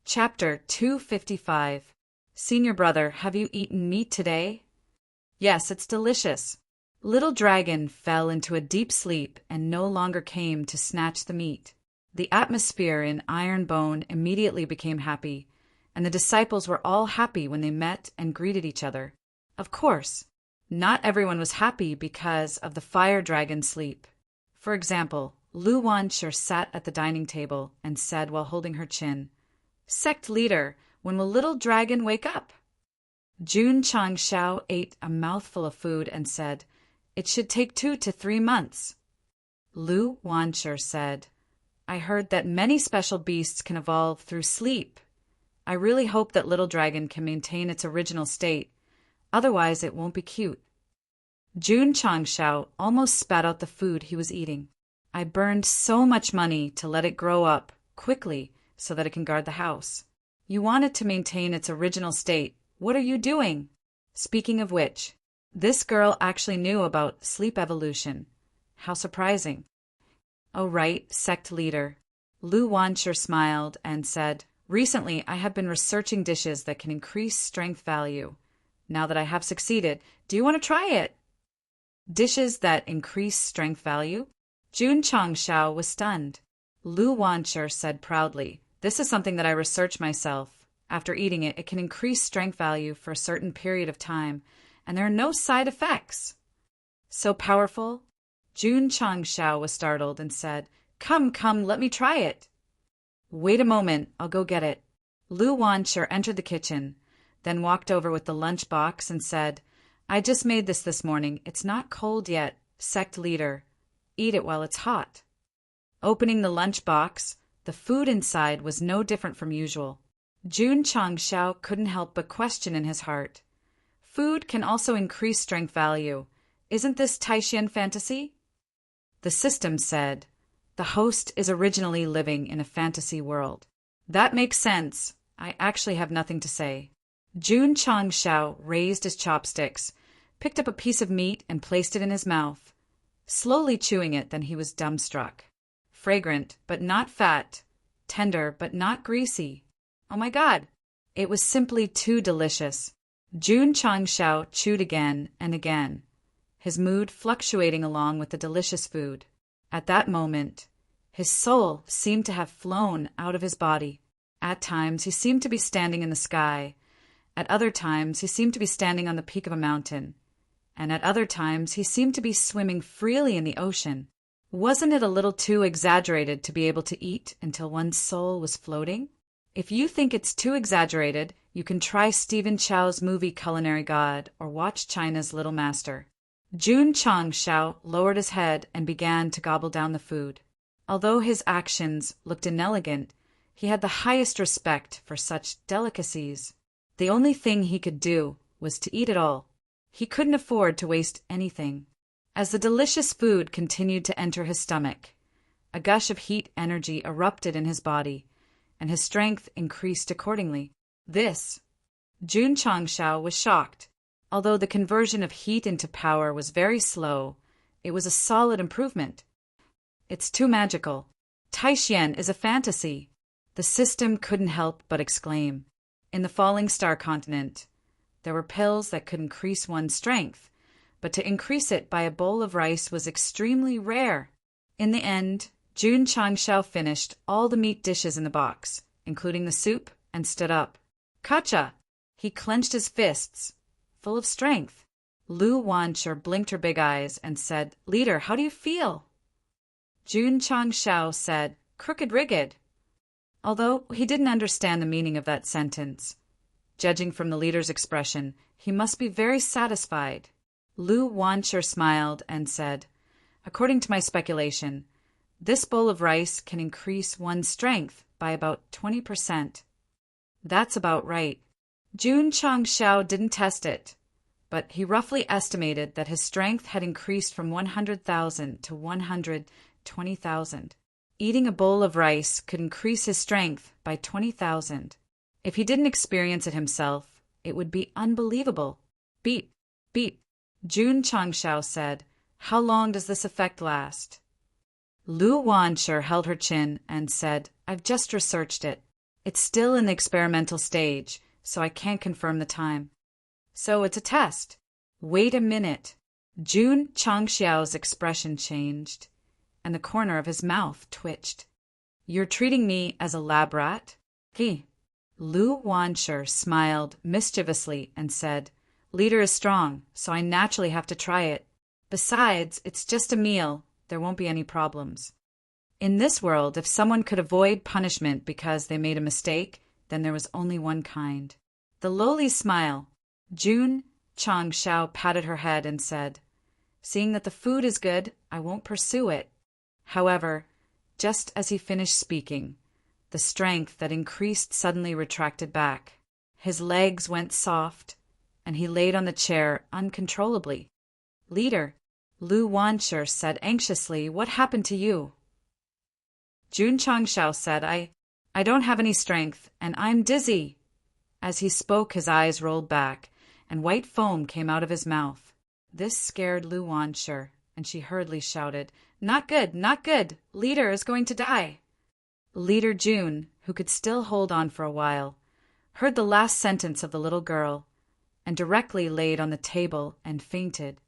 Chapter 255. Senior brother, have you eaten meat today? Yes, it's delicious. Little Dragon fell into a deep sleep and no longer came to snatch the meat. The atmosphere in Iron Bone immediately became happy, and the disciples were all happy when they met and greeted each other. Of course, not everyone was happy because of the Fire Dragon's sleep. For example, Lu Wanshur sat at the dining table and said while holding her chin, "Sect leader, when will Little Dragon wake up?" Jun Changshao ate a mouthful of food and said, "It should take 2 to 3 months." Lu Wanshur said, "I heard that many special beasts can evolve through sleep. I really hope that Little Dragon can maintain its original state, otherwise it won't be cute." Jun Changshao almost spat out the food he was eating. "I burned so much money to let it grow up quickly so that it can guard the house. You want it to maintain its original state. What are you doing?" Speaking of which, this girl actually knew about sleep evolution. How surprising. "Oh right, sect leader." Lu Wanshur smiled and said, "Recently I have been researching dishes that can increase strength value. Now that I have succeeded, do you want to try it?" Dishes that increase strength value? Jun Changshao was stunned. Lu Wanshur said proudly, "This is something that I researched myself. After eating it, it can increase strength value for a certain period of time, and there are no side effects." "So powerful?" Jun Changshao was startled and said, Come, let me try it." "Wait a moment, I'll go get it." Lu Wanshur entered the kitchen, then walked over with the lunch box and said, "I just made this morning. It's not cold yet, sect leader. Eat it while it's hot." Opening the lunch box, the food inside was no different from usual. Jun Changshao couldn't help but question in his heart, "Food can also increase strength value. Isn't this Taishan fantasy?" The system said, "The host is originally living in a fantasy world." "That makes sense. I actually have nothing to say." Jun Changshao raised his chopsticks, picked up a piece of meat and placed it in his mouth. Slowly chewing it, then he was dumbstruck. Fragrant, but not fat. Tender, but not greasy. Oh my God! It was simply too delicious. Jun Changshao chewed again and again, his mood fluctuating along with the delicious food. At that moment, his soul seemed to have flown out of his body. At times, he seemed to be standing in the sky. At other times, he seemed to be standing on the peak of a mountain. And at other times, he seemed to be swimming freely in the ocean. Wasn't it a little too exaggerated to be able to eat until one's soul was floating? If you think it's too exaggerated, you can try Stephen Chow's movie Culinary God or watch China's Little Master. Jun Changshao lowered his head and began to gobble down the food. Although his actions looked inelegant, he had the highest respect for such delicacies. The only thing he could do was to eat it all. He couldn't afford to waste anything. As the delicious food continued to enter his stomach, a gush of heat energy erupted in his body, and his strength increased accordingly. Jun Changshao was shocked. Although the conversion of heat into power was very slow, it was a solid improvement. It's too magical. Taishan is a fantasy. The system couldn't help but exclaim. In the Falling Star continent, there were pills that could increase one's strength, but to increase it by a bowl of rice was extremely rare. In the end, Jun Changshao finished all the meat dishes in the box, including the soup, and stood up. "Kacha!" He clenched his fists, full of strength. Lu Wanshur blinked her big eyes and said, "Leader, how do you feel?" Jun Changshao said, "Crooked-rigged," although he didn't understand the meaning of that sentence. Judging from the leader's expression, he must be very satisfied. Lu Wanshur smiled and said, "According to my speculation, this bowl of rice can increase one's strength by about 20%. That's about right." Jun Changshao didn't test it, but he roughly estimated that his strength had increased from 100,000 to 120,000. Eating a bowl of rice could increase his strength by 20,000. If he didn't experience it himself, it would be unbelievable. "Beep, beep," Jun Changshao said. "How long does this effect last?" Lu Wanshur held her chin and said, "I've just researched it. It's still in the experimental stage, so I can't confirm the time. So it's a test. Wait a minute. Jun Changxiao's expression changed, and the corner of his mouth twitched. You're treating me as a lab rat? He. Lu Wanshi smiled mischievously and said, Leader is strong, so I naturally have to try it. Besides, it's just a meal. There won't be any problems. In this world, if someone could avoid punishment because they made a mistake, then there was only one kind. The lowly smile. Jun Changxiao patted her head and said, Seeing that the food is good, I won't pursue it. However, just as he finished speaking, the strength that increased suddenly retracted back. His legs went soft, and he laid on the chair uncontrollably. Leader, Lu Wanshi said anxiously, What happened to you? Jun Changxiao said, I don't have any strength, and I'm dizzy. As he spoke, his eyes rolled back, and white foam came out of his mouth. This scared Lu Wanshi, and she hurriedly shouted, Not good, not good! Leader is going to die! Leader Jun, who could still hold on for a while, heard the last sentence of the little girl, and directly laid on the table and fainted.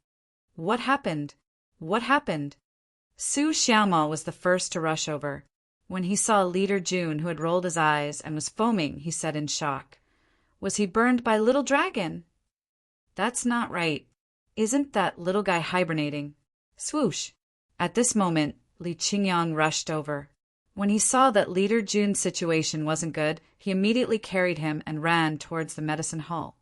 What happened? What happened? Su Xiaomo was the first to rush over. When he saw Leader Jun, who had rolled his eyes and was foaming, he said in shock, Was he burned by Little Dragon? That's not right. Isn't that little guy hibernating? Swoosh! At this moment, Li Qingyang rushed over. When he saw that Leader Jun's situation wasn't good, he immediately carried him and ran towards the medicine hall.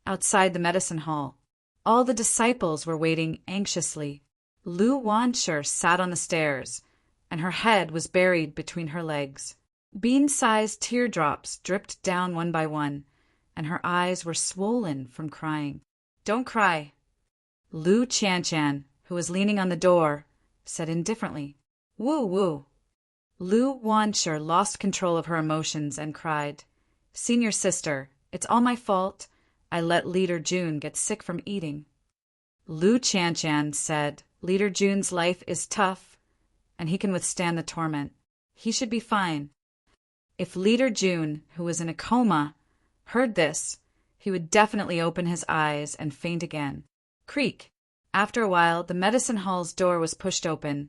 Outside the medicine hall, all the disciples were waiting anxiously. Lu Wanshi sat on the stairs, and her head was buried between her legs. Bean-sized teardrops dripped down one by one, and her eyes were swollen from crying. Don't cry. Lu Qianchan, who was leaning on the door, said indifferently, Woo woo. Lu Wanshi lost control of her emotions and cried, Senior sister, it's all my fault. I let Leader Jun get sick from eating. Lu Qianchan said, Leader Jun's life is tough, and he can withstand the torment. He should be fine. If Leader Jun, who was in a coma, heard this, he would definitely open his eyes and faint again. Creak! After a while, the medicine hall's door was pushed open,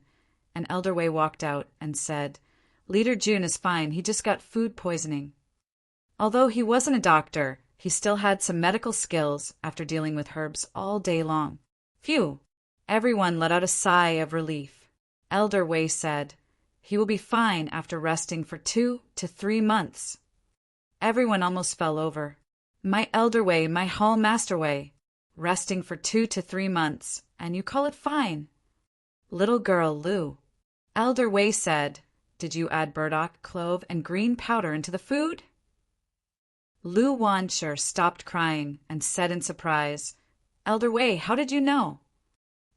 and Elder Wei walked out and said, Leader Jun is fine, he just got food poisoning. Although he wasn't a doctor, he still had some medical skills after dealing with herbs all day long. Phew! Everyone let out a sigh of relief. Elder Wei said, He will be fine after resting for 2 to 3 months. Everyone almost fell over. My Elder Wei, my Hall Master Wei. Resting for 2 to 3 months, and you call it fine? Little girl Lu. Elder Wei said, Did you add burdock, clove, and green powder into the food? Lu Wanshi stopped crying and said in surprise, Elder Wei, how did you know?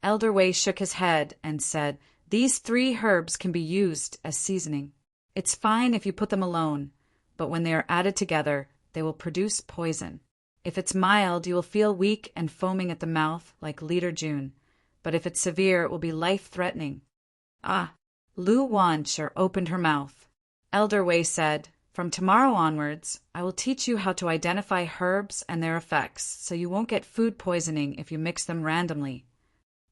Elder Wei shook his head and said, These 3 herbs can be used as seasoning. It's fine if you put them alone, but when they are added together, they will produce poison. If it's mild, you will feel weak and foaming at the mouth like Leader Jun, but if it's severe, it will be life-threatening. Ah! Lu Wanshi opened her mouth. Elder Wei said, From tomorrow onwards, I will teach you how to identify herbs and their effects, so you won't get food poisoning if you mix them randomly.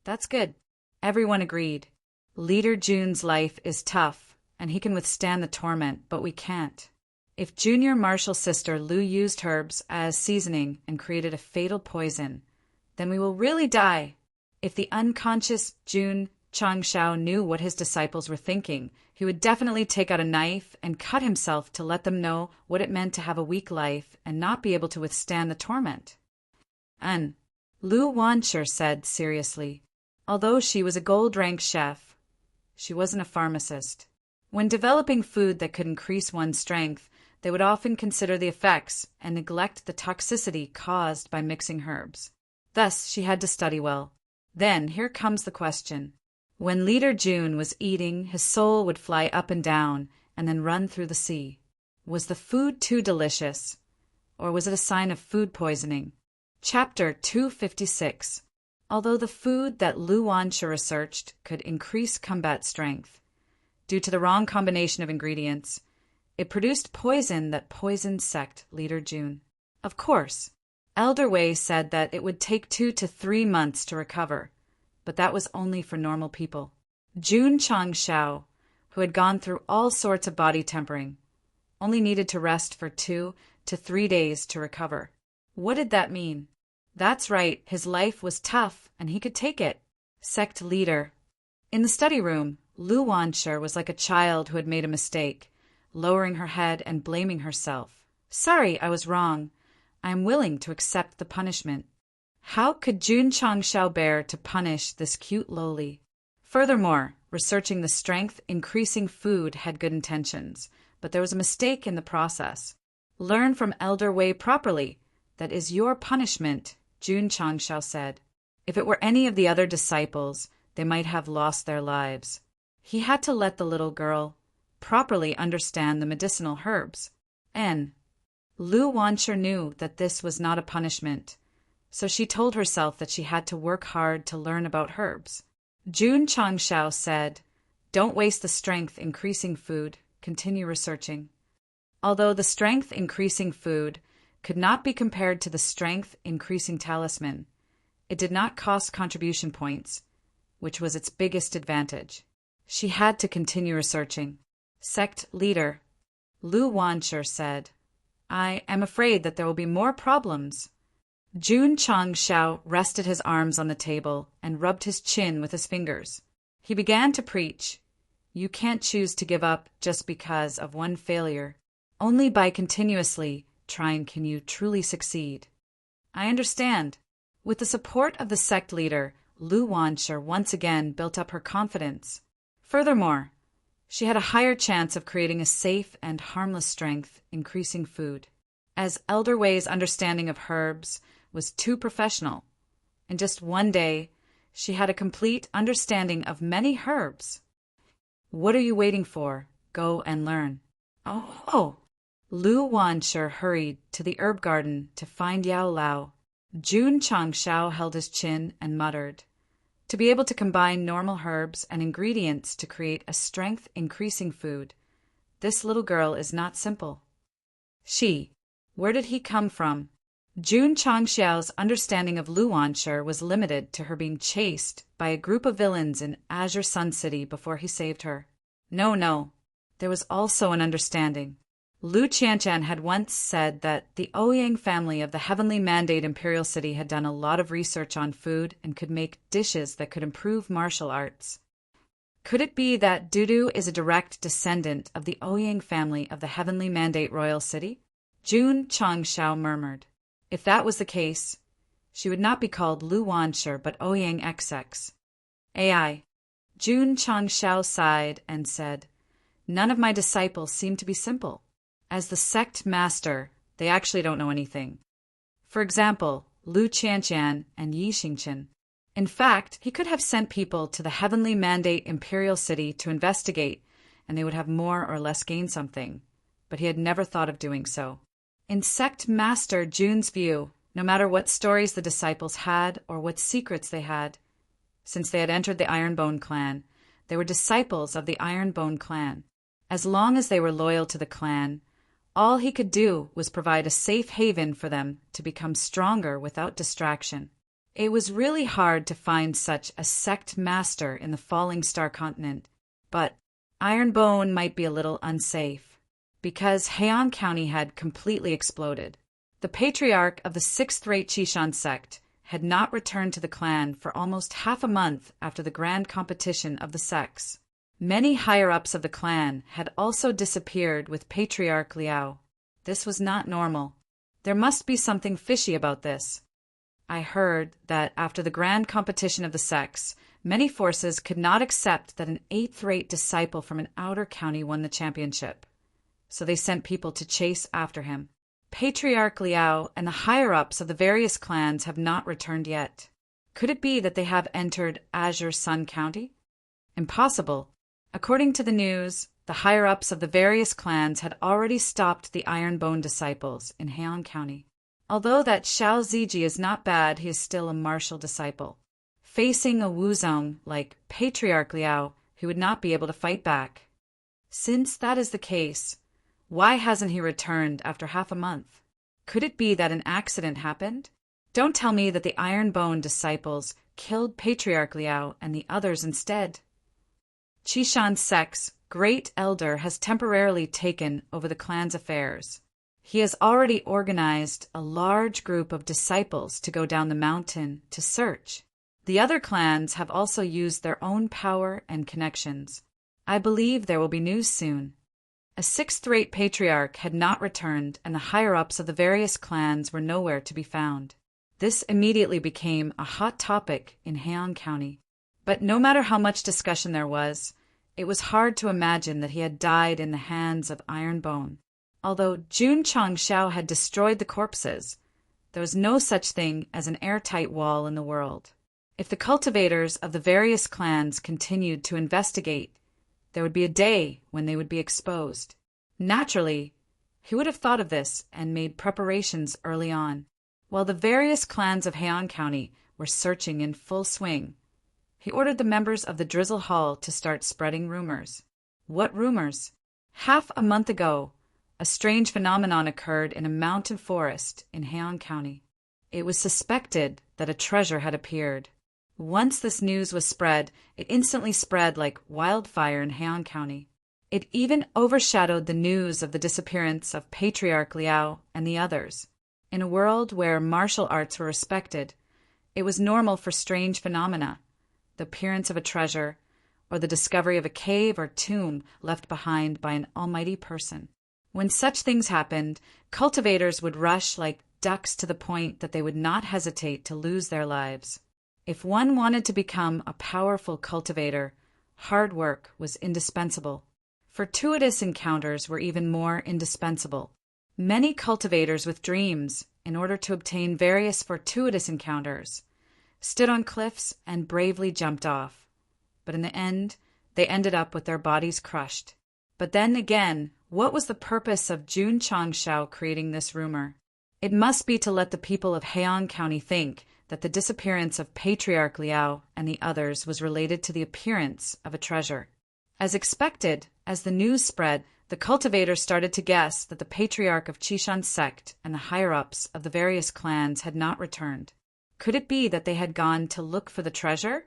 That's good. Everyone agreed. Leader Jun's life is tough, and he can withstand the torment, but we can't. If Junior Marshal Sister Lu used herbs as seasoning and created a fatal poison, then we will really die. If the unconscious Jun Changxiao knew what his disciples were thinking, he would definitely take out a knife and cut himself to let them know what it meant to have a weak life and not be able to withstand the torment. Lu Wanshi said seriously, although she was a gold-rank chef, she wasn't a pharmacist. When developing food that could increase one's strength, they would often consider the effects and neglect the toxicity caused by mixing herbs. Thus, she had to study well. Then, here comes the question. When Leader Jun was eating, his soul would fly up and down and then run through the sea. Was the food too delicious? Or was it a sign of food poisoning? Chapter 256. Although the food that Lu Wanshi researched could increase combat strength, due to the wrong combination of ingredients, It produced poison that poisoned Sect leader Jun. Of course, Elder Wei said that it would take 2 to 3 months to recover, but that was only for normal people. Jun Changshao, who had gone through all sorts of body tempering, only needed to rest for 2 to 3 days to recover. What did that mean? That's right, his life was tough and he could take it. Sect leader. In the study room, Lu Wanshi was like a child who had made a mistake, lowering her head and blaming herself. Sorry, I was wrong. I am willing to accept the punishment. How could Jun Changshao bear to punish this cute lowly? Furthermore, researching the strength-increasing food had good intentions, but there was a mistake in the process. Learn from Elder Wei properly. That is your punishment, Jun Changshao said. If it were any of the other disciples, they might have lost their lives. He had to let the little girl properly understand the medicinal herbs. Lu Wanshi knew that this was not a punishment, so she told herself that she had to work hard to learn about herbs. Jun Changshao said, "Don't waste the strength-increasing food. Continue researching." Although the strength-increasing food could not be compared to the strength-increasing talisman, it did not cost contribution points, which was its biggest advantage. She had to continue researching. Sect leader, Lu Wanshi said, "I am afraid that there will be more problems." Jun Changshao rested his arms on the table and rubbed his chin with his fingers. He began to preach. You can't choose to give up just because of one failure. Only by continuously trying can you truly succeed. I understand. With the support of the sect leader, Lu Wanshi once again built up her confidence. Furthermore, she had a higher chance of creating a safe and harmless strength-increasing food, as Elder Wei's understanding of herbs was too professional. In just one day, she had a complete understanding of many herbs. What are you waiting for? Go and learn. Oh! Lu Wanshi hurried to the herb garden to find Yao Lao. Jun Changshao held his chin and muttered, "To be able to combine normal herbs and ingredients to create a strength-increasing food, this little girl is not simple." Where did he come from? Jun Changshao's understanding of Lu Wanshi was limited to her being chased by a group of villains in Azure Sun City before he saved her. No. There was also an understanding. Lu Qianshan had once said that the Ouyang family of the Heavenly Mandate Imperial City had done a lot of research on food and could make dishes that could improve martial arts. Could it be that Dudu is a direct descendant of the Ouyang family of the Heavenly Mandate Royal City? Jun Changshao murmured. If that was the case, she would not be called Lu Wanshi but Ouyang XX. AI. Jun Changshao sighed and said, "None of my disciples seem to be simple. As the sect master, they actually don't know anything. For example, Lu Qianshan and Yi Xingchen. In fact, he could have sent people to the Heavenly Mandate Imperial City to investigate, and they would have more or less gained something, but he had never thought of doing so. In Sect Master Jun's view, no matter what stories the disciples had or what secrets they had, since they had entered the Ironbone clan, they were disciples of the Ironbone clan. As long as they were loyal to the clan, all he could do was provide a safe haven for them to become stronger without distraction. It was really hard to find such a sect master in the Falling Star continent, but Ironbone might be a little unsafe, because Heian County had completely exploded. The patriarch of the 6th-rate Chishan sect had not returned to the clan for almost half a month after the grand competition of the sects. Many higher-ups of the clan had also disappeared with Patriarch Liao. This was not normal. There must be something fishy about this. I heard that after the grand competition of the sects, many forces could not accept that an 8th-rate disciple from an outer county won the championship, so they sent people to chase after him. Patriarch Liao and the higher-ups of the various clans have not returned yet. Could it be that they have entered Azure Sun County? Impossible. According to the news, the higher-ups of the various clans had already stopped the Ironbone disciples in Heian County. Although that Xiao Ziji is not bad, he is still a martial disciple. Facing a Wuzong like Patriarch Liao, he would not be able to fight back. Since that is the case, Why hasn't he returned after half a month? Could it be that an accident happened? Don't tell me that the Iron-Bone disciples killed Patriarch Liao and the others instead. Qishan Sect's great elder has temporarily taken over the clan's affairs. He has already organized a large group of disciples to go down the mountain to search. The other clans have also used their own power and connections. I believe there will be news soon. A sixth-rate patriarch had not returned, and the higher-ups of the various clans were nowhere to be found. This immediately became a hot topic in Heian County. But no matter how much discussion there was, it was hard to imagine that he had died in the hands of Iron-Bone. Although Jun Changshao had destroyed the corpses, there was no such thing as an airtight wall in the world. If the cultivators of the various clans continued to investigate, there would be a day when they would be exposed. Naturally, he would have thought of this and made preparations early on. While the various clans of Heian County were searching in full swing, he ordered the members of the Drizzle Hall to start spreading rumors. What rumors? Half a month ago, a strange phenomenon occurred in a mountain forest in Heian County. It was suspected that a treasure had appeared. Once this news was spread, it instantly spread like wildfire in Heian County. It even overshadowed the news of the disappearance of Patriarch Liao and the others. In a world where martial arts were respected, it was normal for strange phenomena, the appearance of a treasure, or the discovery of a cave or tomb left behind by an almighty person. When such things happened, cultivators would rush like ducks to the point that they would not hesitate to lose their lives. If one wanted to become a powerful cultivator, hard work was indispensable. Fortuitous encounters were even more indispensable. Many cultivators with dreams, in order to obtain various fortuitous encounters, stood on cliffs and bravely jumped off. But in the end, they ended up with their bodies crushed. But then again, what was the purpose of Jun Changshao creating this rumor? It must be to let the people of Heian County think that the disappearance of Patriarch Liao and the others was related to the appearance of a treasure. As expected, as the news spread, the cultivators started to guess that the patriarch of Qishan Sect and the higher-ups of the various clans had not returned. Could it be that they had gone to look for the treasure?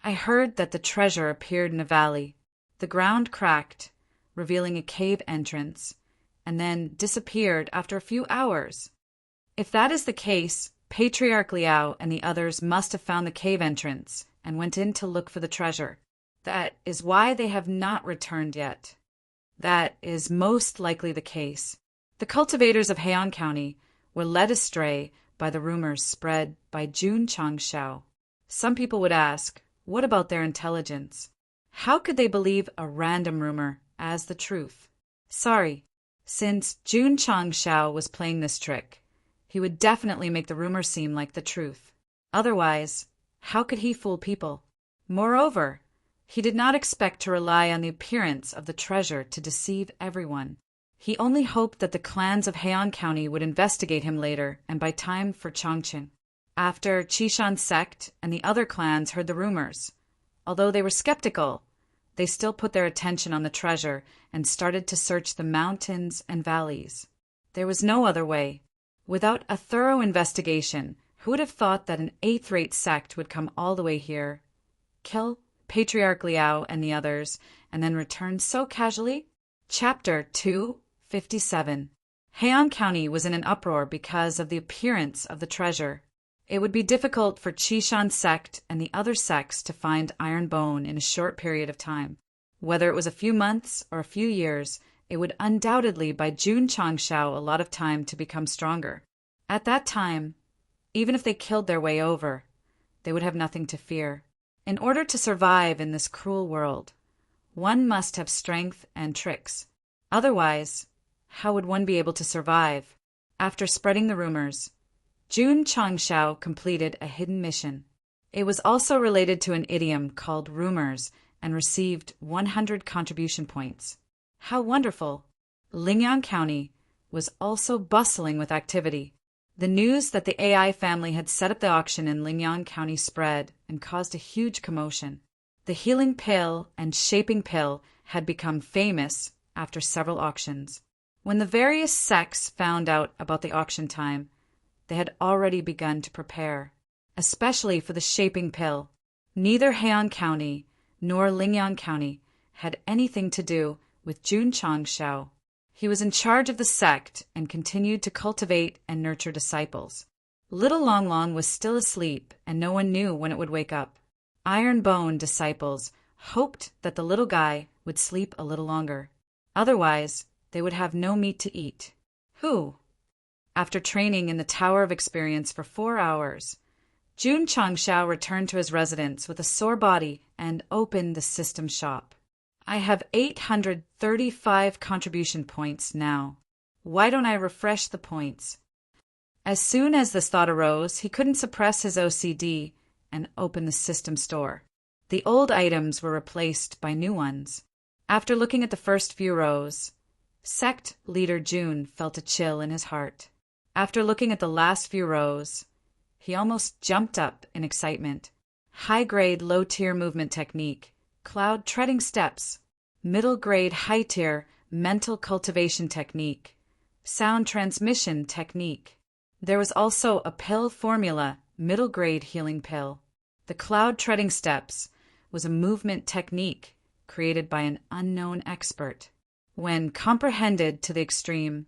I heard that the treasure appeared in a valley. The ground cracked, revealing a cave entrance, and then disappeared after a few hours. If that is the case, Patriarch Liao and the others must have found the cave entrance and went in to look for the treasure. That is why they have not returned yet. That is most likely the case. The cultivators of Heian County were led astray by the rumors spread by Jun Changshao. Some people would ask, what about their intelligence? How could they believe a random rumor as the truth? Sorry, since Jun Changshao was playing this trick, he would definitely make the rumor seem like the truth. Otherwise, how could he fool people? Moreover, he did not expect to rely on the appearance of the treasure to deceive everyone. He only hoped that the clans of Heian County would investigate him later and by time for Chongqing. After Qishan Sect and the other clans heard the rumors, although they were skeptical, they still put their attention on the treasure and started to search the mountains and valleys. There was no other way. Without a thorough investigation, who would have thought that an eighth-rate sect would come all the way here, kill Patriarch Liao and the others, and then return so casually? Chapter 257. Heian County was in an uproar because of the appearance of the treasure. It would be difficult for Qishan Sect and the other sects to find Iron-Bone in a short period of time. Whether it was a few months or a few years, it would undoubtedly buy Jun Changshao a lot of time to become stronger. At that time, even if they killed their way over, they would have nothing to fear. In order to survive in this cruel world, one must have strength and tricks. Otherwise, how would one be able to survive? After spreading the rumors, Jun Changshao completed a hidden mission. It was also related to an idiom called rumors and received 100 contribution points. How wonderful! Lingyang County was also bustling with activity. The news that the AI family had set up the auction in Lingyang County spread and caused a huge commotion. The healing pill and shaping pill had become famous after several auctions. When the various sects found out about the auction time, they had already begun to prepare, especially for the shaping pill. Neither Heian County nor Lingyan County had anything to do with Jun Changshao. He was in charge of the sect and continued to cultivate and nurture disciples. Little Long Long was still asleep, and no one knew when it would wake up. Iron Bone disciples hoped that the little guy would sleep a little longer. Otherwise, they would have no meat to eat. Who? After training in the Tower of Experience for 4 hours, Jun Changshao returned to his residence with a sore body and opened the system shop. I have 835 contribution points now. Why don't I refresh the points? As soon as this thought arose, he couldn't suppress his OCD and open the system store. The old items were replaced by new ones. After looking at the first few rows, Sect leader Jun felt a chill in his heart. After looking at the last few rows, he almost jumped up in excitement. High-grade, low-tier movement technique, cloud treading steps, middle-grade, high-tier, mental cultivation technique, sound transmission technique. There was also a pill formula, middle-grade healing pill. The cloud treading steps was a movement technique created by an unknown expert. When comprehended to the extreme,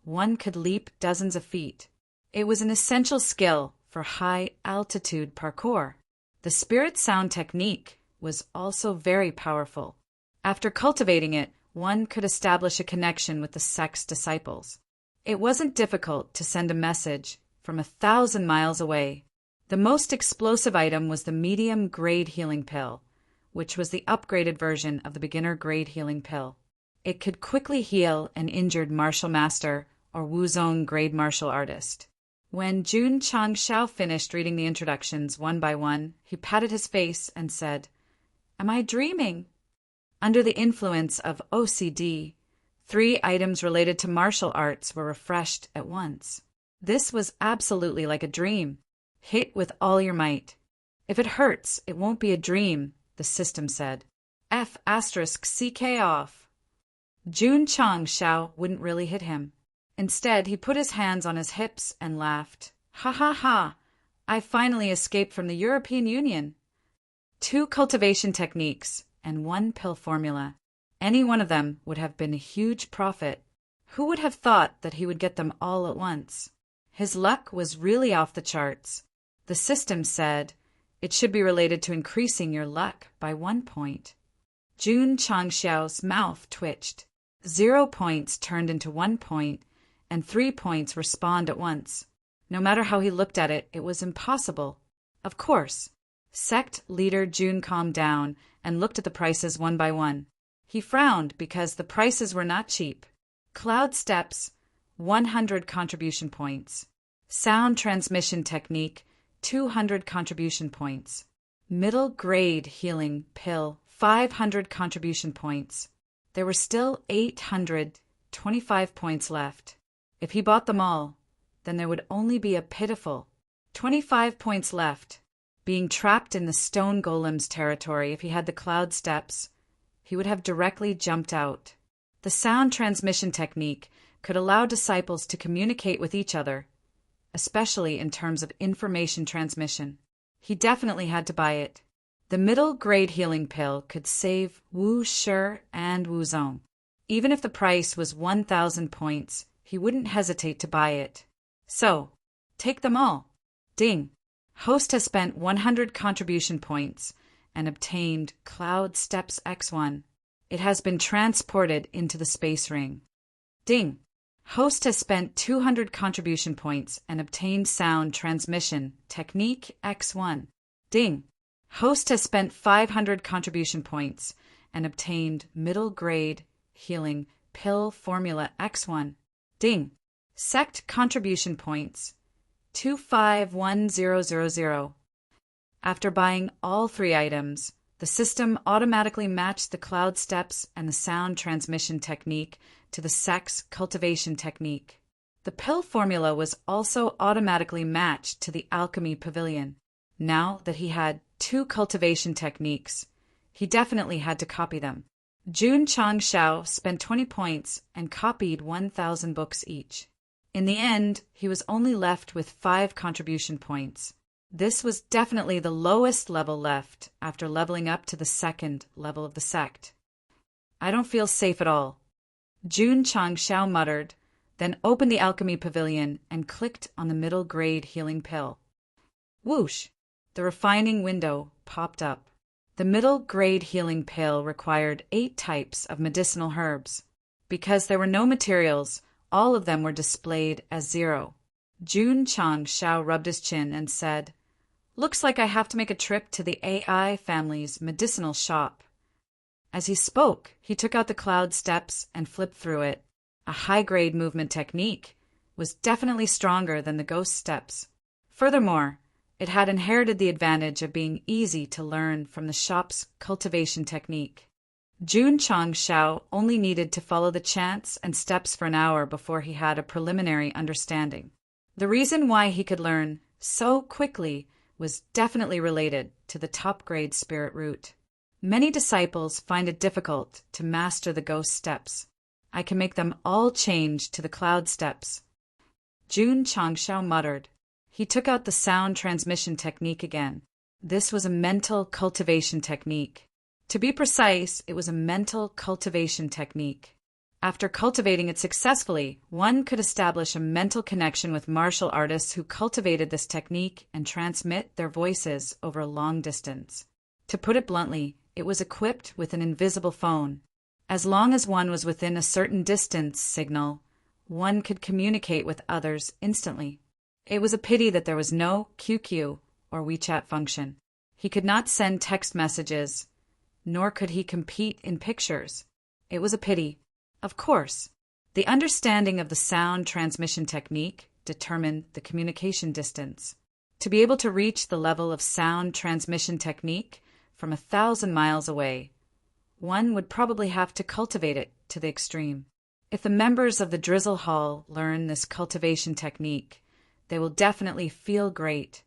one could leap dozens of feet. It was an essential skill for high-altitude parkour. The spirit sound technique was also very powerful. After cultivating it, one could establish a connection with the sect's disciples. It wasn't difficult to send a message from 1,000 miles away. The most explosive item was the medium-grade healing pill, which was the upgraded version of the beginner-grade healing pill. It could quickly heal an injured martial master or Wuzong grade martial artist. When Jun Changshao finished reading the introductions one by one, he patted his face and said, "Am I dreaming?" Under the influence of OCD, 3 items related to martial arts were refreshed at once. This was absolutely like a dream. Hit with all your might. If it hurts, it won't be a dream, the system said. F***CK off. Jun Changshao wouldn't really hit him. Instead, he put his hands on his hips and laughed. Ha ha ha! I finally escaped from the European Union. 2 cultivation techniques and 1 pill formula. Any one of them would have been a huge profit. Who would have thought that he would get them all at once? His luck was really off the charts. The system said it should be related to increasing your luck by 1 point. Jun Changshao's mouth twitched. 0 points turned into 1 point, and 3 points respawned at once. No matter how he looked at it, it was impossible. Of course. Sect leader Jun calmed down and looked at the prices one by one. He frowned because the prices were not cheap. Cloud steps, 100 contribution points. Sound transmission technique, 200 contribution points. Middle grade healing pill, 500 contribution points. There were still 825 points left. If he bought them all, then there would only be a pitiful 25 points left. Being trapped in the stone golem's territory, if he had the cloud steps, he would have directly jumped out. The sound transmission technique could allow disciples to communicate with each other, especially in terms of information transmission. He definitely had to buy it. The middle grade healing pill could save Wu Shi and Wuzong. Even if the price was 1,000 points, he wouldn't hesitate to buy it. So, take them all. Ding. Host has spent 100 contribution points and obtained Cloud Steps X1. It has been transported into the space ring. Ding. Host has spent 200 contribution points and obtained Sound Transmission Technique X1. Ding. Host has spent 500 contribution points and obtained Middle Grade Healing Pill Formula X1. Ding. Sect contribution points 251000. After buying all 3 items, the system automatically matched the cloud steps and the sound transmission technique to the Sect's cultivation technique. The pill formula was also automatically matched to the alchemy pavilion. Now that he had 2 cultivation techniques, he definitely had to copy them. Jun Changshao spent 20 points and copied 1,000 books each. In the end, he was only left with 5 contribution points. This was definitely the lowest level left after leveling up to the 2nd level of the sect. I don't feel safe at all, Jun Changshao muttered, then opened the alchemy pavilion and clicked on the middle grade healing pill. Whoosh! The refining window popped up. The middle grade healing pill required 8 types of medicinal herbs. Because there were no materials, all of them were displayed as 0. Jun Changshao rubbed his chin and said, "Looks like I have to make a trip to the AI family's medicinal shop." As he spoke, he took out the cloud steps and flipped through it. A high-grade movement technique was definitely stronger than the ghost steps. Furthermore, it had inherited the advantage of being easy to learn from the shop's cultivation technique. Jun Changshao only needed to follow the chants and steps for an hour before he had a preliminary understanding. The reason why he could learn so quickly was definitely related to the top-grade spirit root. Many disciples find it difficult to master the ghost steps. I can make them all change to the cloud steps. Jun Changshao muttered. He took out the sound transmission technique again. This was a mental cultivation technique. To be precise, it was a mental cultivation technique. After cultivating it successfully, one could establish a mental connection with martial artists who cultivated this technique and transmit their voices over a long distance. To put it bluntly, it was equipped with an invisible phone. As long as one was within a certain distance signal, one could communicate with others instantly. It was a pity that there was no QQ or WeChat function. He could not send text messages, nor could he compete in pictures. It was a pity. Of course, the understanding of the sound transmission technique determined the communication distance. To be able to reach the level of sound transmission technique from 1,000 miles away, one would probably have to cultivate it to the extreme. If the members of the Drizzle Hall learn this cultivation technique, they will definitely feel great.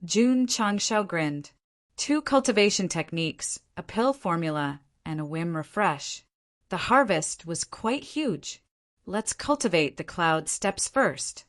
Jun Changshao grinned. 2 cultivation techniques, a pill formula, and a whim refresh. The harvest was quite huge. Let's cultivate the cloud steps first.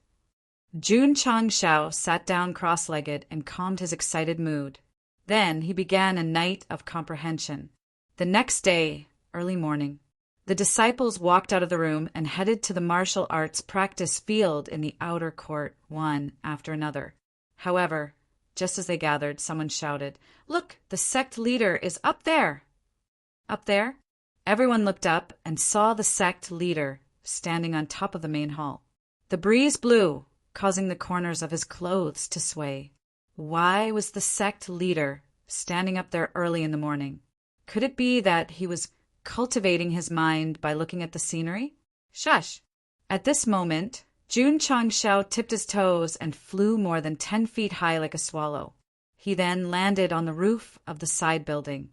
Jun Changshao sat down cross-legged and calmed his excited mood. Then he began a night of comprehension. The next day, early morning, the disciples walked out of the room and headed to the martial arts practice field in the outer court, one after another. However, just as they gathered, someone shouted, "Look, the sect leader is up there!" Up there? Everyone looked up and saw the sect leader standing on top of the main hall. The breeze blew, causing the corners of his clothes to sway. Why was the sect leader standing up there early in the morning? Could it be that he was cultivating his mind by looking at the scenery? Shush! At this moment, Jun Changshao tipped his toes and flew more than 10 feet high like a swallow. He then landed on the roof of the side building.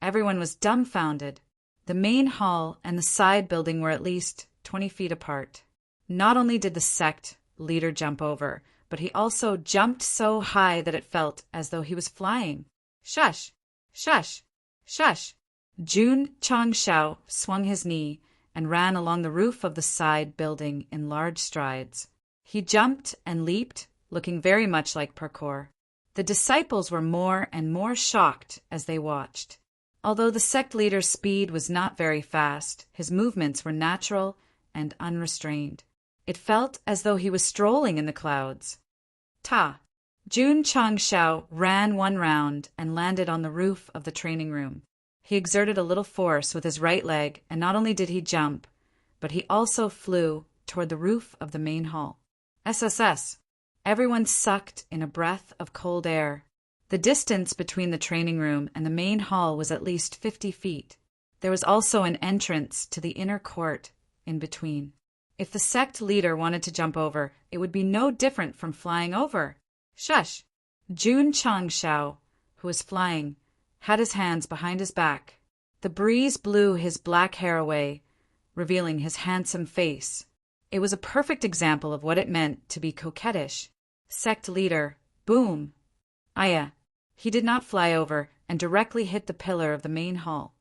Everyone was dumbfounded. The main hall and the side building were at least 20 feet apart. Not only did the sect leader jump over, but he also jumped so high that it felt as though he was flying. Shush! Shush! Shush! Jun Changshao swung his knee and ran along the roof of the side building in large strides. He jumped and leaped, looking very much like parkour. The disciples were more and more shocked as they watched. Although the sect leader's speed was not very fast, his movements were natural and unrestrained. It felt as though he was strolling in the clouds. Ta! Jun Changshao ran one round and landed on the roof of the training room. He exerted a little force with his right leg, and not only did he jump, but he also flew toward the roof of the main hall. SSS! Everyone sucked in a breath of cold air. The distance between the training room and the main hall was at least 50 feet. There was also an entrance to the inner court in between. If the sect leader wanted to jump over, it would be no different from flying over. Shush! Jun Changshao, who was flying, had his hands behind his back. The breeze blew his black hair away, revealing his handsome face. It was a perfect example of what it meant to be coquettish. Sect leader, boom! Aya! He did not fly over and directly hit the pillar of the main hall.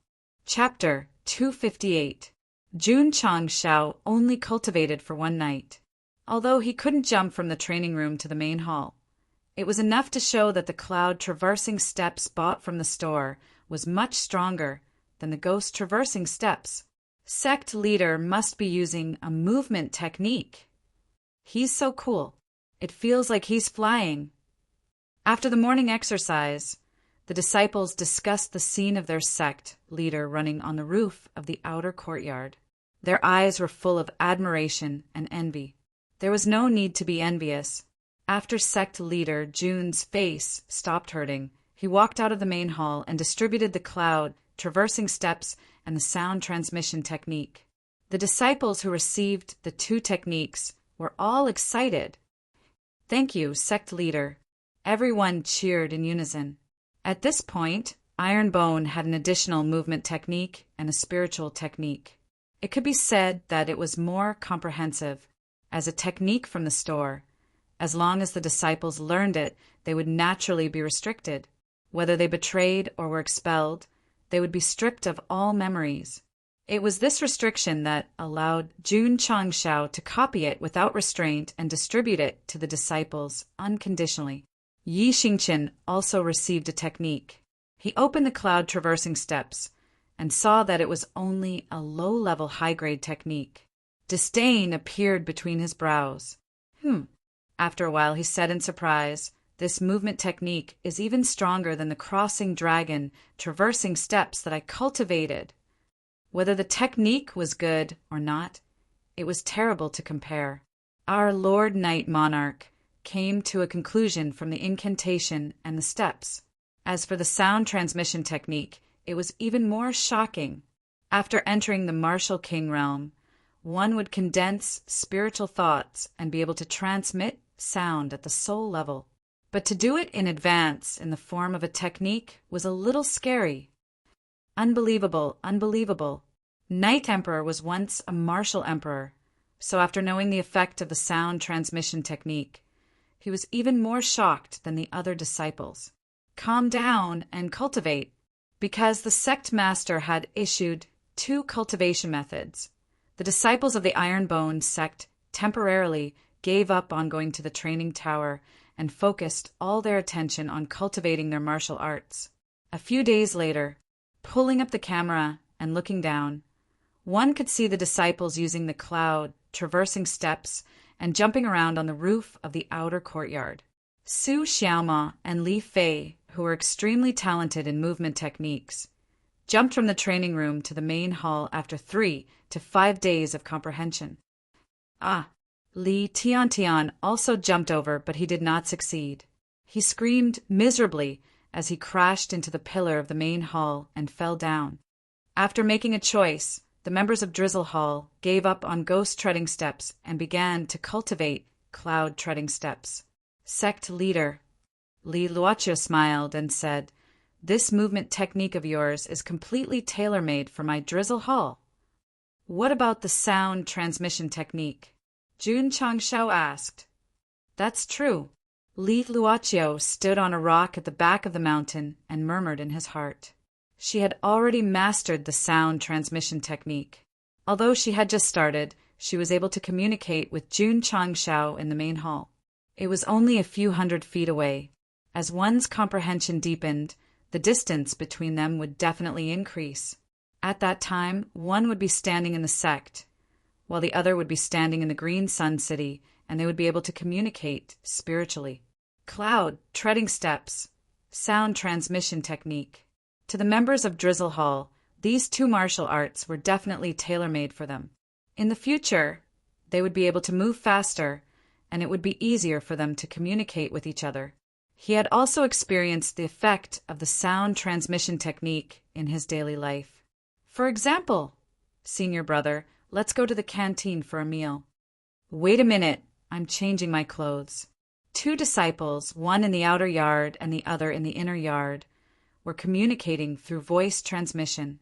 Chapter 258. Jun Changshao only cultivated for one night. Although he couldn't jump from the training room to the main hall, it was enough to show that the cloud traversing steps bought from the store was much stronger than the ghost traversing steps. Sect leader must be using a movement technique. He's so cool. It feels like he's flying. After the morning exercise, the disciples discussed the scene of their sect leader running on the roof of the outer courtyard. Their eyes were full of admiration and envy. There was no need to be envious. After sect leader Jun's face stopped hurting, he walked out of the main hall and distributed the cloud, traversing steps, and the sound transmission technique. The disciples who received the two techniques were all excited. "Thank you, sect leader." Everyone cheered in unison. At this point, Ironbone had an additional movement technique and a spiritual technique. It could be said that it was more comprehensive, as a technique from the store. As long as the disciples learned it, they would naturally be restricted. Whether they betrayed or were expelled, they would be stripped of all memories. It was this restriction that allowed Jun Changshao to copy it without restraint and distribute it to the disciples unconditionally. Yi Xingqian also received a technique. He opened the cloud traversing steps and saw that it was only a low-level high-grade technique. Disdain appeared between his brows. After a while he said in surprise, "This movement technique is even stronger than the crossing dragon traversing steps that I cultivated." Whether the technique was good or not, it was terrible to compare. Our Lord Knight Monarch came to a conclusion from the incantation and the steps. As for the sound transmission technique, it was even more shocking. After entering the martial king realm, one would condense spiritual thoughts and be able to transmit sound at the soul level. But to do it in advance in the form of a technique was a little scary. Unbelievable, unbelievable. Knight Emperor was once a martial emperor, so after knowing the effect of the sound transmission technique, he was even more shocked than the other disciples. Calm down and cultivate. Because the sect master had issued two cultivation methods, the disciples of the Ironbone sect temporarily gave up on going to the training tower and focused all their attention on cultivating their martial arts. A few days later, pulling up the camera and looking down, one could see the disciples using the cloud, traversing steps, and jumping around on the roof of the outer courtyard. Su Xiaoma and Li Fei, who were extremely talented in movement techniques, jumped from the training room to the main hall after 3 to 5 days of comprehension. Li Tiantian also jumped over, but he did not succeed. He screamed miserably as he crashed into the pillar of the main hall and fell down. After making a choice, the members of Drizzle Hall gave up on ghost treading steps and began to cultivate cloud treading steps. Sect leader Li Luochio smiled and said, "This movement technique of yours is completely tailor-made for my Drizzle Hall." "What about the sound transmission technique?" Jun Changshao asked. "That's true." Li Luochio stood on a rock at the back of the mountain and murmured in his heart. She had already mastered the sound transmission technique. Although she had just started, she was able to communicate with Jun Changshao in the main hall. It was only a few hundred feet away. As one's comprehension deepened, the distance between them would definitely increase. At that time, one would be standing in the sect, while the other would be standing in the Green Sun City, and they would be able to communicate spiritually. Cloud, treading steps, sound transmission technique. To the members of Drizzle Hall, these two martial arts were definitely tailor-made for them. In the future, they would be able to move faster, and it would be easier for them to communicate with each other. He had also experienced the effect of the sound transmission technique in his daily life. "For example, senior brother, let's go to the canteen for a meal." "Wait a minute, I'm changing my clothes." Two disciples, one in the outer yard and the other in the inner yard, were communicating through voice transmission.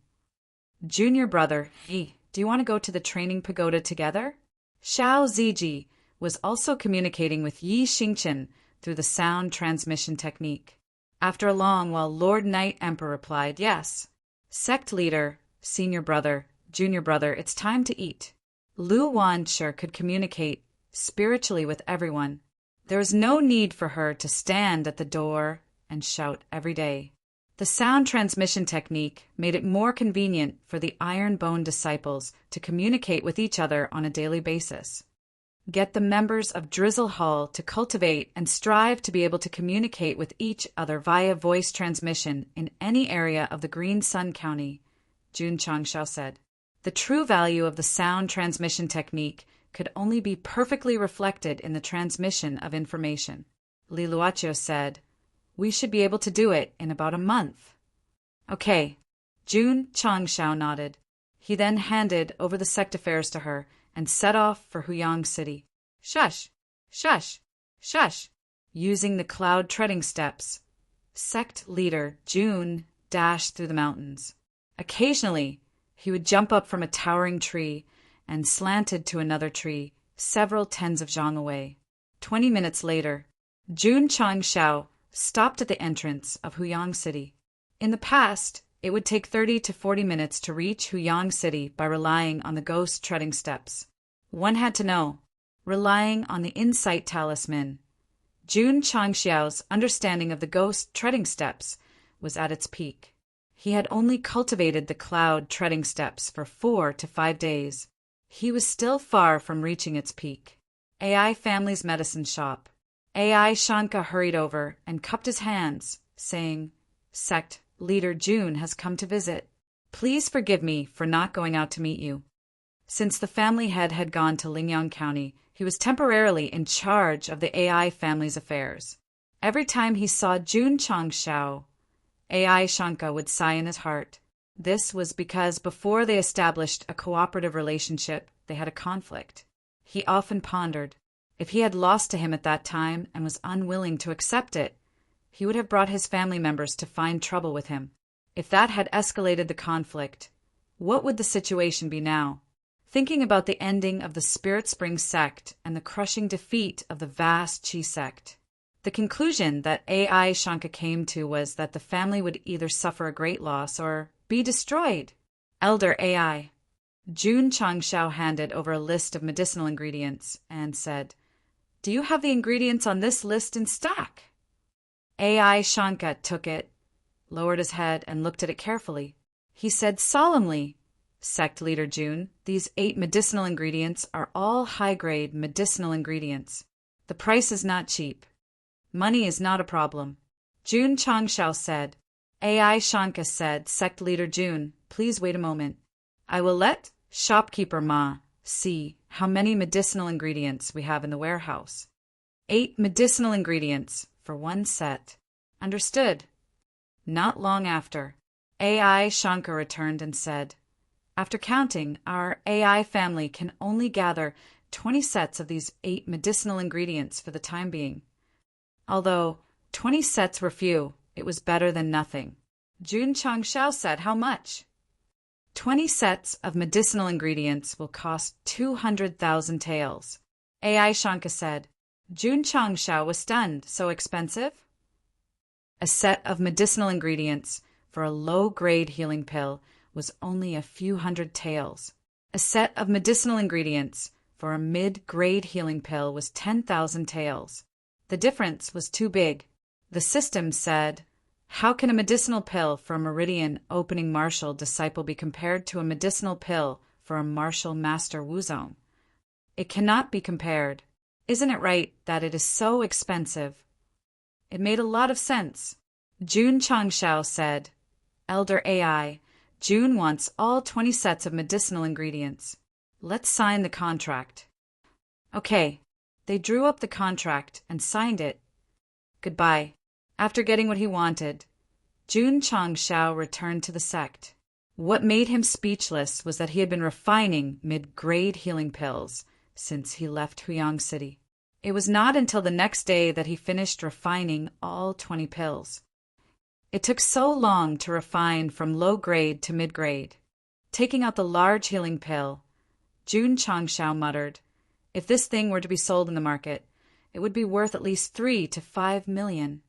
"Junior brother, hey, do you want to go to the training pagoda together?" Xiao Ziji was also communicating with Yi Xingqian through the sound transmission technique. After a long while, Lord Knight Emperor replied, "Yes." Sect leader Senior brother, junior brother, it's time to eat. Lu Wanshi could communicate spiritually with everyone. There was no need for her to stand at the door and shout every day. The sound transmission technique made it more convenient for the iron-boned disciples to communicate with each other on a daily basis. Get the members of Drizzle Hall to cultivate and strive to be able to communicate with each other via voice transmission in any area of the Green Sun County, Jun Changshao said. The true value of the sound transmission technique could only be perfectly reflected in the transmission of information. Li Luoqiu said, "We should be able to do it in about a month." "Okay." Jun Changshao nodded. He then handed over the sect affairs to her and set off for Huyang City. Shush! Shush! Shush! Using the cloud treading steps, sect leader Jun dashed through the mountains. Occasionally, he would jump up from a towering tree and slanted to another tree several tens of zhang away. 20 minutes later, Jun Changshao stopped at the entrance of Huyang City. In the past, it would take 30 to 40 minutes to reach Huyang City by relying on the ghost treading steps. One had to know, relying on the insight talisman. Jun Changshao's understanding of the ghost treading steps was at its peak. He had only cultivated the cloud treading steps for 4 to 5 days. He was still far from reaching its peak. AI Family's medicine shop. AI Shanka hurried over and cupped his hands, saying, "Sect Leader Jun has come to visit. Please forgive me for not going out to meet you." Since the family head had gone to Lingyang County, he was temporarily in charge of the AI family's affairs. Every time he saw Jun Changshao, AI Shanka would sigh in his heart. This was because before they established a cooperative relationship, they had a conflict. He often pondered, if he had lost to him at that time and was unwilling to accept it, he would have brought his family members to find trouble with him. If that had escalated the conflict, what would the situation be now? Thinking about the ending of the Spirit Spring sect and the crushing defeat of the vast Qi sect, the conclusion that AI Shanka came to was that the family would either suffer a great loss or be destroyed. Elder AI. Jun Changshao handed over a list of medicinal ingredients and said, "Do you have the ingredients on this list in stock?" AI Shanka took it, lowered his head, and looked at it carefully. He said solemnly, "Sect Leader Jun, these 8 medicinal ingredients are all high-grade medicinal ingredients. The price is not cheap. Money is not a problem." Jun Changshao said. AI Shanka said, "Sect Leader Jun, please wait a moment. I will let Shopkeeper Ma see how many medicinal ingredients we have in the warehouse." 8 medicinal ingredients for 1 set. Understood. Not long after, AI Shanka returned and said, "After counting, our AI family can only gather 20 sets of these 8 medicinal ingredients for the time being. Although 20 sets were few, it was better than nothing." Jun Changshao said, "How much?" 20 sets of medicinal ingredients will cost 200,000 taels. AI Shanka said. Jun Changshao was stunned. "So expensive?" A set of medicinal ingredients for a low-grade healing pill was only a few hundred taels. A set of medicinal ingredients for a mid-grade healing pill was 10,000 taels. The difference was too big. The system said, "How can a medicinal pill for a meridian opening martial disciple be compared to a medicinal pill for a martial master Wuzong? It cannot be compared. Isn't it right that it is so expensive?" It made a lot of sense. Jun Changshao said, "Elder AI, Jun wants all 20 sets of medicinal ingredients. Let's sign the contract." Okay. They drew up the contract and signed it. Goodbye. After getting what he wanted, Jun Changshao returned to the sect. What made him speechless was that he had been refining mid-grade healing pills since he left Huyang City. It was not until the next day that he finished refining all 20 pills. It took so long to refine from low-grade to mid-grade. Taking out the large healing pill, Jun Changshao muttered, "If this thing were to be sold in the market, it would be worth at least 3 to 5 million.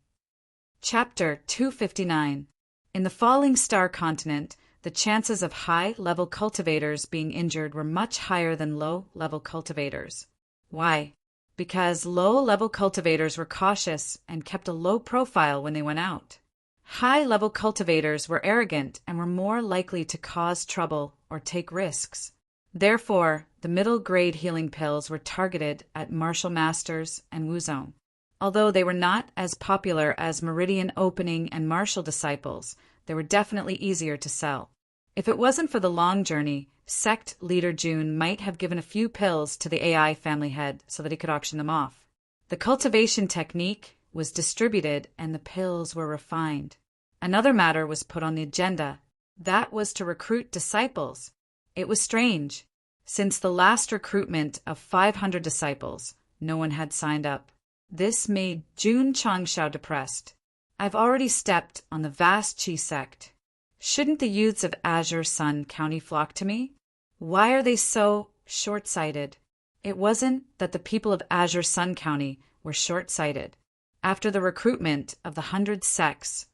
Chapter 259. In the Falling Star Continent, the chances of high-level cultivators being injured were much higher than low-level cultivators. Why? Because low-level cultivators were cautious and kept a low profile when they went out. High-level cultivators were arrogant and were more likely to cause trouble or take risks. Therefore, the middle-grade healing pills were targeted at martial masters and Wuzong. Although they were not as popular as Meridian Opening and Martial Disciples, they were definitely easier to sell. If it wasn't for the long journey, Sect leader June might have given a few pills to the AI family head so that he could auction them off. The cultivation technique was distributed and the pills were refined. Another matter was put on the agenda. That was to recruit disciples. It was strange. Since the last recruitment of 500 disciples, no one had signed up. This made Jun Changshao depressed. I've already stepped on the vast Qi sect. Shouldn't the youths of Azure Sun County flock to me? Why are they so short-sighted? It wasn't that the people of Azure Sun County were short-sighted. After the recruitment of the 100 sects,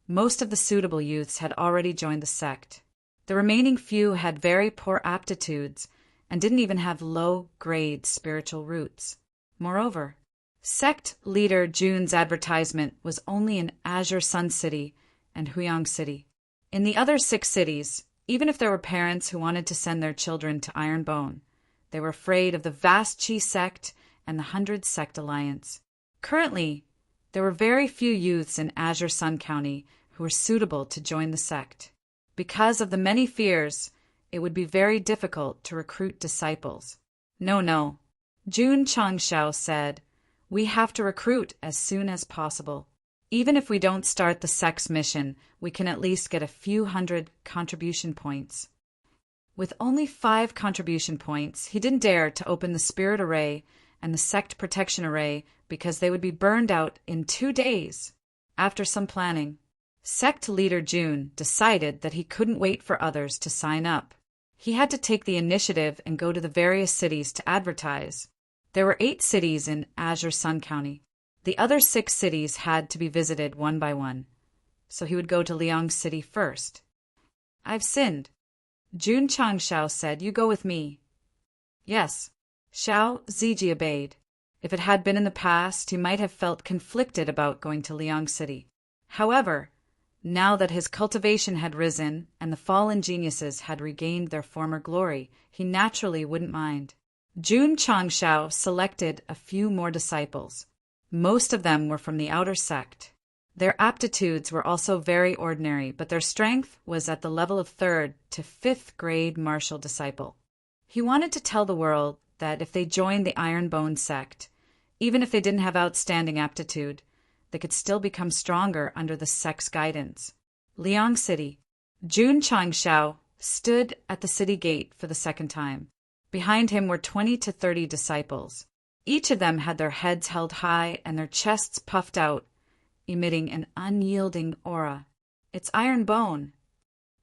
most of the suitable youths had already joined the sect. The remaining few had very poor aptitudes and didn't even have low-grade spiritual roots. Moreover, Sect leader Jun's advertisement was only in Azure Sun City and Huyang City. In the other 6 cities, even if there were parents who wanted to send their children to Ironbone, they were afraid of the vast Qi sect and the 100 Sect Alliance. Currently, there were very few youths in Azure Sun County who were suitable to join the sect. Because of the many fears, it would be very difficult to recruit disciples. No, Jun Changshao said, we have to recruit as soon as possible. Even if we don't start the sect's mission, we can at least get a few hundred contribution points. With only 5 contribution points, he didn't dare to open the Spirit Array and the Sect Protection Array because they would be burned out in 2 days. After some planning, Sect leader Jun decided that he couldn't wait for others to sign up. He had to take the initiative and go to the various cities to advertise. There were 8 cities in Azure Sun County. The other 6 cities had to be visited one by one, so he would go to Liang City first. I've sinned. Jun Changshao said, you go with me. Yes. Xiao Ziji obeyed. If it had been in the past, he might have felt conflicted about going to Liang City. However, now that his cultivation had risen and the fallen geniuses had regained their former glory, he naturally wouldn't mind. Jun Changshao selected a few more disciples. Most of them were from the outer sect. Their aptitudes were also very ordinary, but their strength was at the level of 3rd to 5th grade martial disciple. He wanted to tell the world that if they joined the Ironbone sect, even if they didn't have outstanding aptitude, they could still become stronger under the sect's guidance. Liang City. Jun Changshao stood at the city gate for the second time. Behind him were 20 to 30 disciples. Each of them had their heads held high and their chests puffed out, emitting an unyielding aura. It's Ironbone.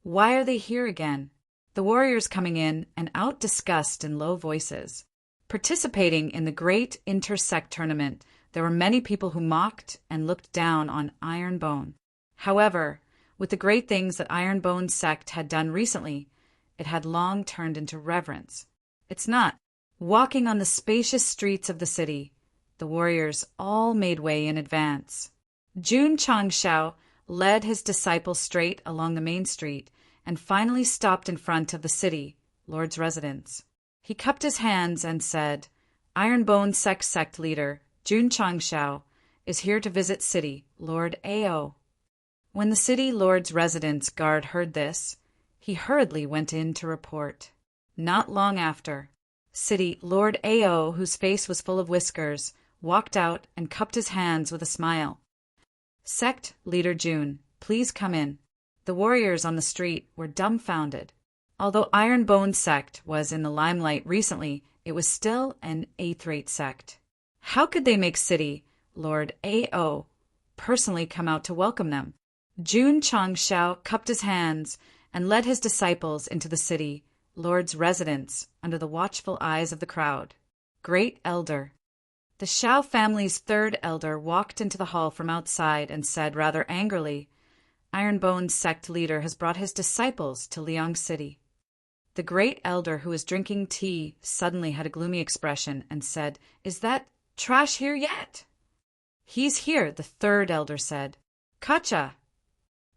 Why are they here again? The warriors coming in and out discussed in low voices. Participating in the great inter-sect tournament, there were many people who mocked and looked down on Ironbone. However, with the great things that Ironbone sect had done recently, it had long turned into reverence. It's not. Walking on the spacious streets of the city, the warriors all made way in advance. Jun Changshao led his disciples straight along the main street and finally stopped in front of the city, Lord's residence. He cupped his hands and said, Ironbone sect leader, Jun Changshao, is here to visit city, Lord Ao. When the city Lord's residence guard heard this, he hurriedly went in to report. Not long after, City Lord Ao, whose face was full of whiskers, walked out and cupped his hands with a smile. Sect leader Jun, please come in. The warriors on the street were dumbfounded. Although Ironbone sect was in the limelight recently, it was still an 8th-rate sect. How could they make City Lord Ao personally come out to welcome them? Jun Changshao cupped his hands and led his disciples into the city Lord's residence under the watchful eyes of the crowd. Great Elder. The Xiao family's 3rd elder walked into the hall from outside and said rather angrily, Ironbone's sect leader has brought his disciples to Liang City. The great elder who was drinking tea suddenly had a gloomy expression and said, "Is that trash here yet?" "He's here," the third elder said. "Kacha!"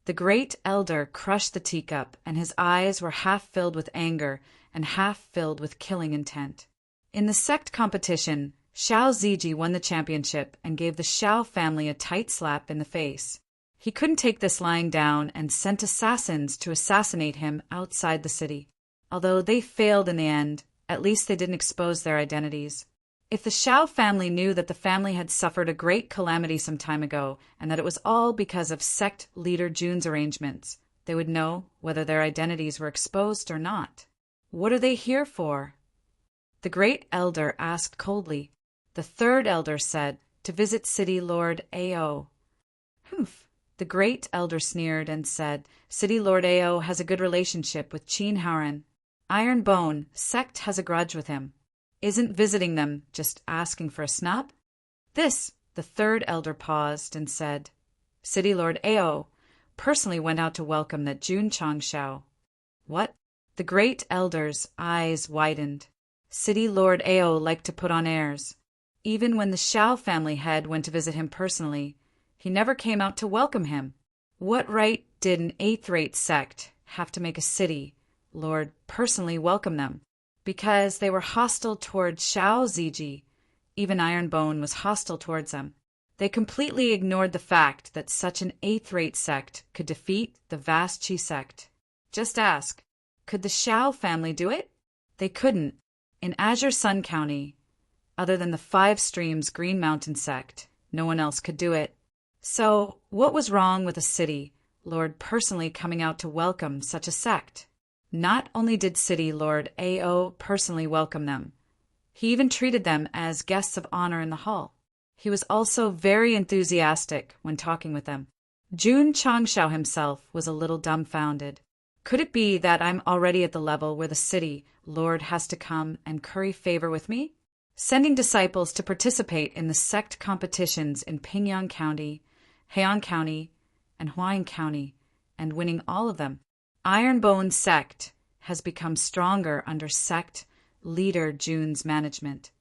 The great elder crushed the teacup, and his eyes were half filled with anger and half filled with killing intent. In the sect competition, Xiao Ziji won the championship and gave the Xiao family a tight slap in the face. He couldn't take this lying down and sent assassins to assassinate him outside the city. Although they failed in the end, at least they didn't expose their identities. If the Xiao family knew that the family had suffered a great calamity some time ago and that it was all because of sect leader Jun's arrangements, they would know whether their identities were exposed or not. "What are they here for?" the great elder asked coldly. The third elder said, "To visit City Lord Ao." "Humph," the great elder sneered and said, "City Lord Ao has a good relationship with Qin Haoren. Ironbone Sect has a grudge with him. Isn't visiting them just asking for a snub?" "This," the third elder paused and said, "City Lord Ao personally went out to welcome that Jun Changshao." "What?" The great elder's eyes widened. City Lord Ao liked to put on airs. Even when the Xiao family head went to visit him personally, he never came out to welcome him. What right did an eighth-rate sect have to make a city lord personally welcome them? Because they were hostile towards Xiao Ziji. Even Ironbone was hostile towards them. They completely ignored the fact that such an eighth-rate sect could defeat the vast Qi sect. Just ask, could the Xiao family do it? They couldn't. In Azure Sun County, other than the Five Streams Green Mountain sect, no one else could do it. So, what was wrong with a city lord personally coming out to welcome such a sect? Not only did City Lord Ao personally welcome them, he even treated them as guests of honor in the hall. He was also very enthusiastic when talking with them. Jun Changshao himself was a little dumbfounded. Could it be that I'm already at the level where the city lord has to come and curry favor with me? Sending disciples to participate in the sect competitions in Pingyang County, Heian County, and Huayin County, and winning all of them. Ironbone Sect has become stronger under sect leader Jun's management.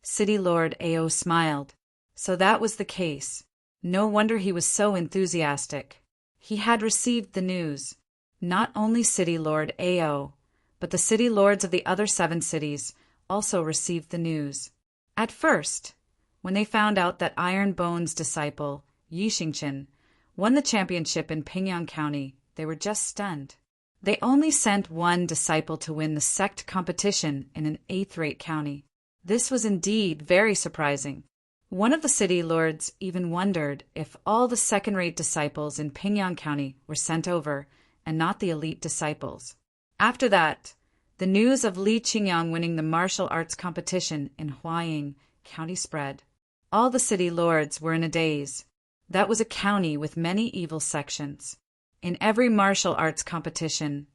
City Lord Ao smiled. So that was the case. No wonder he was so enthusiastic. He had received the news. Not only City Lord Ao, but the city lords of the other 7 cities also received the news. At first, when they found out that Ironbone's disciple, Yi Xingchen, won the championship in Pingyang County, they were just stunned. They only sent one disciple to win the sect competition in an 8th-rate county. This was indeed very surprising. One of the city lords even wondered if all the second-rate disciples in Pingyang County were sent over and not the elite disciples. After that, the news of Li Qingyang winning the martial arts competition in Huayin County spread. All the city lords were in a daze. That was a county with many evil sections. In every martial arts competition,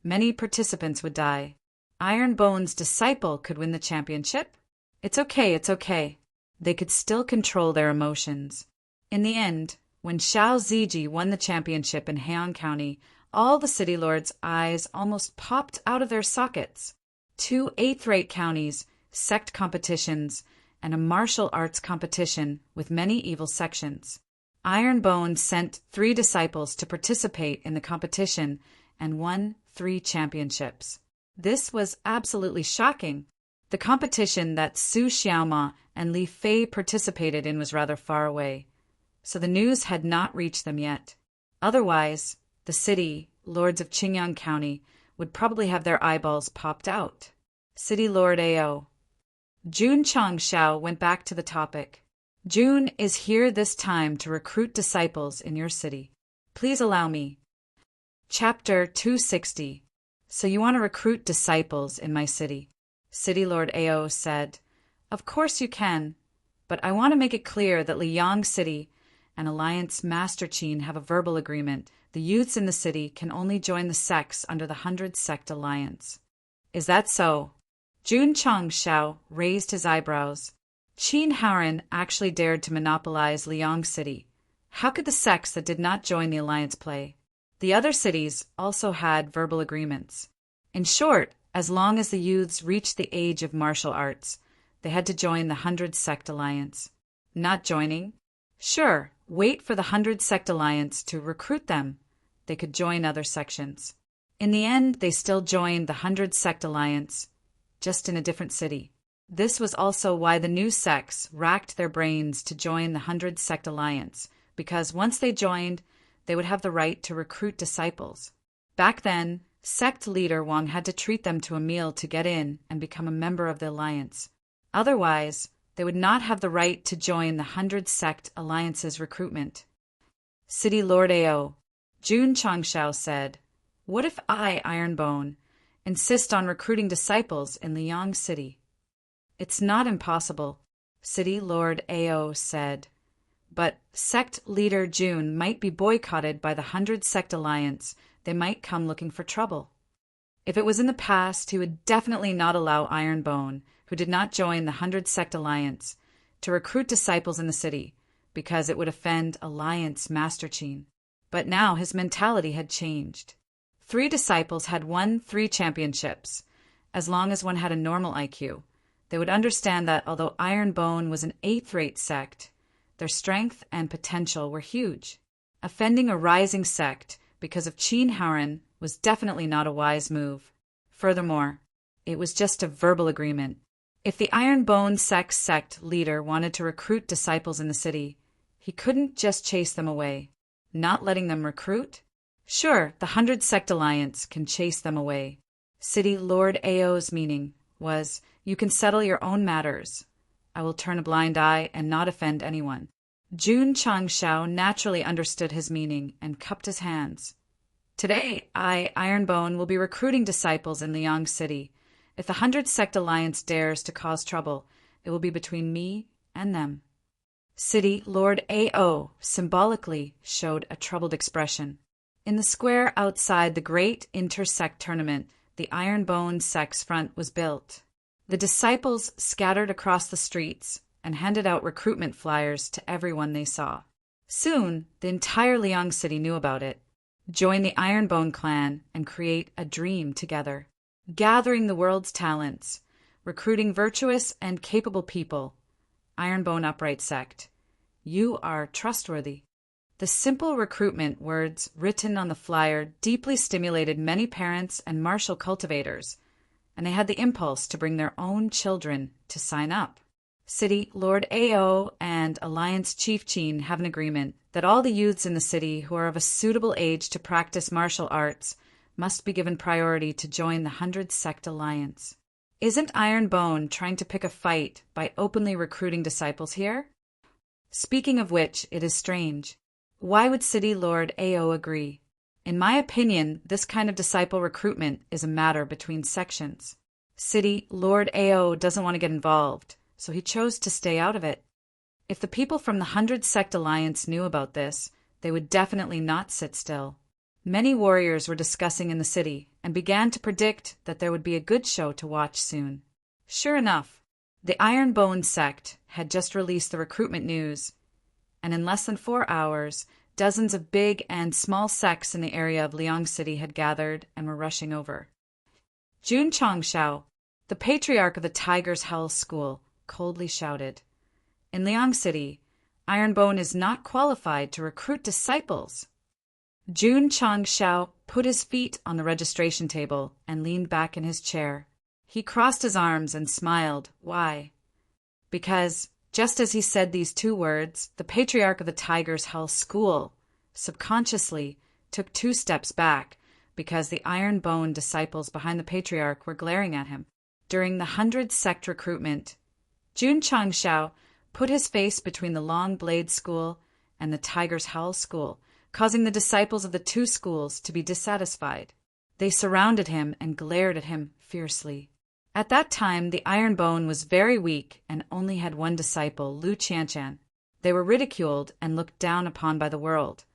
many participants would die. Ironbone's disciple could win the championship? It's okay. They could still control their emotions. In the end, when Xiao Ziji won the championship in Heian County, all the city lords' eyes almost popped out of their sockets. 2 8th-rate counties, sect competitions, and a martial arts competition with many evil sections. Ironbone sent 3 disciples to participate in the competition and won 3 championships. This was absolutely shocking. The competition that Su Xiaoma and Li Fei participated in was rather far away, so the news had not reached them yet. Otherwise, the city lords of Qingyang County would probably have their eyeballs popped out. City Lord Ao. Jun Changshao went back to the topic. Jun is here this time to recruit disciples in your city. Please allow me. Chapter 260. So you want to recruit disciples in my city? City Lord Ao said, Of course you can, but I want to make it clear that Liang City and Alliance Master Qin have a verbal agreement. The youths in the city can only join the sects under the 100 Sect Alliance. Is that so? Jun Changshao raised his eyebrows. Qin Haoren actually dared to monopolize Liang City. How could the sects that did not join the alliance play? The other cities also had verbal agreements. In short, as long as the youths reached the age of martial arts, they had to join the 100 Sect Alliance. Not joining? Sure, wait for the 100 Sect Alliance to recruit them. They could join other sections. In the end, they still joined the 100 Sect Alliance, just in a different city. This was also why the new sects racked their brains to join the 100 Sect Alliance, because once they joined, they would have the right to recruit disciples. Back then, sect leader Wang had to treat them to a meal to get in and become a member of the alliance. Otherwise, they would not have the right to join the 100 Sect Alliance's recruitment. City Lord Ao, Jun Changshao said, "What if I, Ironbone, insist on recruiting disciples in Liang City?" "It's not impossible," City Lord Ao said. "But sect leader Jun might be boycotted by the 100 Sect Alliance. They might come looking for trouble." If it was in the past, he would definitely not allow Ironbone, who did not join the 100 Sect Alliance, to recruit disciples in the city, because it would offend Alliance Master Qin. But now his mentality had changed. 3 disciples had won 3 championships. As long as one had a normal IQ, they would understand that although Ironbone was an 8th-rate sect, their strength and potential were huge. Offending a rising sect because of Qin Haoren was definitely not a wise move. Furthermore, it was just a verbal agreement. If the Ironbone sect leader wanted to recruit disciples in the city, he couldn't just chase them away. Not letting them recruit? Sure, the 100 Sect Alliance can chase them away. City Lord Ao's meaning was, "You can settle your own matters. I will turn a blind eye and not offend anyone." Jun Changshao naturally understood his meaning and cupped his hands. "Today, I, Ironbone, will be recruiting disciples in Liang City. If the 100 Sect Alliance dares to cause trouble, it will be between me and them." City Lord Ao symbolically showed a troubled expression. In the square outside the great inter-sect tournament, the Ironbone sect's front was built. The disciples scattered across the streets and handed out recruitment flyers to everyone they saw. Soon, the entire Liang City knew about it. Join the Ironbone clan and create a dream together. Gathering the world's talents, recruiting virtuous and capable people. Ironbone Upright Sect. You are trustworthy. The simple recruitment words written on the flyer deeply stimulated many parents and martial cultivators, and they had the impulse to bring their own children to sign up. City Lord Ao and Alliance Chief Qin have an agreement that all the youths in the city who are of a suitable age to practice martial arts must be given priority to join the 100 Sect Alliance. Isn't Ironbone trying to pick a fight by openly recruiting disciples here? Speaking of which, it is strange. Why would City Lord Ao agree? In my opinion, this kind of disciple recruitment is a matter between sections. City Lord Ao doesn't want to get involved, so he chose to stay out of it. If the people from the 100 Sect Alliance knew about this, they would definitely not sit still. Many warriors were discussing in the city and began to predict that there would be a good show to watch soon. Sure enough, the Ironbone sect had just released the recruitment news, and in less than 4 hours, dozens of big and small sects in the area of Liang City had gathered and were rushing over. Jun Changshao, the patriarch of the Tiger's Hell School, coldly shouted, "In Liang City, Ironbone is not qualified to recruit disciples." Jun Changshao put his feet on the registration table and leaned back in his chair. He crossed his arms and smiled. Why? Because, just as he said these 2 words, the patriarch of the Tiger's Hell School subconsciously took 2 steps back because the Ironbone disciples behind the patriarch were glaring at him. During the 100 Sect recruitment, Jun Changshao put his face between the Long Blade School and the Tiger's Hell School, causing the disciples of the 2 schools to be dissatisfied. They surrounded him and glared at him fiercely. At that time, the Ironbone was very weak and only had 1 disciple, Lu Qianchan. They were ridiculed and looked down upon by the world,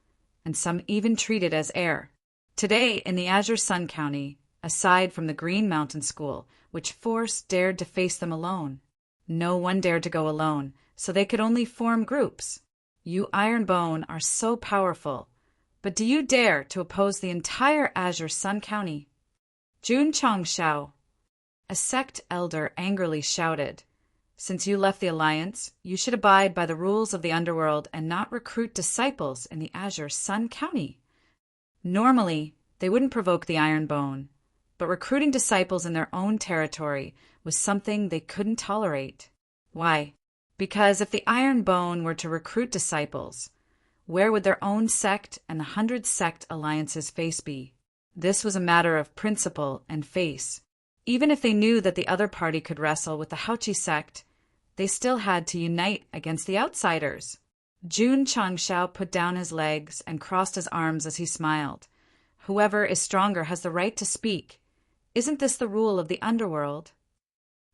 and some even treated as heir. Today, in the Azure Sun County, aside from the Green Mountain School, which force dared to face them alone, no one dared to go alone, so they could only form groups. You Ironbone are so powerful, but do you dare to oppose the entire Azure Sun County? Jun Changshao, a sect elder, angrily shouted, "Since you left the Alliance, you should abide by the rules of the underworld and not recruit disciples in the Azure Sun County." Normally, they wouldn't provoke the Ironbone, but recruiting disciples in their own territory was something they couldn't tolerate. Why? Because if the Ironbone were to recruit disciples, where would their own sect and the 100 Sect Alliance's face be? This was a matter of principle and face. Even if they knew that the other party could wrestle with the Haochi sect, they still had to unite against the outsiders. Jun Changshao put down his legs and crossed his arms as he smiled. Whoever is stronger has the right to speak. Isn't this the rule of the underworld?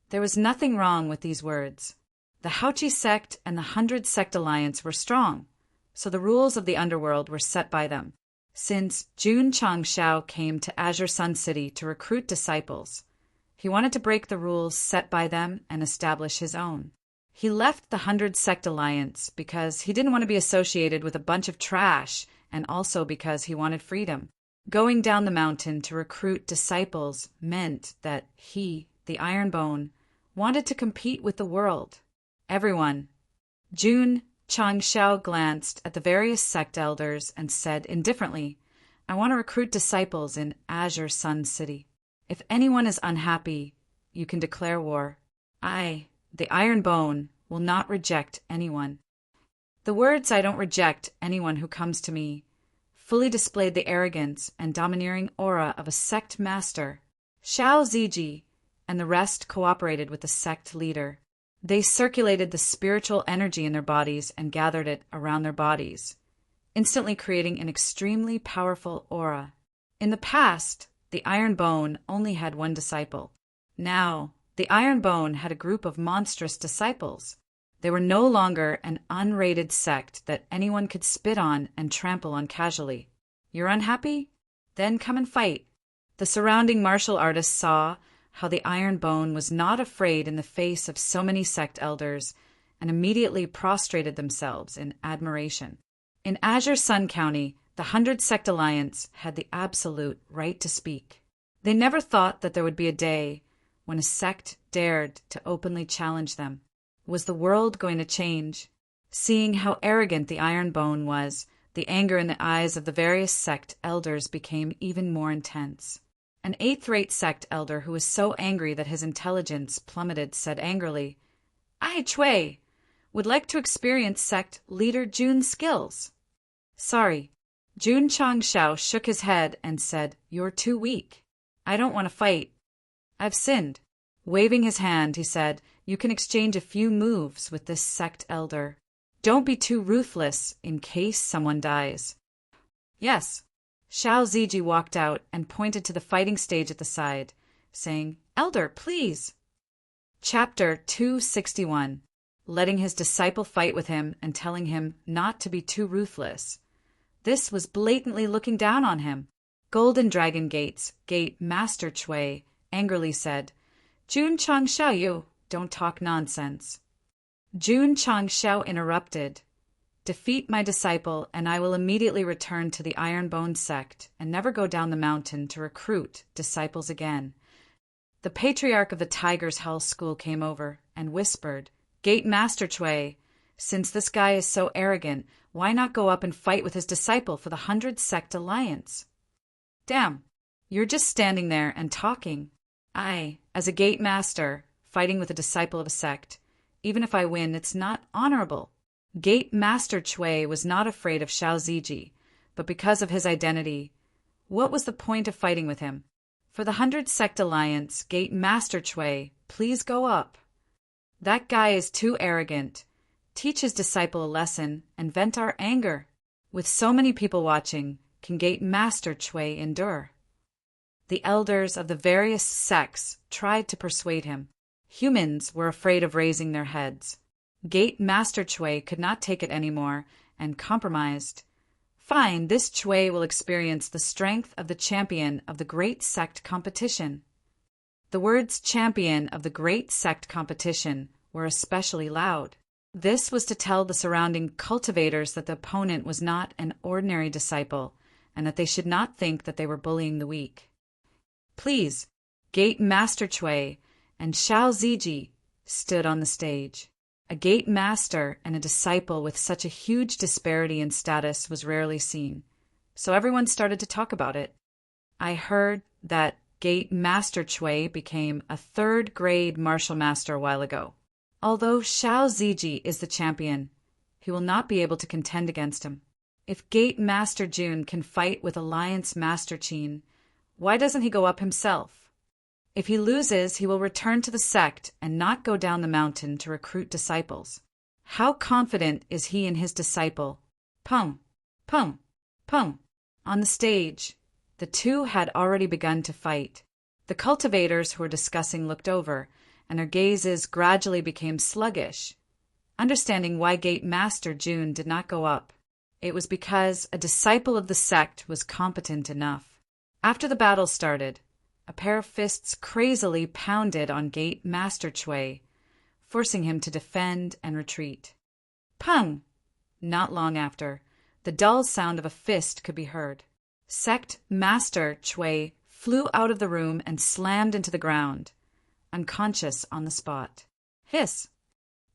There was nothing wrong with these words. The Haochi sect and the 100 Sect Alliance were strong, so the rules of the underworld were set by them. Since Jun Changshao came to Azure Sun City to recruit disciples, he wanted to break the rules set by them and establish his own. He left the 100 Sect Alliance because he didn't want to be associated with a bunch of trash, and also because he wanted freedom. Going down the mountain to recruit disciples meant that he, the Ironbone, wanted to compete with the world. Everyone. Jun Changshao glanced at the various sect elders and said indifferently, "I want to recruit disciples in Azure Sun City. If anyone is unhappy, you can declare war. I, the Ironbone, will not reject anyone." The words "I don't reject anyone who comes to me" fully displayed the arrogance and domineering aura of a sect master. Xiao Ziji and the rest cooperated with the sect leader. They circulated the spiritual energy in their bodies and gathered it around their bodies, instantly creating an extremely powerful aura. In the past, the Ironbone only had one disciple. Now, the Ironbone had a group of monstrous disciples. They were no longer an unrated sect that anyone could spit on and trample on casually. You're unhappy? Then come and fight. The surrounding martial artists saw how the Ironbone was not afraid in the face of so many sect elders and immediately prostrated themselves in admiration. In Azure Sun County, the 100 Sect Alliance had the absolute right to speak. They never thought that there would be a day when a sect dared to openly challenge them. Was the world going to change? Seeing how arrogant the Ironbone was, the anger in the eyes of the various sect elders became even more intense. An 8th-rate sect elder who was so angry that his intelligence plummeted said angrily, "I, Chui, would like to experience sect leader Jun's skills." "Sorry." Jun Changshao shook his head and said, "You're too weak. I don't want to fight. I've sinned." Waving his hand, he said, "You can exchange a few moves with this sect elder. Don't be too ruthless in case someone dies." "Yes." Xiao Ziji walked out and pointed to the fighting stage at the side, saying, "Elder, please." Chapter 261. Letting his disciple fight with him and telling him not to be too ruthless. This was blatantly looking down on him. Golden Dragon Gate's Gate Master Chui angrily said, "Jun Changshao, you don't talk nonsense." Jun Changshao interrupted, "Defeat my disciple, and I will immediately return to the Ironbone sect and never go down the mountain to recruit disciples again." The patriarch of the Tiger's Hell School came over and whispered, "Gate Master Chui, since this guy is so arrogant, why not go up and fight with his disciple for the 100 Sect Alliance?" "Damn, you're just standing there and talking. I, as a Gate Master, fighting with a disciple of a sect, even if I win, it's not honorable." Gate Master Chui was not afraid of Xiao Ziji, but because of his identity, what was the point of fighting with him? "For the 100 Sect Alliance, Gate Master Chui, please go up." "That guy is too arrogant. Teach his disciple a lesson and vent our anger." With so many people watching, can Gate Master Chui endure? The elders of the various sects tried to persuade him. Humans were afraid of raising their heads. Gate Master Chui could not take it anymore and compromised. "Fine, this Chui will experience the strength of the champion of the Great Sect Competition." The words "champion of the Great Sect Competition" were especially loud. This was to tell the surrounding cultivators that the opponent was not an ordinary disciple, and that they should not think that they were bullying the weak. Please, Gate Master Chui and Xiao Ziji stood on the stage. A gate master and a disciple with such a huge disparity in status was rarely seen, so everyone started to talk about it. I heard that Gate Master Chui became a third-grade martial master a while ago. Although Xiao Ziji is the champion, he will not be able to contend against him. If Gate Master Jun can fight with Alliance Master Qin, why doesn't he go up himself? If he loses, he will return to the sect and not go down the mountain to recruit disciples. How confident is he in his disciple? Pum, pum, pum. On the stage, the two had already begun to fight. The cultivators who were discussing looked over, and their gazes gradually became sluggish. Understanding why Gate Master Jun did not go up, it was because a disciple of the sect was competent enough. After the battle started, a pair of fists crazily pounded on Gate Master Chui, forcing him to defend and retreat. Pung! Not long after, the dull sound of a fist could be heard. Sect Master Chui flew out of the room and slammed into the ground, unconscious on the spot. Hiss!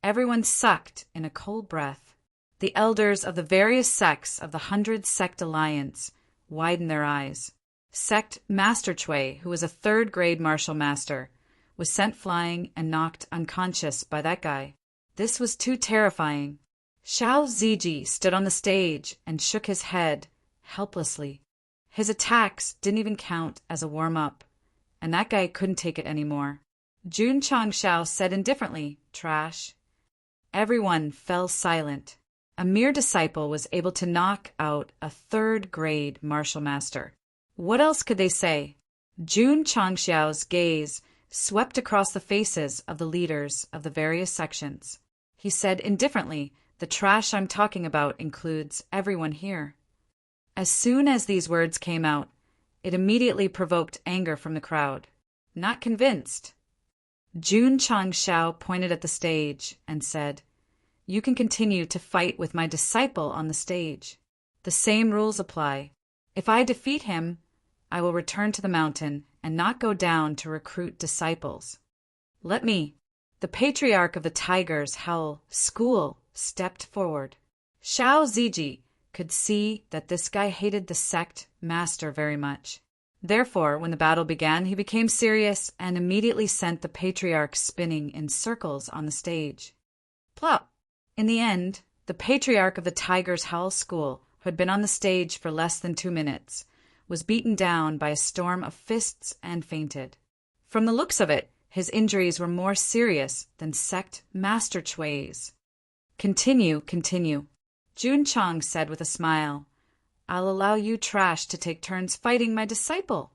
Everyone sucked in a cold breath. The elders of the various sects of the 100 Sect Alliance widened their eyes. Sect Master Chui, who was a third-grade martial master, was sent flying and knocked unconscious by that guy. This was too terrifying. Xiao Ziji stood on the stage and shook his head helplessly. His attacks didn't even count as a warm-up, and that guy couldn't take it anymore. Jun Changxiao said indifferently, "Trash." Everyone fell silent. A mere disciple was able to knock out a third-grade martial master. What else could they say? Jun Changxiao's gaze swept across the faces of the leaders of the various sections. He said indifferently, "The trash I'm talking about includes everyone here." As soon as these words came out, it immediately provoked anger from the crowd. Not convinced. Jun Changxiao pointed at the stage and said, "You can continue to fight with my disciple on the stage. The same rules apply. If I defeat him, I will return to the mountain and not go down to recruit disciples. Let me." The patriarch of the Tiger's Howl School stepped forward. Xiao Ziji could see that this guy hated the sect master very much. Therefore, when the battle began, he became serious and immediately sent the patriarch spinning in circles on the stage. Plop! In the end, the patriarch of the Tiger's Howl School, who had been on the stage for less than 2 minutes, was beaten down by a storm of fists and fainted. From the looks of it, his injuries were more serious than Sect Master Chui's. Continue, continue, Jun Chang said with a smile. "I'll allow you trash to take turns fighting my disciple."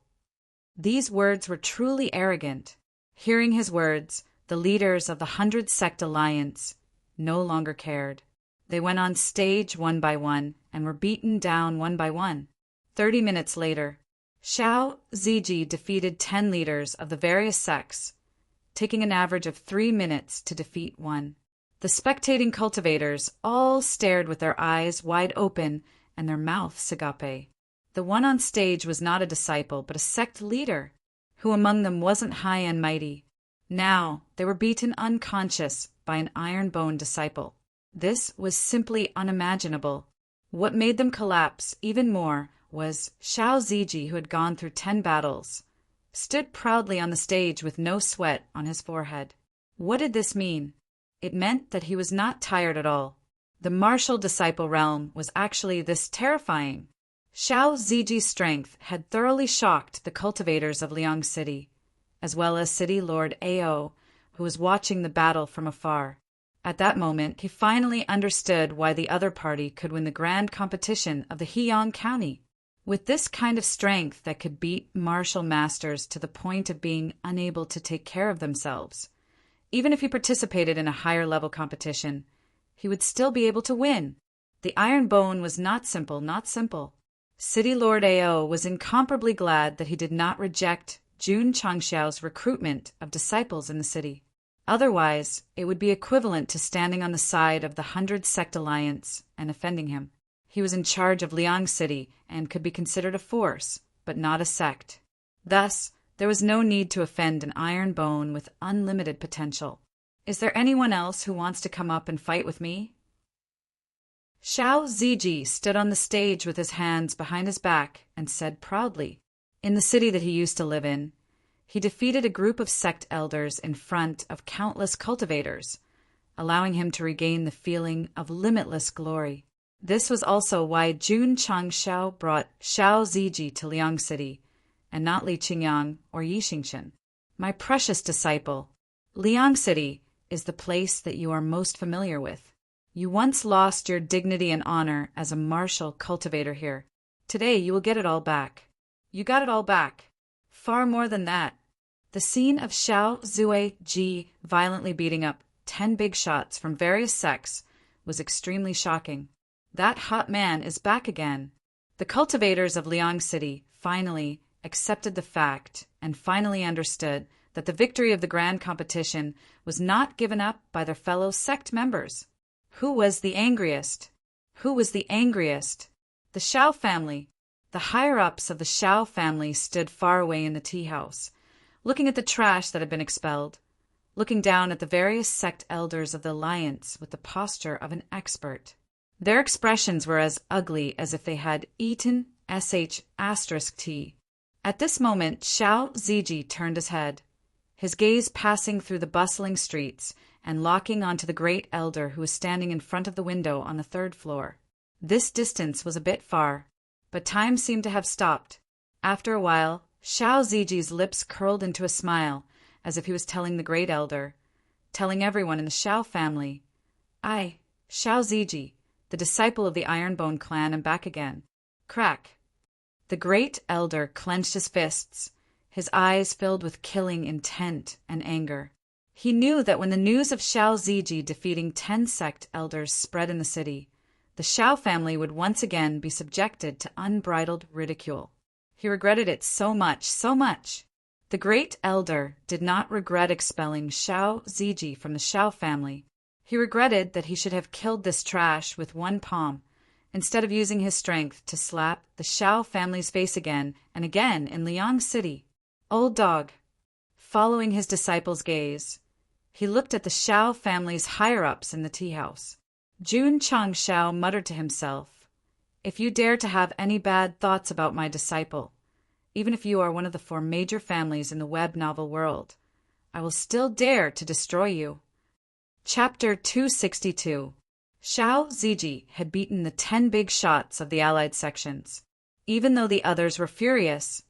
These words were truly arrogant. Hearing his words, the leaders of the 100 Sect Alliance no longer cared. They went on stage one by one and were beaten down one by one. 30 minutes later, Xiao Ziji defeated 10 leaders of the various sects, taking an average of 3 minutes to defeat one. The spectating cultivators all stared with their eyes wide open and their mouths agape. The one on stage was not a disciple, but a sect leader. Who among them wasn't high and mighty? Now they were beaten unconscious by an iron-boned disciple. This was simply unimaginable. What made them collapse even more was Xiao Ziji, who had gone through 10 battles, stood proudly on the stage with no sweat on his forehead. What did this mean? It meant that he was not tired at all. The martial disciple realm was actually this terrifying. Xiao Ziji's strength had thoroughly shocked the cultivators of Liang City, as well as City Lord Ao, who was watching the battle from afar. At that moment, he finally understood why the other party could win the grand competition of the Heyang County. With this kind of strength that could beat martial masters to the point of being unable to take care of themselves, even if he participated in a higher-level competition, he would still be able to win. The Iron Bone was not simple, not simple. City Lord Ao was incomparably glad that he did not reject Jun Changxiao's recruitment of disciples in the city. Otherwise, it would be equivalent to standing on the side of the 100 Sect Alliance and offending him. He was in charge of Liang City and could be considered a force, but not a sect. Thus, there was no need to offend an iron bone with unlimited potential. Is there anyone else who wants to come up and fight with me? Xiao Ziji stood on the stage with his hands behind his back and said proudly, in the city that he used to live in, he defeated a group of sect elders in front of countless cultivators, allowing him to regain the feeling of limitless glory. This was also why Jun Changxiao brought Xiao Ziji to Liang City, and not Li Qingyang or Yi Xingchen. My precious disciple, Liang City is the place that you are most familiar with. You once lost your dignity and honor as a martial cultivator here. Today you will get it all back. You got it all back. Far more than that. The scene of Xiao Zui violently beating up 10 big shots from various sects was extremely shocking. That hot man is back again. The cultivators of Liang City finally accepted the fact and finally understood that the victory of the grand competition was not given up by their fellow sect members. Who was the angriest? Who was the angriest? The Xiao family. The higher-ups of the Xiao family stood far away in the tea house, looking at the trash that had been expelled, looking down at the various sect elders of the alliance with the posture of an expert. Their expressions were as ugly as if they had eaten **tea. At this moment, Xiao Ziji turned his head, his gaze passing through the bustling streets and locking onto the great elder who was standing in front of the window on the 3rd floor. This distance was a bit far, but time seemed to have stopped. After a while, Xiao Ziji's lips curled into a smile, as if he was telling the great elder, telling everyone in the Xiao family, I, Xiao Ziji, the disciple of the Ironbone clan, am back again. Crack. The great elder clenched his fists, his eyes filled with killing intent and anger. He knew that when the news of Xiao Ziji defeating 10 sect elders spread in the city, the Xiao family would once again be subjected to unbridled ridicule. He regretted it so much, so much. The great elder did not regret expelling Xiao Ziji from the Xiao family. He regretted that he should have killed this trash with one palm, instead of using his strength to slap the Xiao family's face again and again in Liang City. Old dog. Following his disciple's gaze, he looked at the Xiao family's higher-ups in the tea house. Jun Changxiao muttered to himself, if you dare to have any bad thoughts about my disciple, even if you are one of the 4 major families in the web novel world, I will still dare to destroy you. Chapter 262. Xiao Ziji had beaten the 10 big shots of the allied sections. Even though the others were furious,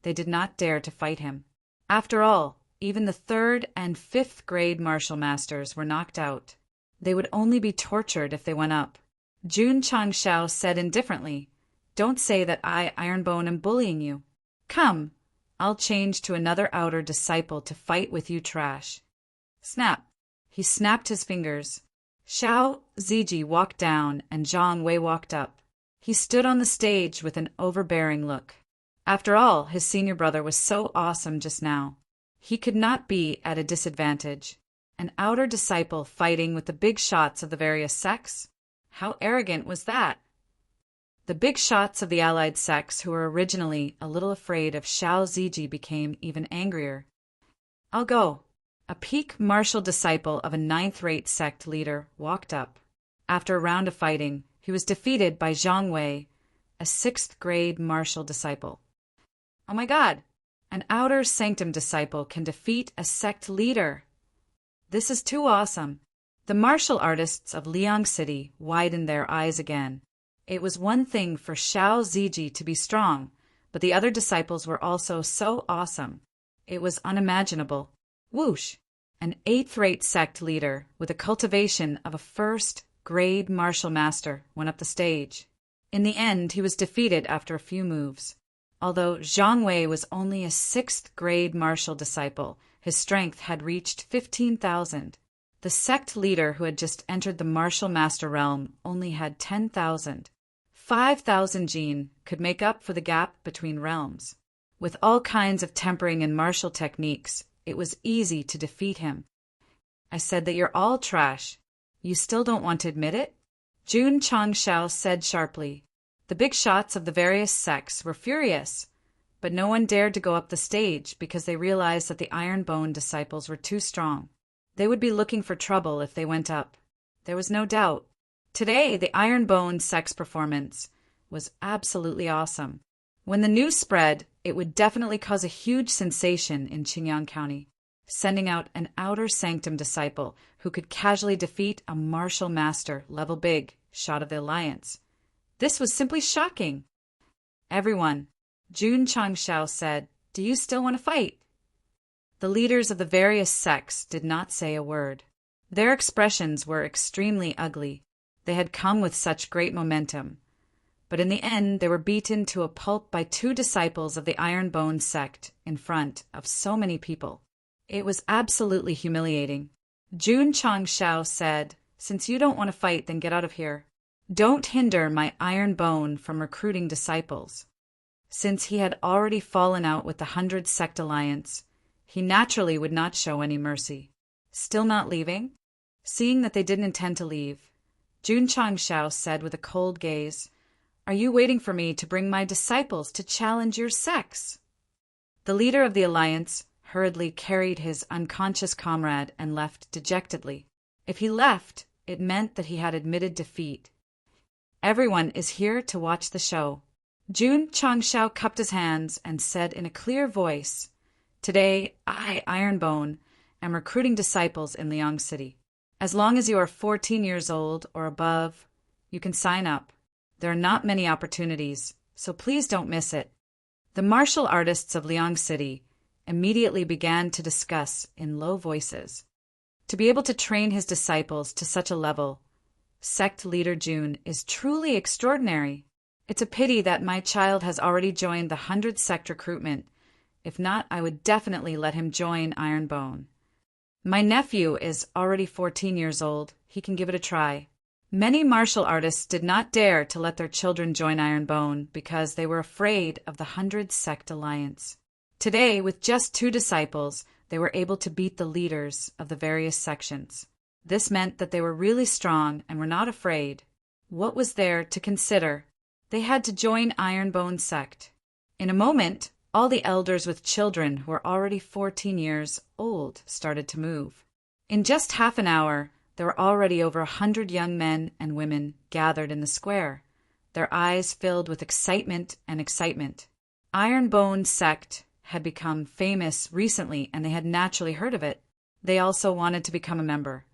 they did not dare to fight him. After all, even the 3rd and 5th grade martial masters were knocked out. They would only be tortured if they went up. Jun Changxiao said indifferently, don't say that I, Ironbone, am bullying you. Come, I'll change to another outer disciple to fight with you trash. Snap. He snapped his fingers. Xiao Ziji walked down and Zhang Wei walked up. He stood on the stage with an overbearing look. After all, his senior brother was so awesome just now. He could not be at a disadvantage. An outer disciple fighting with the big shots of the various sects? How arrogant was that? The big shots of the allied sects who were originally a little afraid of Xiao Ziji became even angrier. I'll go. A peak martial disciple of a 9th-rate sect leader walked up. After a round of fighting, he was defeated by Zhang Wei, a 6th-grade martial disciple. Oh my God! An outer sanctum disciple can defeat a sect leader! This is too awesome. The martial artists of Liang City widened their eyes again. It was one thing for Xiao Ziji to be strong, but the other disciples were also so awesome. It was unimaginable. Whoosh! An 8th-rate sect leader with the cultivation of a 1st-grade martial master went up the stage. In the end, he was defeated after a few moves. Although Zhang Wei was only a 6th-grade martial disciple, his strength had reached 15,000. The sect leader who had just entered the martial master realm only had 10,000. 5,000 Jin could make up for the gap between realms. With all kinds of tempering and martial techniques, it was easy to defeat him. I said that you're all trash. You still don't want to admit it? Jun Changshao said sharply. The big shots of the various sects were furious, but no one dared to go up the stage because they realized that the Iron-Bone disciples were too strong. They would be looking for trouble if they went up. There was no doubt. Today, the Iron-Bone sect's performance was absolutely awesome. When the news spread, it would definitely cause a huge sensation in Qingyang County, sending out an outer sanctum disciple who could casually defeat a martial master level big shot of the Alliance. This was simply shocking. Everyone, Jun Changshao said, do you still want to fight? The leaders of the various sects did not say a word. Their expressions were extremely ugly. They had come with such great momentum. But in the end, they were beaten to a pulp by 2 disciples of the Iron-Bone sect in front of so many people. It was absolutely humiliating. Jun Changshao said, since you don't want to fight, then get out of here. Don't hinder my Iron-Bone from recruiting disciples. Since he had already fallen out with the 100 Sect Alliance, he naturally would not show any mercy. Still not leaving? Seeing that they didn't intend to leave, Jun Changshao said with a cold gaze, are you waiting for me to bring my disciples to challenge your sects? The leader of the Alliance hurriedly carried his unconscious comrade and left dejectedly. If he left, it meant that he had admitted defeat. Everyone is here to watch the show. Jun Changshao cupped his hands and said in a clear voice, today, I, Iron-Bone, am recruiting disciples in Liang City. As long as you are 14 years old or above, you can sign up. There are not many opportunities, so please don't miss it. The martial artists of Liang City immediately began to discuss in low voices. To be able to train his disciples to such a level, sect leader Jun is truly extraordinary. It's a pity that my child has already joined the 100 sect recruitment. If not, I would definitely let him join Iron-Bone. My nephew is already 14 years old. He can give it a try. Many martial artists did not dare to let their children join Iron-Bone because they were afraid of the 100 Sect Alliance. Today, with just 2 disciples, they were able to beat the leaders of the various sections. This meant that they were really strong and were not afraid. What was there to consider? They had to join Iron-Bone sect. In a moment, all the elders with children who were already 14 years old started to move. In just half an hour, there were already over 100 young men and women gathered in the square, their eyes filled with excitement and excitement. Iron-Bone sect had become famous recently and they had naturally heard of it. They also wanted to become a member,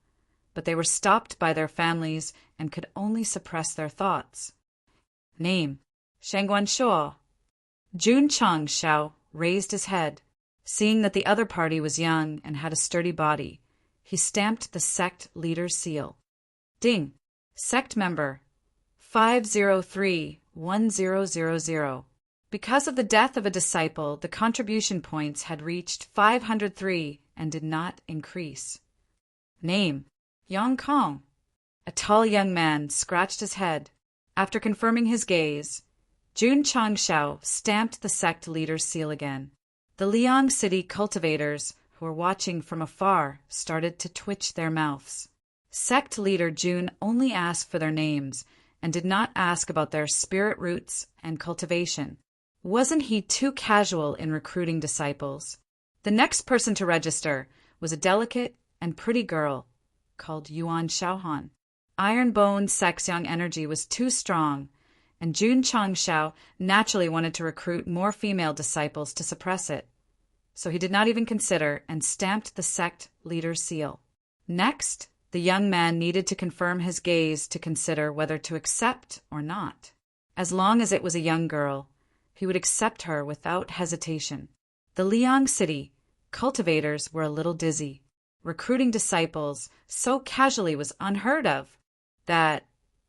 but they were stopped by their families and could only suppress their thoughts. Name: Shangguan Shuo. Jun Changshao raised his head. Seeing that the other party was young and had a sturdy body, he stamped the sect leader's seal. Ding! Sect member 5031000. Because of the death of a disciple, the contribution points had reached 503 and did not increase. Name: Yang Kong. A tall young man scratched his head. After confirming his gaze, Jun Changshao stamped the sect leader's seal again. The Liang City cultivators who were watching from afar started to twitch their mouths. Sect leader Jun only asked for their names and did not ask about their spirit roots and cultivation. Wasn't he too casual in recruiting disciples? The next person to register was a delicate and pretty girl called Yuan Xiaohan. Iron-Bone sect's young energy was too strong, and Jun Changshao naturally wanted to recruit more female disciples to suppress it. So he did not even consider and stamped the sect leader's seal. Next, the young man needed to confirm his gaze to consider whether to accept or not. As long as it was a young girl, he would accept her without hesitation. The Liang City cultivators were a little dizzy. Recruiting disciples so casually was unheard of that,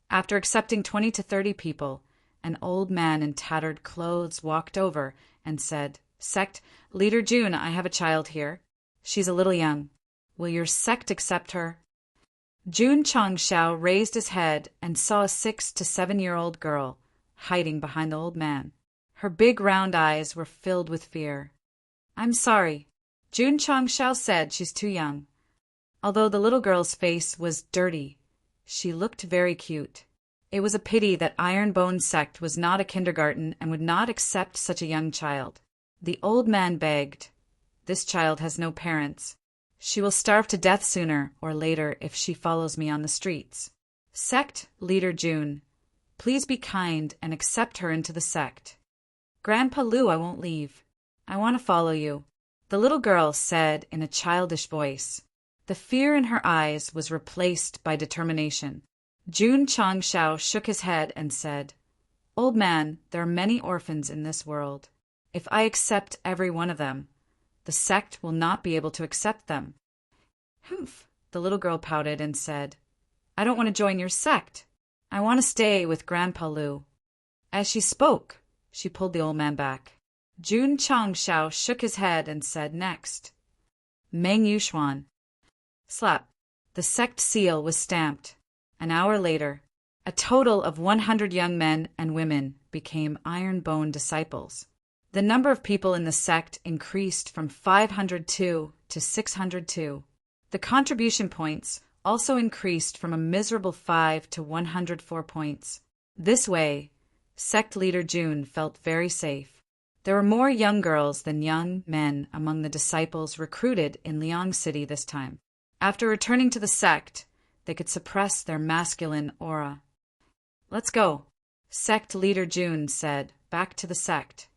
after accepting 20 to 30 people, an old man in tattered clothes walked over and said, Sect leader Jun, I have a child here. She's a little young. Will your sect accept her? Jun Changshao raised his head and saw a 6 to 7-year-old girl hiding behind the old man. Her big round eyes were filled with fear. I'm sorry. Jun Changshao said she's too young. Although the little girl's face was dirty, she looked very cute. It was a pity that Ironbone Sect was not a kindergarten and would not accept such a young child. The old man begged, "This child has no parents. She will starve to death sooner or later if she follows me on the streets. Sect leader June, please be kind and accept her into the sect." "Grandpa Lou, I won't leave. I want to follow you," the little girl said in a childish voice. The fear in her eyes was replaced by determination. June Changshao shook his head and said, "Old man, there are many orphans in this world. If I accept every one of them, the sect will not be able to accept them." "Humph," the little girl pouted and said, "I don't want to join your sect. I want to stay with Grandpa Lou." As she spoke, she pulled the old man back. June Changshao shook his head and said next, "Meng Yuxuan." Slap. The sect seal was stamped. An hour later, a total of 100 young men and women became Ironbone disciples. The number of people in the sect increased from 502 to 602. The contribution points also increased from a miserable 5 to 104 points. This way, sect leader June felt very safe. There were more young girls than young men among the disciples recruited in Liang City this time. After returning to the sect, they could suppress their masculine aura. "Let's go," sect leader June said, back to the sect.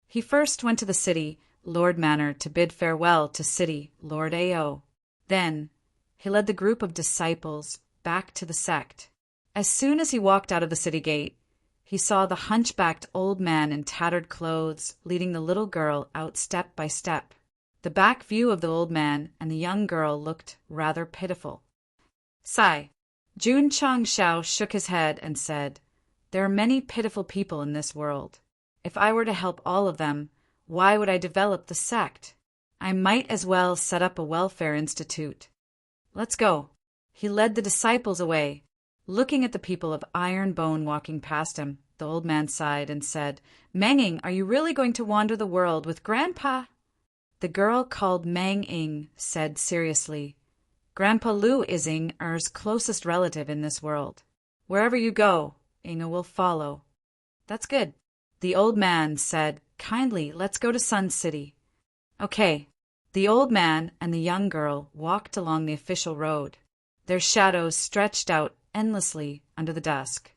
He first went to the city Lord Manor to bid farewell to city Lord Ao. Then, he led the group of disciples back to the sect. As soon as he walked out of the city gate, he saw the hunchbacked old man in tattered clothes leading the little girl out step by step. The back view of the old man and the young girl looked rather pitiful. Sigh. June Changshao shook his head and said, "There are many pitiful people in this world. If I were to help all of them, why would I develop the sect? I might as well set up a welfare institute. Let's go." He led the disciples away. Looking at the people of Ironbone walking past him, the old man sighed and said, "Menging, are you really going to wander the world with Grandpa?" The girl called Mang Ing said seriously, "Grandpa Lu is Ing Er's closest relative in this world. Wherever you go, Inga will follow." "That's good." The old man said kindly, "Let's go to Sun City." Okay. The old man and the young girl walked along the official road. Their shadows stretched out endlessly under the dusk.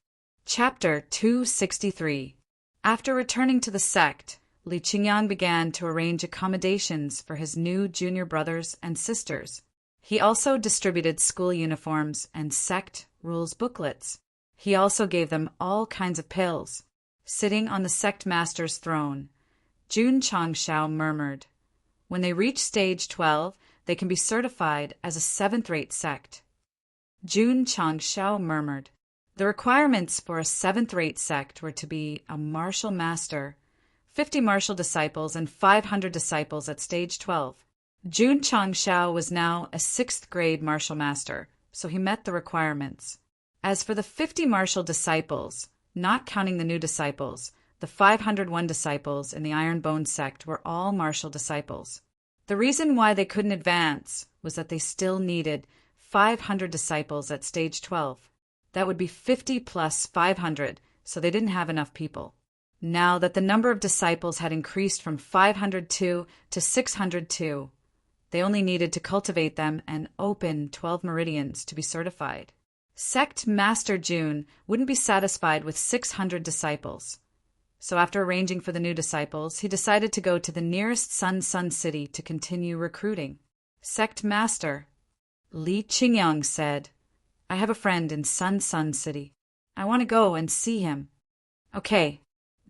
Chapter 263. After returning to the sect, Li Qingyang began to arrange accommodations for his new junior brothers and sisters. He also distributed school uniforms and sect rules booklets. He also gave them all kinds of pills. Sitting on the sect master's throne, June Changshao murmured, "When they reach stage 12, they can be certified as a 7th-rate sect." June Changshao murmured. The requirements for a 7th-rate sect were to be a martial master, 50 martial disciples, and 500 disciples at stage 12. June Changshao was now a 6th-grade martial master, so he met the requirements. As for the 50 martial disciples, not counting the new disciples, the 501 disciples in the Ironbone sect were all martial disciples. The reason why they couldn't advance was that they still needed 500 disciples at stage 12. That would be 50 plus 500, so they didn't have enough people. Now that the number of disciples had increased from 502 to 602, they only needed to cultivate them and open 12 meridians to be certified. Sect Master June wouldn't be satisfied with 600 disciples. So after arranging for the new disciples, he decided to go to the nearest Sun City to continue recruiting. Sect Master Li Qingyang said, "I have a friend in Sun City. I want to go and see him." Okay.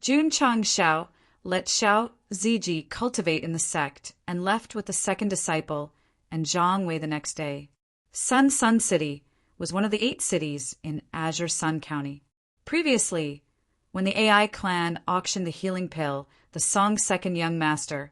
June Changshao let Xiao Ziji cultivate in the sect and left with the second disciple and Zhang Wei the next day. Sun City was one of the 8 cities in Azure Sun County. Previously, when the AI clan auctioned the healing pill, the Song's second young master,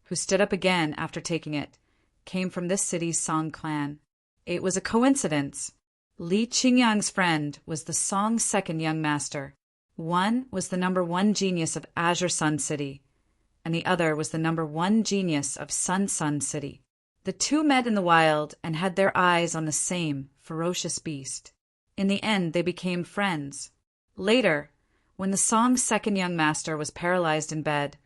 who stood up again after taking it, came from this city's Song clan. It was a coincidence. Li Qingyang's friend was the Song's second young master. One was the number 1 genius of Azure Sun City, and the other was the number 1 genius of Sun City. The two met in the wild and had their eyes on the same ferocious beast. In the end, they became friends. Later, when the song's second young master was paralyzed in bed,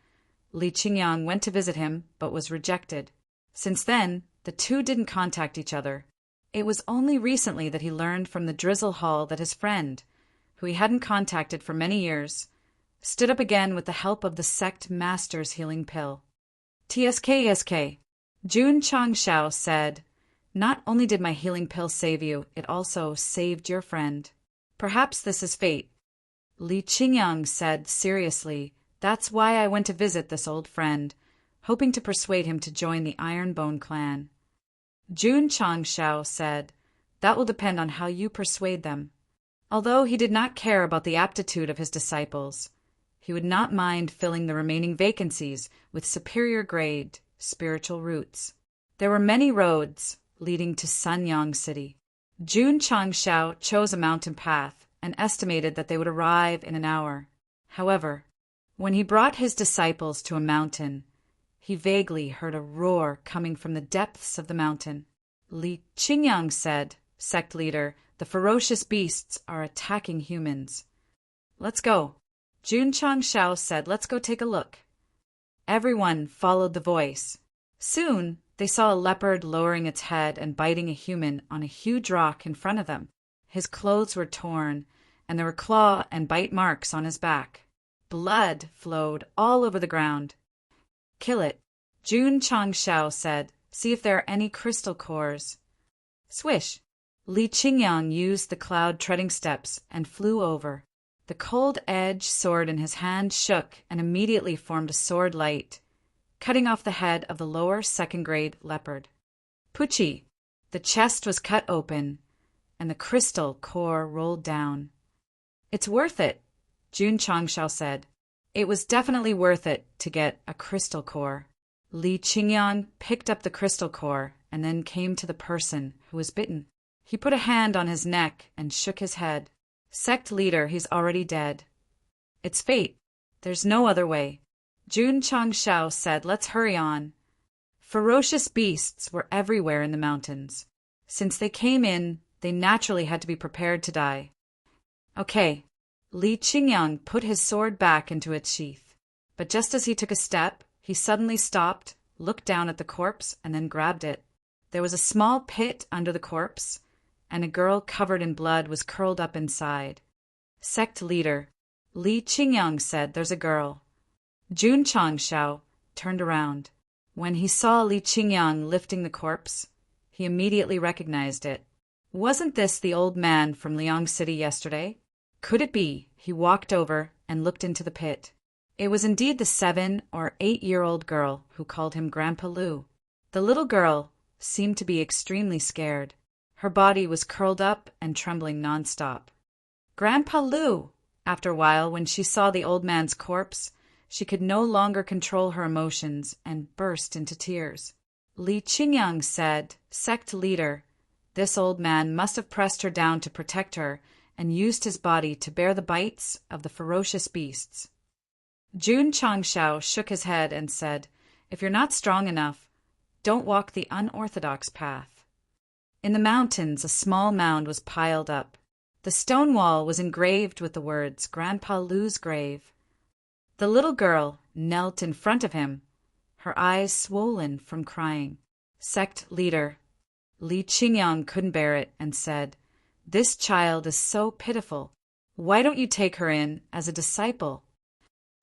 Li Qingyang went to visit him but was rejected. Since then, the two didn't contact each other. It was only recently that he learned from the drizzle hall that his friend, who he hadn't contacted for many years, stood up again with the help of the Sect master's healing pill. TSK. Jun Changshao said, "Not only did my healing pill save you, it also saved your friend. Perhaps this is fate." Li Qingyang said seriously, "That's why I went to visit this old friend, hoping to persuade him to join the Ironbone clan." Jun Changshao said, "That will depend on how you persuade them." Although he did not care about the aptitude of his disciples, he would not mind filling the remaining vacancies with superior grade spiritual roots. There were many roads leading to Sanyang City. Jun Changshao chose a mountain path and estimated that they would arrive in an hour. However, when he brought his disciples to a mountain, he vaguely heard a roar coming from the depths of the mountain. Li Qingyang said, "Sect leader, the ferocious beasts are attacking humans." "Let's go." Jun Changshao said, "Let's go take a look." Everyone followed the voice. Soon, they saw a leopard lowering its head and biting a human on a huge rock in front of them. His clothes were torn, and there were claw and bite marks on his back. Blood flowed all over the ground. "Kill it," Jun Changshao said. "See if there are any crystal cores." Swish! Li Qingyang used the cloud treading steps and flew over. The cold-edged sword in his hand shook and immediately formed a sword light, cutting off the head of the lower second-grade leopard. Puchi! The chest was cut open, and the crystal core rolled down. "It's worth it," Jun Changshao said. It was definitely worth it to get a crystal core. Li Qingyang picked up the crystal core and then came to the person who was bitten. He put a hand on his neck and shook his head. "Sect leader, he's already dead." "It's fate. There's no other way." Jun Changshao said, "Let's hurry on." Ferocious beasts were everywhere in the mountains. Since they came in, they naturally had to be prepared to die. "Okay." Li Qingyang put his sword back into its sheath. But just as he took a step, he suddenly stopped, looked down at the corpse, and then grabbed it. There was a small pit under the corpse, and a girl covered in blood was curled up inside. "Sect leader," Li Qingyang said, "there's a girl." Jun Changshao turned around. When he saw Li Qingyang lifting the corpse, he immediately recognized it. Wasn't this the old man from Liang City yesterday? Could it be? He walked over and looked into the pit. It was indeed the 7 or 8-year-old girl who called him Grandpa Lu. The little girl seemed to be extremely scared. Her body was curled up and trembling nonstop. "Grandpa Lu!" After a while, when she saw the old man's corpse, she could no longer control her emotions and burst into tears. Li Qingyang said, "Sect leader, this old man must have pressed her down to protect her and used his body to bear the bites of the ferocious beasts." Jun Changshao shook his head and said, "If you're not strong enough, don't walk the unorthodox path." In the mountains, a small mound was piled up. The stone wall was engraved with the words, "Grandpa Lu's grave." The little girl knelt in front of him, her eyes swollen from crying. "Sect leader." Li Qingyang couldn't bear it and said, "This child is so pitiful. Why don't you take her in as a disciple?"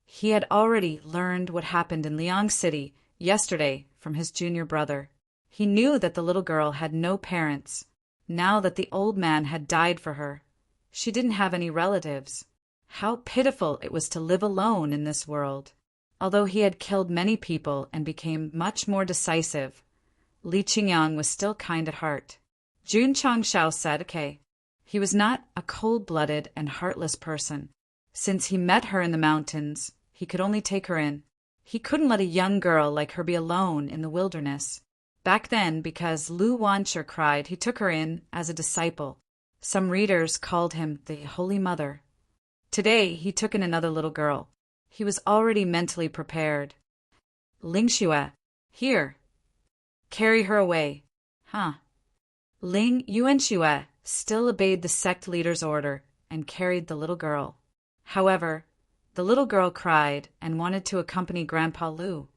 He had already learned what happened in Liang City yesterday from his junior brother. He knew that the little girl had no parents. Now that the old man had died for her, she didn't have any relatives. How pitiful it was to live alone in this world. Although he had killed many people and became much more decisive, Li Qingyang was still kind at heart. Jun Changshao said, "Okay." He was not a cold-blooded and heartless person. Since he met her in the mountains, he could only take her in. He couldn't let a young girl like her be alone in the wilderness. Back then, because Lu Wancher cried, he took her in as a disciple. Some readers called him the Holy Mother. Today, he took in another little girl. He was already mentally prepared. "Lingxue, here." Carry her away. Huh. Ling Yuanxue still obeyed the sect leader's order and carried the little girl. However, the little girl cried and wanted to accompany Grandpa Lu.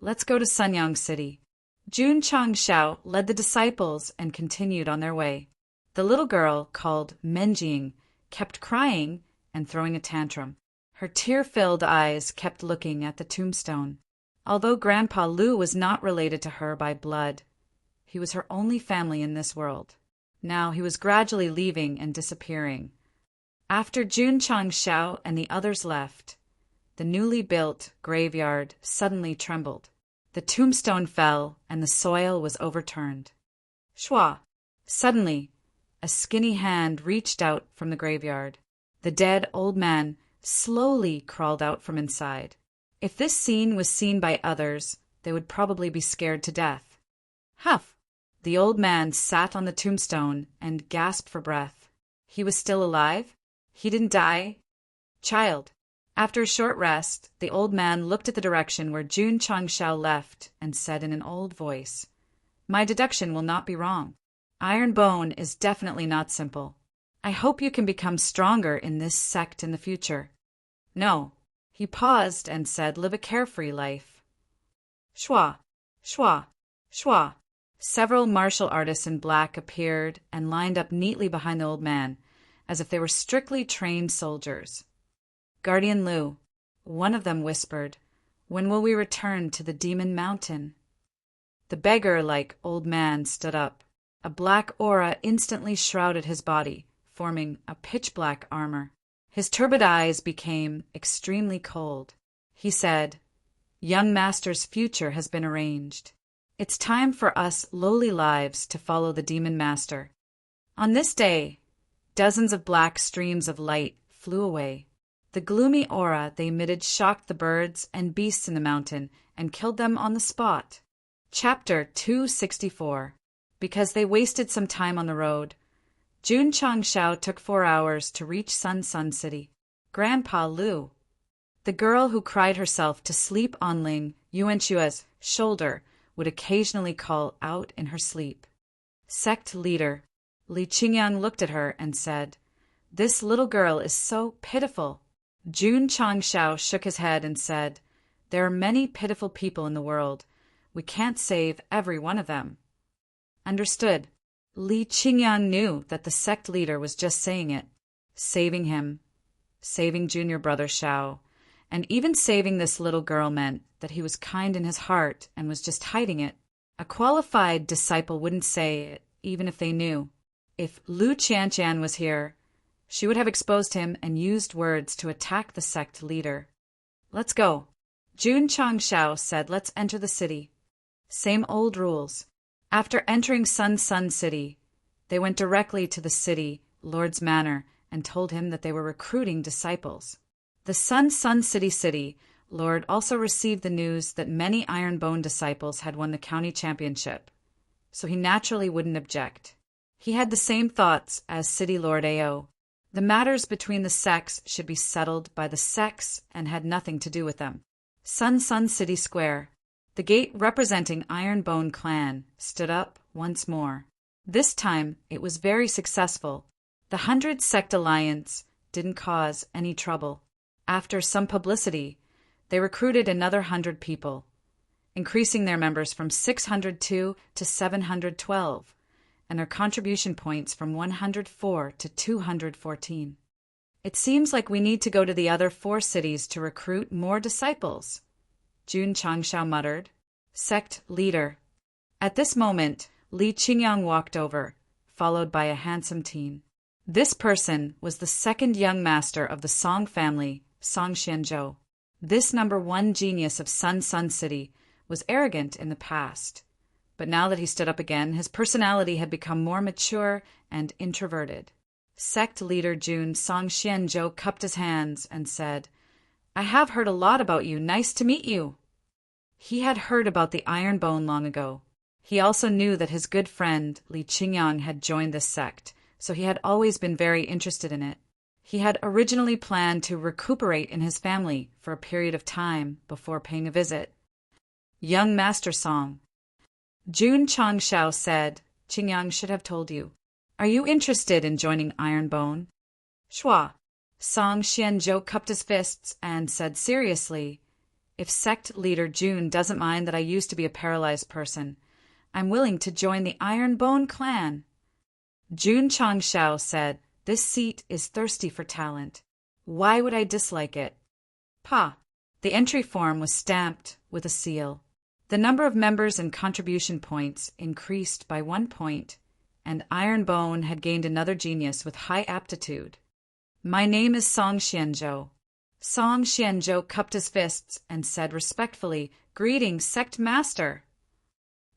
Let's go to Sunyang City. Jun Changshao led the disciples and continued on their way. The little girl, called Menjing, kept crying and throwing a tantrum. Her tear-filled eyes kept looking at the tombstone. Although Grandpa Lu was not related to her by blood, he was her only family in this world. Now he was gradually leaving and disappearing. After Jun Changshao and the others left, the newly built graveyard suddenly trembled. The tombstone fell and the soil was overturned. Shua! Suddenly, a skinny hand reached out from the graveyard. The dead old man slowly crawled out from inside. If this scene was seen by others, they would probably be scared to death. Huff! The old man sat on the tombstone and gasped for breath. He was still alive? He didn't die? Child. After a short rest, the old man looked at the direction where Jun Changshao left and said in an old voice, My deduction will not be wrong. Iron bone is definitely not simple. I hope you can become stronger in this sect in the future. No. He paused and said, Live a carefree life. Shua, shua, shua. Several martial artists in black appeared and lined up neatly behind the old man, as if they were strictly trained soldiers. Guardian Lu, one of them whispered, When will we return to the Demon Mountain? The beggar-like old man stood up. A black aura instantly shrouded his body, forming a pitch-black armor. His turbid eyes became extremely cold. He said, Young Master's future has been arranged. It's time for us lowly lives to follow the Demon Master. On this day, dozens of black streams of light flew away. The gloomy aura they emitted shocked the birds and beasts in the mountain and killed them on the spot. Chapter 264. Because they wasted some time on the road, Jun Changshao took 4 hours to reach Sun City. Grandpa Lu, the girl who cried herself to sleep on Ling Yuanxue's shoulder, would occasionally call out in her sleep. Sect leader Li Qingyang looked at her and said, This little girl is so pitiful. Jun Changshao shook his head and said, There are many pitiful people in the world. We can't save every one of them. Understood. Li Qingyang knew that the sect leader was just saying it. Saving him, saving junior brother Shao, and even saving this little girl meant that he was kind in his heart and was just hiding it. A qualified disciple wouldn't say it, even if they knew. If Lu Qianqian was here, she would have exposed him and used words to attack the sect leader. Let's go. Jun Changshao said, Let's enter the city. Same old rules. After entering Sun City, they went directly to the city lord's manor and told him that they were recruiting disciples. The Sun City lord also received the news that many Ironbone disciples had won the county championship, so he naturally wouldn't object. He had the same thoughts as City Lord Ao. The matters between the sects should be settled by the sects and had nothing to do with them. Sun City Square. The gate representing Ironbone clan stood up once more. This time it was very successful. The 100 Sect Alliance didn't cause any trouble. After some publicity, they recruited another 100 people, increasing their members from 602 to 712, and their contribution points from 104 to 214. It seems like we need to go to the other 4 cities to recruit more disciples, Jun Changshao muttered. Sect leader. At this moment, Li Qingyang walked over, followed by a handsome teen. This person was the second young master of the Song family, Song Xianzhou. This number 1 genius of Sun City was arrogant in the past, but now that he stood up again, his personality had become more mature and introverted. Sect leader Jun Song Xianzhou cupped his hands and said, I have heard a lot about you. Nice to meet you. He had heard about the Ironbone long ago. He also knew that his good friend Li Qingyang had joined this sect, so he had always been very interested in it. He had originally planned to recuperate in his family for a period of time before paying a visit. Young Master Song. Jun Changshao said, Qingyang should have told you. Are you interested in joining Ironbone? Shua. Song Xianzhou cupped his fists and said seriously, if sect leader Jun doesn't mind that I used to be a paralyzed person, I'm willing to join the Ironbone clan. Jun Changshao said, this seat is thirsty for talent. Why would I dislike it? Pa. The entry form was stamped with a seal. The number of members and contribution points increased by 1 point, and Ironbone had gained another genius with high aptitude. My name is Song Xianzhou. Song Xianzhou cupped his fists and said respectfully, Greetings, Sect Master.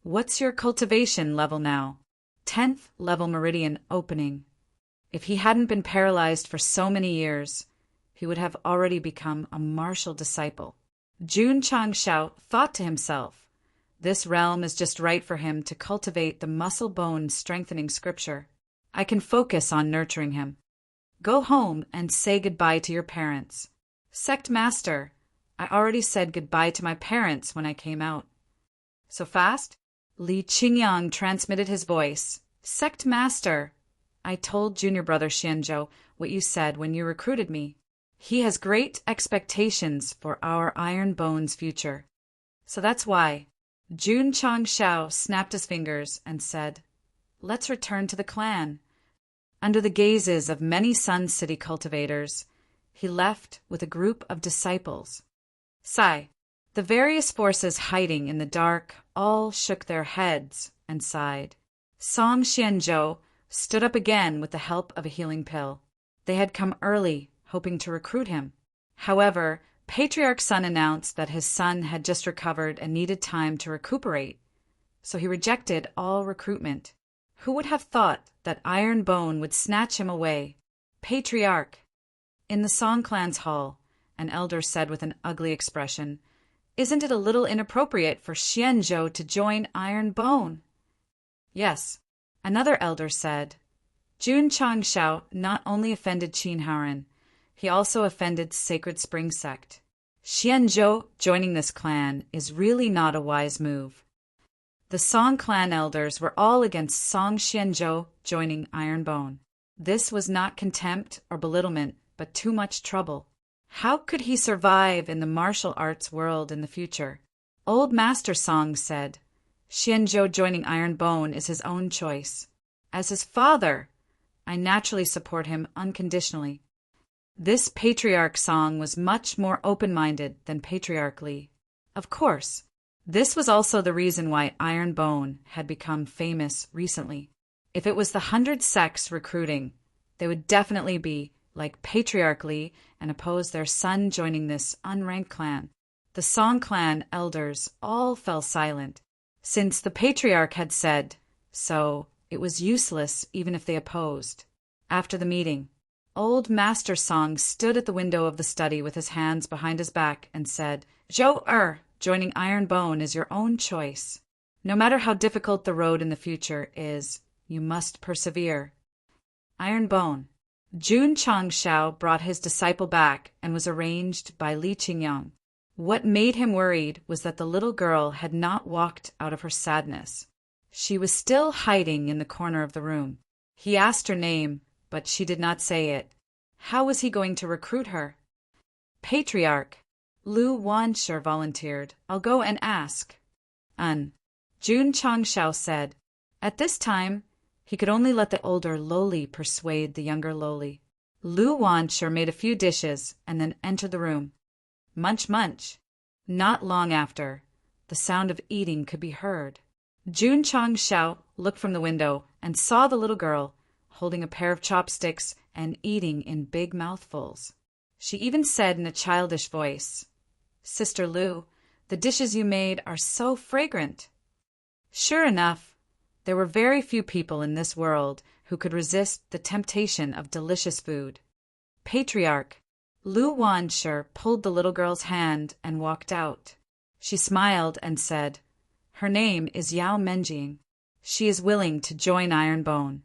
What's your cultivation level now? 10th level meridian opening. If he hadn't been paralyzed for so many years, he would have already become a martial disciple. Jun Changshao thought to himself, this realm is just right for him to cultivate the muscle-bone strengthening scripture. I can focus on nurturing him. Go home and say goodbye to your parents. Sect Master, I already said goodbye to my parents when I came out. So fast? Li Qingyang transmitted his voice. Sect Master, I told junior brother Xianzhou what you said when you recruited me. He has great expectations for our Ironbone's future. So that's why. Jun Changshao snapped his fingers and said, let's return to the clan. Under the gazes of many Sun City cultivators, he left with a group of disciples. Sigh. The various forces hiding in the dark all shook their heads and sighed. Song Xianzhou stood up again with the help of a healing pill. They had come early, hoping to recruit him. However, Patriarch Sun announced that his son had just recovered and needed time to recuperate, so he rejected all recruitment. Who would have thought that Ironbone would snatch him away? Patriarch! In the Song Clan's hall, an elder said with an ugly expression, isn't it a little inappropriate for Xianzhou to join Ironbone? Yes, another elder said. Jun Changshao not only offended Qinhaoren, he also offended Sacred Spring Sect. Xianzhou joining this clan is really not a wise move. The Song clan elders were all against Song Xianzhou joining Ironbone. This was not contempt or belittlement, but too much trouble. How could he survive in the martial arts world in the future? Old Master Song said, Xianzhou joining Ironbone is his own choice. As his father, I naturally support him unconditionally. This Patriarch Song was much more open-minded than Patriarch Li. Of course, this was also the reason why Ironbone had become famous recently. If it was the 100 sects recruiting, they would definitely be like Patriarch Li and oppose their son joining this unranked clan. The Song clan elders all fell silent, since the Patriarch had said so. It was useless even if they opposed. After the meeting, Old Master Song stood at the window of the study with his hands behind his back and said, Zhou joining Ironbone is your own choice. No matter how difficult the road in the future is, you must persevere. Ironbone. Jun Changshao brought his disciple back and was arranged by Li Qingyang. What made him worried was that the little girl had not walked out of her sadness. She was still hiding in the corner of the room. He asked her name, but she did not say it. How was he going to recruit her? Patriarch. Lu Wanshur volunteered. I'll go and ask. Jun Changshao said. At this time, he could only let the older Loli persuade the younger Loli. Lu Wanshur made a few dishes and then entered the room. Munch, munch. Not long after, the sound of eating could be heard. Jun Changshao looked from the window and saw the little girl holding a pair of chopsticks and eating in big mouthfuls. She even said in a childish voice, Sister Lu, the dishes you made are so fragrant. Sure enough, there were very few people in this world who could resist the temptation of delicious food. Patriarch. Lu Wanshur pulled the little girl's hand and walked out. She smiled and said, Her name is Yao Menjing. She is willing to join Ironbone.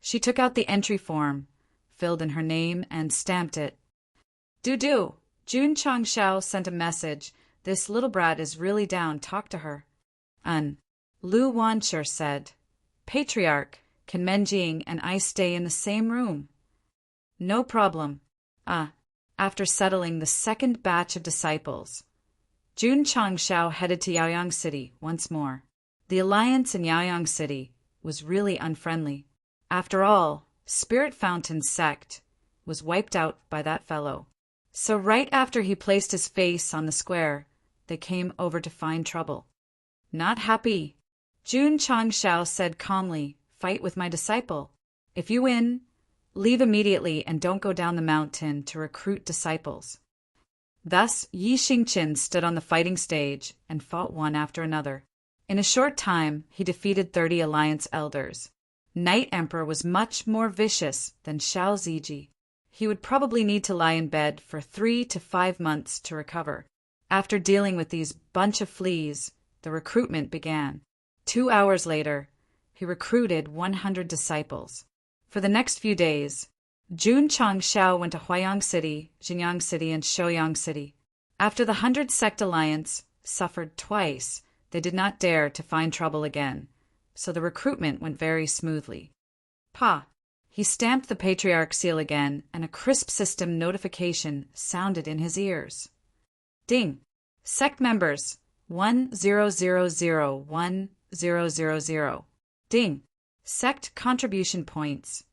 She took out the entry form, filled in her name, and stamped it. Do. Jun Changshao sent a message. This little brat is really down. Talk to her. Lu Wanshur said, "Patriarch, can Menjing and I stay in the same room?" "No problem." After settling the second batch of disciples, Jun Changshao headed to Yaoyang City once more. The alliance in Yaoyang City was really unfriendly. After all, Spirit Fountain's sect was wiped out by that fellow. So right after he placed his face on the square, they came over to find trouble. Not happy, Jun Changshao said calmly, "Fight with my disciple. If you win, leave immediately and don't go down the mountain to recruit disciples." Thus, Yi Xingqin stood on the fighting stage and fought one after another. In a short time, he defeated 30 alliance elders. Night Emperor was much more vicious than Xiao Ziji. He would probably need to lie in bed for 3 to 5 months to recover. After dealing with these bunch of fleas, the recruitment began. 2 hours later, he recruited 100 disciples. For the next few days, Jun Changshao went to Huayang City, Xinjiang City, and Shouyang City. After the 100 Sect Alliance suffered twice, they did not dare to find trouble again, so the recruitment went very smoothly. He stamped the Patriarch seal again, and a crisp system notification sounded in his ears. Ding! Sect members, 10001000. Ding! Sect contribution points,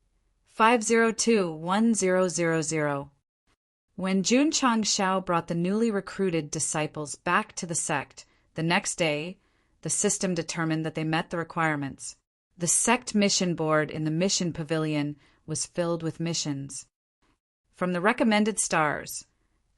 5021000. When Jun Changshao brought the newly recruited disciples back to the sect, the next day, the system determined that they met the requirements. The sect mission board in the mission pavilion was filled with missions. From the recommended stars,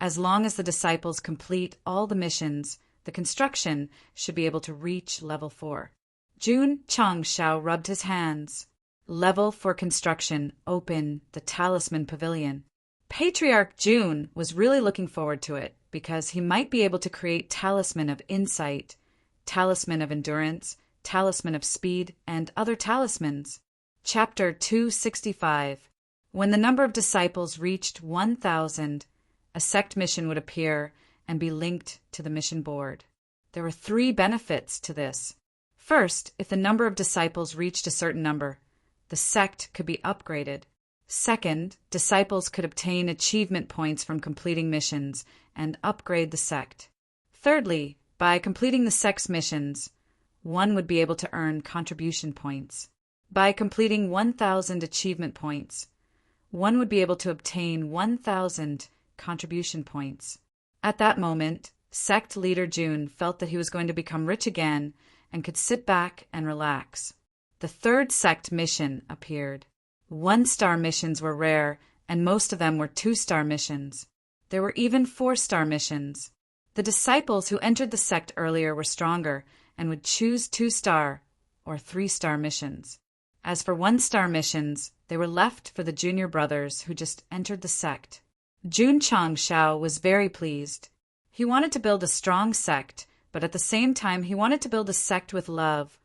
as long as the disciples complete all the missions, the construction should be able to reach level 4. Jun Changshao rubbed his hands. Level for construction, open the talisman pavilion. Patriarch Jun was really looking forward to it because he might be able to create talisman of insight, talisman of endurance, talisman of speed, and other talismans. Chapter 265. When the number of disciples reached 1,000, a sect mission would appear and be linked to the mission board. There were 3 benefits to this. First, if the number of disciples reached a certain number, the sect could be upgraded. Second, disciples could obtain achievement points from completing missions and upgrade the sect. Thirdly, by completing the sect's missions, one would be able to earn contribution points. By completing 1,000 achievement points, one would be able to obtain 1,000 contribution points. At that moment, sect leader Jun felt that he was going to become rich again and could sit back and relax. The 3rd sect mission appeared. 1-star missions were rare, and most of them were 2-star missions. There were even 4-star missions. The disciples who entered the sect earlier were stronger and would choose 2-star or 3-star missions. As for 1-star missions, they were left for the junior brothers who just entered the sect. Jun Changshao was very pleased. He wanted to build a strong sect, but at the same time he wanted to build a sect with love,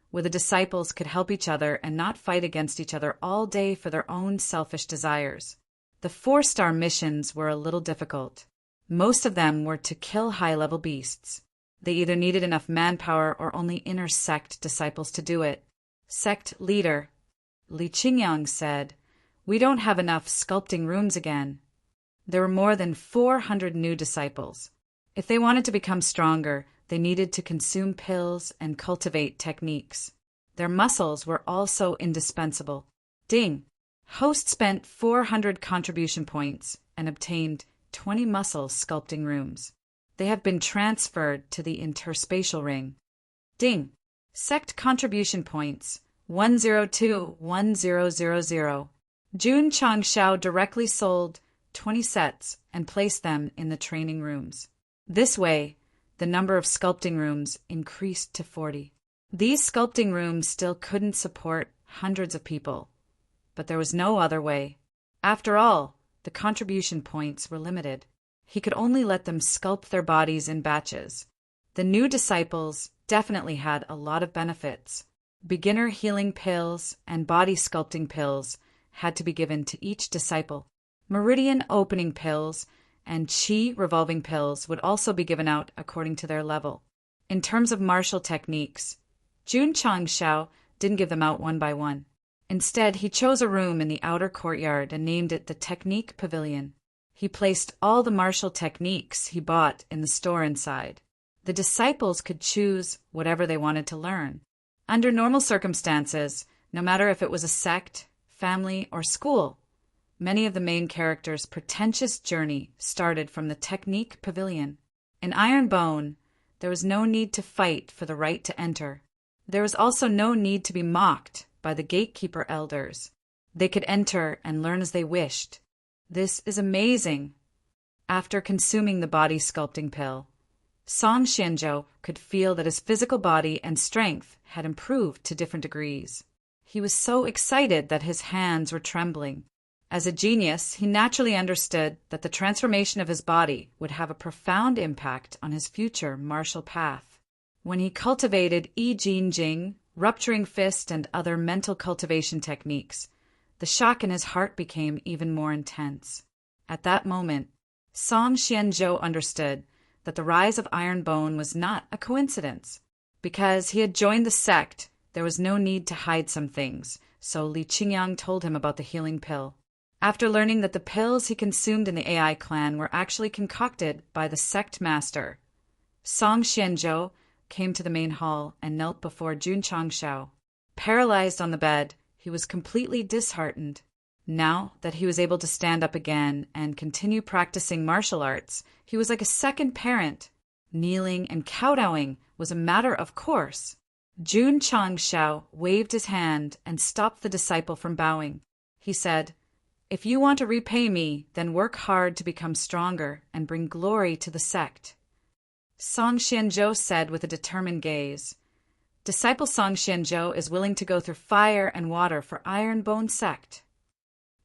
where the disciples could help each other and not fight against each other all day for their own selfish desires. The 4-star missions were a little difficult. Most of them were to kill high-level beasts. They either needed enough manpower or only inner sect disciples to do it. Sect leader Li Qingyang said, "We don't have enough sculpting rooms again." There were more than 400 new disciples. If they wanted to become stronger, they needed to consume pills and cultivate techniques. Their muscles were also indispensable. Ding! Host spent 400 contribution points and obtained 20 muscle sculpting rooms. They have been transferred to the interspatial ring. Ding! Sect contribution points, 1021000. Jun Changshao directly sold 20 sets and placed them in the training rooms. This way, the number of sculpting rooms increased to 40. These sculpting rooms still couldn't support hundreds of people, but there was no other way. After all, the contribution points were limited. He could only let them sculpt their bodies in batches. The new disciples definitely had a lot of benefits. Beginner healing pills and body sculpting pills had to be given to each disciple. Meridian opening pills and Qi revolving pills would also be given out according to their level. In terms of martial techniques, Jun Changshao didn't give them out one by one. Instead, he chose a room in the outer courtyard and named it the Technique Pavilion. He placed all the martial techniques he bought in the store inside. The disciples could choose whatever they wanted to learn. Under normal circumstances, no matter if it was a sect, family, or school, many of the main characters' pretentious journey started from the Technique Pavilion. In Ironbone, there was no need to fight for the right to enter. There was also no need to be mocked by the gatekeeper elders. They could enter and learn as they wished. This is amazing. After consuming the body sculpting pill, Song Xianzhou could feel that his physical body and strength had improved to different degrees. He was so excited that his hands were trembling. As a genius, he naturally understood that the transformation of his body would have a profound impact on his future martial path. When he cultivated I Jin Jing, rupturing fist, and other mental cultivation techniques, the shock in his heart became even more intense. At that moment, Song Xianzhou understood that the rise of Ironbone was not a coincidence. Because he had joined the sect, there was no need to hide some things, so Li Qingyang told him about the healing pill. After learning that the pills he consumed in the AI clan were actually concocted by the sect master, Song Xianzhou came to the main hall and knelt before Jun Changshao. Paralyzed on the bed, he was completely disheartened. Now that he was able to stand up again and continue practicing martial arts, he was like a second parent. Kneeling and kowtowing was a matter of course. Jun Changshao waved his hand and stopped the disciple from bowing. He said, "If you want to repay me, then work hard to become stronger and bring glory to the sect." Song Xianzhou said with a determined gaze, "Disciple Song Xianzhou is willing to go through fire and water for Ironbone Sect."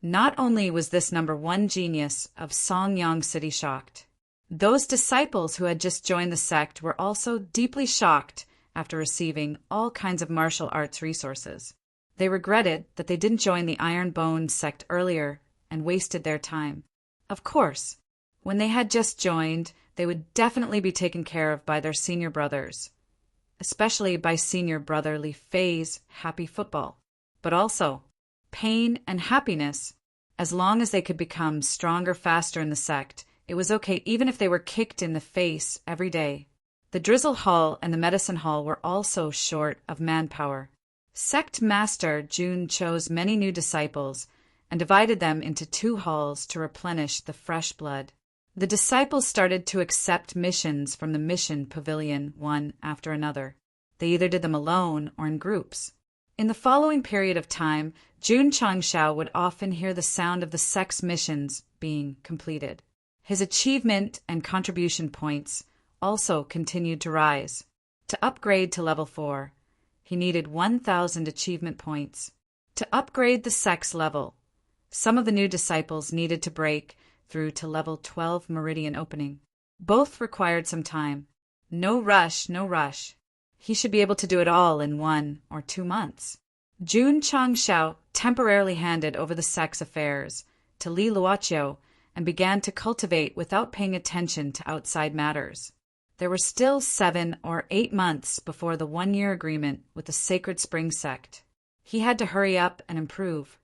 Not only was this #1 genius of Songyang City shocked, those disciples who had just joined the sect were also deeply shocked after receiving all kinds of martial arts resources. They regretted that they didn't join the Ironbone Sect earlier and wasted their time. Of course, when they had just joined, they would definitely be taken care of by their senior brothers, especially by senior brother Li Fei's happy football. But also, pain and happiness, as long as they could become stronger faster in the sect, it was okay even if they were kicked in the face every day. The Drizzle Hall and the Medicine Hall were also short of manpower. Sect Master Jun chose many new disciples and divided them into 2 halls to replenish the fresh blood. The disciples started to accept missions from the Mission Pavilion one after another. They either did them alone or in groups. In the following period of time, Jun Changshao would often hear the sound of the sect's missions being completed. His achievement and contribution points also continued to rise. To upgrade to level 4, he needed 1,000 achievement points. To upgrade the sect's level, some of the new disciples needed to break through to level 12 Meridian Opening. Both required some time. No rush, no rush. He should be able to do it all in 1 or 2 months. Jun Changshao temporarily handed over the sect's affairs to Li Luoqiu and began to cultivate without paying attention to outside matters. There were still 7 or 8 months before the 1-year agreement with the Sacred Spring Sect. He had to hurry up and improve.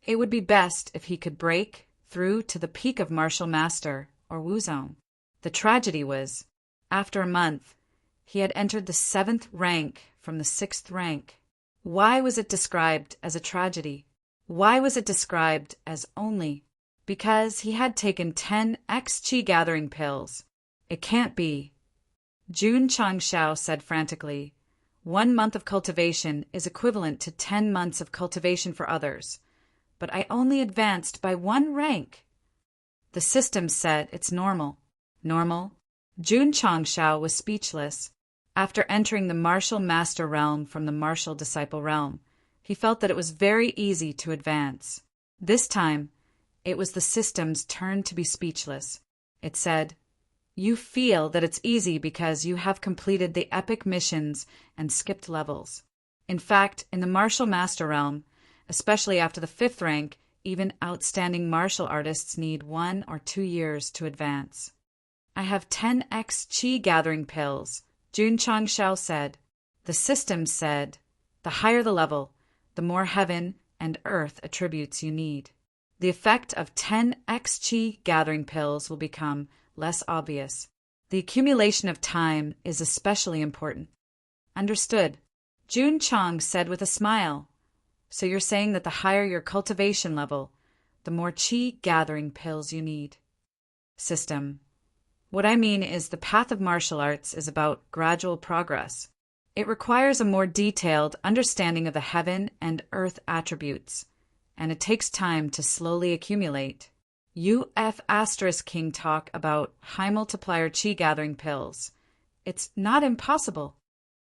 It would be best if he could break through to the peak of Martial Master, or Wuzong. The tragedy was, after a month, he had entered the 7th rank from the 6th rank. Why was it described as a tragedy? Why was it described as only? Because he had taken 10 X-Chi gathering pills. It can't be. Jun Changshao said frantically, 1 month of cultivation is equivalent to 10 months of cultivation for others, but I only advanced by 1 rank. The system said it's normal. Normal? Jun Changshao was speechless. After entering the Martial Master realm from the Martial Disciple realm, he felt that it was very easy to advance. This time, it was the system's turn to be speechless. It said, "You feel that it's easy because you have completed the epic missions and skipped levels. In fact, in the Martial Master realm, especially after the 5th rank, even outstanding martial artists need 1 or 2 years to advance." "I have 10 X Chi gathering pills," Jun Changshao said. The system said, the higher the level, the more heaven and earth attributes you need. The effect of 10 XG gathering pills will become less obvious. The accumulation of time is especially important. Understood. Jun Chang said with a smile. So you're saying that the higher your cultivation level, the more qi gathering pills you need. System. What I mean is the path of martial arts is about gradual progress. It requires a more detailed understanding of the heaven and earth attributes, and it takes time to slowly accumulate. UF** King talk about high multiplier qi gathering pills. It's not impossible.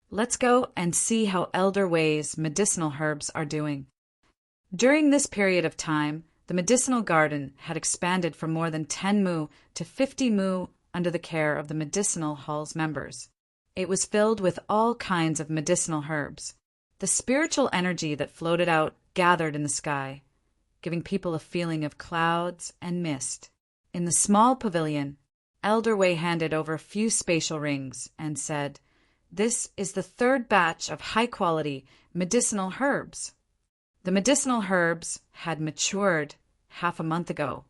Let's go and see how Elder Wei's medicinal herbs are doing. During this period of time, the medicinal garden had expanded from more than 10 mu to 50 mu under the care of the medicinal hall's members. It was filled with all kinds of medicinal herbs. The spiritual energy that floated out gathered in the sky, giving people a feeling of clouds and mist. In the small pavilion, Elder Wei handed over a few spatial rings and said, "This is the third batch of high-quality medicinal herbs." The medicinal herbs had matured half a month ago.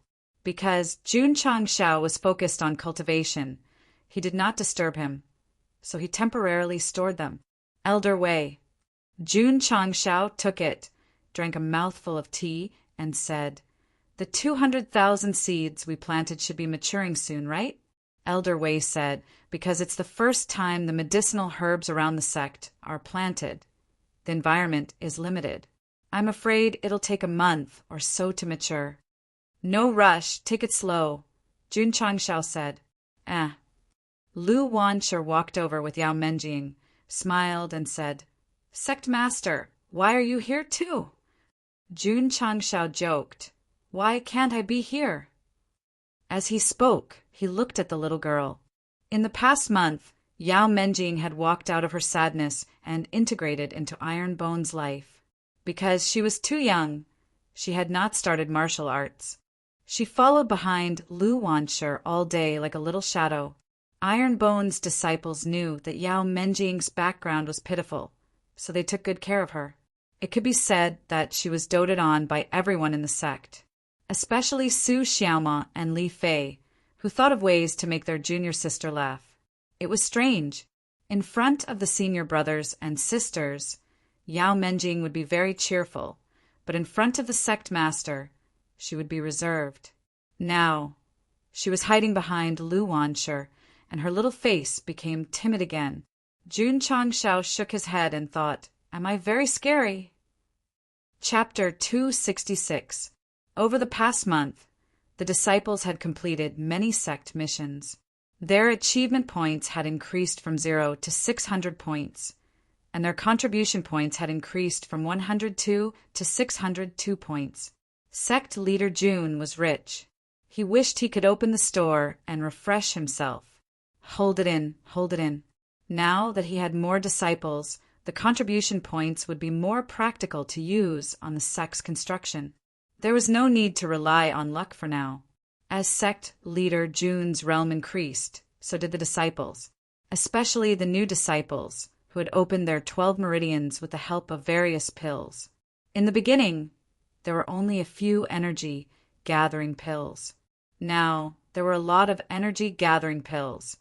Because Jun Changshao was focused on cultivation, he did not disturb him, so he temporarily stored them. Elder Wei. Jun Changshao took it, drank a mouthful of tea, and said, "The 200,000 seeds we planted should be maturing soon, right?" Elder Wei said, "Because it's the first time the medicinal herbs around the sect are planted. The environment is limited. I'm afraid it'll take a month or so to mature." "No rush, take it slow," Jun Changshao said. Lu Wanshi walked over with Yao Menjing, smiled and said, "Sect Master, why are you here too?" Jun Changshao joked, "Why can't I be here?" As he spoke, he looked at the little girl. In the past month, Yao Menjing had walked out of her sadness and integrated into Iron Bone's life. Because she was too young, she had not started martial arts. She followed behind Lu Wanshi all day like a little shadow. Iron Bone's disciples knew that Yao Menjing's background was pitiful, so they took good care of her. It could be said that she was doted on by everyone in the sect, especially Su Xiaoma and Li Fei, who thought of ways to make their junior sister laugh. It was strange. In front of the senior brothers and sisters, Yao Menjing would be very cheerful, but in front of the sect master, she would be reserved. Now, she was hiding behind Lu Wanshi, and her little face became timid again. Jun Changshao shook his head and thought, "Am I very scary?" Chapter 266. Over the past month, the disciples had completed many sect missions. Their achievement points had increased from 0 to 600 points, and their contribution points had increased from 102 to 602 points. Sect leader Jun was rich. He wished he could open the store and refresh himself. Hold it in, hold it in. Now that he had more disciples, the contribution points would be more practical to use on the sect's construction. There was no need to rely on luck for now. As sect leader Jun's realm increased, so did the disciples, especially the new disciples who had opened their 12 meridians with the help of various pills. In the beginning, there were only a few energy-gathering pills. Now, there were a lot of energy-gathering pills,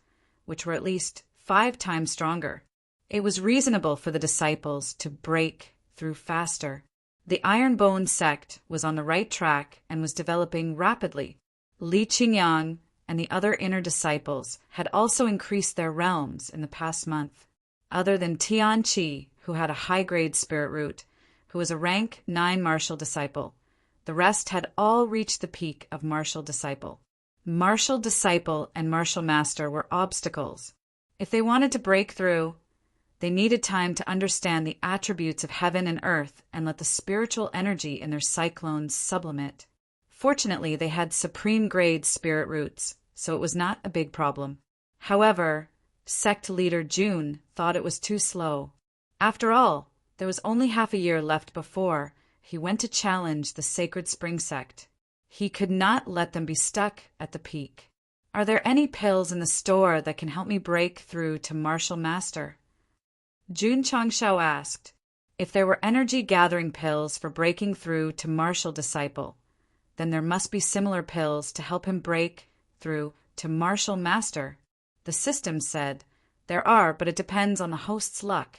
which were at least 5 times stronger. It was reasonable for the disciples to break through faster. The Iron Bone sect was on the right track and was developing rapidly. Li Qingyang and the other inner disciples had also increased their realms in the past month. Other than Tian Qi, who had a high-grade spirit root, who was a rank 9 martial disciple, the rest had all reached the peak of martial disciple. Martial disciple and martial master were obstacles. If they wanted to break through, they needed time to understand the attributes of heaven and earth and let the spiritual energy in their cyclones sublimate. Fortunately, they had supreme-grade spirit roots, so it was not a big problem. However, sect leader Jun thought it was too slow. After all, there was only half a year left before he went to challenge the Sacred Spring sect. He could not let them be stuck at the peak. "Are there any pills in the store that can help me break through to martial master?" Jun Changshao asked. If there were energy-gathering pills for breaking through to martial disciple, then there must be similar pills to help him break through to martial master. The system said, there are, but it depends on the host's luck.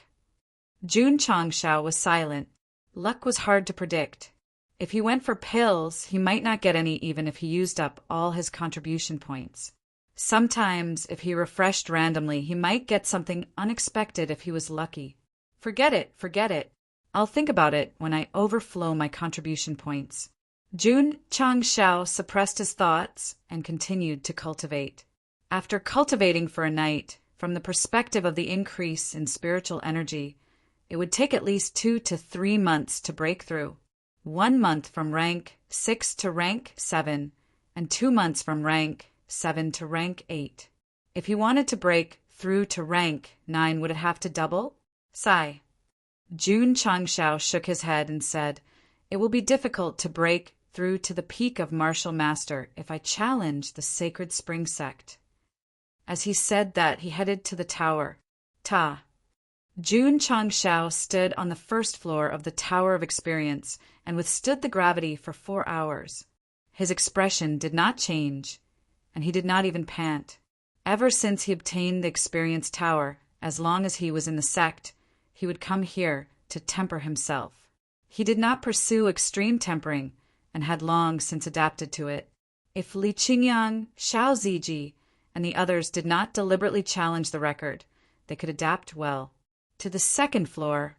Jun Changshao was silent. Luck was hard to predict. If he went for pills, he might not get any even if he used up all his contribution points. Sometimes, if he refreshed randomly, he might get something unexpected if he was lucky. Forget it. I'll think about it when I overflow my contribution points. Jun Changshao suppressed his thoughts and continued to cultivate. After cultivating for a night, from the perspective of the increase in spiritual energy, it would take at least 2 to 3 months to break through. 1 month from rank 6 to rank 7, and 2 months from rank 7 to rank 8. If he wanted to break through to rank 9, would it have to double? Sigh. Jun Changshao shook his head and said, it will be difficult to break through to the peak of martial master if I challenge the sacred spring sect. As he said that, he headed to the tower. Jun Changshao stood on the first floor of the Tower of Experience and withstood the gravity for 4 hours. His expression did not change, and he did not even pant. Ever since he obtained the Experience Tower, as long as he was in the sect, he would come here to temper himself. He did not pursue extreme tempering, and had long since adapted to it. If Li Qingyang, Xiao Ziji, and the others did not deliberately challenge the record, they could adapt well. To the second floor,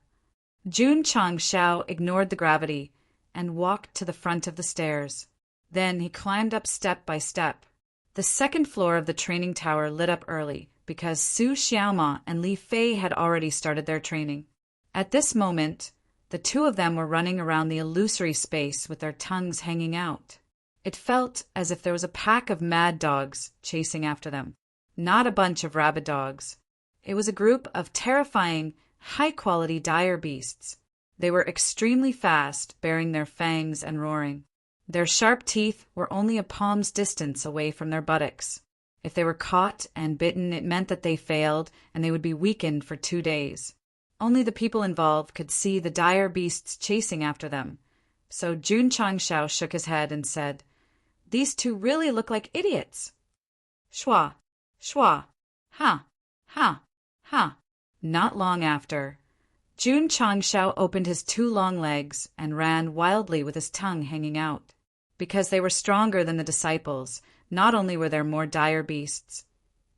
Jun Changshao ignored the gravity and walked to the front of the stairs. Then he climbed up step by step. The second floor of the training tower lit up early because Su Xiaoma and Li Fei had already started their training. At this moment, the two of them were running around the illusory space with their tongues hanging out. It felt as if there was a pack of mad dogs chasing after them, not a bunch of rabid dogs. It was a group of terrifying, high-quality dire beasts. They were extremely fast, baring their fangs and roaring. Their sharp teeth were only a palm's distance away from their buttocks. If they were caught and bitten, it meant that they failed and they would be weakened for 2 days. Only the people involved could see the dire beasts chasing after them. So Jun Changshao shook his head and said, these two really look like idiots. Shua, shua, ha, ha, ha. Not long after, Jun Changshao opened his 2 long legs and ran wildly with his tongue hanging out. Because they were stronger than the disciples, not only were there more dire beasts,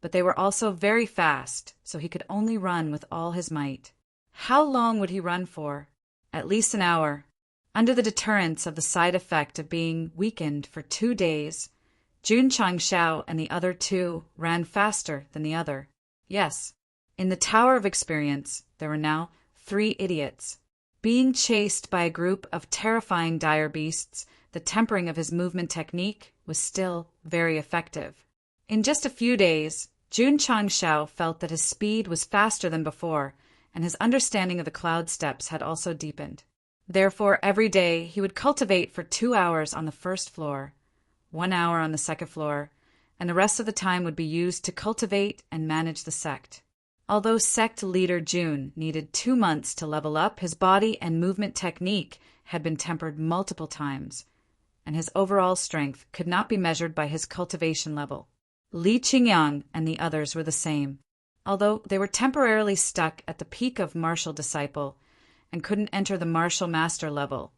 but they were also very fast, so he could only run with all his might. How long would he run for? At least an hour. Under the deterrence of the side effect of being weakened for 2 days, Jun Changshao and the other 2 ran faster than the other. Yes, in the Tower of Experience, there were now 3 idiots. Being chased by a group of terrifying dire beasts, the tempering of his movement technique was still very effective. In just a few days, Jun Changshao felt that his speed was faster than before, and his understanding of the cloud steps had also deepened. Therefore, every day he would cultivate for 2 hours on the first floor, 1 hour on the second floor, and the rest of the time would be used to cultivate and manage the sect. Although sect leader Jun needed 2 months to level up, his body and movement technique had been tempered multiple times, and his overall strength could not be measured by his cultivation level. Li Qingyang and the others were the same. Although they were temporarily stuck at the peak of martial disciple and couldn't enter the martial master level,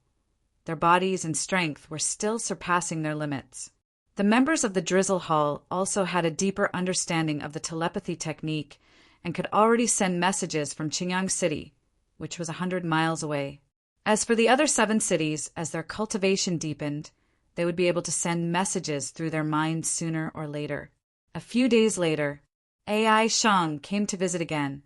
their bodies and strength were still surpassing their limits. The members of the Drizzle Hall also had a deeper understanding of the telepathy technique and could already send messages from Qingyang City, which was 100 miles away. As for the other 7 cities, as their cultivation deepened, they would be able to send messages through their minds sooner or later. A few days later, AI Shang came to visit again.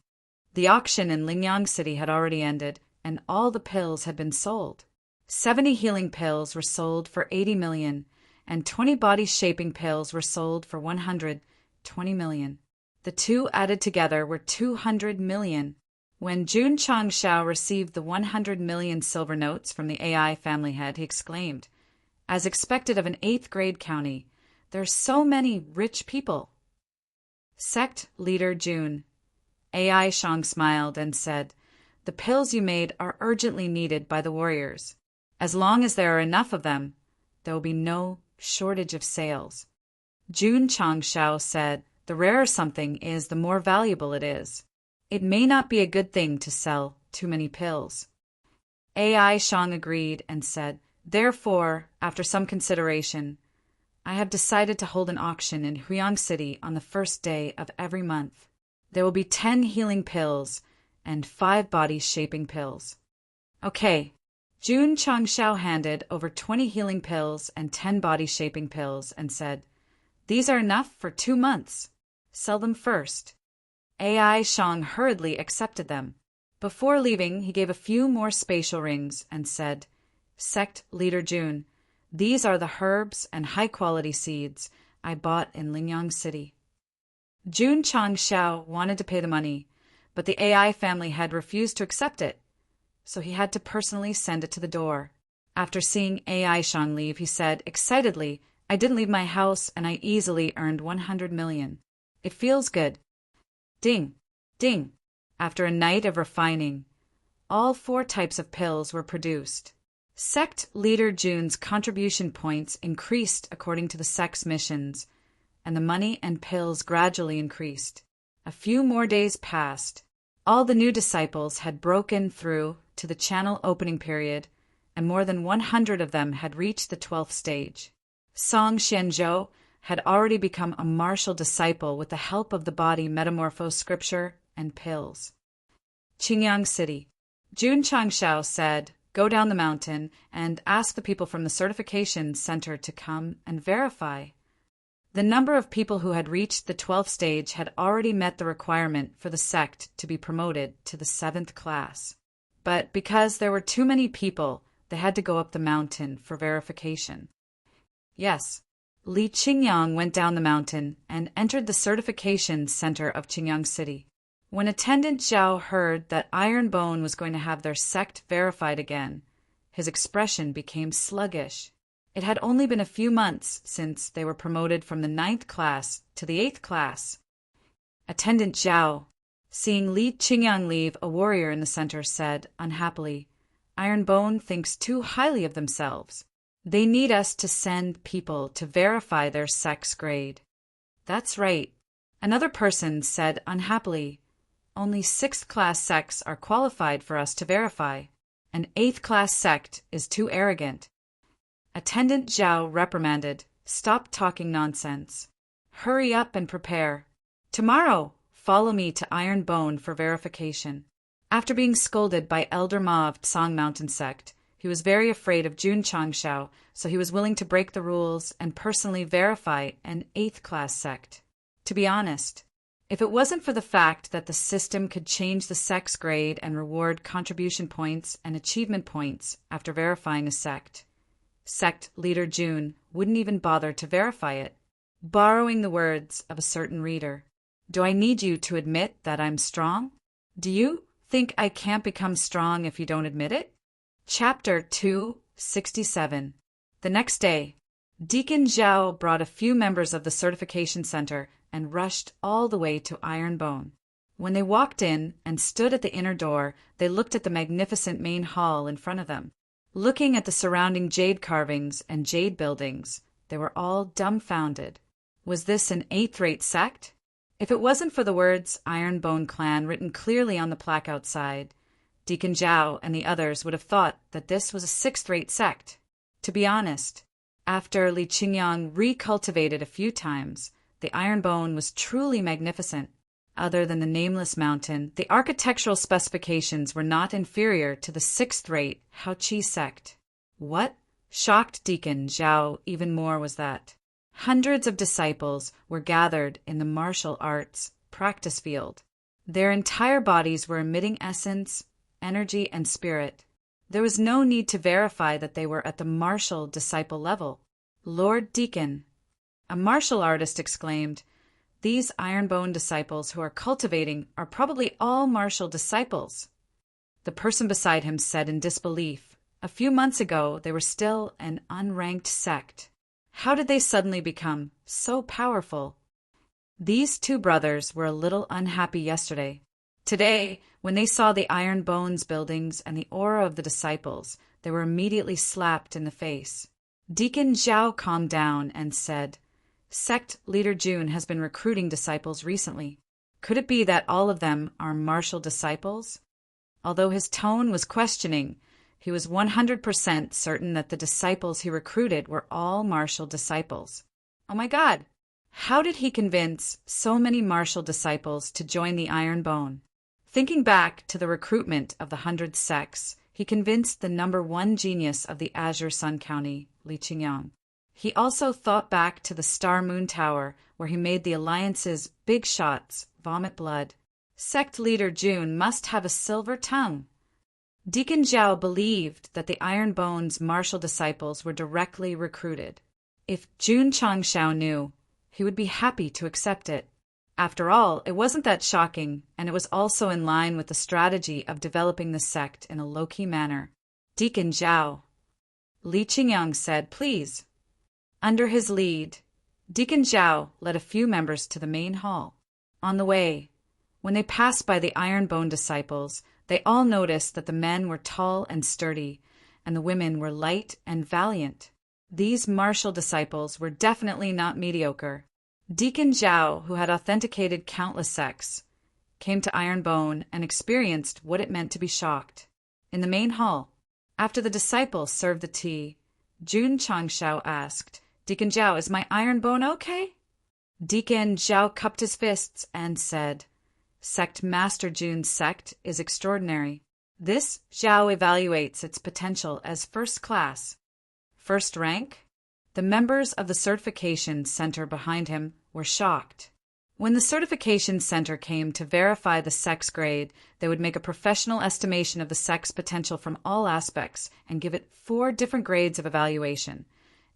The auction in Lingyang City had already ended, and all the pills had been sold. 70 healing pills were sold for 80 million, and 20 body-shaping pills were sold for 120 million. The 2 added together were 200 million. When Jun Changshao received the 100 million silver notes from the AI family head, he exclaimed, as expected of an 8th grade county, there are so many rich people. Sect leader Jun, AI Shang smiled and said, "The pills you made are urgently needed by the warriors. As long as there are enough of them, there will be no shortage of sales." Jun Changshao said, "The rarer something is, the more valuable it is. It may not be a good thing to sell too many pills." AI Shang agreed and said, "Therefore, after some consideration, I have decided to hold an auction in Huyang City on the first day of every month. There will be 10 healing pills and 5 body-shaping pills." Okay. Jun Changshao handed over 20 healing pills and 10 body-shaping pills and said, "These are enough for 2 months. Sell them first." AI Shang hurriedly accepted them. Before leaving, he gave a few more spatial rings and said, "Sect Leader Jun, these are the herbs and high-quality seeds I bought in Lingyang City." Jun Changshao wanted to pay the money, but the AI family had refused to accept it, so he had to personally send it to the door. After seeing AI Shang leave, he said excitedly, "I didn't leave my house and I easily earned 100 million. It feels good." Ding! Ding! After a night of refining, all 4 types of pills were produced. Sect Leader Jun's contribution points increased according to the sect's missions, and the money and pills gradually increased. A few more days passed. All the new disciples had broken through to the channel opening period, and more than 100 of them had reached the 12th stage. Song Xianzhou had already become a martial disciple with the help of the body metamorphosed scripture and pills. Qingyang City. Jun Changshao said, "Go down the mountain and ask the people from the certification center to come and verify." The number of people who had reached the 12th stage had already met the requirement for the sect to be promoted to the 7th class. But because there were too many people, they had to go up the mountain for verification. Yes, Li Qingyang went down the mountain and entered the certification center of Qingyang City. When attendant Zhao heard that Iron Bone was going to have their sect verified again, his expression became sluggish. It had only been a few months since they were promoted from the 9th class to the 8th class. Attendant Zhao, seeing Li Qingyang leave a warrior in the center, said unhappily, "Iron Bone thinks too highly of themselves. They need us to send people to verify their sect's grade." "That's right." Another person said unhappily, "Only 6th class sects are qualified for us to verify. An 8th class sect is too arrogant." Attendant Zhao reprimanded, "Stop talking nonsense. Hurry up and prepare. Tomorrow, follow me to Iron Bone for verification." After being scolded by Elder Ma of Tsang Mountain Sect, he was very afraid of Jun Changshao, so he was willing to break the rules and personally verify an 8th class sect. To be honest, if it wasn't for the fact that the system could change the sect's grade and reward contribution points and achievement points after verifying a sect, Sect Leader Jun wouldn't even bother to verify it. Borrowing the words of a certain reader, "Do I need you to admit that I'm strong? Do you think I can't become strong if you don't admit it?" Chapter 267. The next day, Deacon Zhao brought a few members of the certification center and rushed all the way to Iron Bone. When they walked in and stood at the inner door, they looked at the magnificent main hall in front of them. Looking at the surrounding jade carvings and jade buildings, they were all dumbfounded. Was this an 8th-rate sect? If it wasn't for the words Iron Bone Clan written clearly on the plaque outside, Deacon Zhao and the others would have thought that this was a 6th-rate sect. To be honest, after Li Qingyang recultivated a few times, the Iron Bone was truly magnificent. Other than the nameless mountain, the architectural specifications were not inferior to the 6th-rate Haoqi sect. What shocked Deacon Zhao even more was that hundreds of disciples were gathered in the martial arts practice field. Their entire bodies were emitting essence, energy, and spirit. There was no need to verify that they were at the martial disciple level. "Lord Deacon," a martial artist exclaimed, "these Ironbone disciples who are cultivating are probably all martial disciples." The person beside him said in disbelief, "A few months ago they were still an unranked sect. How did they suddenly become so powerful?" These 2 brothers were a little unhappy yesterday. Today, when they saw the iron bones buildings and the aura of the disciples, they were immediately slapped in the face. Deacon Zhao calmed down and said, "Sect leader Jun has been recruiting disciples recently. Could it be that all of them are martial disciples?" Although his tone was questioning, he was 100% certain that the disciples he recruited were all martial disciples. Oh my God! How did he convince so many martial disciples to join the Iron Bone? Thinking back to the recruitment of the 100 sects, he convinced the #1 genius of the Azure Sun County, Li Qingyang. He also thought back to the Star Moon Tower, where he made the Alliance's big shots vomit blood. Sect leader Jun must have a silver tongue. Deacon Zhao believed that the Iron Bone's martial disciples were directly recruited. If Jun Changshao knew, he would be happy to accept it. After all, it wasn't that shocking, and it was also in line with the strategy of developing the sect in a low-key manner. Deacon Zhao. Li Qingyang said, "Please." Under his lead, Deacon Zhao led a few members to the main hall. On the way, when they passed by the Iron Bone disciples, they all noticed that the men were tall and sturdy, and the women were light and valiant. These martial disciples were definitely not mediocre. Deacon Zhao, who had authenticated countless sects, came to Iron Bone and experienced what it meant to be shocked. In the main hall, after the disciples served the tea, Jun Changshao asked, "Deacon Zhao, is my Iron Bone okay?" Deacon Zhao cupped his fists and said, "Sect Master Jun's sect is extraordinary. This Zhao evaluates its potential as first class." First rank? The members of the certification center behind him were shocked. When the certification center came to verify the sect's grade, they would make a professional estimation of the sect's potential from all aspects and give it 4 different grades of evaluation: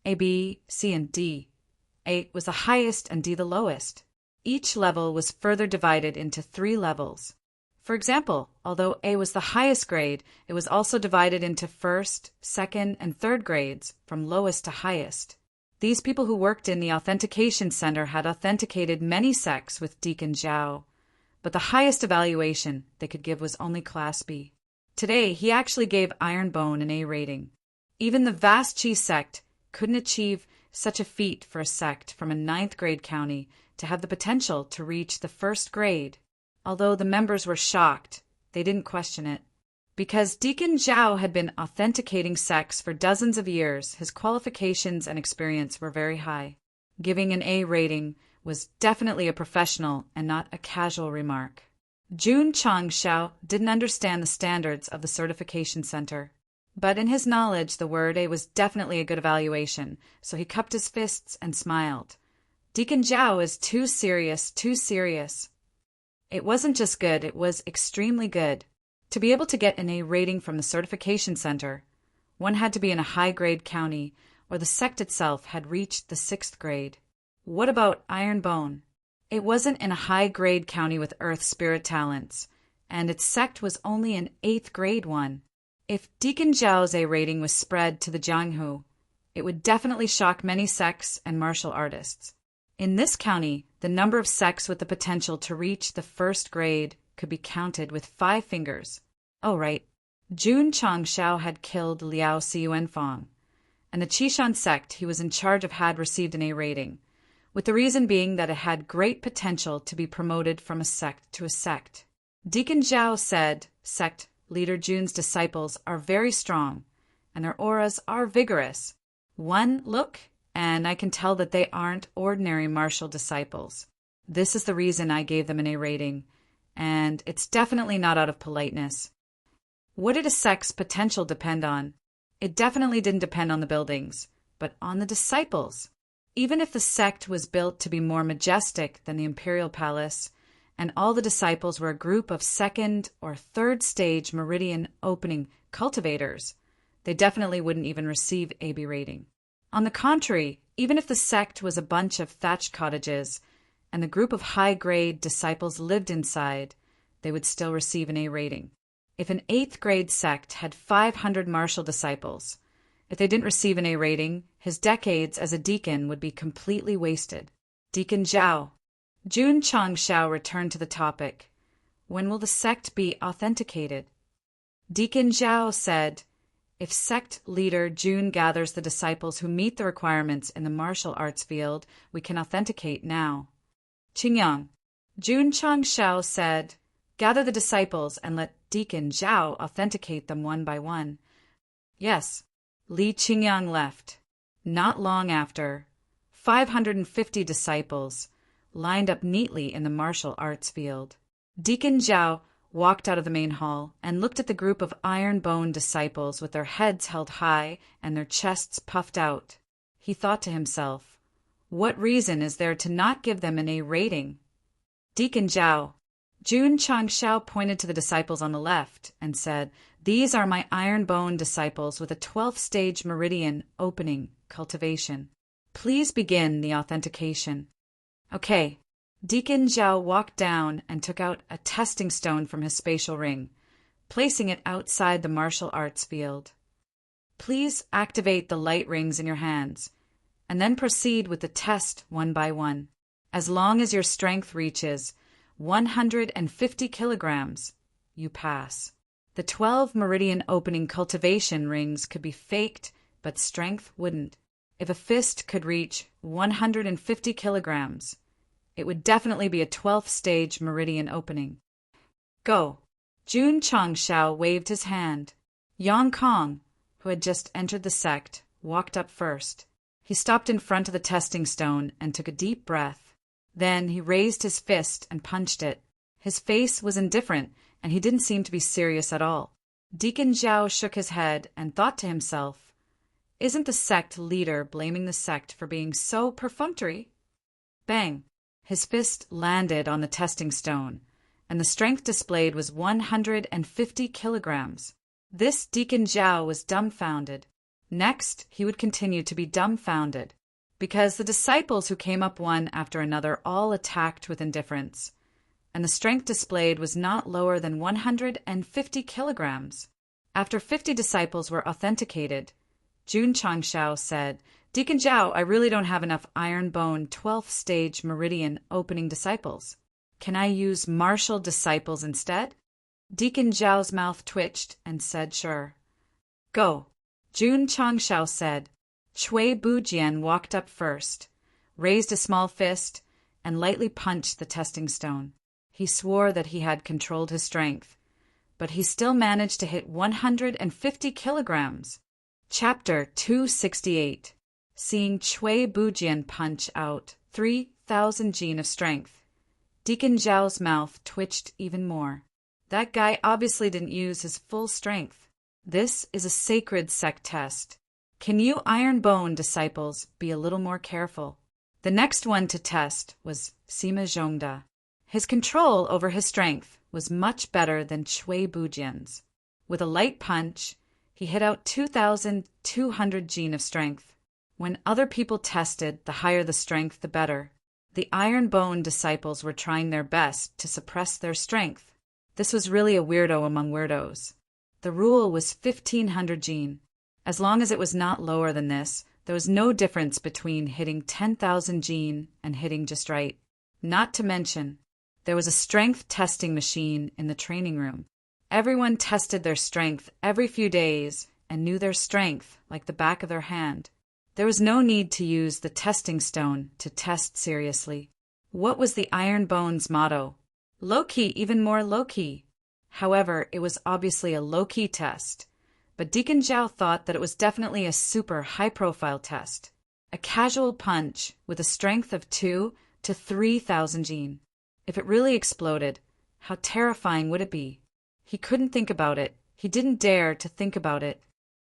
A, B, C, and D. A was the highest and D the lowest. Each level was further divided into 3 levels. For example, although A was the highest grade, it was also divided into first, second, and third grades, from lowest to highest. These people who worked in the authentication center had authenticated many sects with Deacon Zhao, but the highest evaluation they could give was only Class B. Today, he actually gave Iron Bone an A rating. Even the vast Chi sect couldn't achieve such a feat for a sect from a 9th grade county to have the potential to reach the first grade. Although the members were shocked, they didn't question it. Because Deacon Zhao had been authenticating sects for dozens of years, his qualifications and experience were very high. Giving an A rating was definitely a professional and not a casual remark. Jun Changshao didn't understand the standards of the certification center. But in his knowledge, the word A was definitely a good evaluation, so he cupped his fists and smiled. Deacon Zhao is too serious, too serious. It wasn't just good, it was extremely good. To be able to get an A rating from the certification center, one had to be in a high-grade county, or the sect itself had reached the 6th grade. What about Iron Bone? It wasn't in a high-grade county with earth spirit talents, and its sect was only an 8th grade one. If Deacon Zhao's A rating was spread to the Jianghu, it would definitely shock many sects and martial artists. In this county, the number of sects with the potential to reach the 1st grade could be counted with 5 fingers. Oh, right. Jun Changshao had killed Liao Siuanfang, and the Qishan sect he was in charge of had received an A rating, with the reason being that it had great potential to be promoted from a sect to a sect. Deacon Zhao said, "Sect leader Jun's disciples are very strong, and their auras are vigorous. One look, and I can tell that they aren't ordinary martial disciples. This is the reason I gave them an A rating, and it's definitely not out of politeness." What did a sect's potential depend on? It definitely didn't depend on the buildings, but on the disciples. Even if the sect was built to be more majestic than the imperial palace, and all the disciples were a group of 2nd or 3rd stage meridian opening cultivators, they definitely wouldn't even receive AB rating. On the contrary, even if the sect was a bunch of thatched cottages, and the group of high-grade disciples lived inside, they would still receive an A rating. If an 8th grade sect had 500 martial disciples, if they didn't receive an A rating, his decades as a deacon would be completely wasted. Deacon Zhao. Jun Changshao returned to the topic. When will the sect be authenticated? Deacon Zhao said, if sect leader Jun gathers the disciples who meet the requirements in the martial arts field, we can authenticate now. Qingyang, Jun Changshao said, gather the disciples and let Deacon Zhao authenticate them one by one. Yes, Li Qingyang left. Not long after, 550 disciples lined up neatly in the martial arts field. Deacon Zhao walked out of the main hall and looked at the group of iron-boned disciples with their heads held high and their chests puffed out. He thought to himself, what reason is there to not give them an A rating? Deacon Zhao, Jun Changshao pointed to the disciples on the left and said, these are my iron-boned disciples with a 12th stage meridian opening cultivation. Please begin the authentication. Okay. Deacon Zhao walked down and took out a testing stone from his spatial ring, placing it outside the martial arts field. Please activate the light rings in your hands, and then proceed with the test one by one. As long as your strength reaches 150 kilograms, you pass. The 12 meridian opening cultivation rings could be faked, but strength wouldn't. If a fist could reach 150 kilograms, it would definitely be a 12th stage meridian opening. Go. Jun Changshao waved his hand. Yang Kong, who had just entered the sect, walked up first. He stopped in front of the testing stone and took a deep breath. Then he raised his fist and punched it. His face was indifferent, and he didn't seem to be serious at all. Deacon Zhao shook his head and thought to himself, isn't the sect leader blaming the sect for being so perfunctory? Bang! His fist landed on the testing stone, and the strength displayed was 150 kilograms. This Deacon Zhao was dumbfounded. Next, he would continue to be dumbfounded, because the disciples who came up one after another all attacked with indifference, and the strength displayed was not lower than 150 kilograms. After 50 disciples were authenticated, Jun Changshao said, Deacon Zhao, I really don't have enough iron-bone 12th stage meridian opening disciples. Can I use martial disciples instead? Deacon Zhao's mouth twitched and said, sure. Go. Jun Changshao said. Cui Bujian walked up first, raised a small fist, and lightly punched the testing stone. He swore that he had controlled his strength, but he still managed to hit 150 kilograms. Chapter 268. Seeing Cui Bujian punch out 3,000 gene of strength, Deacon Zhao's mouth twitched even more. That guy obviously didn't use his full strength. This is a sacred sect test. Can you iron bone disciples be a little more careful? The next one to test was Sima Zhongda. His control over his strength was much better than Cui Bujian's. With a light punch, he hit out 2,200 gene of strength. When other people tested, the higher the strength, the better. The iron bone disciples were trying their best to suppress their strength. This was really a weirdo among weirdos. The rule was 1,500 gene. As long as it was not lower than this, there was no difference between hitting 10,000 gene and hitting just right. Not to mention, there was a strength testing machine in the training room. Everyone tested their strength every few days and knew their strength like the back of their hand. There was no need to use the testing stone to test seriously. What was the Iron Bones motto? Low-key, even more low-key. However, it was obviously a low-key test, but Deacon Zhao thought that it was definitely a super high-profile test. A casual punch with a strength of 2 to 3,000 gene. If it really exploded, how terrifying would it be? He couldn't think about it. He didn't dare to think about it.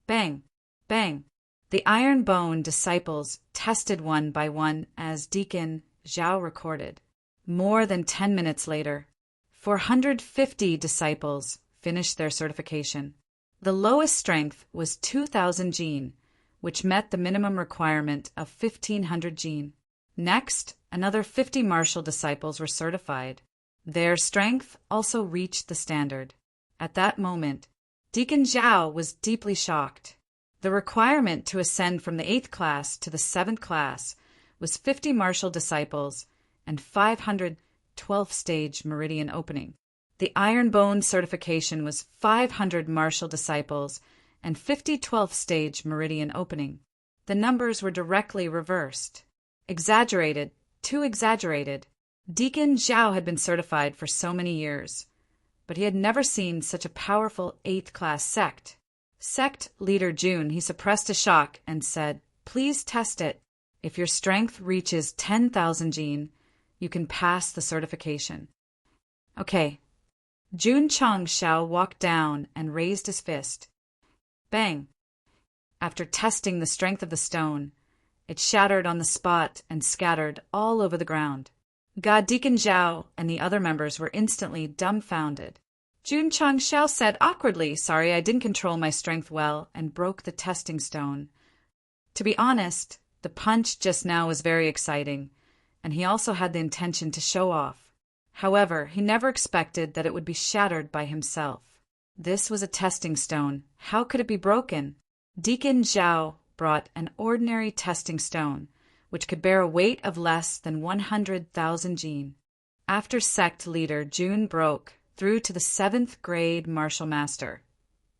Bang! Bang! The iron bone disciples tested one by one as Deacon Zhao recorded. More than 10 minutes later, 450 disciples finished their certification. The lowest strength was 2,000 gene, which met the minimum requirement of 1,500 gene. Next, another 50 martial disciples were certified. Their strength also reached the standard. At that moment, Deacon Zhao was deeply shocked. The requirement to ascend from the 8th class to the 7th class was 50 martial disciples and 500 12th stage meridian opening. The Iron Bone certification was 500 martial disciples and 50 12th stage meridian opening. The numbers were directly reversed. Exaggerated, too exaggerated. Deacon Zhao had been certified for so many years, but he had never seen such a powerful 8th class sect. Sect leader June, he suppressed a shock and said, "Please test it. If your strength reaches 10,000 Jin, you can pass the certification." Okay. Jun Chang Shao walked down and raised his fist. Bang! After testing the strength of the stone, it shattered on the spot and scattered all over the ground. God Deacon Zhao and the other members were instantly dumbfounded. Jun Chang Shao said awkwardly, "Sorry, I didn't control my strength well," and broke the testing stone. To be honest, the punch just now was very exciting, and he also had the intention to show off. However, he never expected that it would be shattered by himself. This was a testing stone. How could it be broken? Deacon Zhao brought an ordinary testing stone, which could bear a weight of less than 100,000 Jin. After sect leader Jun broke through to the 7th grade martial master.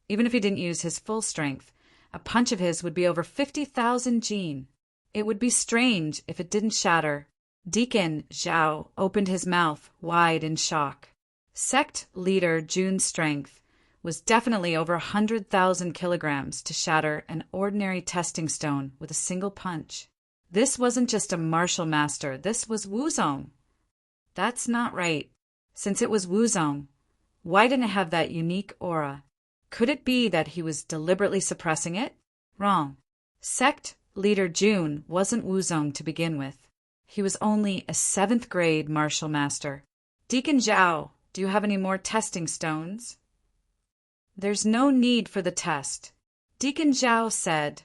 Even if he didn't use his full strength, a punch of his would be over 50,000 Jin. It would be strange if it didn't shatter. Deacon Zhao opened his mouth wide in shock. Sect leader Jun's strength was definitely over 100,000 kilograms to shatter an ordinary testing stone with a single punch. This wasn't just a martial master, this was Wuzong. That's not right. Since it was Wuzong, why didn't it have that unique aura? Could it be that he was deliberately suppressing it? Wrong. Sect leader Jun wasn't Wuzong to begin with. He was only a 7th grade martial master. Deacon Zhao, do you have any more testing stones? There's no need for the test. Deacon Zhao said,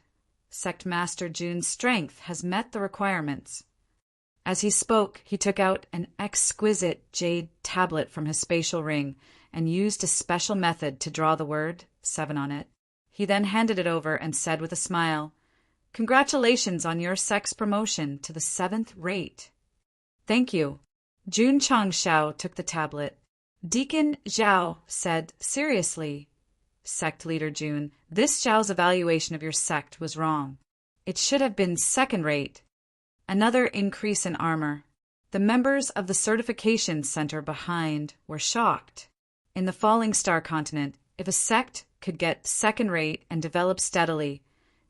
Sect Master Jun's strength has met the requirements. As he spoke, he took out an exquisite jade tablet from his spatial ring and used a special method to draw the word 7 on it. He then handed it over and said with a smile, "Congratulations on your sect's promotion to the 7th rate." "Thank you." Jun Chang Shao took the tablet. Deacon Zhao said, "Seriously, sect leader Jun, this Zhao's evaluation of your sect was wrong. It should have been 2nd rate." Another increase in armor. The members of the certification center behind were shocked. In the Falling Star continent, if a sect could get 2nd rate and develop steadily,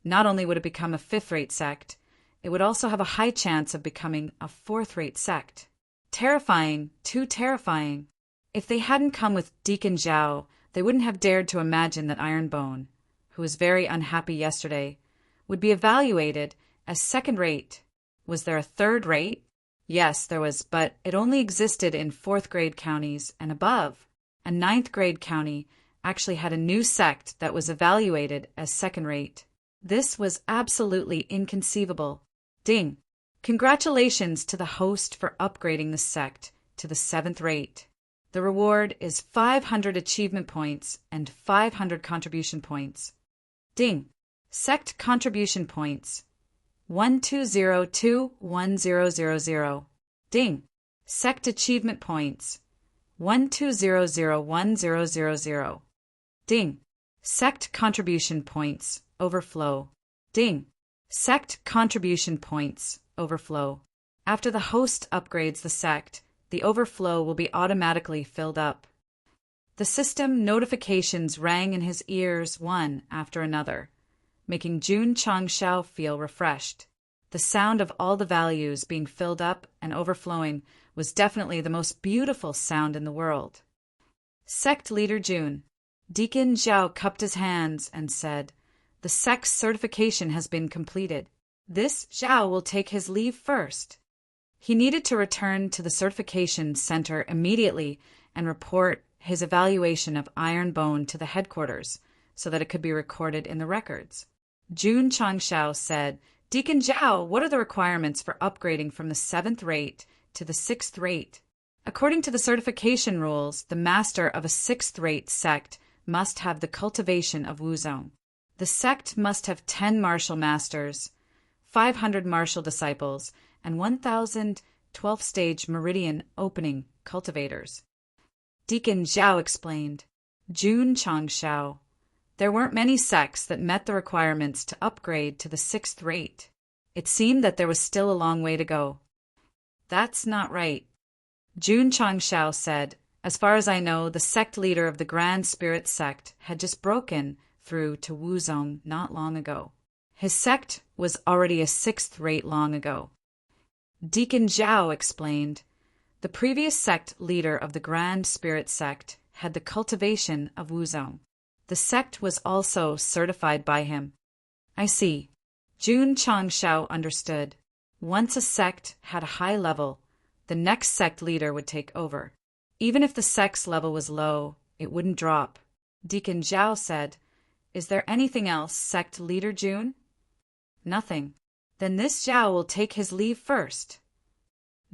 not only would it become a 5th rate sect, it would also have a high chance of becoming a 4th rate sect. Terrifying, too terrifying. If they hadn't come with Deacon Zhao, they wouldn't have dared to imagine that Ironbone, who was very unhappy yesterday, would be evaluated as 2nd rate. Was there a 3rd rate? Yes, there was, but it only existed in 4th grade counties and above. A 9th grade county actually had a new sect that was evaluated as 2nd rate. This was absolutely inconceivable. Ding! Congratulations to the host for upgrading the sect to the 7th rate. The reward is 500 achievement points and 500 contribution points. Ding! Sect contribution points. 12021000. Ding! Sect achievement points. 12001000. Ding! Sect contribution points. Overflow. Ding! Sect contribution points. Overflow. After the host upgrades the sect, the overflow will be automatically filled up. The system notifications rang in his ears one after another, making Jun Chang Shao feel refreshed. The sound of all the values being filled up and overflowing was definitely the most beautiful sound in the world. Sect leader Jun. Deacon Zhao cupped his hands and said, "The sect's certification has been completed. This Zhao will take his leave first." He needed to return to the certification center immediately and report his evaluation of Ironbone to the headquarters so that it could be recorded in the records. Jun Chang Shao said, "Deacon Zhao, what are the requirements for upgrading from the 7th rate to the 6th rate?" According to the certification rules, the master of a 6th rate sect must have the cultivation of Wuzong. The sect must have 10 martial masters, 500 martial disciples, and 1,000 12th stage meridian opening cultivators. Deacon Zhao explained. Jun Changshao. There weren't many sects that met the requirements to upgrade to the 6th rate. It seemed that there was still a long way to go. That's not right, Jun Changshao said. As far as I know, the sect leader of the Grand Spirit sect had just broken through to Wuzong not long ago. His sect was already a 6th rate long ago. Deacon Zhao explained. The previous sect leader of the Grand Spirit sect had the cultivation of Wuzong. The sect was also certified by him. I see. Jun Changshao understood. Once a sect had a high level, the next sect leader would take over. Even if the sect's level was low, it wouldn't drop. Deacon Zhao said, Is there anything else, sect leader Jun? Nothing. Then this Zhao will take his leave first.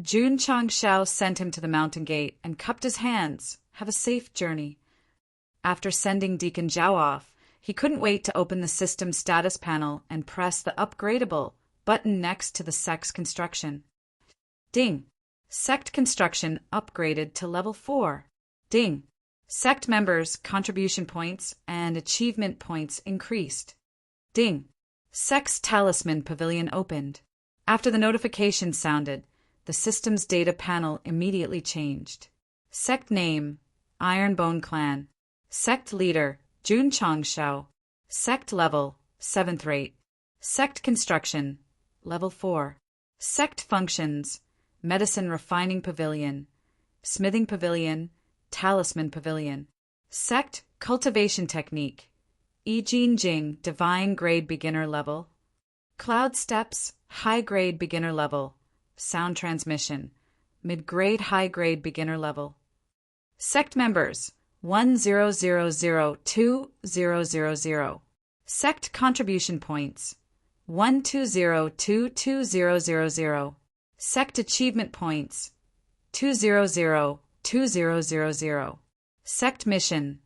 Jun Changshao sent him to the mountain gate and cupped his hands. Have a safe journey. After sending Deacon Zhao off, he couldn't wait to open the system status panel and press the upgradable button next to the sect's construction. Ding! Sect construction upgraded to level 4. Ding! Sect members' contribution points and achievement points increased. Ding! Sect's talisman pavilion opened. After the notification sounded, the system's data panel immediately changed. Sect name, Ironbone Clan. Sect leader, Jun Changshao. Sect level, 7th rate. Sect construction, level 4. Sect functions, Medicine Refining Pavilion, Smithing Pavilion, Talisman Pavilion. Sect Cultivation Technique, Jing Divine Grade Beginner Level. Cloud Steps, High Grade Beginner Level. Sound Transmission, Mid-Grade High Grade Beginner Level. Sect members, 10002000. Sect contribution points, 120220000. Sect achievement points, 2002000. Sect mission,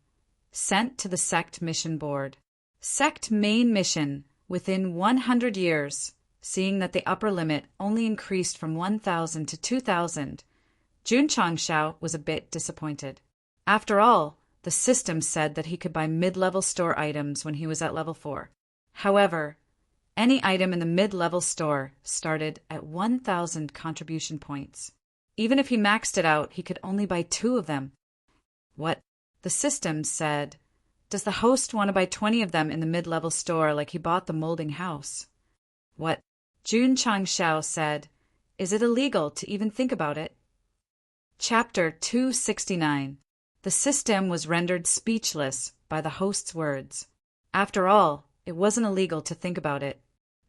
sent to the Sect mission board. Sect main mission, within 100 years, seeing that the upper limit only increased from 1,000 to 2,000. Jun Changshao was a bit disappointed. After all, the system said that he could buy mid-level store items when he was at level 4. However, any item in the mid-level store started at 1,000 contribution points. Even if he maxed it out, he could only buy 2 of them. What? The system said, Does the host want to buy 20 of them in the mid-level store like he bought the molding house? What? Jun Changshao said, Is it illegal to even think about it? Chapter 269. The system was rendered speechless by the host's words. After all, it wasn't illegal to think about it.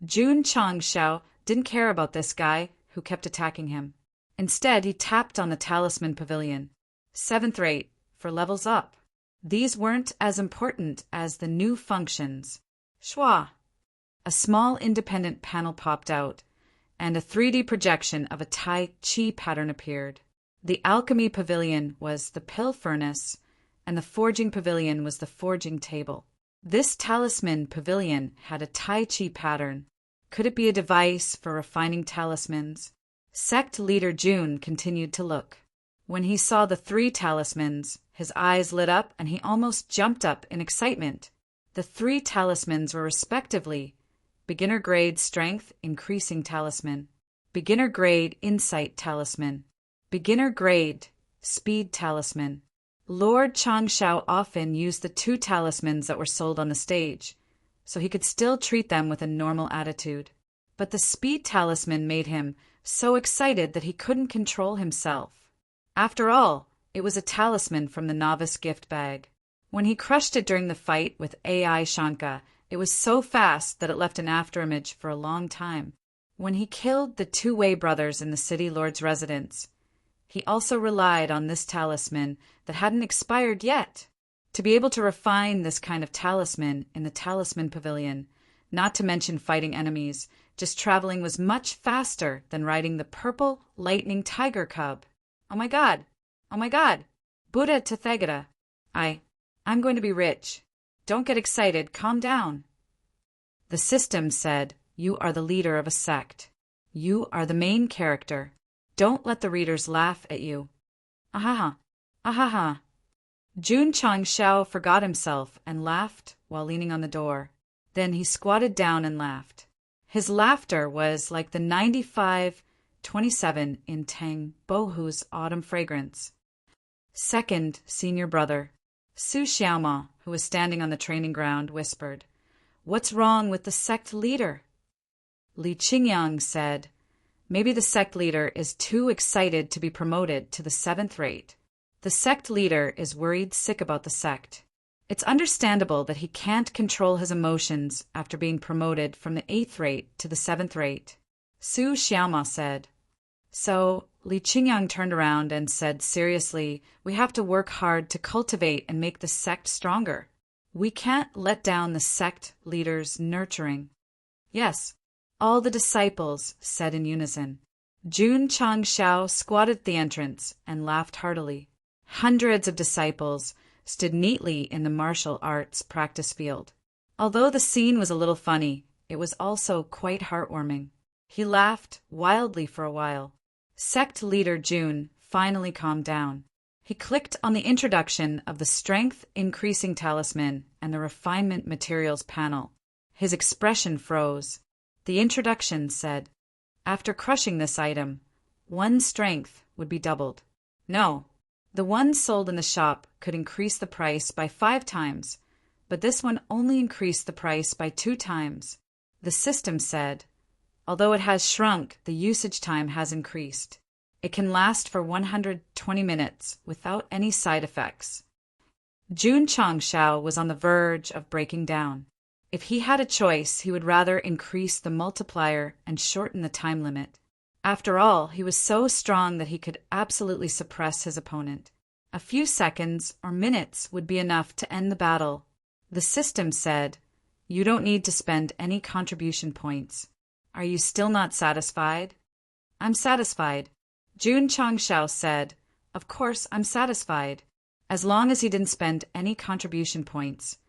Jun Changshao didn't care about this guy who kept attacking him. Instead, he tapped on the talisman pavilion. 7th rate, for levels up. These weren't as important as the new functions. Shwa! A small independent panel popped out, and a 3D projection of a Tai Chi pattern appeared. The alchemy pavilion was the pill furnace, and the forging pavilion was the forging table. This talisman pavilion had a Tai Chi pattern. Could it be a device for refining talismans? Sect leader Jun continued to look. When he saw the 3 talismans, his eyes lit up and he almost jumped up in excitement. The 3 talismans were respectively Beginner Grade Strength Increasing Talisman, Beginner Grade Insight Talisman, Beginner Grade Speed Talisman. Lord Changshao often used the 2 talismans that were sold on the stage, so he could still treat them with a normal attitude. But the Speed Talisman made him so excited that he couldn't control himself. After all, it was a talisman from the novice gift bag. When he crushed it during the fight with AI Shanka, it was so fast that it left an afterimage for a long time. When he killed the 2 Wei brothers in the city lord's residence, he also relied on this talisman that hadn't expired yet. To be able to refine this kind of talisman in the talisman pavilion, not to mention fighting enemies, just traveling was much faster than riding the purple lightning tiger cub. Oh my god! Oh my god! Buddha Tathagata. I'm going to be rich. Don't get excited, calm down. The system said, You are the leader of a sect. You are the main character. Don't let the readers laugh at you. Ahaha. Ahaha. Jun Chang Shao forgot himself and laughed while leaning on the door. Then he squatted down and laughed. His laughter was like the 95-27 in Tang Bohu's autumn fragrance. Second senior brother, Su Xiaoma, who was standing on the training ground, whispered, "What's wrong with the sect leader?" Li Qingyang said, "Maybe the sect leader is too excited to be promoted to the 7th rate. The sect leader is worried sick about the sect. It's understandable that he can't control his emotions after being promoted from the 8th rate to the 7th rate." Su Xiaoma said. So Li Qingyang turned around and said seriously, "We have to work hard to cultivate and make the sect stronger. We can't let down the sect leader's nurturing." "Yes," all the disciples said in unison. Jun Chang Shao squatted at the entrance and laughed heartily. Hundreds of disciples stood neatly in the martial arts practice field. Although the scene was a little funny, it was also quite heartwarming. He laughed wildly for a while. Sect leader Jun finally calmed down. He clicked on the introduction of the Strength Increasing Talisman and the Refinement Materials panel. His expression froze. The introduction said, "After crushing this item, 1 strength would be doubled." No, the one sold in the shop could increase the price by 5 times, but this one only increased the price by 2 times. The system said, although it has shrunk, the usage time has increased. It can last for 120 minutes without any side effects. Jun Chang Shao was on the verge of breaking down. If he had a choice, he would rather increase the multiplier and shorten the time limit. After all, he was so strong that he could absolutely suppress his opponent. A few seconds or minutes would be enough to end the battle. The system said, "You don't need to spend any contribution points. Are you still not satisfied?" "I'm satisfied." Jun Chang Shao said, "Of course I'm satisfied." As long as he didn't spend any contribution points.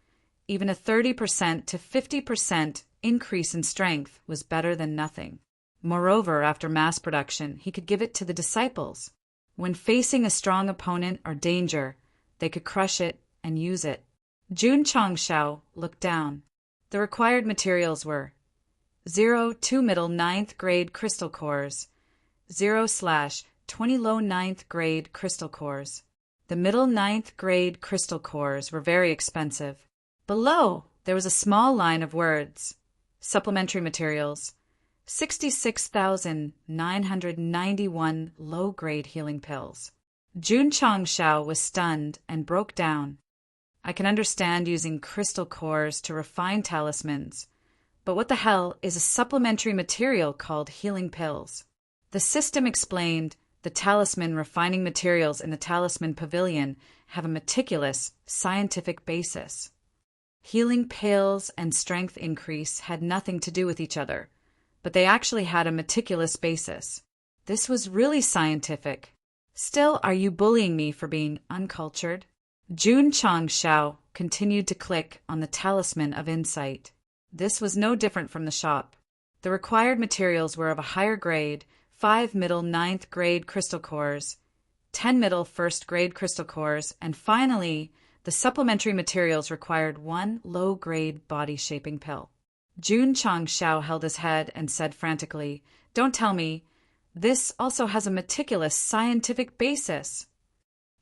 Even a 30% to 50% increase in strength was better than nothing. Moreover, after mass production, he could give it to the disciples. When facing a strong opponent or danger, they could crush it and use it. Jun Chang Shao looked down. The required materials were 0-2 middle 9th grade crystal cores, 0/20 low 9th grade crystal cores. The middle 9th grade crystal cores were very expensive. Below, there was a small line of words. Supplementary materials. 66,991 low-grade healing pills. Jun Chang Shao was stunned and broke down. "I can understand using crystal cores to refine talismans, but what the hell is a supplementary material called healing pills?" The system explained the talisman refining materials in the talisman pavilion have a meticulous scientific basis. Healing pills and strength increase had nothing to do with each other, but they actually had a meticulous basis. This was really scientific. Still, are you bullying me for being uncultured? Jun Chang Shao continued to click on the Talisman of Insight. This was no different from the shop. The required materials were of a higher grade, 5 middle 9th grade crystal cores, 10 middle 1st grade crystal cores, and finally, the supplementary materials required 1 low-grade body-shaping pill. Jun Chang Shao held his head and said frantically, "Don't tell me. This also has a meticulous scientific basis."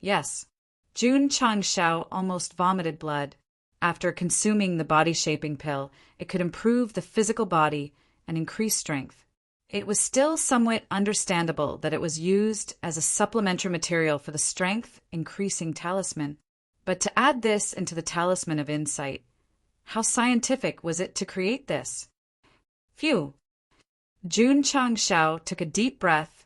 Yes. Jun Chang Shao almost vomited blood. After consuming the body-shaping pill, it could improve the physical body and increase strength. It was still somewhat understandable that it was used as a supplementary material for the strength-increasing talisman. But to add this into the Talisman of Insight, how scientific was it to create this? Phew! Jun Chang Shao took a deep breath,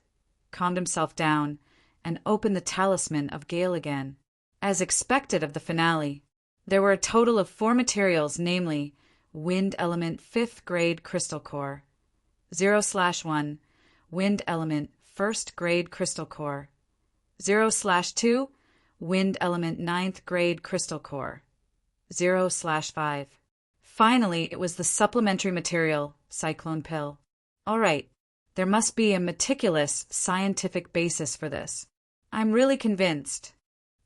calmed himself down, and opened the Talisman of Gale again. As expected of the finale, there were a total of 4 materials, namely, Wind Element 5th Grade Crystal Core, 0/1, Wind Element 1st Grade Crystal Core, 0/2, Wind Element 9th Grade Crystal Core, 0/5. Finally, it was the supplementary material, Cyclone Pill. All right, there must be a meticulous scientific basis for this. I'm really convinced.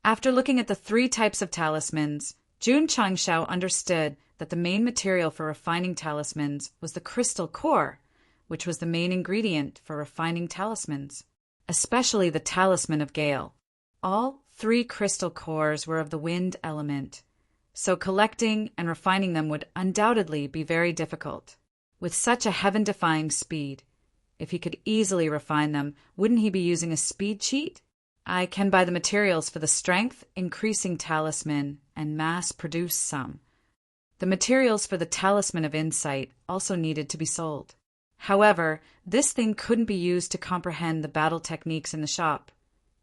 After looking at the three types of talismans, Jun Changshao understood that the main material for refining talismans was the crystal core, which was the main ingredient for refining talismans, especially the talisman of Gale. All three crystal cores were of the wind element, so collecting and refining them would undoubtedly be very difficult. With such a heaven-defying speed, if he could easily refine them, wouldn't he be using a speed cheat? I can buy the materials for the strength-increasing talisman and mass-produce some. The materials for the talisman of insight also needed to be sold. However, this thing couldn't be used to comprehend the battle techniques in the shop,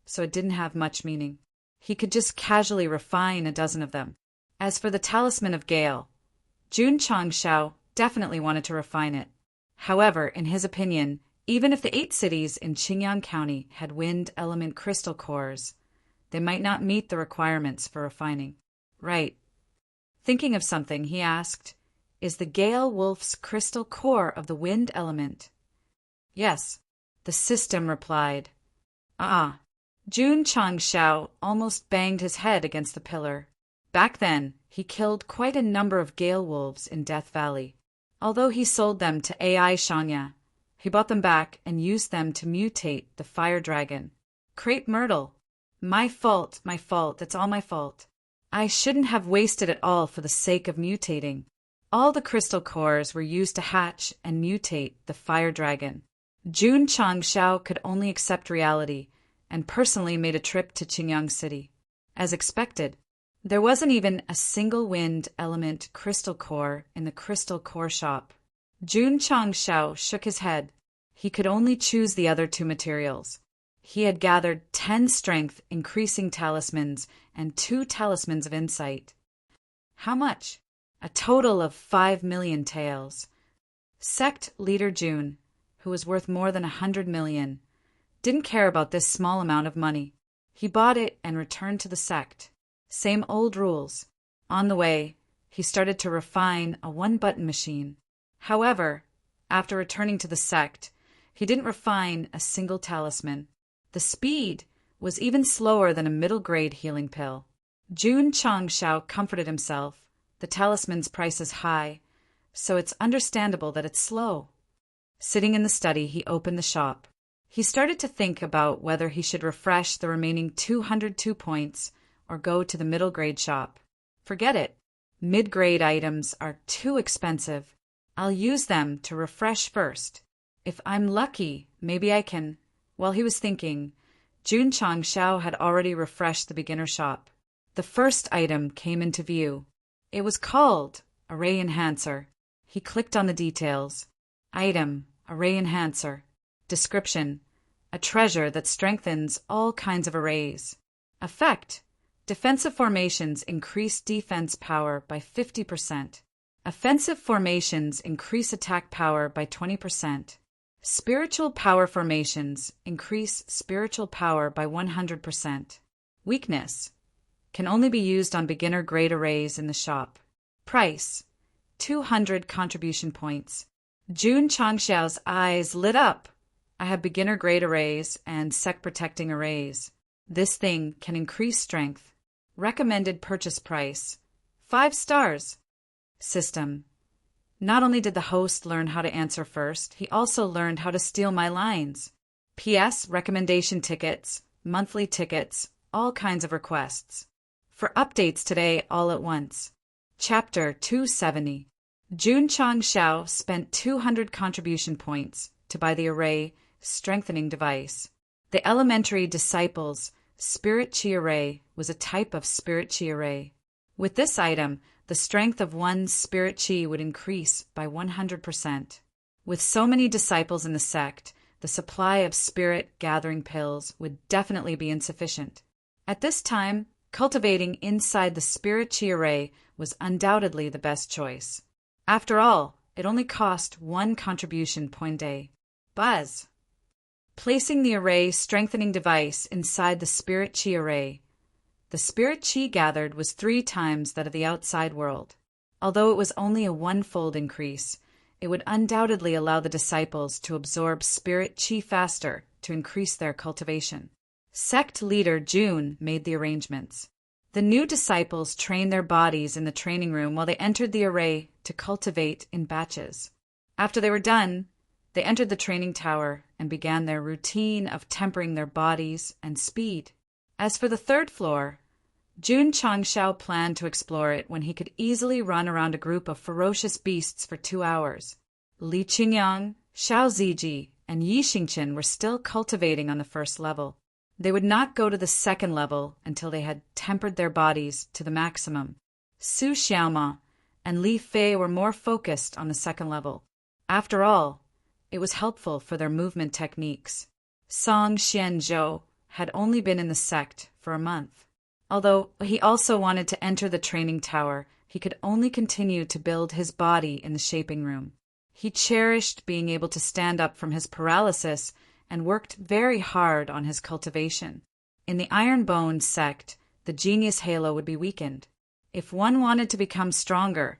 so it didn't have much meaning. He could just casually refine a dozen of them. As for the talisman of Gale, Jun Changshao definitely wanted to refine it. However, in his opinion, even if the 8 cities in Qingyang County had wind element crystal cores, they might not meet the requirements for refining. Right. Thinking of something, he asked, "Is the Gale Wolf's crystal core of the wind element?" "Yes," the system replied. Jun Changshao almost banged his head against the pillar. Back then, he killed quite a number of Gale Wolves in Death Valley. Although he sold them to AI Shanya, he bought them back and used them to mutate the fire dragon. Crepe Myrtle. My fault, it's all my fault. I shouldn't have wasted it all for the sake of mutating. All the crystal cores were used to hatch and mutate the fire dragon. Jun Changshao could only accept reality and personally made a trip to Qingyang City. As expected, there wasn't even a single wind element crystal core in the crystal core shop. Jun Changshao shook his head. He could only choose the other 2 materials. He had gathered 10 strength-increasing talismans and 2 talismans of insight. How much? A total of 5 million taels. Sect leader Jun, who was worth more than 100 million, didn't care about this small amount of money. He bought it and returned to the sect. Same old rules. On the way, he started to refine a 1-button machine. However, after returning to the sect, he didn't refine a single talisman. The speed was even slower than a middle-grade healing pill. Jun Changshao comforted himself. The talisman's price is high, so it's understandable that it's slow. Sitting in the study, he opened the shop. He started to think about whether he should refresh the remaining 202 points or go to the middle-grade shop. Forget it. Mid-grade items are too expensive. I'll use them to refresh first. If I'm lucky, maybe I can. While he was thinking, Jun Changshao had already refreshed the beginner shop. The first item came into view. It was called Array Enhancer. He clicked on the details. Item, Array Enhancer. Description, a treasure that strengthens all kinds of arrays. Effect, defensive formations increase defense power by 50%. Offensive formations increase attack power by 20%. Spiritual power formations increase spiritual power by 100%. Weakness, can only be used on beginner-grade arrays in the shop. Price, 200 contribution points. Jun Changshao's eyes lit up. I have beginner-grade arrays and sect-protecting arrays. This thing can increase strength. Recommended purchase price, 5 stars. System. Not only did the host learn how to answer first, he also learned how to steal my lines. PS, recommendation tickets, monthly tickets, all kinds of requests. For updates today all at once. Chapter 270. Jun Changshao spent 200 contribution points to buy the array strengthening device. The elementary disciples Spirit Chi Array was a type of Spirit Chi Array. With this item, the strength of one's Spirit Chi would increase by 100%. With so many disciples in the sect, the supply of spirit gathering pills would definitely be insufficient. At this time, cultivating inside the Spirit Chi Array was undoubtedly the best choice. After all, it only cost 1 contribution point a day. Buzz. Placing the array strengthening device inside the Spirit Chi Array. The Spirit Chi gathered was 3 times that of the outside world. Although it was only a 1-fold increase, it would undoubtedly allow the disciples to absorb Spirit Chi faster to increase their cultivation. Sect leader June made the arrangements. The new disciples trained their bodies in the training room while they entered the array to cultivate in batches. After they were done, they entered the training tower and began their routine of tempering their bodies and speed. As for the third floor, Jun Changshao planned to explore it when he could easily run around a group of ferocious beasts for 2 hours. Li Qingyang, Xiao Ziji, and Yi Xingqian were still cultivating on the first level. They would not go to the second level until they had tempered their bodies to the maximum. Su Xiaoma and Li Fei were more focused on the second level. After all, it was helpful for their movement techniques. Song Xianzhou had only been in the sect for a month. Although he also wanted to enter the training tower, he could only continue to build his body in the shaping room. He cherished being able to stand up from his paralysis and worked very hard on his cultivation. In the Iron-Bone sect, the genius halo would be weakened. If one wanted to become stronger,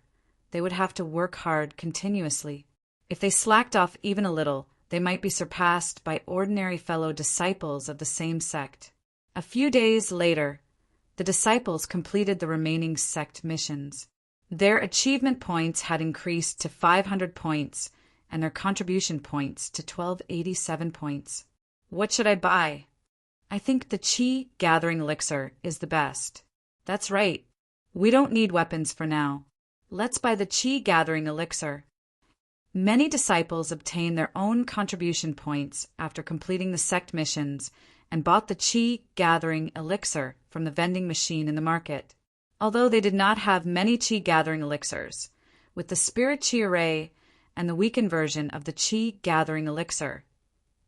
they would have to work hard continuously. If they slacked off even a little, they might be surpassed by ordinary fellow disciples of the same sect. A few days later, the disciples completed the remaining sect missions. Their achievement points had increased to 500 points, and their contribution points to 1287 points. What should I buy? I think the Qi Gathering Elixir is the best. That's right. We don't need weapons for now. Let's buy the Qi Gathering Elixir. Many disciples obtained their own contribution points after completing the sect missions and bought the Qi Gathering Elixir from the vending machine in the market. Although they did not have many Qi Gathering Elixirs, with the Spirit Qi Array and the weakened version of the Qi Gathering Elixir,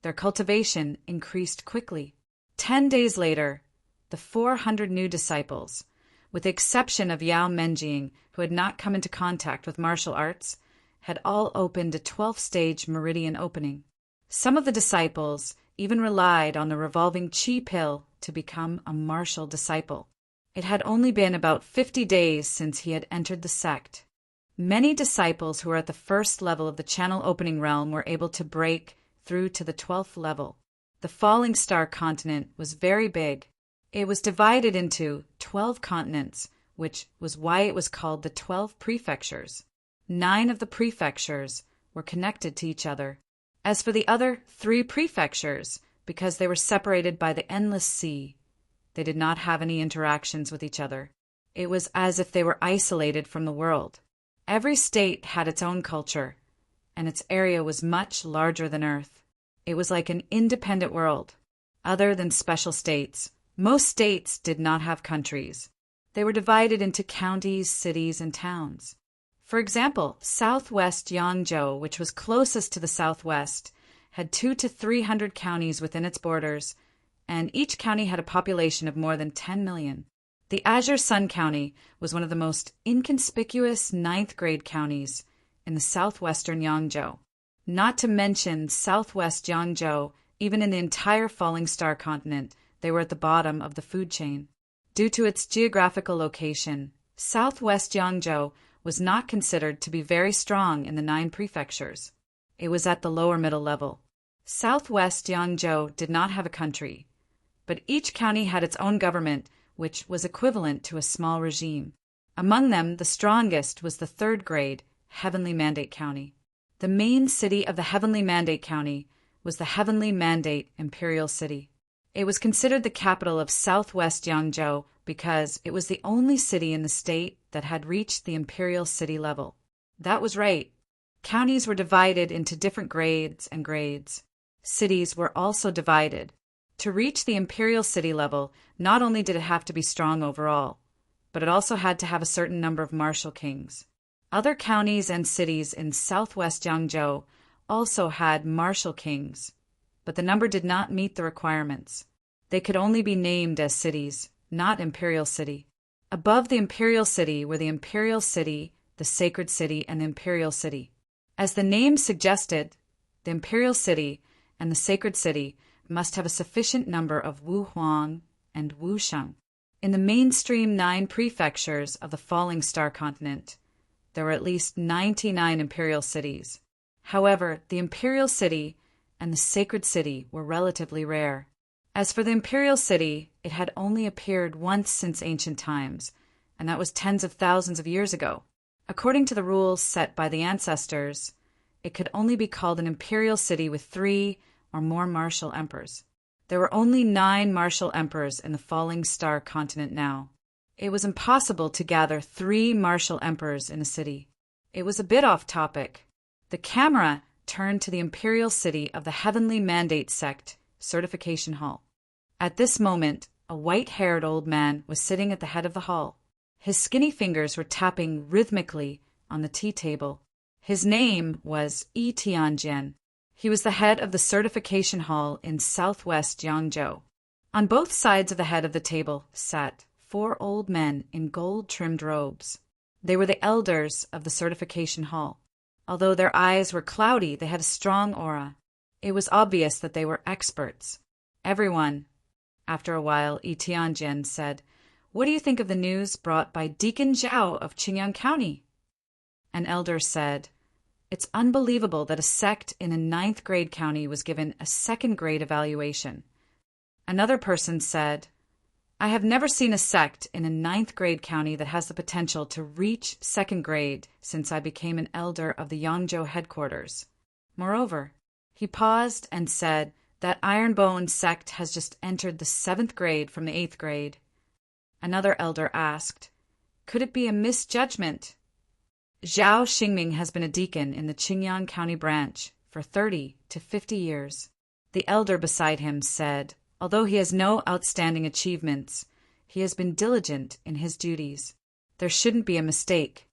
their cultivation increased quickly. 10 days later, the 400 new disciples, with the exception of Yao Menjing, who had not come into contact with martial arts, had all opened a 12th-stage meridian opening. Some of the disciples even relied on the revolving Qi pill to become a martial disciple. It had only been about 50 days since he had entered the sect. Many disciples who were at the first level of the channel opening realm were able to break through to the 12th level. The Falling Star continent was very big. It was divided into 12 continents, which was why it was called the 12 prefectures. 9 of the prefectures were connected to each other. As for the other 3 prefectures, because they were separated by the endless sea, they did not have any interactions with each other. It was as if they were isolated from the world. Every state had its own culture, and its area was much larger than Earth. It was like an independent world. Other than special states, most states did not have countries. They were divided into counties, cities, and towns. For example, southwest Yangzhou, which was closest to the southwest, had 200 to 300 counties within its borders, and each county had a population of more than 10 million. The Azure Sun County was one of the most inconspicuous 9th-grade counties in the southwestern Yangzhou. Not to mention southwest Yangzhou, even in the entire Falling Star continent, they were at the bottom of the food chain. Due to its geographical location, southwest Yangzhou was not considered to be very strong in the 9 prefectures. It was at the lower middle level. Southwest Yangzhou did not have a country, but each county had its own government, which was equivalent to a small regime. Among them, the strongest was the 3rd grade Heavenly Mandate County. The main city of the Heavenly Mandate County was the Heavenly Mandate Imperial City. It was considered the capital of southwest Yangzhou because it was the only city in the state that had reached the Imperial City level. That was right. Counties were divided into different grades and grades. Cities were also divided. To reach the Imperial City level, not only did it have to be strong overall, but it also had to have a certain number of martial kings. Other counties and cities in southwest Yangzhou also had martial kings, but the number did not meet the requirements. They could only be named as cities, not Imperial City. Above the Imperial City were the Imperial City, the Sacred City, and the Imperial City. As the name suggested, the Imperial City and the Sacred City must have a sufficient number of Wu Huang and Wu Sheng. In the mainstream 9 prefectures of the Falling Star continent, there were at least 99 imperial cities. However, the Imperial City and the Sacred City were relatively rare. As for the imperial city, it had only appeared once since ancient times, and that was tens of thousands of years ago. According to the rules set by the ancestors, it could only be called an imperial city with 3 or more martial emperors. There were only 9 martial emperors in the Falling Star continent now. It was impossible to gather 3 martial emperors in a city. It was a bit off topic. The camera turned to the imperial city of the Heavenly Mandate Sect Certification Hall. At this moment, a white-haired old man was sitting at the head of the hall. His skinny fingers were tapping rhythmically on the tea table. His name was Yi Tianjian. He was the head of the certification hall in southwest Yangzhou. On both sides of the head of the table sat 4 old men in gold-trimmed robes. They were the elders of the certification hall. Although their eyes were cloudy, they had a strong aura. It was obvious that they were experts. Everyone. After a while, Yi Tianjian said, "What do you think of the news brought by Deacon Zhao of Qingyang County?" An elder said, "It's unbelievable that a sect in a 9th grade county was given a 2nd grade evaluation." Another person said, "I have never seen a sect in a 9th grade county that has the potential to reach 2nd grade since I became an elder of the Yangzhou headquarters. Moreover," he paused and said, "that Ironbone sect has just entered the 7th grade from the 8th grade. Another elder asked, "Could it be a misjudgment?" Zhao Xingming has been a deacon in the Qingyang County branch for 30 to 50 years. The elder beside him said, "Although he has no outstanding achievements, he has been diligent in his duties. There shouldn't be a mistake."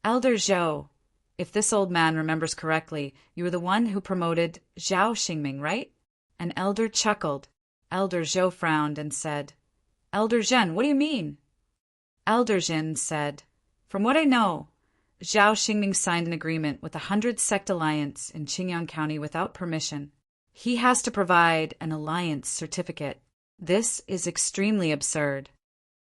"Elder Zhou, if this old man remembers correctly, you were the one who promoted Zhao Xingming, right?" An elder chuckled. Elder Zhou frowned and said, "Elder Zhen, what do you mean?" Elder Zhen said, "From what I know, Zhao Xingming signed an agreement with the 100 Sect Alliance in Qingyang County without permission. He has to provide an alliance certificate. This is extremely absurd.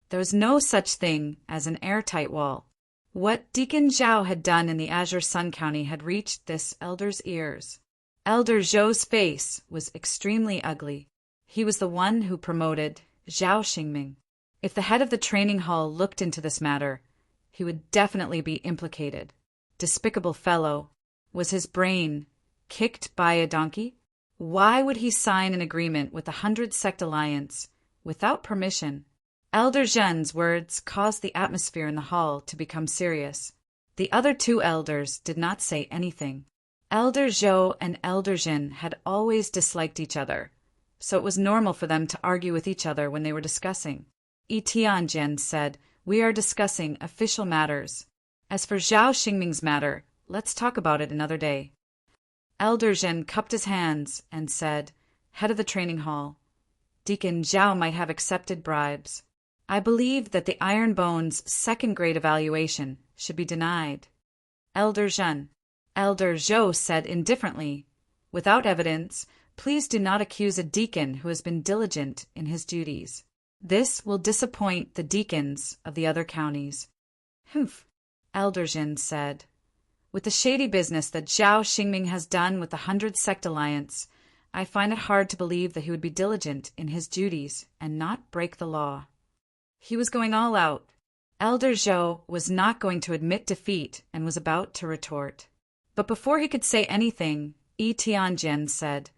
There was no such thing as an airtight wall. What Deacon Zhao had done in the Azure Sun County had reached this elder's ears." Elder Zhou's face was extremely ugly. He was the one who promoted Zhao Xingming. If the head of the training hall looked into this matter, he would definitely be implicated. Despicable fellow. Was his brain kicked by a donkey? Why would he sign an agreement with the 100 Sect Alliance without permission? Elder Zhen's words caused the atmosphere in the hall to become serious. The other 2 elders did not say anything. Elder Zhou and Elder Zhen had always disliked each other, so it was normal for them to argue with each other when they were discussing. Yi Tianjian said, "We are discussing official matters. As for Zhao Xingming's matter, let's talk about it another day." Elder Zhen cupped his hands and said, "Head of the training hall, Deacon Zhao might have accepted bribes. I believe that the Iron Bone's 2nd grade evaluation should be denied." Elder Zhen. Elder Zhou said indifferently, "Without evidence, please do not accuse a deacon who has been diligent in his duties. This will disappoint the deacons of the other counties." "Humph," Elder Zhen said. "With the shady business that Zhao Xingming has done with the 100 Sect Alliance, I find it hard to believe that he would be diligent in his duties and not break the law." He was going all out. Elder Zhou was not going to admit defeat and was about to retort. But before he could say anything, Yi Tianjian said,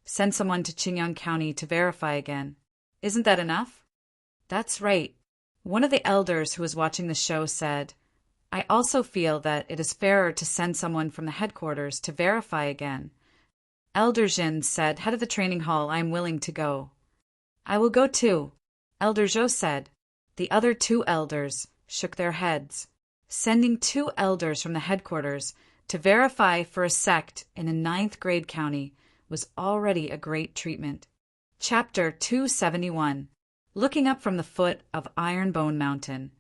"Send someone to Qingyang County to verify again. Isn't that enough?" "That's right." One of the elders who was watching the show said, "I also feel that it is fairer to send someone from the headquarters to verify again." Elder Zhen said, "Head of the training hall, I am willing to go." "I will go too," Elder Zhou said. The other 2 elders shook their heads. Sending 2 elders from the headquarters to verify for a sect in a 9th grade county was already a great treatment. Chapter 271. Looking up from the foot of Ironbone Mountain,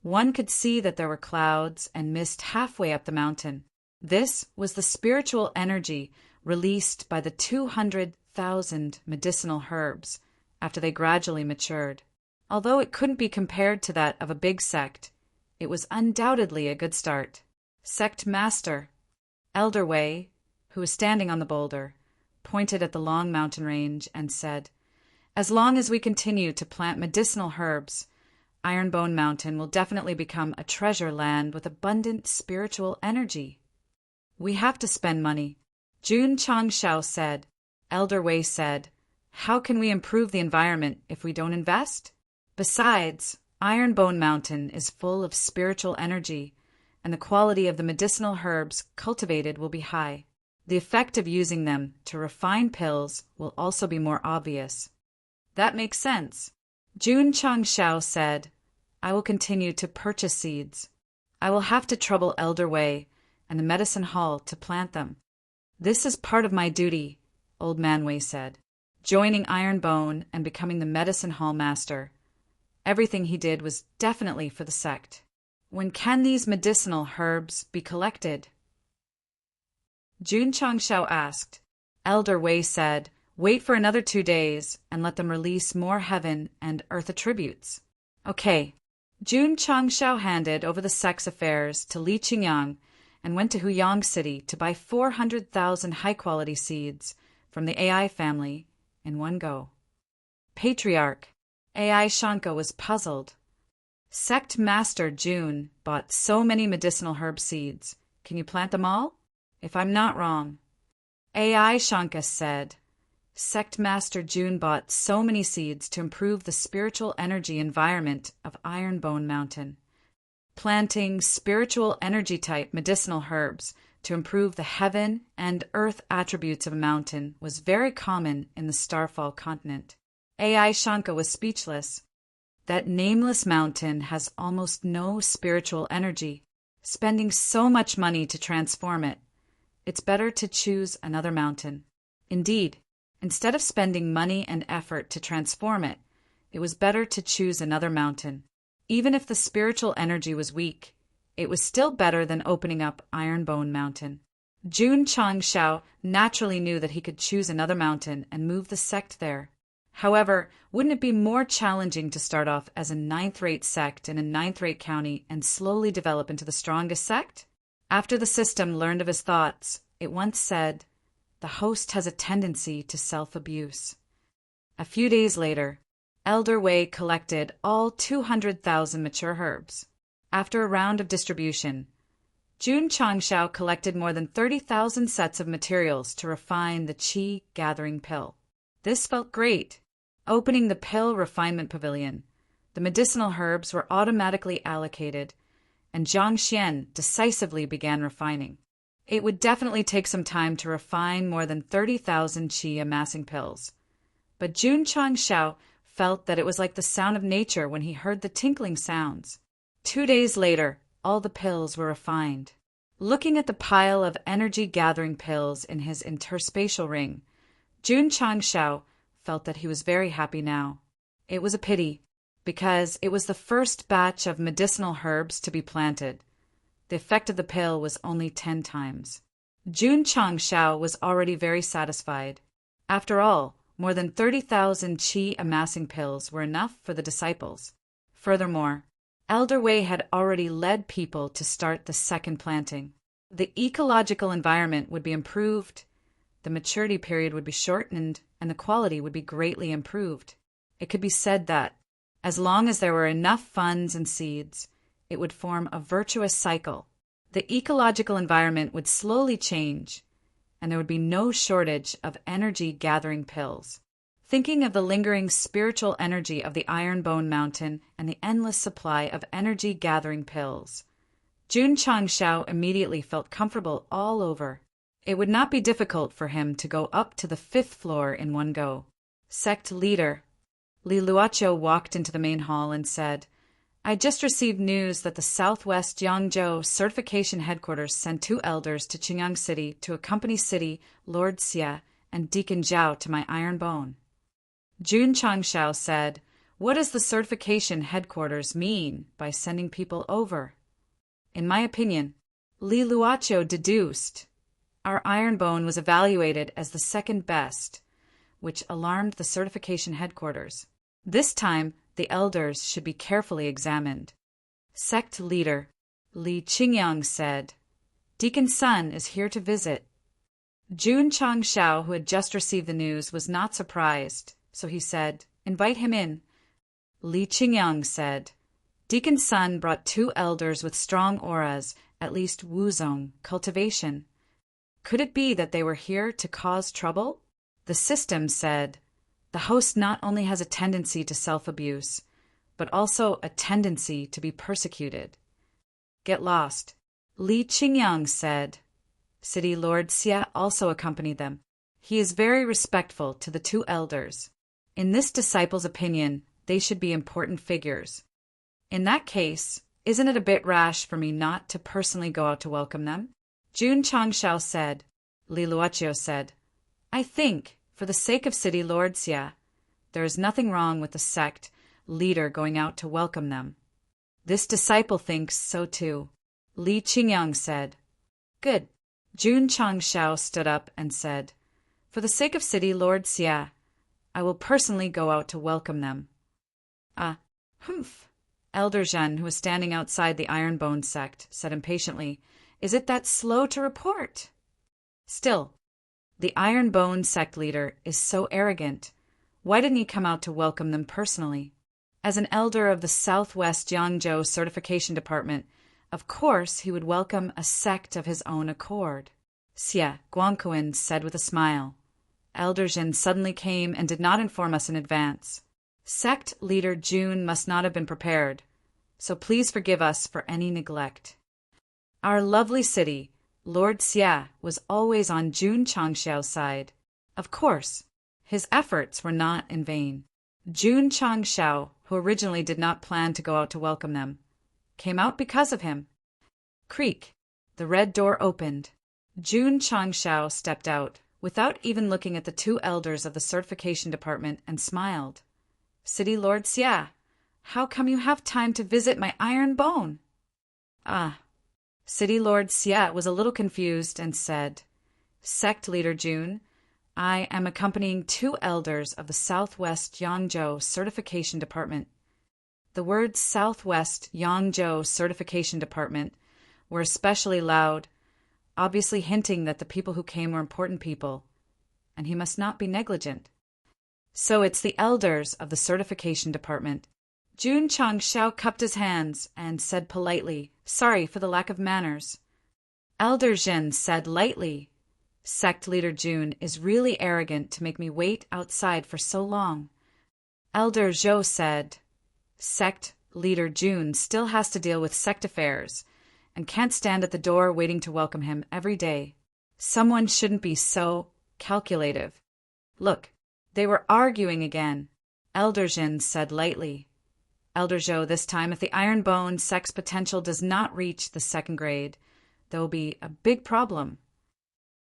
one could see that there were clouds and mist halfway up the mountain. This was the spiritual energy released by the 200,000 medicinal herbs after they gradually matured. Although it couldn't be compared to that of a big sect, it was undoubtedly a good start. Sect Master Elder Wei, who was standing on the boulder, pointed at the long mountain range and said, As long as we continue to plant medicinal herbs, Ironbone Mountain will definitely become a treasure land with abundant spiritual energy. We have to spend money, Jun Changshao said. Elder Wei said, how can we improve the environment if we don't invest? Besides, Ironbone Mountain is full of spiritual energy, and the quality of the medicinal herbs cultivated will be high. The effect of using them to refine pills will also be more obvious. That makes sense. Jun Changshao said, I will continue to purchase seeds. I will have to trouble Elder Wei and the medicine hall to plant them. This is part of my duty, Old Man Wei said. Joining Ironbone and becoming the medicine hall master, everything he did was definitely for the sect. When can these medicinal herbs be collected? Jun Changshao asked. Elder Wei said, wait for another 2 days and let them release more heaven and earth attributes. Okay. Jun Changshao handed over the sect's affairs to Li Qingyang and went to Huyang City to buy 400,000 high-quality seeds from the AI family in one go. Patriarch AI Shanka was puzzled. Sect Master Jun bought so many medicinal herb seeds. Can you plant them all? If I'm not wrong. AI Shanka said, Sect Master Jun bought so many seeds to improve the spiritual energy environment of Ironbone Mountain. Planting spiritual energy-type medicinal herbs to improve the heaven and earth attributes of a mountain was very common in the Starfall continent. AI Shanka was speechless. That nameless mountain has almost no spiritual energy. Spending so much money to transform it, it's better to choose another mountain. Indeed, instead of spending money and effort to transform it, it was better to choose another mountain. Even if the spiritual energy was weak, it was still better than opening up Ironbone Mountain. Jun Changshao naturally knew that he could choose another mountain and move the sect there. However, wouldn't it be more challenging to start off as a 9th-rate sect in a 9th-rate county and slowly develop into the strongest sect? After the system learned of his thoughts, it once said, the host has a tendency to self-abuse. A few days later, Elder Wei collected all 200,000 mature herbs. After a round of distribution, Jun Changshao collected more than 30,000 sets of materials to refine the Qi gathering pill. This felt great. Opening the pill refinement pavilion, the medicinal herbs were automatically allocated, and Zhang Xian decisively began refining. It would definitely take some time to refine more than 30,000 Qi amassing pills. But Jun Changshao felt that it was like the sound of nature when he heard the tinkling sounds. 2 days later, all the pills were refined. Looking at the pile of energy-gathering pills in his interspatial ring, Jun Changshao felt that he was very happy now. It was a pity, because it was the first batch of medicinal herbs to be planted. The effect of the pill was only 10 times. Jun Changshao was already very satisfied. After all, more than 30,000 Qi amassing pills were enough for the disciples. Furthermore, Elder Wei had already led people to start the second planting. The ecological environment would be improved, the maturity period would be shortened, and the quality would be greatly improved. It could be said that, as long as there were enough funds and seeds, it would form a virtuous cycle. The ecological environment would slowly change, and there would be no shortage of energy-gathering pills. Thinking of the lingering spiritual energy of the Ironbone Mountain and the endless supply of energy-gathering pills, Jun Changshao immediately felt comfortable all over. It would not be difficult for him to go up to the 5th floor in one go. Sect leader Li Luoqiu walked into the main hall and said, I just received news that the Southwest Yangzhou Certification Headquarters sent 2 elders to Qingyang City to accompany City Lord Xia and Deacon Zhao to my Ironbone. Jun Changshao said, what does the Certification Headquarters mean by sending people over? In my opinion, Li Luoqiu deduced, our Ironbone was evaluated as the 2nd best, which alarmed the Certification Headquarters. This time, the elders should be carefully examined. Sect leader Li Qingyang said, Deacon Sun is here to visit. Jun Changshao, who had just received the news, was not surprised. So he said, "Invite him in." Li Qingyang said, "Deacon Sun brought 2 elders with strong auras, at least wuzong, cultivation. Could it be that they were here to cause trouble?" The system said, "The host not only has a tendency to self-abuse, but also a tendency to be persecuted." "Get lost." Li Qingyang said. City Lord Xia also accompanied them. He is very respectful to the 2 elders. In this disciple's opinion, they should be important figures. In that case, isn't it a bit rash for me not to personally go out to welcome them? Jun Changshao said. Li Luoqiu said, "I think, for the sake of City Lord Xia, there is nothing wrong with the sect leader going out to welcome them." This disciple thinks so too. Li Qingyang said. "Good." Jun Changshao stood up and said, "For the sake of City Lord Xia, I will personally go out to welcome them." Humph. Elder Zhen, who was standing outside the Ironbone sect, said impatiently, "Is it that slow to report?" Still, the Ironbone sect leader is so arrogant. Why didn't he come out to welcome them personally? As an elder of the Southwest Yangzhou Certification Department, of course he would welcome a sect of his own accord. Xia Guangquan said with a smile. Elder Zhen suddenly came and did not inform us in advance. Sect leader Jun must not have been prepared, so please forgive us for any neglect. Our lovely city, Lord Xia, was always on Jun Changshao's side. Of course, his efforts were not in vain. Jun Changshao, who originally did not plan to go out to welcome them, came out because of him. Creak. The red door opened. Jun Changshao stepped out, without even looking at the 2 elders of the certification department, and smiled. "City Lord Xia, how come you have time to visit my iron bone?" City Lord Xia was a little confused and said, "Sect leader Jun, I am accompanying 2 elders of the Southwest Yangzhou Certification Department." The words Southwest Yangzhou Certification Department were especially loud, obviously hinting that the people who came were important people, and he must not be negligent. "So it's the elders of the certification department." Jun Changshao cupped his hands and said politely, "Sorry for the lack of manners." Elder Zhen said lightly, "Sect leader Jun is really arrogant to make me wait outside for so long." Elder Zhou said, "Sect leader Jun still has to deal with sect affairs and can't stand at the door waiting to welcome him every day. Someone shouldn't be so calculative." "Look, they were arguing again," Elder Zhen said lightly. Elder Zhou, this time, if the Ironbone sect's potential does not reach the 2nd grade, there will be a big problem.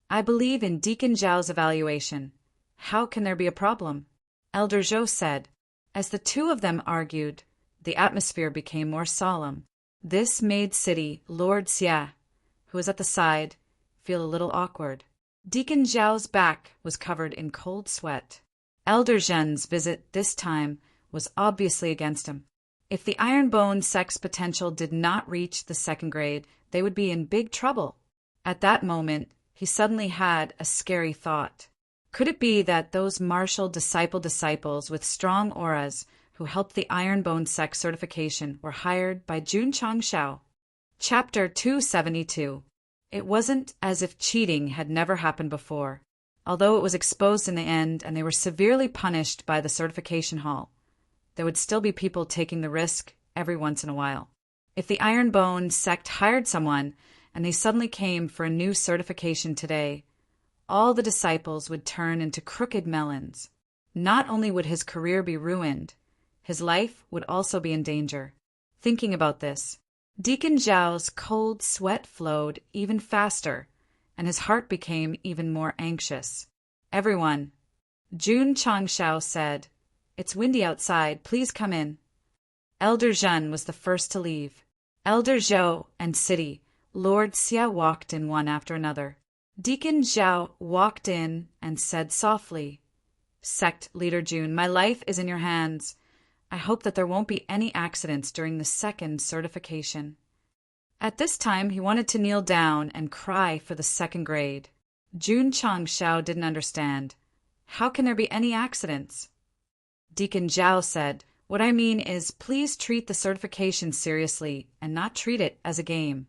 "I believe in Deacon Zhao's evaluation. How can there be a problem?" Elder Zhou said. As the 2 of them argued, the atmosphere became more solemn. This made City Lord Xia, who was at the side, feel a little awkward. Deacon Zhao's back was covered in cold sweat. Elder Zhen's visit this time was obviously against him. If the Ironbone sect's potential did not reach the 2nd grade, they would be in big trouble. At that moment, he suddenly had a scary thought. Could it be that those martial disciples with strong auras who helped the Ironbone sect certification were hired by Jun Changshao? Chapter 272. It wasn't as if cheating had never happened before. Although it was exposed in the end and they were severely punished by the certification hall, there would still be people taking the risk every once in a while. If the Ironbone sect hired someone and they suddenly came for a new certification today, all the disciples would turn into crooked melons. Not only would his career be ruined, his life would also be in danger. Thinking about this, Deacon Zhao's cold sweat flowed even faster, and his heart became even more anxious. "Everyone," Jun Changshao said, "it's windy outside. Please come in." Elder Zhen was the first to leave. Elder Zhou and City Lord Xia walked in one after another. Deacon Zhao walked in and said softly, "Sect leader Jun, my life is in your hands. I hope that there won't be any accidents during the 2nd certification." At this time, he wanted to kneel down and cry for the 2nd grade. Jun Changshao didn't understand. How can there be any accidents? Deacon Zhao said, "What I mean is, please treat the certification seriously and not treat it as a game."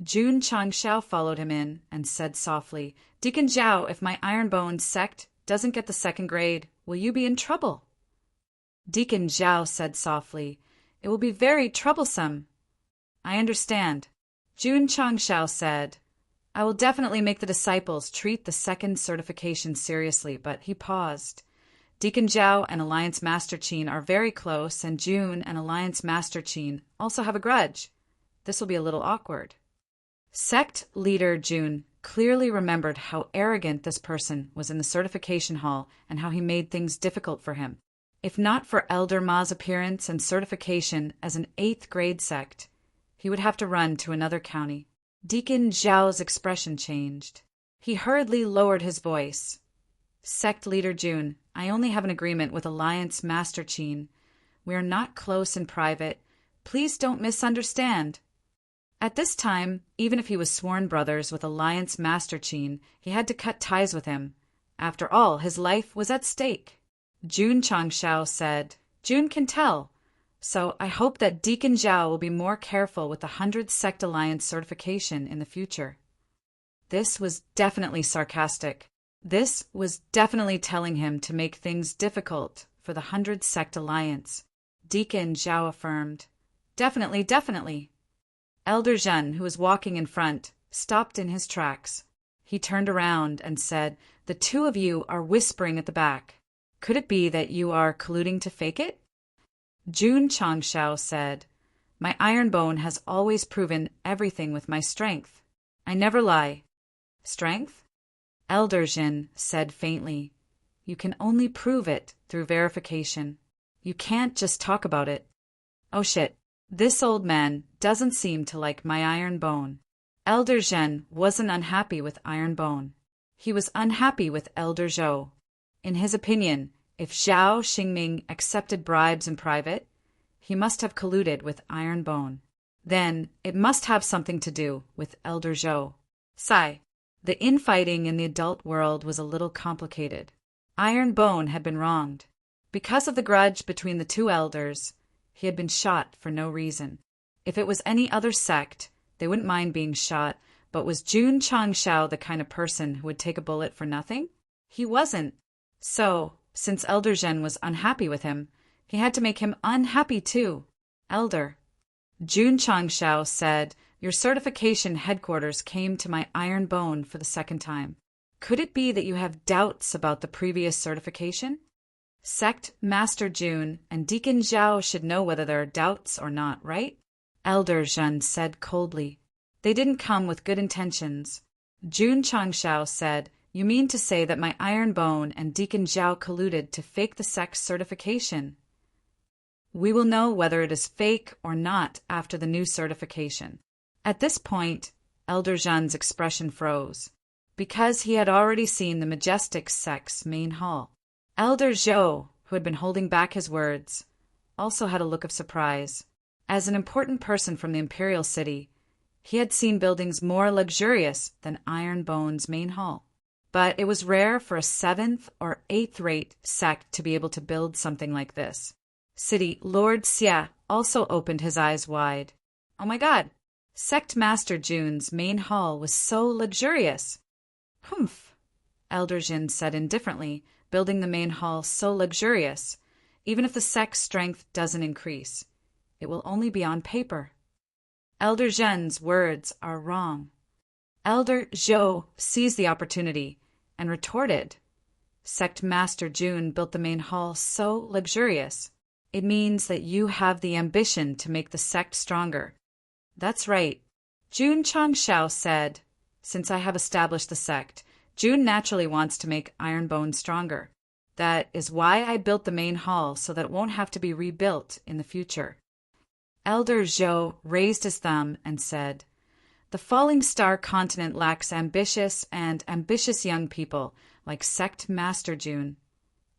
Jun Changshao followed him in and said softly, "Deacon Zhao, if my Ironbone sect doesn't get the second grade, will you be in trouble?" Deacon Zhao said softly, "It will be very troublesome." "I understand." Jun Changshao said, "I will definitely make the disciples treat the second certification seriously," but he paused. Deacon Zhao and Alliance Master Qin are very close, and Jun and Alliance Master Qin also have a grudge. This will be a little awkward. Sect leader Jun clearly remembered how arrogant this person was in the certification hall and how he made things difficult for him. If not for Elder Ma's appearance and certification as an 8th grade sect, he would have to run to another county. Deacon Zhao's expression changed. He hurriedly lowered his voice. "Sect leader Jun, I only have an agreement with Alliance Master Qin. We are not close in private. Please don't misunderstand." At this time, even if he was sworn brothers with Alliance Master Qin, he had to cut ties with him. After all, his life was at stake. Jun Changshao said, "Jun can tell. So I hope that Deacon Zhao will be more careful with the 100 Sect Alliance certification in the future." This was definitely sarcastic. This was definitely telling him to make things difficult for the 100 Sect Alliance. Deacon Zhao affirmed, "Definitely, definitely." Elder Zhen, who was walking in front, stopped in his tracks. He turned around and said, "The two of you are whispering at the back. Could it be that you are colluding to fake it?" Jun Changshao said, "My Ironbone has always proven everything with my strength. I never lie." "Strength?" Elder Jin said faintly, "You can only prove it through verification. You can't just talk about it." "Oh shit. This old man doesn't seem to like my Ironbone." Elder Zhen wasn't unhappy with Ironbone. He was unhappy with Elder Zhou. In his opinion, if Zhao Xingming accepted bribes in private, he must have colluded with Ironbone. Then it must have something to do with Elder Zhou. Sigh. The infighting in the adult world was a little complicated. Ironbone had been wronged. Because of the grudge between the two elders, he had been shot for no reason. If it was any other sect, they wouldn't mind being shot, but was Jun Changshao the kind of person who would take a bullet for nothing? He wasn't. So, since Elder Zhen was unhappy with him, he had to make him unhappy too. "Elder," Jun Changshao said, "your certification headquarters came to my Ironbone for the second time. Could it be that you have doubts about the previous certification?" Sect Master Jun and Deacon Zhao should know whether there are doubts or not, right? Elder Zhen said coldly. "They didn't come with good intentions." Jun Changshao said, "You mean to say that my Ironbone and Deacon Zhao colluded to fake the sect's certification?" "We will know whether it is fake or not after the new certification." At this point, Elder Zhen's expression froze, because he had already seen the majestic sect's main hall. Elder Zhou, who had been holding back his words, also had a look of surprise. As an important person from the Imperial City, he had seen buildings more luxurious than Ironbone's main hall. But it was rare for a 7th or 8th-rate sect to be able to build something like this. City Lord Xia also opened his eyes wide. "Oh my god! Sect Master Jun's main hall was so luxurious." "Humph," Elder Jin said indifferently, "building the main hall so luxurious. Even if the sect's strength doesn't increase, it will only be on paper." Elder Zhen's words are wrong. Elder Zhou seized the opportunity and retorted, "Sect Master Jun built the main hall so luxurious. It means that you have the ambition to make the sect stronger." "That's right," Jun Changshao said. "Since I have established the sect, Jun naturally wants to make Ironbone stronger. That is why I built the main hall, so that it won't have to be rebuilt in the future." Elder Zhou raised his thumb and said, "The Falling Star continent lacks ambitious young people like Sect Master Jun."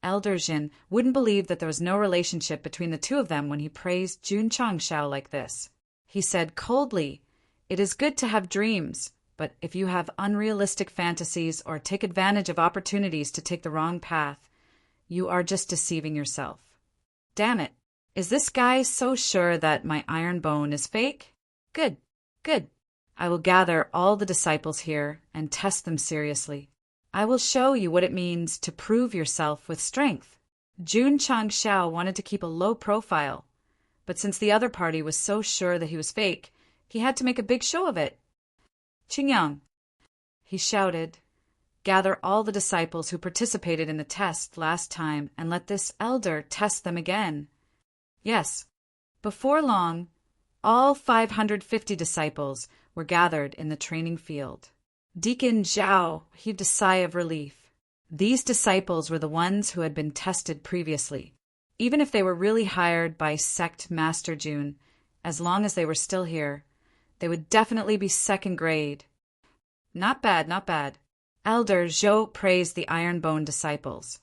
Elder Jin wouldn't believe that there was no relationship between the two of them when he praised Jun Changshao like this. He said coldly, "It is good to have dreams, but if you have unrealistic fantasies or take advantage of opportunities to take the wrong path, You are just deceiving yourself. Damn it. Is this guy so sure that my iron bone is fake? Good, good. I will gather all the disciples here and test them seriously. I will show you what it means to prove yourself with strength. Jun Changshao wanted to keep a low profile, but since the other party was so sure that he was fake, he had to make a big show of it. Qingyang, he shouted, gather all the disciples who participated in the test last time and let this elder test them again. Yes, before long, all 550 disciples were gathered in the training field. Deacon Zhao heaved a sigh of relief. These disciples were the ones who had been tested previously. Even if they were really hired by Sect Master Jun, as long as they were still here, they would definitely be second grade. Not bad, not bad. Elder Zhou praised the iron-bone disciples.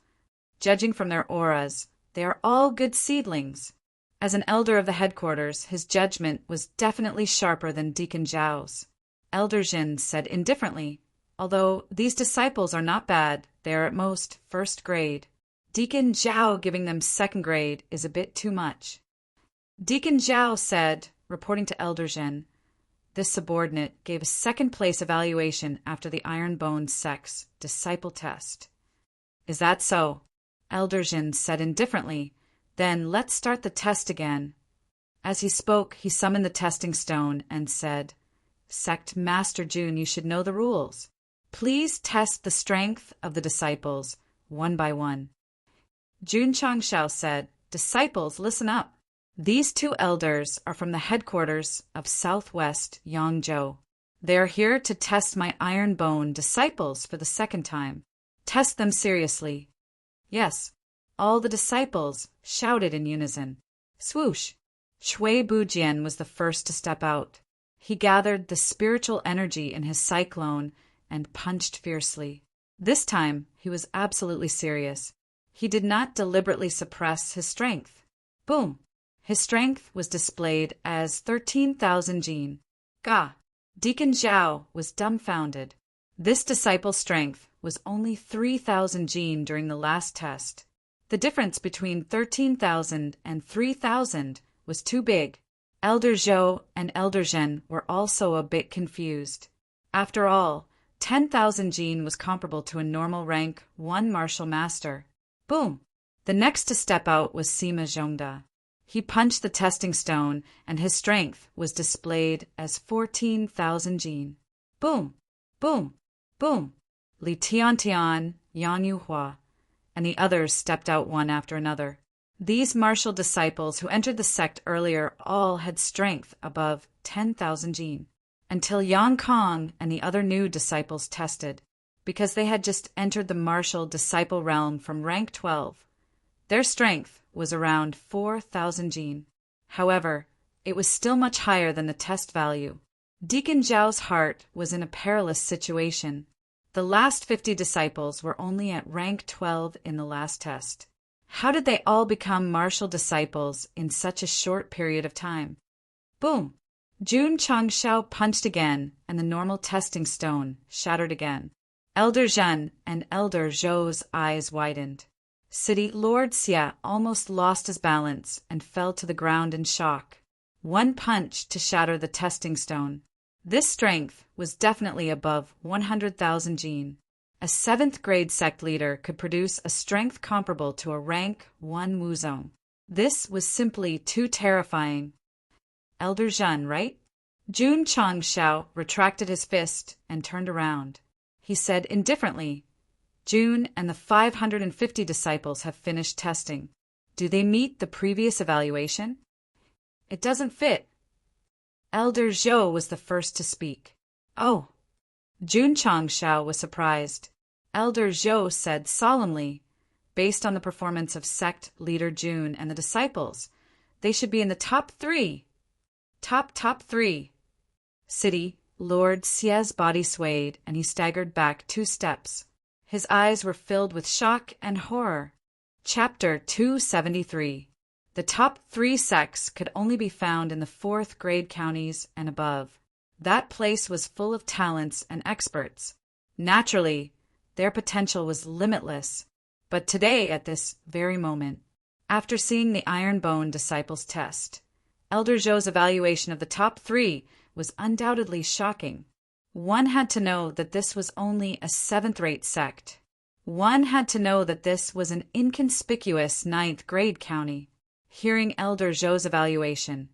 Judging from their auras, they are all good seedlings. As an elder of the headquarters, his judgment was definitely sharper than Deacon Zhao's. Elder Jin said indifferently, although these disciples are not bad, they are at most first grade. Deacon Zhao giving them second grade is a bit too much. Deacon Zhao said, reporting to Elder Jin, this subordinate gave a second-place evaluation after the Iron Bone Sect's disciple test. Is that so? Elder Jin said indifferently, then let's start the test again. As he spoke, he summoned the testing stone and said, Sect Master Jun, you should know the rules. Please test the strength of the disciples, one by one. Jun Changshao said, disciples, listen up. These two elders are from the headquarters of Southwest Yangzhou. They are here to test my iron bone disciples for the second time. Test them seriously. Yes, all the disciples shouted in unison. Swoosh! Shui Bujian was the first to step out. He gathered the spiritual energy in his cyclone and punched fiercely. This time, he was absolutely serious. He did not deliberately suppress his strength. Boom! His strength was displayed as 13,000 jin. Ga! Deacon Zhao was dumbfounded. This disciple's strength was only 3,000 jin during the last test. The difference between 13,000 and 3,000 was too big. Elder Zhou and Elder Zhen were also a bit confused. After all, 10,000 jin was comparable to a normal rank 1 martial master. Boom! The next to step out was Sima Zhongda. He punched the testing stone, and his strength was displayed as 14,000 jin. Boom! Boom! Boom! Li Tiantian, Yang Yuhua, and the others stepped out one after another. These martial disciples who entered the sect earlier all had strength above 10,000 jin, until Yang Kong and the other new disciples tested, because they had just entered the martial disciple realm from rank 12. Their strength was around 4,000 jin. However, it was still much higher than the test value. Deacon Zhao's heart was in a perilous situation. The last 50 disciples were only at rank 12 in the last test. How did they all become martial disciples in such a short period of time? Boom! Jun Changshao punched again, and the normal testing stone shattered again. Elder Zhen and Elder Zhou's eyes widened. City Lord Xia almost lost his balance and fell to the ground in shock. One punch to shatter the testing stone. This strength was definitely above 100,000 jin. A 7th grade sect leader could produce a strength comparable to a rank 1 Wuzong. This was simply too terrifying. Elder Zhen, right? Jun Changshao retracted his fist and turned around. He said indifferently, Jun and the 550 disciples have finished testing. Do they meet the previous evaluation? It doesn't fit. Elder Zhou was the first to speak. Oh. Jun Changshao was surprised. Elder Zhou said solemnly, based on the performance of sect leader Jun and the disciples, they should be in the top 3. Top 3. City Lord Xia's body swayed and he staggered back 2 steps. His eyes were filled with shock and horror. Chapter 273. The top 3 sects could only be found in the 4th grade counties and above. That place was full of talents and experts. Naturally, their potential was limitless. But today, at this very moment, after seeing the Iron Bone disciples' test, Elder Zhou's evaluation of the top 3 was undoubtedly shocking. One had to know that this was only a seventh-rate sect. One had to know that this was an inconspicuous ninth-grade county. Hearing Elder Zhou's evaluation,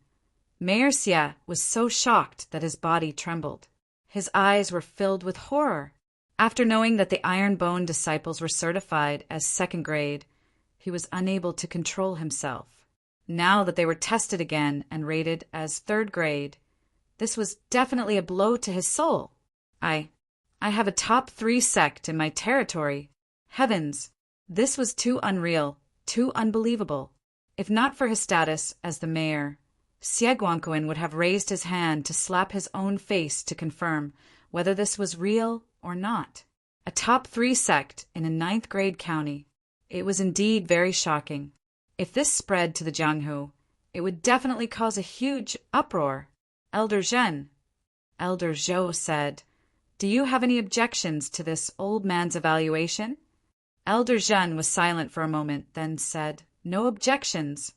Mayor Xia was so shocked that his body trembled. His eyes were filled with horror. After knowing that the Iron Bone disciples were certified as second grade, he was unable to control himself. Now that they were tested again and rated as third grade, this was definitely a blow to his soul. I have a top 3 sect in my territory. Heavens, this was too unreal, too unbelievable. If not for his status as the mayor, Xie Guangquan would have raised his hand to slap his own face to confirm whether this was real or not. A top 3 sect in a ninth-grade county. It was indeed very shocking. If this spread to the Jianghu, it would definitely cause a huge uproar. Elder Zhou said, "Do you have any objections to this old man's evaluation?" Elder Zhen was silent for a moment, then said, "No objections."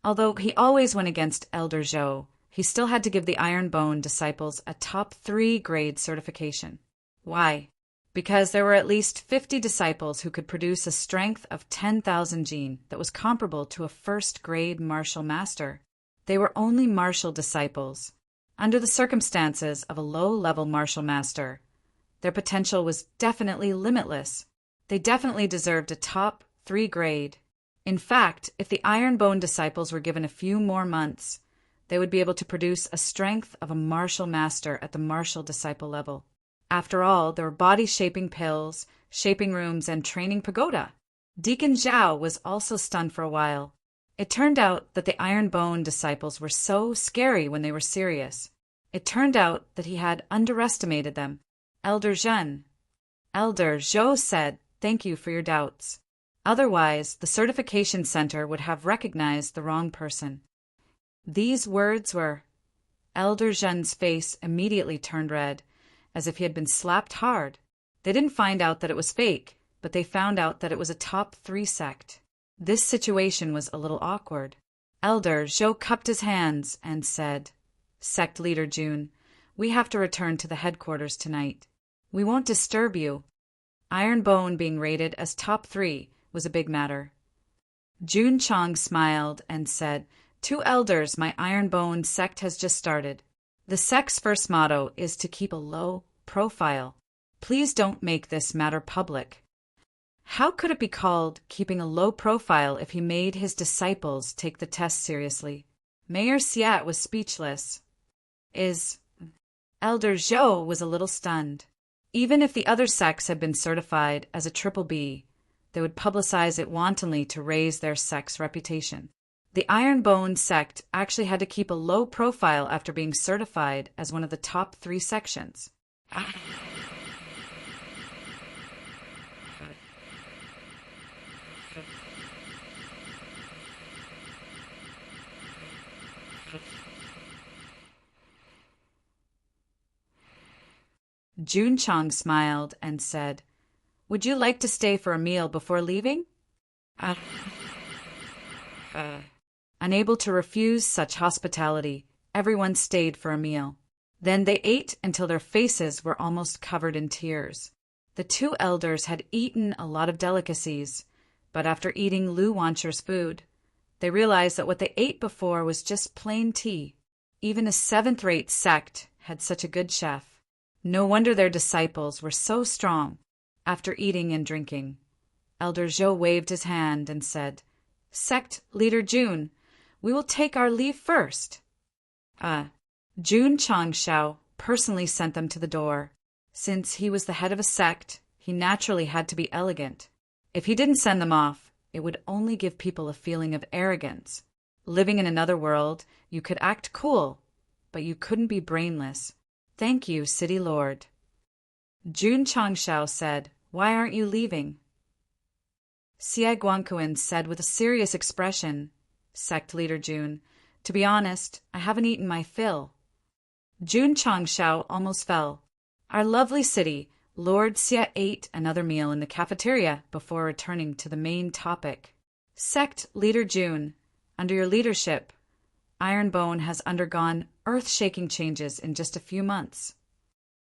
Although he always went against Elder Zhou, he still had to give the Iron Bone disciples a top 3 grade certification. Why? Because there were at least 50 disciples who could produce a strength of 10,000 jin that was comparable to a first-grade martial master. They were only martial disciples. Under the circumstances of a low-level martial master, their potential was definitely limitless. They definitely deserved a top 3 grade. In fact, if the Iron Bone disciples were given a few more months, they would be able to produce a strength of a martial master at the martial disciple level. After all, there were body-shaping pills, shaping rooms, and training pagoda. Deacon Zhao was also stunned for a while. It turned out that the Iron Bone disciples were so scary when they were serious. It turned out that he had underestimated them. Elder Zhou said, "Thank you for your doubts. Otherwise, the certification center would have recognized the wrong person." These words were... Elder Zhen's face immediately turned red, as if he had been slapped hard. They didn't find out that it was fake, but they found out that it was a top 3 sect. This situation was a little awkward. Elder Zhou cupped his hands and said, "Sect Leader Jun, we have to return to the headquarters tonight. We won't disturb you." Iron Bone being rated as top 3 was a big matter. Jun Chong smiled and said, "Two elders, my Iron Bone sect has just started. The sect's first motto is to keep a low profile. Please don't make this matter public." How could it be called keeping a low profile if he made his disciples take the test seriously? Mayor Xia was speechless. Elder Zhou was a little stunned. Even if the other sects had been certified as a triple B, they would publicize it wantonly to raise their sect's reputation. The Iron Bone sect actually had to keep a low profile after being certified as one of the top 3 sections. Jun Chong smiled and said, "Would you like to stay for a meal before leaving?" Unable to refuse such hospitality, everyone stayed for a meal. Then they ate until their faces were almost covered in tears. The 2 elders had eaten a lot of delicacies, but after eating Lu Wancher's food, they realized that what they ate before was just plain tea. Even a 7th-rate sect had such a good chef. No wonder their disciples were so strong. After eating and drinking, Elder Zhou waved his hand and said, "Sect Leader Jun, we will take our leave first." Jun Changshao personally sent them to the door. Since he was the head of a sect, he naturally had to be elegant. If he didn't send them off, it would only give people a feeling of arrogance. Living in another world, you could act cool, but you couldn't be brainless. "Thank you, City Lord." Jun Changshao said, "Why aren't you leaving?" Xie Guangquan said with a serious expression, "Sect Leader Jun, to be honest, I haven't eaten my fill." Jun Changshao almost fell. "Our lovely city, Lord Xie ate another meal in the cafeteria before returning to the main topic. Sect Leader June, under your leadership, Ironbone has undergone earth-shaking changes in just a few months.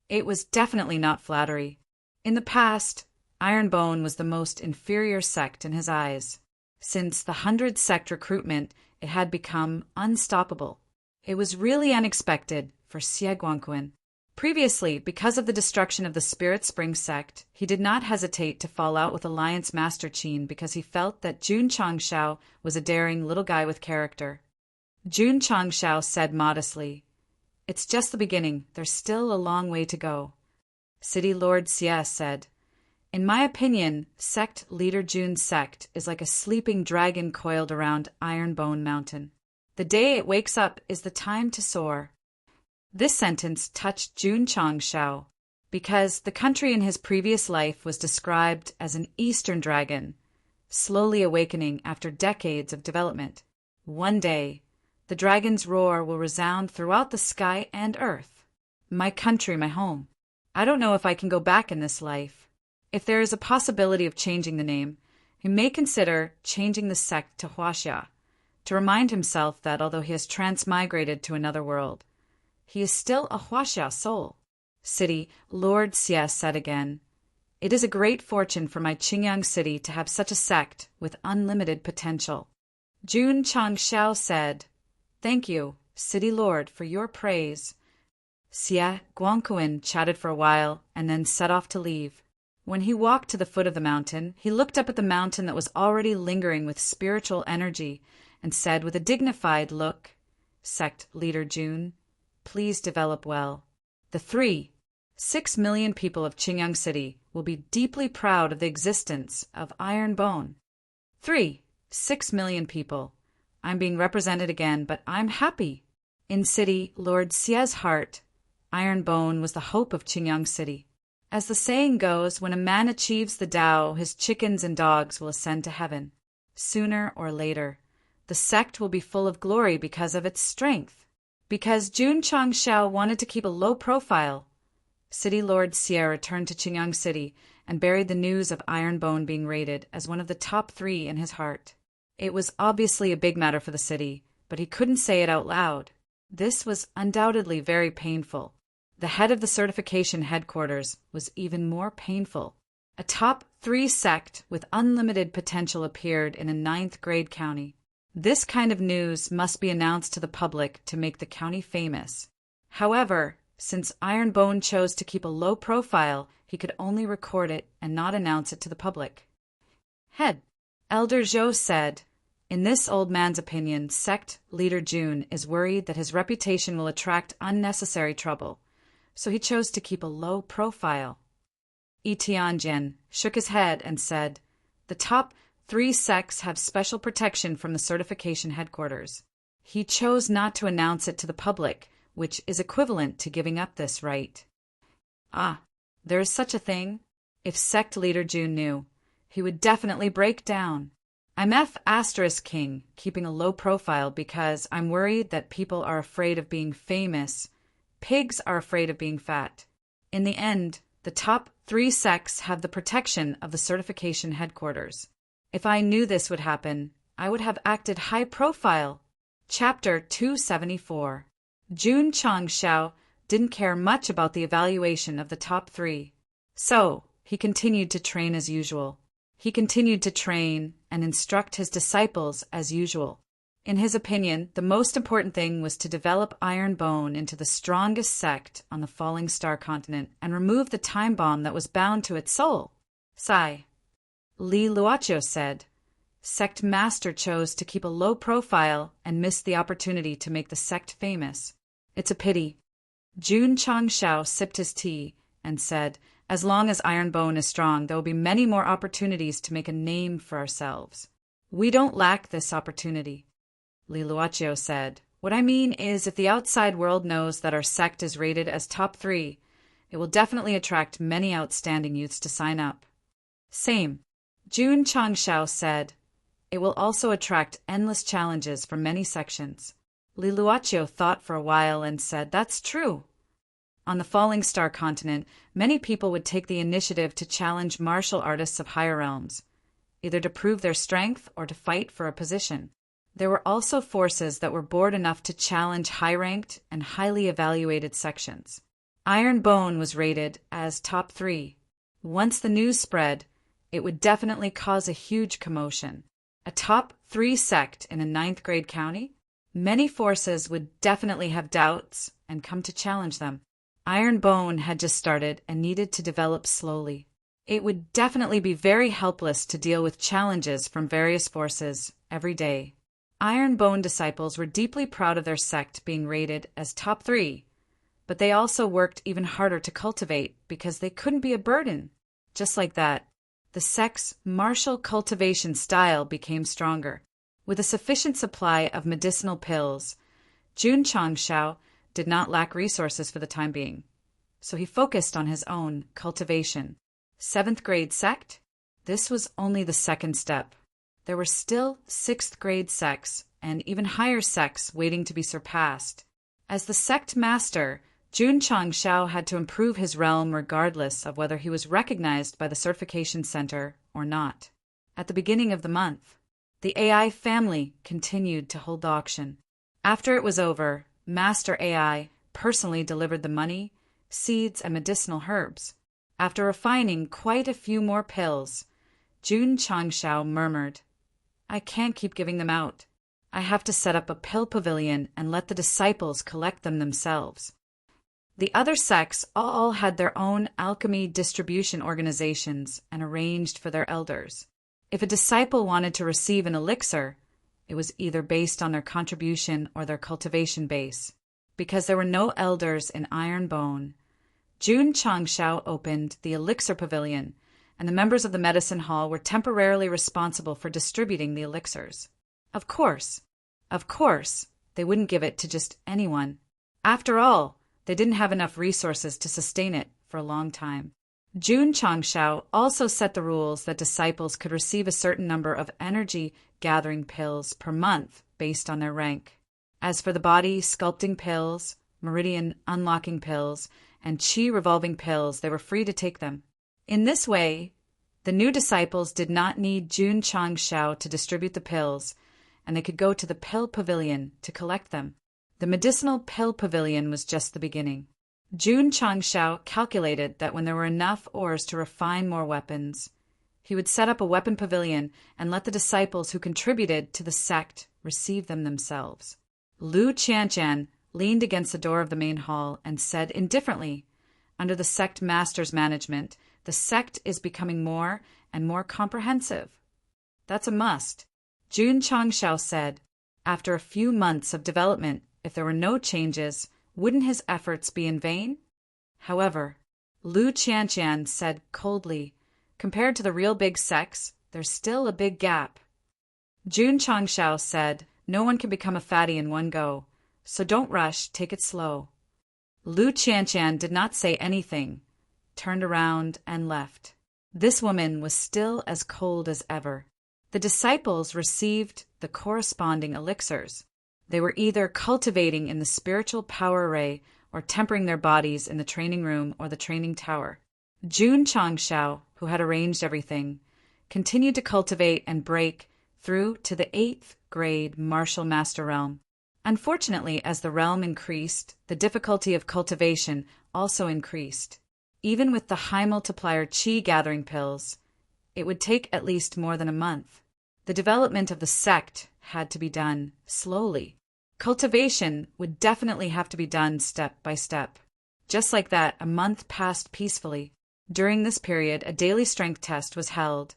It was definitely not flattery. In the past, Ironbone was the most inferior sect in his eyes. Since the 100 sect recruitment, it had become unstoppable. It was really unexpected for Xie Guangquan. Previously, because of the destruction of the Spirit Spring sect, he did not hesitate to fall out with Alliance Master Qin because he felt that Jun Changshao was a daring little guy with character. Jun Changshao said modestly, "It's just the beginning. There's still a long way to go." City Lord Xie said, "In my opinion, Sect Leader Jun's sect is like a sleeping dragon coiled around Ironbone Mountain. The day it wakes up is the time to soar." This sentence touched Jun Changshao because the country in his previous life was described as an eastern dragon, slowly awakening after decades of development. One day, the dragon's roar will resound throughout the sky and earth. My country, my home. I don't know if I can go back in this life. If there is a possibility of changing the name, he may consider changing the sect to Huaxia, to remind himself that although he has transmigrated to another world, he is still a Huaxia soul. City Lord Xie said again, "It is a great fortune for my Qingyang city to have such a sect with unlimited potential." Jun Changshao said, "Thank you, City Lord, for your praise." Xie Guangquan chatted for a while and then set off to leave. When he walked to the foot of the mountain, he looked up at the mountain that was already lingering with spiritual energy and said with a dignified look, "Sect Leader Jun, please develop well. The 6 million people of Qingyang City will be deeply proud of the existence of Ironbone." 6 million people. I'm being represented again, but I'm happy. In City Lord Xie's heart, Ironbone was the hope of Qingyang City. As the saying goes, when a man achieves the Tao, his chickens and dogs will ascend to heaven. Sooner or later, the sect will be full of glory because of its strength. Because Jun Changshao wanted to keep a low profile, City Lord Xie returned to Qingyang City and buried the news of Ironbone being rated as one of the top 3 in his heart. It was obviously a big matter for the city, but he couldn't say it out loud. This was undoubtedly very painful. The head of the certification headquarters was even more painful. A top 3 sect with unlimited potential appeared in a 9th grade county. This kind of news must be announced to the public to make the county famous. However, since Ironbone chose to keep a low profile, he could only record it and not announce it to the public. Head Elder Zhou said, "In this old man's opinion, Sect Leader Jun is worried that his reputation will attract unnecessary trouble, so he chose to keep a low profile." Yi Tianjian shook his head and said, "The top 3 sects have special protection from the certification headquarters. He chose not to announce it to the public, which is equivalent to giving up this right." Ah, there is such a thing? If Sect Leader Jun knew, he would definitely break down. I'm F***king, keeping a low profile because I'm worried that people are afraid of being famous. Pigs are afraid of being fat. In the end, the top 3 sects have the protection of the certification headquarters. If I knew this would happen, I would have acted high profile. Chapter 274. Jun Changshao didn't care much about the evaluation of the top 3. So, he continued to train as usual. He continued to train and instruct his disciples as usual. In his opinion, the most important thing was to develop Ironbone into the strongest sect on the Falling Star continent and remove the time bomb that was bound to its soul. Sigh. Li Luochio said, "Sect Master chose to keep a low profile and missed the opportunity to make the sect famous. It's a pity." Jun Changshao sipped his tea and said, "As long as Ironbone is strong, there will be many more opportunities to make a name for ourselves. We don't lack this opportunity." Li Luochio said, "What I mean is if the outside world knows that our sect is rated as top 3, it will definitely attract many outstanding youths to sign up." Same. Jun Changshao said, "It will also attract endless challenges from many sections." Li Luochio thought for a while and said, "That's true." On the Falling Star continent, many people would take the initiative to challenge martial artists of higher realms, either to prove their strength or to fight for a position. There were also forces that were bored enough to challenge high-ranked and highly evaluated sections. Iron Bone was rated as top 3. Once the news spread, it would definitely cause a huge commotion. A top 3 sect in a 9th grade county? Many forces would definitely have doubts and come to challenge them. Iron Bone had just started and needed to develop slowly. It would definitely be very helpless to deal with challenges from various forces every day. Iron Bone disciples were deeply proud of their sect being rated as top 3, but they also worked even harder to cultivate because they couldn't be a burden. Just like that, the sect's martial cultivation style became stronger. With a sufficient supply of medicinal pills, Jun Changshao did not lack resources for the time being, so he focused on his own cultivation. 7th grade sect? This was only the second step. There were still 6th grade sects and even higher sects waiting to be surpassed. As the sect master, Jun Changshao had to improve his realm regardless of whether he was recognized by the certification center or not. At the beginning of the month, the AI family continued to hold the auction. After it was over, Master AI personally delivered the money, seeds, and medicinal herbs. After refining quite a few more pills, Jun Changshao murmured, "I can't keep giving them out. I have to set up a pill pavilion and let the disciples collect them themselves." The other sects all had their own alchemy distribution organizations and arranged for their elders. If a disciple wanted to receive an elixir, it was either based on their contribution or their cultivation base. Because there were no elders in Iron Bone, Jun Changshao opened the Elixir Pavilion, and the members of the medicine hall were temporarily responsible for distributing the elixirs. Of course, they wouldn't give it to just anyone. After all, they didn't have enough resources to sustain it for a long time. Jun Changshao also set the rules that disciples could receive a certain number of energy-gathering pills per month based on their rank. As for the body sculpting pills, meridian unlocking pills, and chi revolving pills, they were free to take them. In this way, the new disciples did not need Jun Changshao to distribute the pills, and they could go to the pill pavilion to collect them. The medicinal pill pavilion was just the beginning. Jun Changshao calculated that when there were enough ores to refine more weapons, he would set up a weapon pavilion and let the disciples who contributed to the sect receive them themselves. Lu Qianjian leaned against the door of the main hall and said indifferently, "Under the sect master's management, the sect is becoming more and more comprehensive." "That's a must," Jun Changshao said. After a few months of development, if there were no changes, wouldn't his efforts be in vain? However, Lu Qianjian said coldly, "Compared to the real big sects, there's still a big gap." Jun Changshao said, "No one can become a fatty in one go, so don't rush, take it slow." Lu Qianjian did not say anything, turned around and left. This woman was still as cold as ever. The disciples received the corresponding elixirs. They were either cultivating in the spiritual power array or tempering their bodies in the training room or the training tower. Jun Changshao, who had arranged everything, continued to cultivate and break through to the 8th grade martial master realm. Unfortunately, as the realm increased, the difficulty of cultivation also increased. Even with the high multiplier chi gathering pills, it would take at least more than a month. The development of the sect had to be done slowly. Cultivation would definitely have to be done step by step. Just like that, a month passed peacefully. During this period, a daily strength test was held,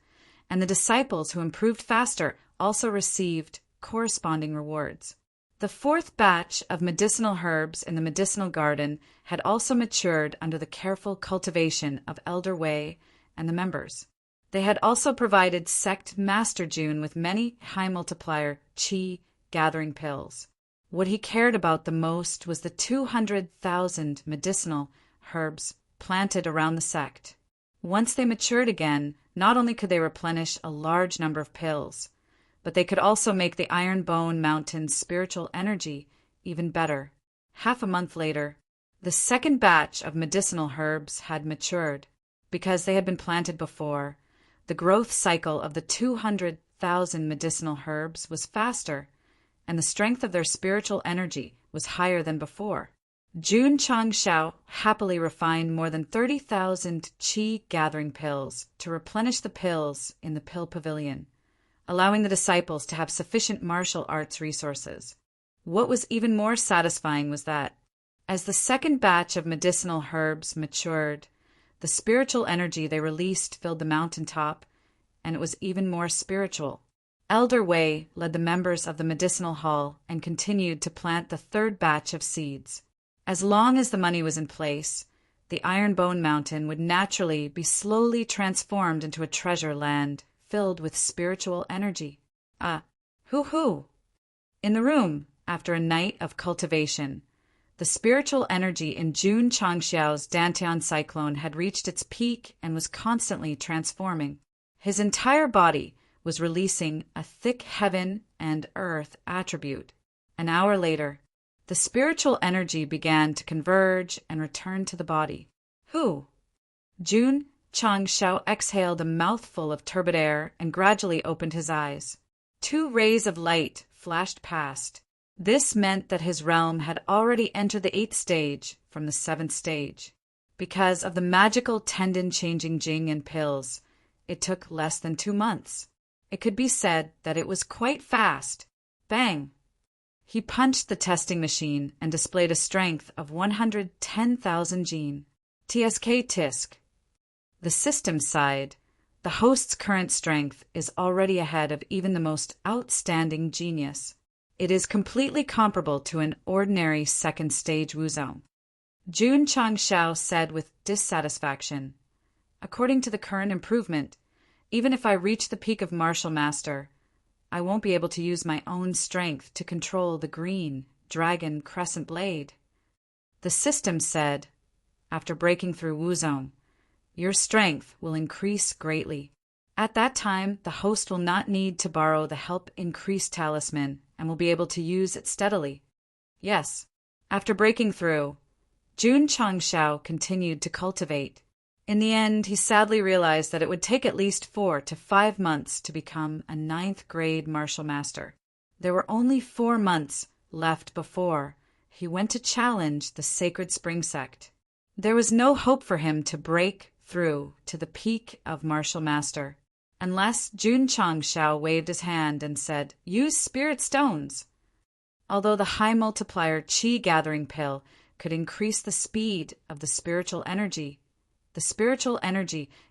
and the disciples who improved faster also received corresponding rewards. The 4th batch of medicinal herbs in the medicinal garden had also matured under the careful cultivation of Elder Wei and the members. They had also provided Sect Master Jun with many high multiplier chi gathering pills. What he cared about the most was the 200,000 medicinal herbs planted around the sect. Once they matured again, not only could they replenish a large number of pills, but they could also make the Iron Bone Mountain's spiritual energy even better. Half a month later, The second batch of medicinal herbs had matured. Because they had been planted before, the growth cycle of the 200,000 medicinal herbs was faster, and the strength of their spiritual energy was higher than before. Jun Changshao happily refined more than 30,000 qi gathering pills to replenish the pills in the pill pavilion, allowing the disciples to have sufficient martial arts resources. What was even more satisfying was that, as the second batch of medicinal herbs matured, the spiritual energy they released filled the mountaintop, and it was even more spiritual. Elder Wei led the members of the medicinal hall and continued to plant the third batch of seeds. As long as the money was in place, the Iron Bone Mountain would naturally be slowly transformed into a treasure land filled with spiritual energy. Hoo-hoo! In the room, after a night of cultivation, the spiritual energy in Jun Changxiao's Dantian cyclone had reached its peak and was constantly transforming. His entire body was releasing a thick heaven and earth attribute. An hour later, the spiritual energy began to converge and return to the body. Jun Changxiao exhaled a mouthful of turbid air and gradually opened his eyes. 2 rays of light flashed past. This meant that his realm had already entered the 8th stage from the 7th stage. Because of the magical tendon-changing jing and pills, it took less than 2 months. It could be said that it was quite fast. Bang! He punched the testing machine and displayed a strength of 110,000 jin. TSK Tisk. The system side, the host's current strength is already ahead of even the most outstanding genius. It is completely comparable to an ordinary second-stage wuzong. Jun Changxiao said with dissatisfaction, "According to the current improvement, even if I reach the peak of Martial Master, I won't be able to use my own strength to control the green dragon crescent blade." The system said, "After breaking through Wuzong, your strength will increase greatly. At that time, the host will not need to borrow the Help Increase talisman and will be able to use it steadily." Yes, after breaking through, Jun Changxiao continued to cultivate. In the end, he sadly realized that it would take at least 4 to 5 months to become a 9th-grade martial master. There were only 4 months left before he went to challenge the Sacred Spring Sect. There was no hope for him to break through to the peak of martial master, unless Jun Changxiao waved his hand and said, "Use spirit stones." Although the high multiplier qi gathering pill could increase the speed of the spiritual energy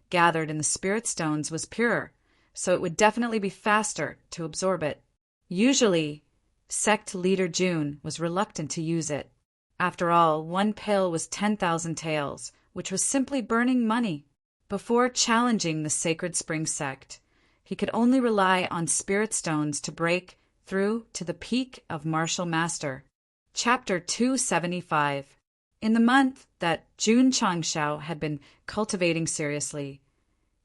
gathered in the spirit stones was purer, so it would definitely be faster to absorb it. Usually, Sect leader Jun was reluctant to use it. After all, 1 pill was 10,000 taels, which was simply burning money. Before challenging the Sacred Spring Sect, he could only rely on spirit stones to break through to the peak of Martial Master. Chapter 275. In the month that Jun Changxiao had been cultivating seriously,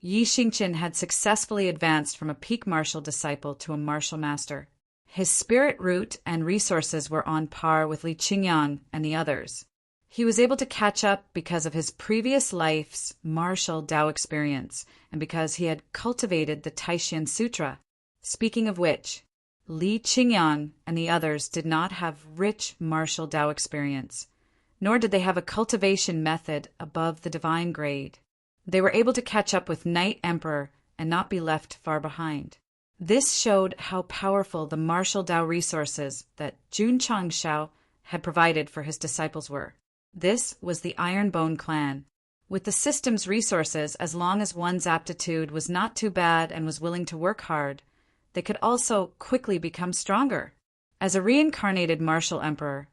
Yi Xingqian had successfully advanced from a peak martial disciple to a martial master. His spirit root and resources were on par with Li Qingyang and the others. He was able to catch up because of his previous life's martial Tao experience and because he had cultivated the Taishan Sutra. Speaking of which, Li Qingyang and the others did not have rich martial Tao experience, nor did they have a cultivation method above the divine grade. They were able to catch up with Night Emperor and not be left far behind. This showed how powerful the martial Tao resources that Jun Changxiao had provided for his disciples were. This was the Iron Bone clan. With the system's resources, as long as one's aptitude was not too bad and was willing to work hard, they could also quickly become stronger. As a reincarnated martial emperor,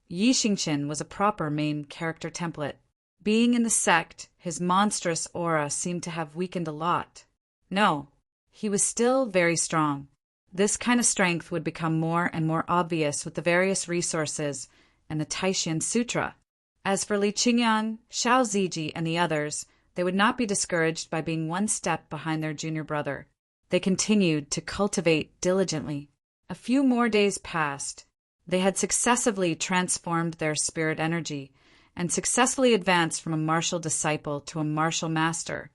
Yi Xingqian was a proper main character template. Being in the sect, his monstrous aura seemed to have weakened a lot. No, he was still very strong. This kind of strength would become more and more obvious with the various resources and the Taishan Sutra. As for Li Qingyang, Xiao Ziji, and the others, they would not be discouraged by being 1 step behind their junior brother. They continued to cultivate diligently. A few more days passed. They had successively transformed their spirit energy and successfully advanced from a martial disciple to a martial master,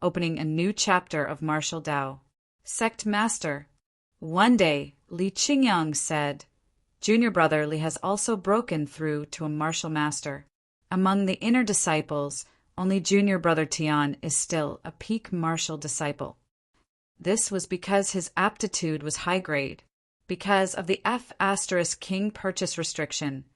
opening a new chapter of martial Tao. Sect Master. One day, Li Qingyang said, "Junior brother Li has also broken through to a martial master. Among the inner disciples, only junior brother Tian is still a peak martial disciple." This was because his aptitude was high grade. Because of the F*King purchase restriction,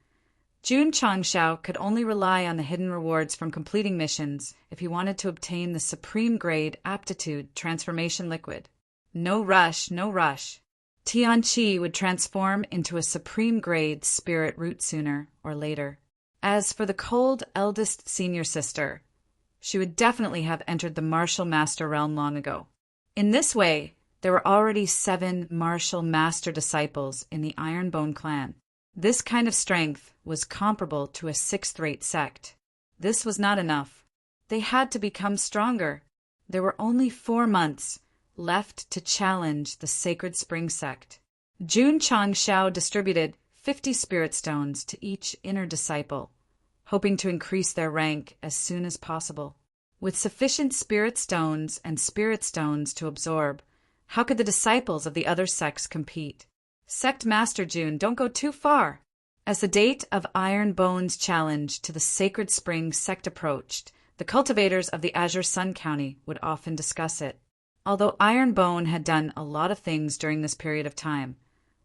Jun Changshao could only rely on the hidden rewards from completing missions if he wanted to obtain the supreme grade aptitude transformation liquid. No rush, no rush. Tianqi would transform into a supreme grade spirit root sooner or later. As for the cold eldest senior sister, she would definitely have entered the martial master realm long ago. In this way, there were already 7 martial master disciples in the Ironbone clan. This kind of strength was comparable to a 6th-rate sect. This was not enough. They had to become stronger. There were only 4 months left to challenge the Sacred Spring sect. Jun Changshao distributed 50 spirit stones to each inner disciple, hoping to increase their rank as soon as possible. With sufficient spirit stones and spirit stones to absorb, how could the disciples of the other sects compete? Sect Master Jun, don't go too far. As the date of Iron Bone's challenge to the Sacred Spring sect approached, the cultivators of the Azure Sun County would often discuss it. Although Iron Bone had done a lot of things during this period of time,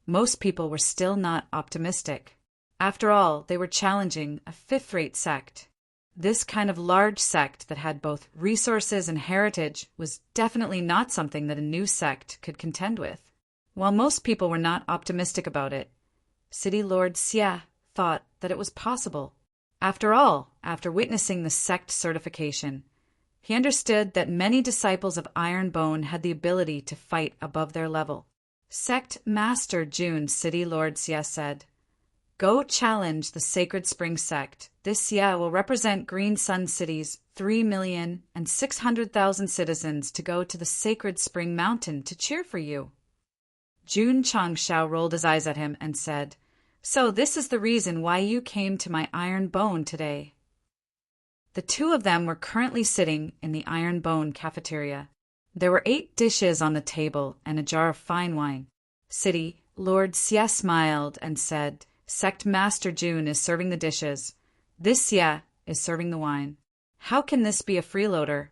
most people were still not optimistic. After all, they were challenging a 5th-rate sect. This kind of large sect that had both resources and heritage was definitely not something that a new sect could contend with. While most people were not optimistic about it, City Lord Xia thought that it was possible. After all, after witnessing the sect certification, he understood that many disciples of Iron Bone had the ability to fight above their level. Sect Master Jun, City Lord Xia said, "Go challenge the Sacred Spring sect. This Xia will represent Green Sun City's 3,600,000 citizens to go to the Sacred Spring Mountain to cheer for you." Jun Changshao rolled his eyes at him and said, "So this is the reason why you came to my Iron Bone today." The 2 of them were currently sitting in the Iron Bone cafeteria. There were 8 dishes on the table and a jar of fine wine. City Lord Xia smiled and said, "Sect Master Jun is serving the dishes. This Xia is serving the wine. How can this be a freeloader?"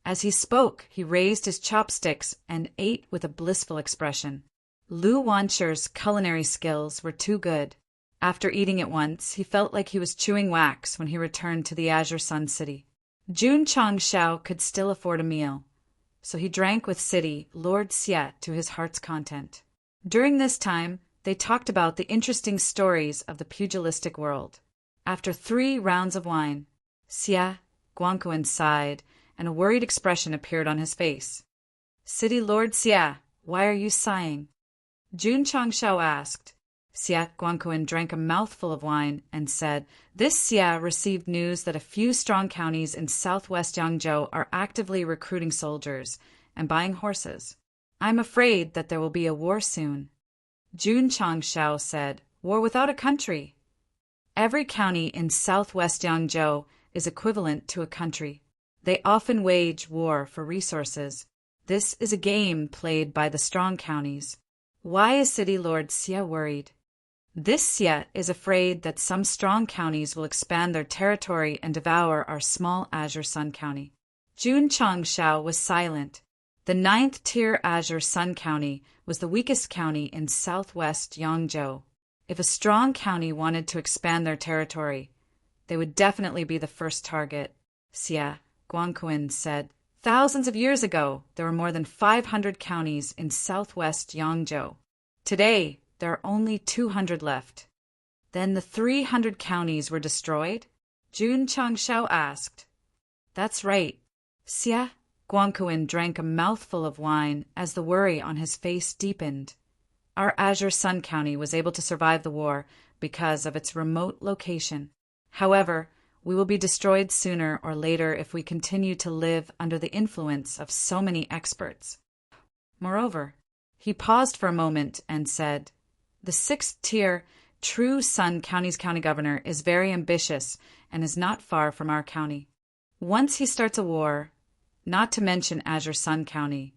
As he spoke, he raised his chopsticks and ate with a blissful expression. Lu Wancher's culinary skills were too good. After eating it once, he felt like he was chewing wax when he returned to the Azure Sun City. Jun Changshao could still afford a meal, so he drank with City Lord Xia to his heart's content. During this time, they talked about the interesting stories of the pugilistic world. After 3 rounds of wine, Xia Guangquan sighed, and a worried expression appeared on his face. "City Lord Xia, why are you sighing?" Jun Changshao asked. Xia Guangquan drank a mouthful of wine and said, "This Xia received news that a few strong counties in southwest Yangzhou are actively recruiting soldiers and buying horses. I'm afraid that there will be a war soon." Jun Changshao said, "War without a country. Every county in southwest Yangzhou is equivalent to a country. They often wage war for resources. This is a game played by the strong counties. Why is City Lord Xia worried? This Xia is afraid that some strong counties will expand their territory and devour our small Azure Sun County." Jun Changshao was silent. The 9th-tier Azure Sun County was the weakest county in southwest Yangzhou. If a strong county wanted to expand their territory, they would definitely be the first target. Xia Guangquan said, "Thousands of years ago, there were more than 500 counties in southwest Yangzhou. Today, there are only 200 left. Then the 300 counties were destroyed?" Jun Changshao asked. "That's right." Xia Guangquan drank a mouthful of wine as the worry on his face deepened. Our Azure Sun County was able to survive the war because of its remote location. However, we will be destroyed sooner or later if we continue to live under the influence of so many experts. Moreover, he paused for a moment and said, "The 6th tier True Sun County's county governor is very ambitious and is not far from our county. Once he starts a war, not to mention Azure Sun County,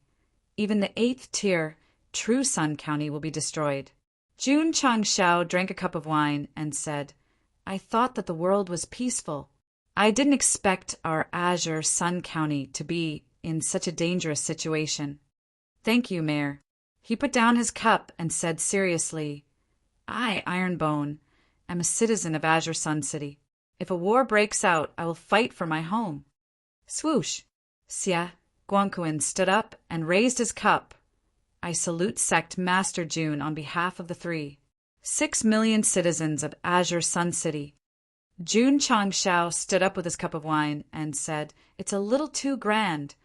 even the 8th tier, True Sun County, will be destroyed. Jun Changshao drank a cup of wine and said, I thought that the world was peaceful. I didn't expect our Azure Sun County to be in such a dangerous situation. Thank you, Mayor. He put down his cup and said seriously, I, Ironbone, am a citizen of Azure Sun City. If a war breaks out, I will fight for my home. Swoosh! Xia Guangquan stood up and raised his cup. I salute Sect Master June on behalf of the 6 million citizens of Azure Sun City. Jun Changshao stood up with his cup of wine and said, It's a little too grand.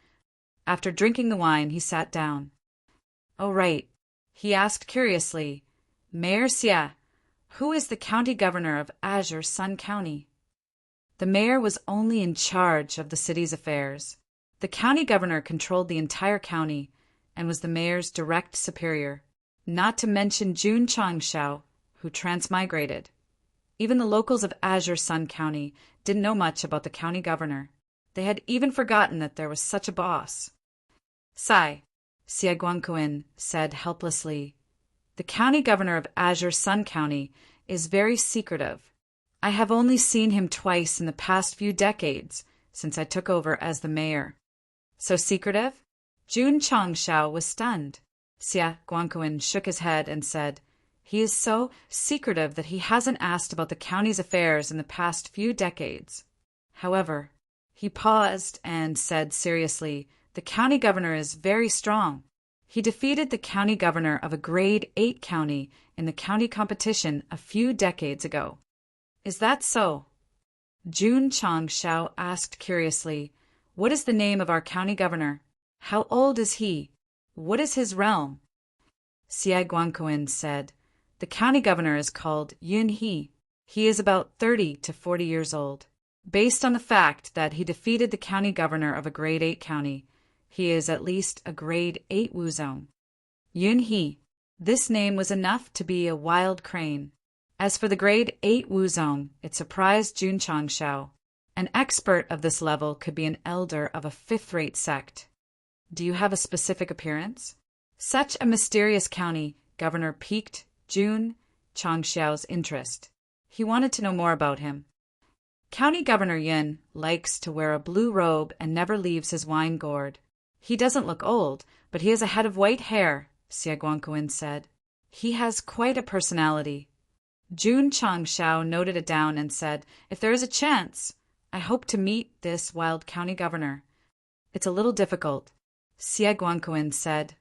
After drinking the wine, he sat down. Oh, right. He asked curiously, Mayor Xia, who is the county governor of Azure Sun County? The mayor was only in charge of the city's affairs. The county governor controlled the entire county and was the mayor's direct superior, not to mention Jun Changshao, who transmigrated. Even the locals of Azure Sun County didn't know much about the county governor. They had even forgotten that there was such a boss. Sai, Xia Guangquan said helplessly, the county governor of Azure Sun County is very secretive. I have only seen him twice in the past few decades since I took over as the mayor. So secretive? Jun Changshao was stunned. Xia Guangquan shook his head and said, He is so secretive that he hasn't asked about the county's affairs in the past few decades. However, he paused and said seriously, the county governor is very strong. He defeated the county governor of a grade 8 county in the county competition a few decades ago. Is that so? Jun Changshao asked curiously, What is the name of our county governor? How old is he? What is his realm? Xia Guangquan said, The county governor is called Yun He. He is about 30 to 40 years old. Based on the fact that he defeated the county governor of a grade 8 county, he is at least a grade 8 Wuzong. Yun He. This name was enough to be a wild crane. As for the grade 8 Wuzong, it surprised Jun Changshao. An expert of this level could be an elder of a 5th-rate sect. Do you have a specific appearance? Such a mysterious county governor piqued Jun Changshao's interest. He wanted to know more about him. County Governor Yin likes to wear a blue robe and never leaves his wine gourd. He doesn't look old, but he has a head of white hair, Xia Guangquan said. He has quite a personality. Jun Changshao noted it down and said, If there is a chance, I hope to meet this wild county governor. It's a little difficult. Xia Guangquan said,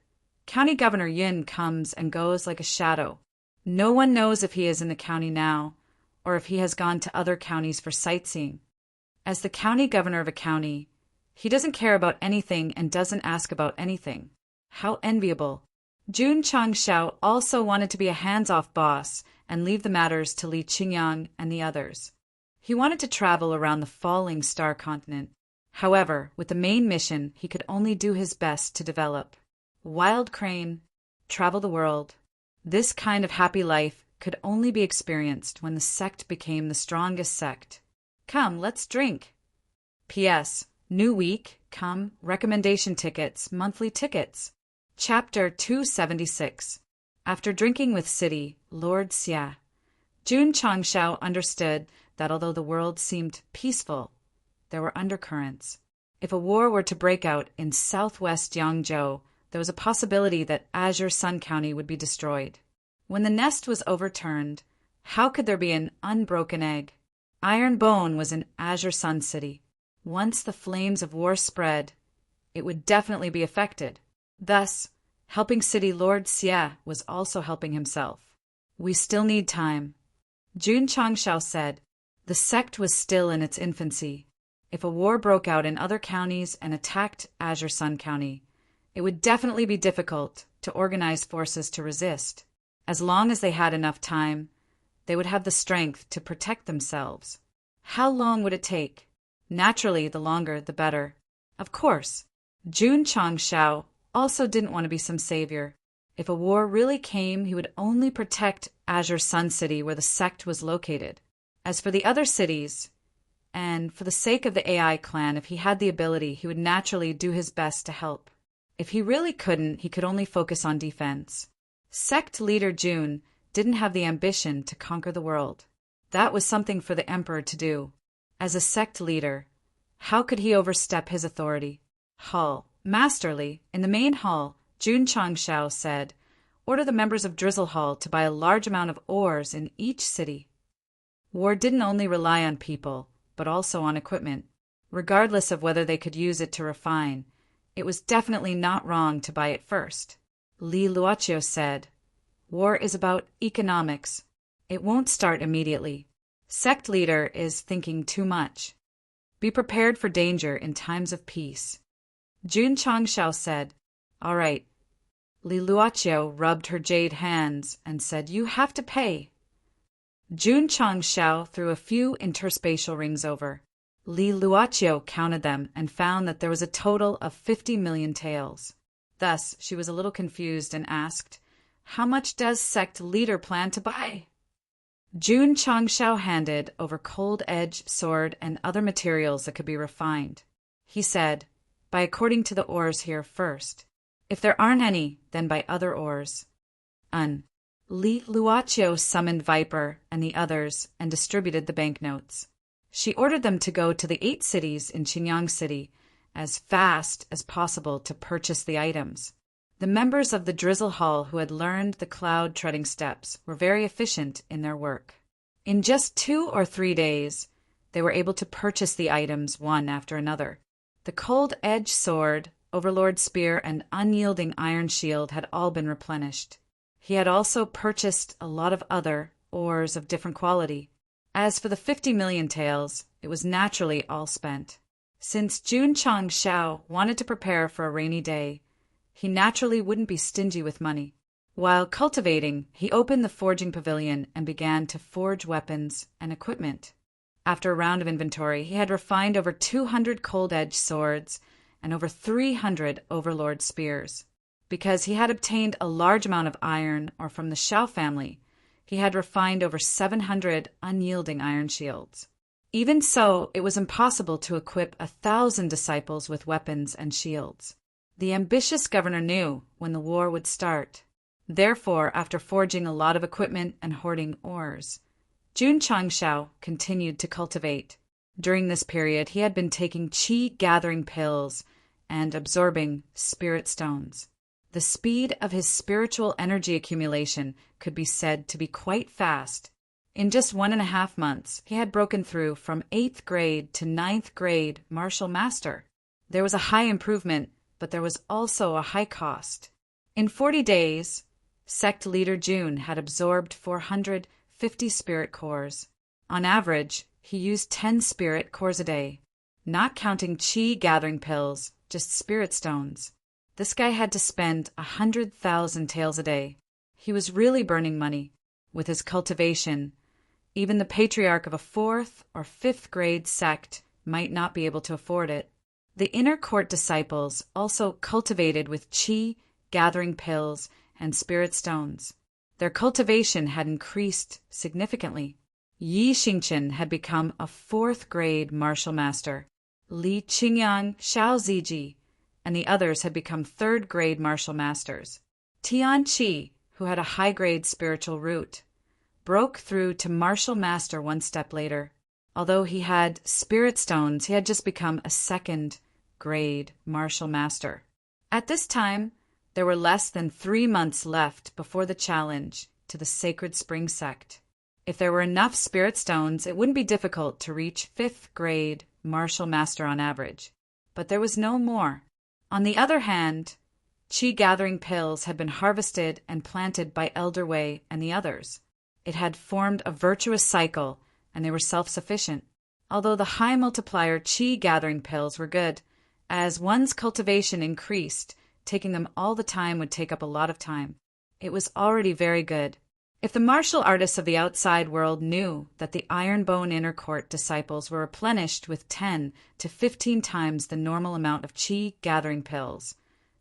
County Governor Yin comes and goes like a shadow. No one knows if he is in the county now, or if he has gone to other counties for sightseeing. As the county governor of a county, he doesn't care about anything and doesn't ask about anything. How enviable. Jun Changshao also wanted to be a hands-off boss and leave the matters to Li Qingyang and the others. He wanted to travel around the falling star continent. However, with the main mission, he could only do his best to develop. Wild crane, travel the world. This kind of happy life could only be experienced when the sect became the strongest sect. Come, let's drink. P.S. New week, come, recommendation tickets, monthly tickets. Chapter 276. After drinking with City Lord Xia, Jun Changshao understood that although the world seemed peaceful, there were undercurrents. If a war were to break out in southwest Yangzhou, there was a possibility that Azure Sun County would be destroyed. When the nest was overturned, how could there be an unbroken egg? Iron Bone was in Azure Sun City. Once the flames of war spread, it would definitely be affected. Thus, helping City Lord Xia was also helping himself. We still need time. Jun Changshao said, the sect was still in its infancy. If a war broke out in other counties and attacked Azure Sun County, it would definitely be difficult to organize forces to resist. As long as they had enough time, they would have the strength to protect themselves. How long would it take? Naturally, the longer, the better. Of course, Jun Changshao also didn't want to be some savior. If a war really came, he would only protect Azure Sun City where the sect was located. As for the other cities, and for the sake of the AI clan, if he had the ability, he would naturally do his best to help. If he really couldn't, he could only focus on defense. Sect leader June didn't have the ambition to conquer the world. That was something for the emperor to do. As a sect leader, how could he overstep his authority? Hall. Masterly, in the main hall, Jun Changshao said, "Order the members of Drizzle Hall to buy a large amount of ores in each city." War didn't only rely on people, but also on equipment. Regardless of whether they could use it to refine, it was definitely not wrong to buy it first. Li Luochio said, "War is about economics. It won't start immediately. Sect leader is thinking too much. Be prepared for danger in times of peace." Jun Changshao said, "All right." Li Luochio rubbed her jade hands and said, "You have to pay." Jun Changshao threw a few interspatial rings over. Li Luochio counted them and found that there was a total of 50 million taels. Thus, she was a little confused and asked, "How much does sect leader plan to buy?" Jun Changshao handed over cold edge, sword, and other materials that could be refined. He said, "Buy according to the ores here first. If there aren't any, then buy other ores." Li Luochio summoned Viper and the others and distributed the banknotes. She ordered them to go to the 8 cities in Qinyang City as fast as possible to purchase the items. The members of the Drizzle Hall who had learned the cloud treading steps were very efficient in their work. In just 2 or 3 days, they were able to purchase the items one after another. The cold-edged sword, overlord spear, and unyielding iron shield had all been replenished. He had also purchased a lot of other ores of different quality. As for the 50 million taels, it was naturally all spent. Since Jun Changshao wanted to prepare for a rainy day, he naturally wouldn't be stingy with money. While cultivating, he opened the forging pavilion and began to forge weapons and equipment. After a round of inventory, he had refined over 200 cold-edged swords and over 300 overlord spears. Because he had obtained a large amount of iron ore from the Shao family, he had refined over 700 unyielding iron shields. Even so, it was impossible to equip 1,000 disciples with weapons and shields. The ambitious governor knew when the war would start. Therefore, after forging a lot of equipment and hoarding ores, Jun Changshao continued to cultivate. During this period, he had been taking qi-gathering pills and absorbing spirit stones. The speed of his spiritual energy accumulation could be said to be quite fast. In just 1.5 months, he had broken through from 8th grade to 9th grade martial master. There was a high improvement, but there was also a high cost. In 40 days, sect leader June had absorbed 450 spirit cores. On average, he used 10 spirit cores a day, not counting qi-gathering pills, just spirit stones. This guy had to spend 100,000 taels a day. He was really burning money. With his cultivation, even the patriarch of a 4th or 5th grade sect might not be able to afford it. The inner court disciples also cultivated with qi, gathering pills, and spirit stones. Their cultivation had increased significantly. Yi Xingchen had become a 4th grade martial master. Li Qingyang, Xiao Ziji, and the others had become 3rd grade martial masters. Tian Qi, who had a high-grade spiritual root, broke through to martial master 1 step later. Although he had spirit stones, he had just become a 2nd grade martial master. At this time, there were less than 3 months left before the challenge to the Sacred Spring Sect. If there were enough spirit stones, it wouldn't be difficult to reach 5th grade martial master on average. But there was no more. On the other hand, qi-gathering pills had been harvested and planted by Elder Wei and the others. It had formed a virtuous cycle, and they were self-sufficient. Although the high multiplier qi-gathering pills were good, as one's cultivation increased, taking them all the time would take up a lot of time. It was already very good. If the martial artists of the outside world knew that the Ironbone Inner Court disciples were replenished with 10 to 15 times the normal amount of qi-gathering pills,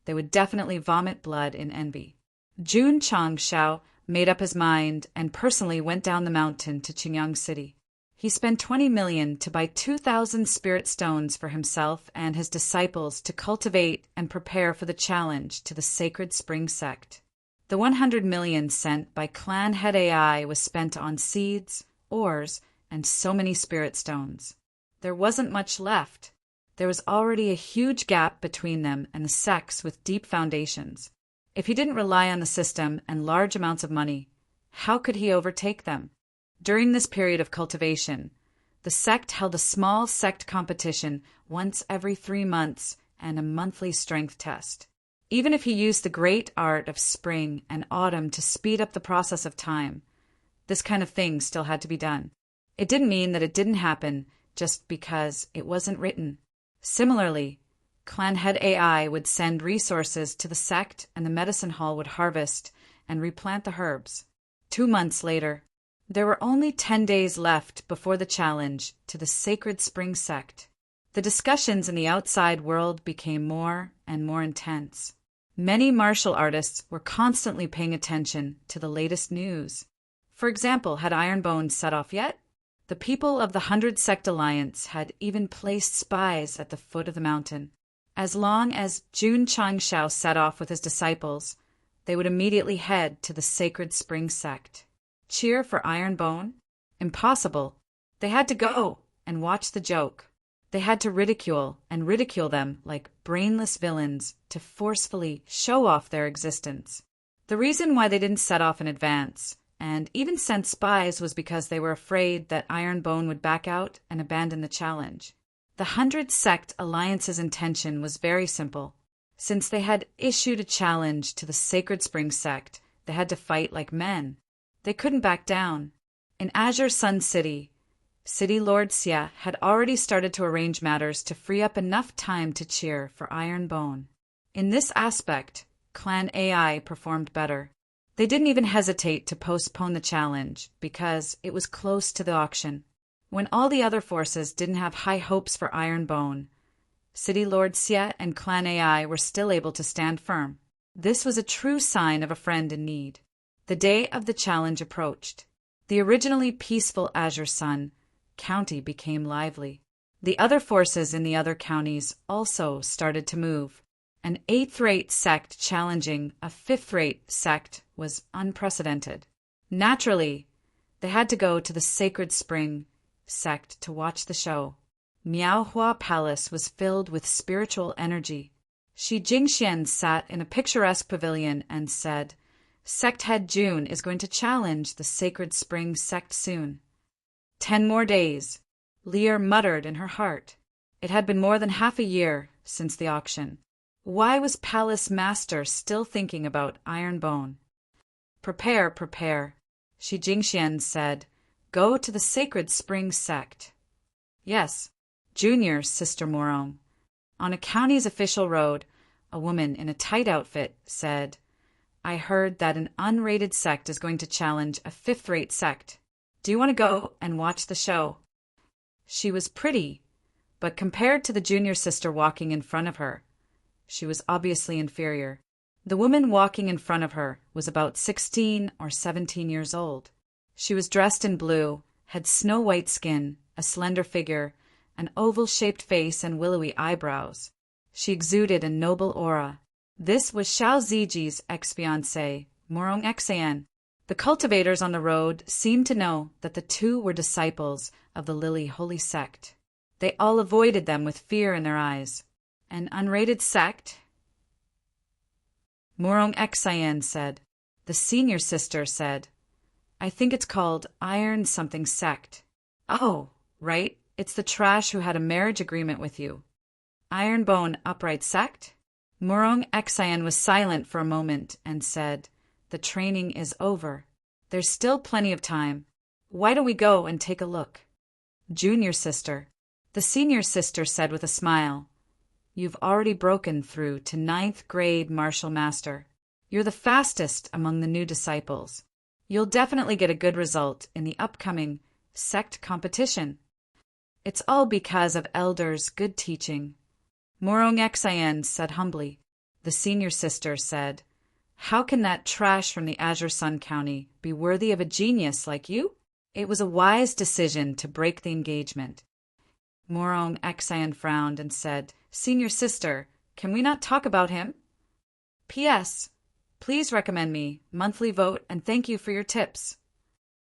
they would definitely vomit blood in envy. Jun Changshao made up his mind and personally went down the mountain to Qingyang City. He spent 20 million to buy 2,000 spirit stones for himself and his disciples to cultivate and prepare for the challenge to the Sacred Spring Sect. The 100 million sent by clan head AI was spent on seeds, ores, and so many spirit stones. There wasn't much left. There was already a huge gap between them and the sects with deep foundations. If he didn't rely on the system and large amounts of money, how could he overtake them? During this period of cultivation, the sect held a small sect competition once every 3 months and a monthly strength test. Even if he used the great art of spring and autumn to speed up the process of time, this kind of thing still had to be done. It didn't mean that it didn't happen just because it wasn't written. Similarly, Clan Head AI would send resources to the sect and the medicine hall would harvest and replant the herbs. 2 months later, there were only 10 days left before the challenge to the Sacred Spring Sect. The discussions in the outside world became more and more intense. Many martial artists were constantly paying attention to the latest news. For example, had Ironbone set off yet? The people of the 100 Sect Alliance had even placed spies at the foot of the mountain. As long as Jun Changshao set off with his disciples, they would immediately head to the Sacred Spring Sect. Cheer for Ironbone? Impossible. They had to go and watch the joke. They had to ridicule them like brainless villains to forcefully show off their existence. The reason why they didn't set off in advance and even sent spies was because they were afraid that Ironbone would back out and abandon the challenge. The 100 Sect Alliance's intention was very simple. Since they had issued a challenge to the Sacred Spring Sect, they had to fight like men. They couldn't back down. In Azure Sun City, City Lord Xia had already started to arrange matters to free up enough time to cheer for Ironbone. In this aspect, Clan AI performed better. They didn't even hesitate to postpone the challenge because it was close to the auction. When all the other forces didn't have high hopes for Ironbone, City Lord Xia and Clan AI were still able to stand firm. This was a true sign of a friend in need. The day of the challenge approached. The originally peaceful Azure Sun County became lively. The other forces in the other counties also started to move. An 8th-rate sect challenging a 5th-rate sect was unprecedented. Naturally, they had to go to the Sacred Spring Sect to watch the show. Miaohua Palace was filled with spiritual energy. Shi Jingxian sat in a picturesque pavilion and said, "Sect Head June is going to challenge the Sacred Spring Sect soon." 10 more days, Lear muttered in her heart. It had been more than half a year since the auction. Why was Palace Master still thinking about Ironbone? Prepare, Shi Jingxian said. Go to the Sacred Spring Sect. Yes, Junior, Sister Morong. On a county's official road, a woman in a tight outfit said, "I heard that an unrated sect is going to challenge a 5th-rate sect. Do you want to go and watch the show?" She was pretty, but compared to the junior sister walking in front of her, she was obviously inferior. The woman walking in front of her was about 16 or 17 years old. She was dressed in blue, had snow-white skin, a slender figure, an oval-shaped face and willowy eyebrows. She exuded a noble aura. This was Xiao Ziji's ex-fiancé, Morong Xan. The cultivators on the road seemed to know that the two were disciples of the Lily Holy Sect. They all avoided them with fear in their eyes. An unrated sect? Morong Xan said. The senior sister said, "I think it's called Iron Something Sect." "Oh, right, it's the trash who had a marriage agreement with you." "Ironbone Upright Sect?" Morong Xan was silent for a moment and said, "The training is over. There's still plenty of time. Why don't we go and take a look?" "Junior sister," the senior sister said with a smile, "you've already broken through to 9th grade martial master. You're the fastest among the new disciples. You'll definitely get a good result in the upcoming sect competition. It's all because of elders' good teaching." Morong Xan said humbly. The senior sister said, How can that trash from the Azure Sun County be worthy of a genius like you? It was a wise decision to break the engagement. Morong Exayan frowned and said, Senior sister, can we not talk about him? P.S. Please recommend me, monthly vote, and thank you for your tips.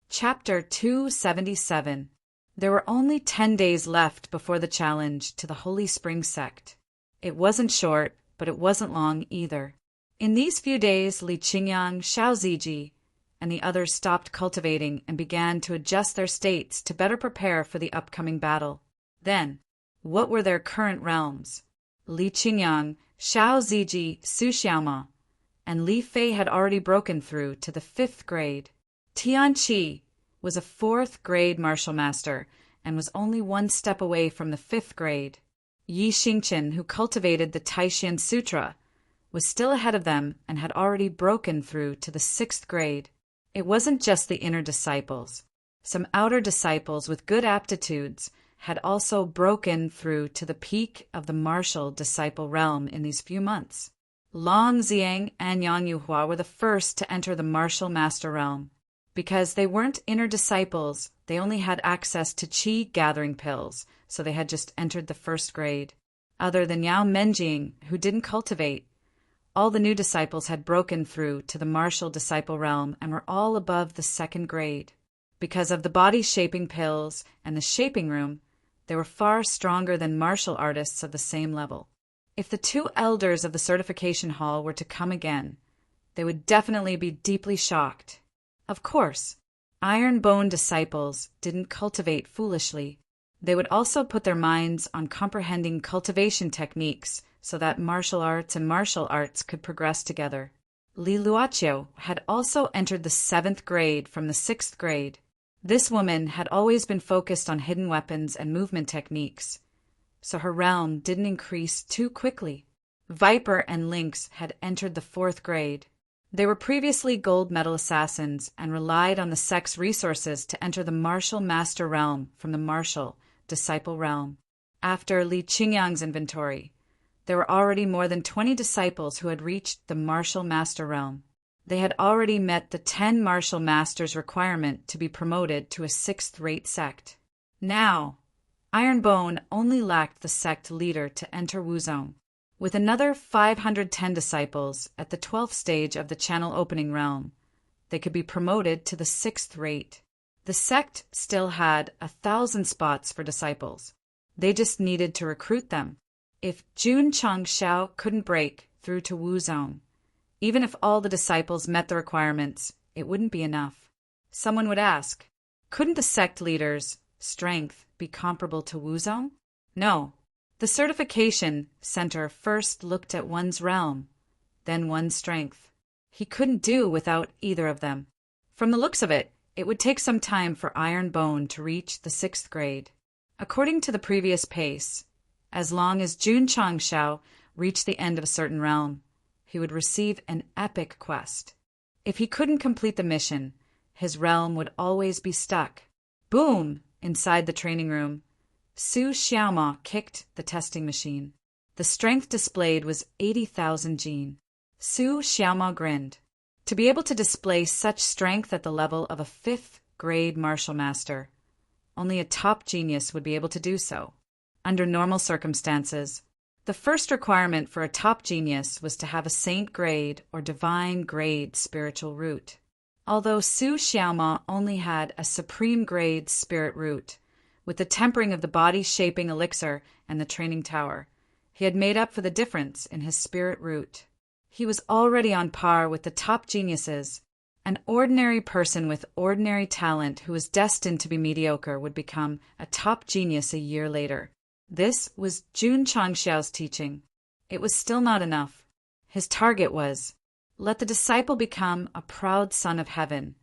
Chapter 277. There were only 10 days left before the challenge to the Holy Spring Sect. It wasn't short, but it wasn't long either. In these few days, Li Qingyang, Xiao Ziji, and the others stopped cultivating and began to adjust their states to better prepare for the upcoming battle. Then, what were their current realms? Li Qingyang, Xiao Ziji, Su Xiaoma, and Li Fei had already broken through to the 5th grade. Tian Qi was a 4th grade martial master and was only 1 step away from the 5th grade. Yi Xingqian, who cultivated the Taishan Sutra, was still ahead of them and had already broken through to the 6th grade. It wasn't just the inner disciples. Some outer disciples with good aptitudes had also broken through to the peak of the martial disciple realm in these few months. Long Xiang and Yang Yuhua were the first to enter the martial master realm. Because they weren't inner disciples, they only had access to qi gathering pills, so they had just entered the 1st grade. Other than Yao Menjing, who didn't cultivate, all the new disciples had broken through to the martial disciple realm and were all above the 2nd grade. Because of the body-shaping pills and the shaping room, they were far stronger than martial artists of the same level. If the 2 elders of the certification hall were to come again, they would definitely be deeply shocked. Of course, iron-bone disciples didn't cultivate foolishly. They would also put their minds on comprehending cultivation techniques so that martial arts and martial arts could progress together. Li Luoqiu had also entered the 7th grade from the 6th grade. This woman had always been focused on hidden weapons and movement techniques, so her realm didn't increase too quickly. Viper and Lynx had entered the 4th grade. They were previously gold medal assassins and relied on the Sect's resources to enter the martial master realm from the martial disciple realm. After Li Qingyang's inventory, there were already more than 20 disciples who had reached the martial master realm. They had already met the 10 martial masters requirement to be promoted to a 6th-rate sect. Now, Ironbone only lacked the sect leader to enter Wuzong. With another 510 disciples at the 12th stage of the channel opening realm, they could be promoted to the 6th rate. The sect still had 1,000 spots for disciples. They just needed to recruit them. If Jun Changxiao couldn't break through to Wuzong, even if all the disciples met the requirements, it wouldn't be enough. Someone would ask, couldn't the sect leader's strength be comparable to Wuzong? No. The certification center first looked at one's realm, then one's strength. He couldn't do without either of them. From the looks of it, it would take some time for Ironbone to reach the 6th grade. According to the previous pace, as long as Jun Changxiao reached the end of a certain realm, he would receive an epic quest. If he couldn't complete the mission, his realm would always be stuck. Boom! Inside the training room, Su Xiaoma kicked the testing machine. The strength displayed was 80,000 jin. Su Xiaoma grinned. To be able to display such strength at the level of a 5th-grade martial master, only a top genius would be able to do so. Under normal circumstances, the first requirement for a top genius was to have a saint grade or divine grade spiritual root. Although Su Xiaoma only had a supreme grade spirit root, with the tempering of the body-shaping elixir and the training tower, he had made up for the difference in his spirit root. He was already on par with the top geniuses. An ordinary person with ordinary talent who was destined to be mediocre would become a top genius a year later. This was Jun Changxiao's teaching. It was still not enough. His target was, let the disciple become a proud son of heaven,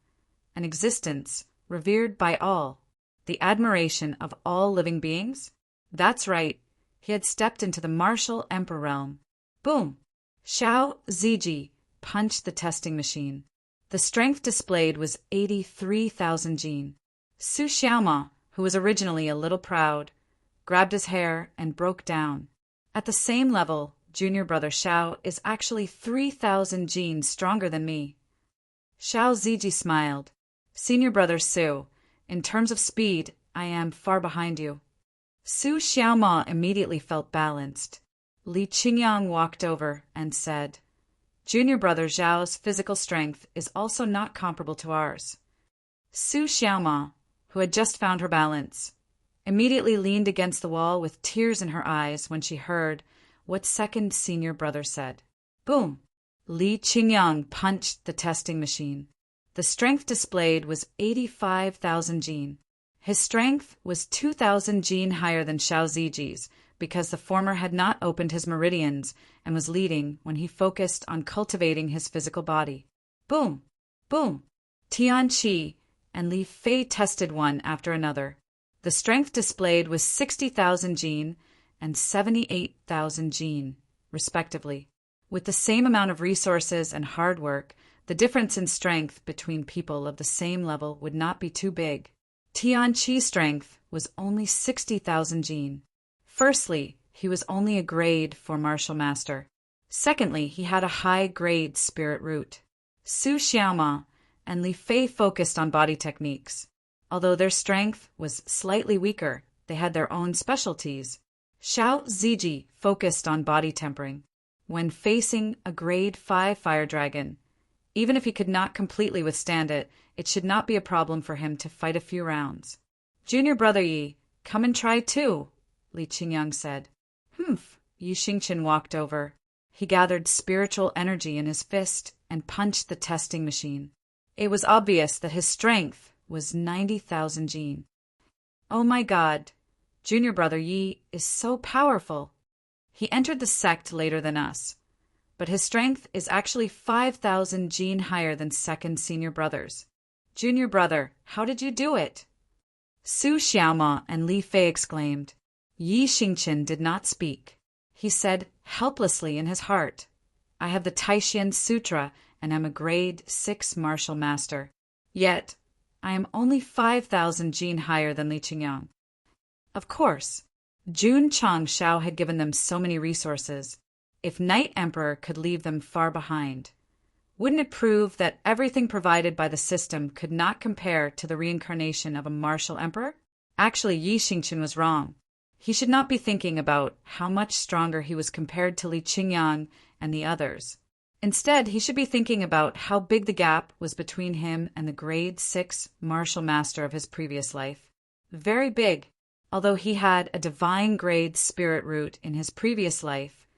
an existence revered by all, the admiration of all living beings? That's right, he had stepped into the martial emperor realm. Boom! Xiao Ziji punched the testing machine. The strength displayed was 83,000 jin. Su Xiaoma, who was originally a little proud, grabbed his hair and broke down. At the same level, junior brother Xiao is actually 3,000 genes stronger than me. Xiao Ziji smiled. Senior brother Su, in terms of speed, I am far behind you. Su Xiaoma immediately felt balanced. Li Qingyang walked over and said, Junior brother Zhao's physical strength is also not comparable to ours. Su Xiaoma, who had just found her balance, immediately leaned against the wall with tears in her eyes when she heard what second senior brother said. Boom! Li Qingyang punched the testing machine. The strength displayed was 85,000 gene. His strength was 2,000 gene higher than Xiao Ziji's because the former had not opened his meridians and was leading when he focused on cultivating his physical body. Boom! Boom! Tian Qi and Li Fei tested one after another. The strength displayed was 60,000 gene and 78,000 gene, respectively. With the same amount of resources and hard work, the difference in strength between people of the same level would not be too big. Tian Qi's strength was only 60,000 gene. Firstly, he was only a grade 4 martial master. Secondly, he had a high-grade spirit root. Su Xiaoma and Li Fei focused on body techniques. Although their strength was slightly weaker, they had their own specialties. Xiao Ziji focused on body tempering. When facing a grade 5 fire dragon, even if he could not completely withstand it, it should not be a problem for him to fight a few rounds. Junior brother Yi, come and try too, Li Qingyang said. Humph, Yi Xingqian walked over. He gathered spiritual energy in his fist and punched the testing machine. It was obvious that his strength was 90,000 gene. Oh my God, junior brother Yi is so powerful. He entered the sect later than us, but his strength is actually 5,000 gene higher than second senior brothers. Junior brother, how did you do it? Su Xiaoma and Li Fei exclaimed. Yi Xingqian did not speak. He said helplessly in his heart, I have the Taishan Sutra and am a grade 6 martial master. Yet, I am only 5,000 gene higher than Li Qingyang. Of course, Jun Chang Shao had given them so many resources. If Night Emperor could leave them far behind, wouldn't it prove that everything provided by the system could not compare to the reincarnation of a martial emperor? Actually, Yi Xingqian was wrong. He should not be thinking about how much stronger he was compared to Li Qingyang and the others. Instead, he should be thinking about how big the gap was between him and the grade 6 martial master of his previous life. Very big. Although he had a divine grade spirit root in his previous life,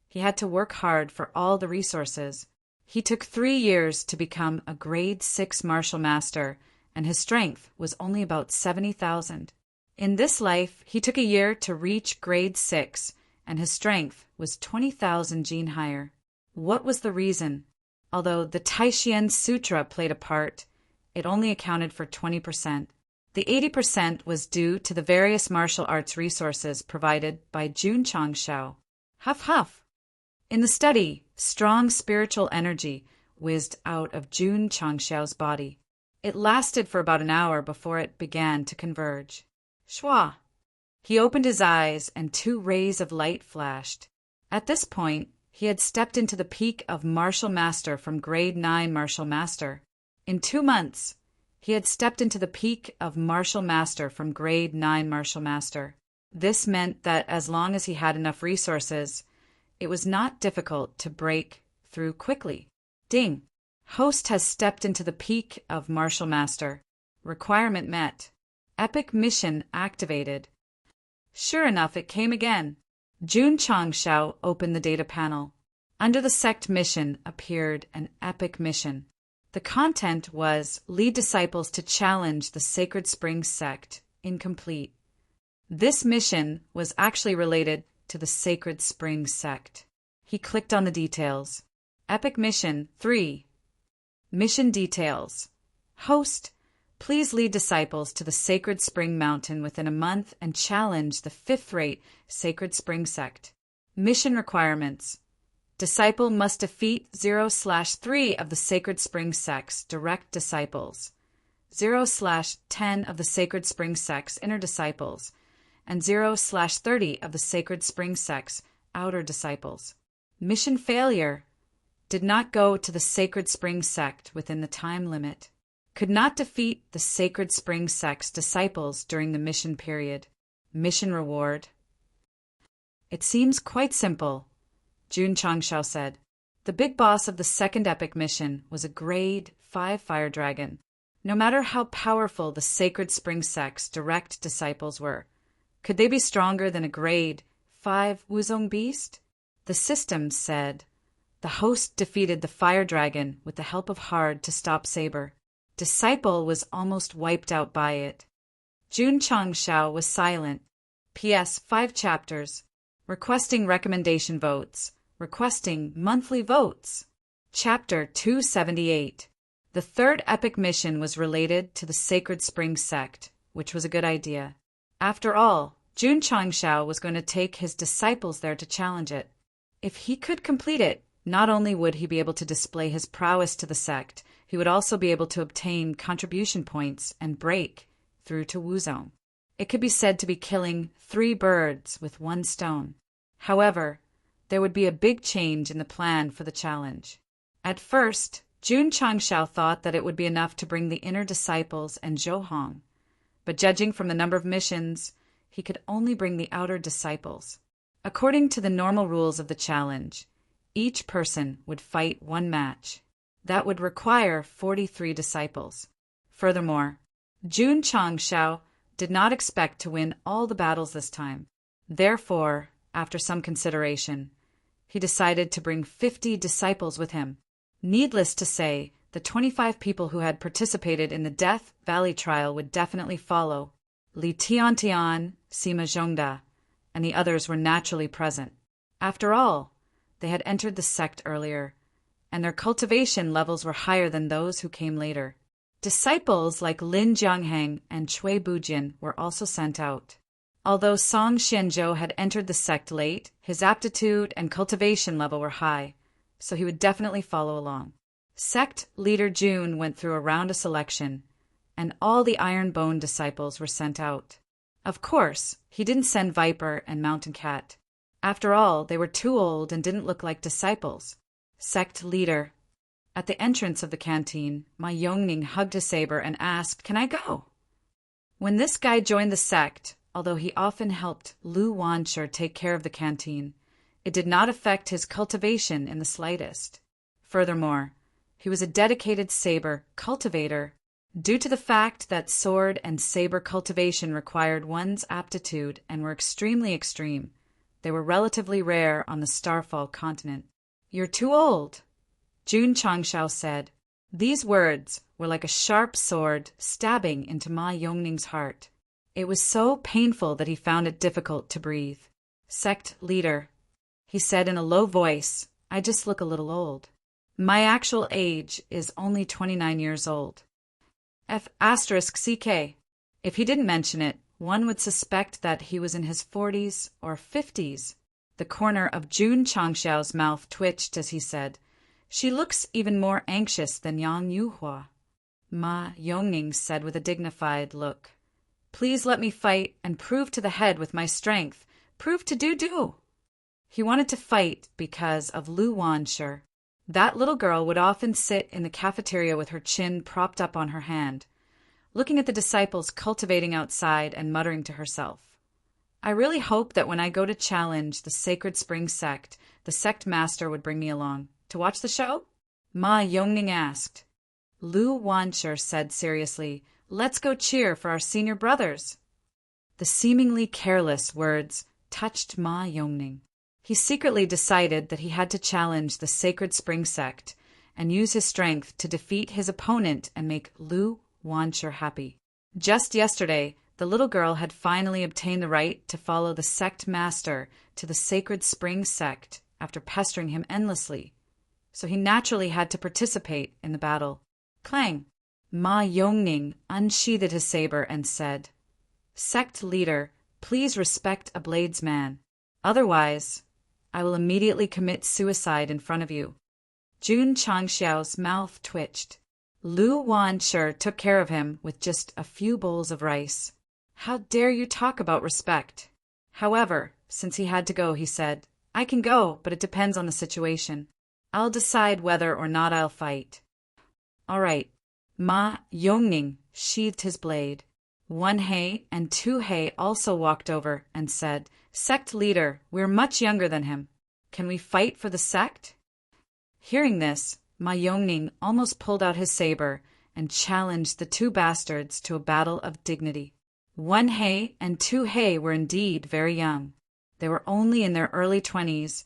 he had to work hard for all the resources. He took 3 years to become a grade 6 martial master, and his strength was only about 70,000. In this life, he took a year to reach grade 6, and his strength was 20,000 gene higher. What was the reason? Although the Taishan Sutra played a part, it only accounted for 20%. The 80% was due to the various martial arts resources provided by Jun Chang Shao. Huff huff. In the study, strong spiritual energy whizzed out of Jun Chang Shao's body. It lasted for about an hour before it began to converge. Shwa! He opened his eyes and 2 rays of light flashed. At this point, he had stepped into the peak of martial master from grade 9 martial master. In 2 months, he had stepped into the peak of martial master from grade 9 martial master. This meant that as long as he had enough resources, it was not difficult to break through quickly. Ding! Host has stepped into the peak of martial master. Requirement met. Epic mission activated. Sure enough, it came again. Jun Chang Shao opened the data panel. Under the sect mission appeared an epic mission. The content was lead disciples to challenge the Sacred Springs sect, incomplete. This mission was actually related to the Sacred Springs sect. He clicked on the details. Epic Mission 3. Mission details. Host, please lead disciples to the Sacred Spring Mountain within a month and challenge the 5th-rate Sacred Spring sect. Mission requirements. Disciple must defeat 0/3 of the Sacred Spring sect's direct disciples, 0/10 of the Sacred Spring sect's inner disciples, and 0/30 of the Sacred Spring sect's outer disciples. Mission failure. Did not go to the Sacred Spring Sect within the time limit. Could not defeat the Sacred Spring Sect's disciples during the mission period. Mission reward. It seems quite simple, Jun Changshao said. The big boss of the second epic mission was a grade 5 fire dragon. No matter how powerful the Sacred Spring Sect's direct disciples were, could they be stronger than a grade 5 Wuzong beast? The system said the host defeated the fire dragon with the help of Hard to stop Saber. Disciple was almost wiped out by it. Jun Changshao was silent. P.S. 5 chapters. Requesting recommendation votes. Requesting monthly votes. Chapter 278. The third epic mission was related to the Sacred Spring Sect, which was a good idea. After all, Jun Changshao was going to take his disciples there to challenge it. If he could complete it, not only would he be able to display his prowess to the sect, he would also be able to obtain contribution points and break through to Wuzong. It could be said to be killing 3 birds with 1 stone. However, there would be a big change in the plan for the challenge. At first, Jun Changshao thought that it would be enough to bring the inner disciples and Zhou, but judging from the number of missions, he could only bring the outer disciples. According to the normal rules of the challenge, each person would fight 1 match. That would require 43 disciples. Furthermore, Jun Changshao did not expect to win all the battles this time. Therefore, after some consideration, he decided to bring 50 disciples with him. Needless to say, the 25 people who had participated in the Death Valley trial would definitely follow. Li Tiantian, Sima Zhongda, and the others were naturally present. After all, they had entered the sect earlier, and their cultivation levels were higher than those who came later. Disciples like Lin Jiangheng and Cui Bujin were also sent out. Although Song Xianzhou had entered the sect late, his aptitude and cultivation level were high, so he would definitely follow along. Sect leader Jun went through a round of selection, and all the Iron Bone disciples were sent out. Of course, he didn't send Viper and Mountain Cat. After all, they were too old and didn't look like disciples. Sect leader. At the entrance of the canteen, Ma Yongning hugged his saber and asked, "Can I go?" When this guy joined the sect, although he often helped Lu Wanshi take care of the canteen, it did not affect his cultivation in the slightest. Furthermore, he was a dedicated saber cultivator. Due to the fact that sword and saber cultivation required one's aptitude and were extremely extreme, they were relatively rare on the Starfall continent. "You're too old," Jun Changshao said. These words were like a sharp sword stabbing into Ma Yongning's heart. It was so painful that he found it difficult to breathe. "Sect leader," he said in a low voice, "I just look a little old. My actual age is only 29 years old. F***CK. If he didn't mention it, one would suspect that he was in his 40s or 50s. The corner of Jun Changshao's mouth twitched as he said, "She looks even more anxious than Yang Yuhua." Ma Yongning said with a dignified look, "Please let me fight and prove to the head with my strength. Prove to do." He wanted to fight because of Lu Wanshi. That little girl would often sit in the cafeteria with her chin propped up on her hand, looking at the disciples cultivating outside and muttering to herself, "I really hope that when I go to challenge the Sacred Spring Sect, the sect master would bring me along. To watch the show?" Ma Yongning asked. Lu Wanshi said seriously, "Let's go cheer for our senior brothers." The seemingly careless words touched Ma Yongning. He secretly decided that he had to challenge the Sacred Spring Sect and use his strength to defeat his opponent and make Lu Wanshi happy. Just yesterday, the little girl had finally obtained the right to follow the sect master to the Sacred Spring Sect after pestering him endlessly, so he naturally had to participate in the battle. Clang! Ma Yongning unsheathed his saber and said, "Sect leader, please respect a bladesman. Otherwise, I will immediately commit suicide in front of you." Jun Changshao's mouth twitched. Lu Wanshi took care of him with just a few bowls of rice. "How dare you talk about respect?" However, since he had to go, he said, I can go, but it depends on the situation. I'll decide whether or not I'll fight. All right. Ma Yongning sheathed his blade. 1 He and 2 He also walked over and said, Sect leader, we're much younger than him. Can we fight for the sect? Hearing this, Ma Yongning almost pulled out his saber and challenged the 2 bastards to a battle of dignity. 1 He and 2 He were indeed very young. They were only in their early 20s,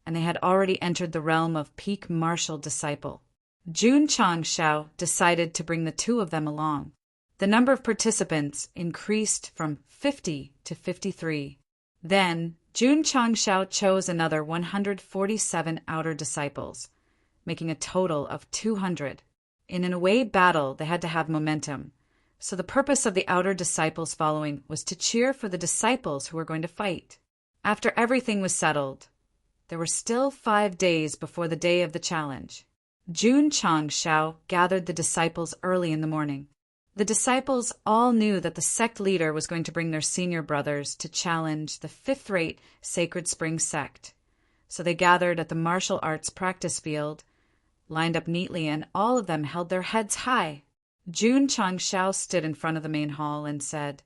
and they had already entered the realm of peak martial disciple. Jun Changshao decided to bring the 2 of them along. The number of participants increased from 50 to 53. Then, Jun Changshao chose another 147 outer disciples, making a total of 200. In an away battle, they had to have momentum. So the purpose of the outer disciples following was to cheer for the disciples who were going to fight. After everything was settled, there were still 5 days before the day of the challenge. Jun Changshao gathered the disciples early in the morning. The disciples all knew that the sect leader was going to bring their senior brothers to challenge the 5th-rate Sacred Spring sect. So they gathered at the martial arts practice field, lined up neatly, and all of them held their heads high. Jun Changshao stood in front of the main hall and said,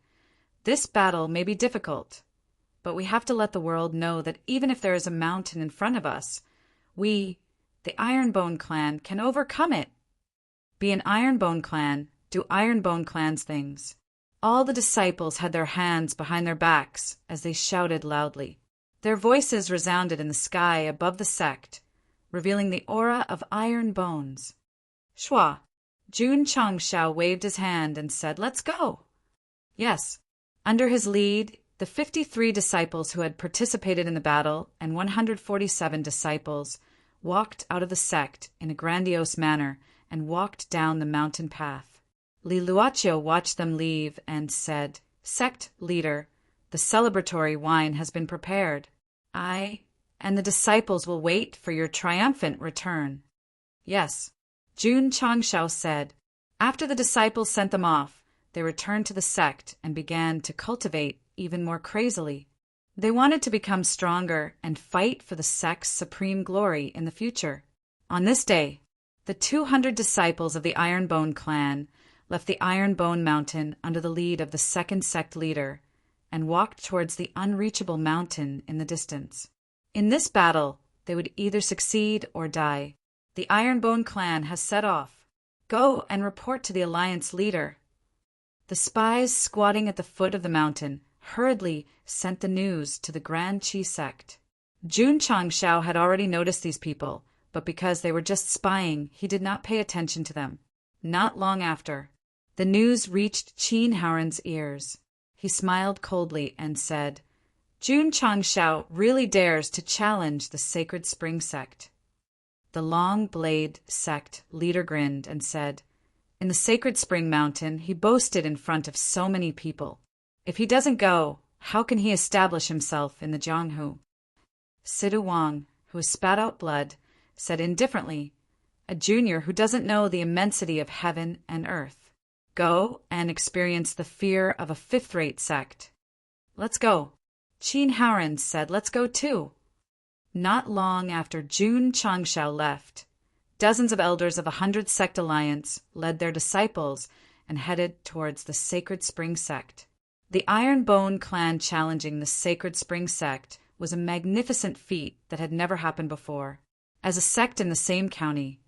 This battle may be difficult, but we have to let the world know that even if there is a mountain in front of us, we, the Ironbone clan, can overcome it. Be an Ironbone clan, do Ironbone clan's things. All the disciples had their hands behind their backs as they shouted loudly. Their voices resounded in the sky above the sect, revealing the aura of iron bones. Shua, Jun Changshao waved his hand and said, Let's go. Yes, under his lead, the 53 disciples who had participated in the battle and 147 disciples walked out of the sect in a grandiose manner and walked down the mountain path. Li Luochio watched them leave and said, Sect leader, the celebratory wine has been prepared. I and the disciples will wait for your triumphant return. Yes, Jun Changshao said. After the disciples sent them off, they returned to the sect and began to cultivate even more crazily. They wanted to become stronger and fight for the sect's supreme glory in the future. On this day, the 200 disciples of the Ironbone clan left the Ironbone Mountain under the lead of the 2nd sect leader and walked towards the unreachable mountain in the distance. In this battle, they would either succeed or die. The Ironbone clan has set off. Go and report to the alliance leader. The spies squatting at the foot of the mountain hurriedly sent the news to the Grand Chi sect. Jun Changshao had already noticed these people, but because they were just spying, he did not pay attention to them. Not long after, the news reached Qin Haoren's ears. He smiled coldly and said, Jun Changshao really dares to challenge the Sacred Spring sect. The Long Blade sect leader grinned and said, In the Sacred Spring Mountain, he boasted in front of so many people. If he doesn't go, how can he establish himself in the Jianghu? Sidu Wang, who spat out blood, said indifferently, A junior who doesn't know the immensity of heaven and earth. Go and experience the fear of a 5th-rate sect. Let's go. Qin Haoren said, Let's go too. Not long after Jun Changshao left, dozens of elders of 100 sect alliance led their disciples and headed towards the Sacred Spring sect. The Ironbone clan challenging the Sacred Spring sect was a magnificent feat that had never happened before. As a sect in the same county,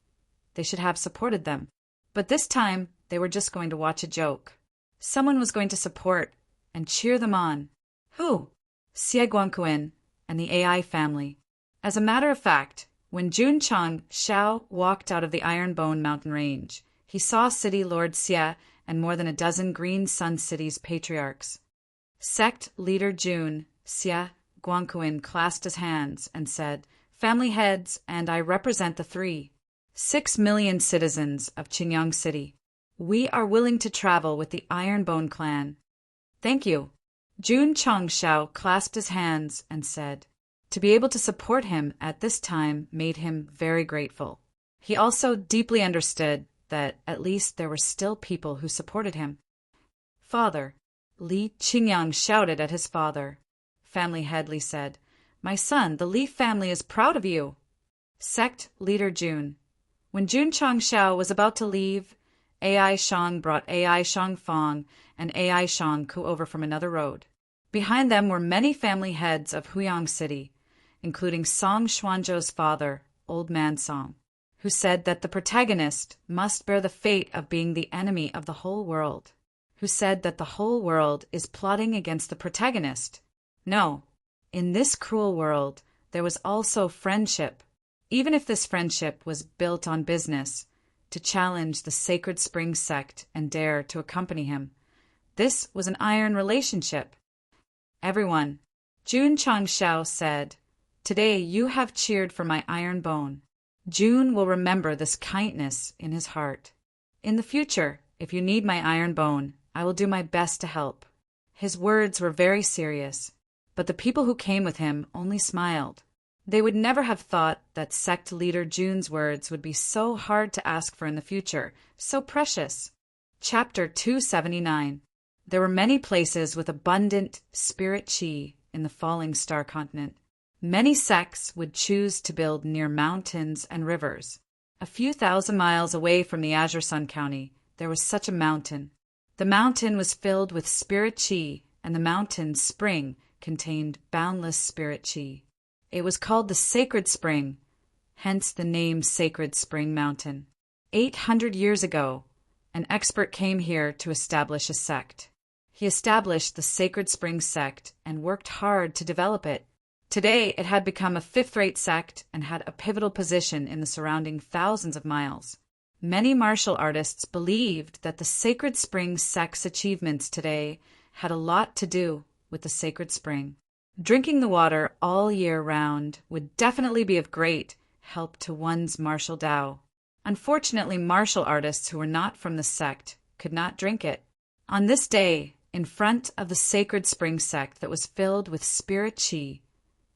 they should have supported them. But this time, they were just going to watch a joke. Someone was going to support and cheer them on. Who? Xie Guangquan and the AI family. As a matter of fact, when Jun Changshao walked out of the Ironbone mountain range, he saw City Lord Xie and more than a dozen Green Sun City's patriarchs. Sect leader Jun, Xie Guangquan clasped his hands and said, Family heads, and I represent the 6 million citizens of Qingyang City. We are willing to travel with the Ironbone clan. Thank you. Jun Changshao clasped his hands and said, to be able to support him at this time made him very grateful. He also deeply understood that at least there were still people who supported him. Father, Li Qingyang shouted at his father. Family head Li said, My son, the Leaf family is proud of you. Sect leader Jun. When Jun Changshao was about to leave, Ai Shang brought Ai Shang Fong and Ai Shang Ku over from another road. Behind them were many family heads of Huyang City, including Song Xuanzhou's father, Old Man Song, who said that the protagonist must bear the fate of being the enemy of the whole world, who said that the whole world is plotting against the protagonist. No, in this cruel world, there was also friendship, even if this friendship was built on business, to challenge the Sacred Spring sect and dare to accompany him. This was an iron relationship. Everyone, Jun Changshao said, today you have cheered for my iron bone. Jun will remember this kindness in his heart. In the future, if you need my iron bone, I will do my best to help. His words were very serious, but the people who came with him only smiled. They would never have thought that sect leader Jun's words would be so hard to ask for in the future, so precious. Chapter 279. There were many places with abundant spirit qi in the falling star continent. Many sects would choose to build near mountains and rivers. A few thousand miles away from the Azure Sun County, there was such a mountain. The mountain was filled with spirit qi, and the mountain's spring contained boundless spirit qi. It was called the Sacred Spring, hence the name Sacred Spring Mountain. 800 years ago, an expert came here to establish a sect. He established the Sacred Spring sect and worked hard to develop it. Today, it had become a fifth-rate sect and had a pivotal position in the surrounding thousands of miles. Many martial artists believed that the Sacred Spring sect's achievements today had a lot to do with the Sacred Spring. Drinking the water all year round would definitely be of great help to one's martial Tao. Unfortunately, martial artists who were not from the sect could not drink it. On this day, in front of the Sacred Spring sect that was filled with spirit qi,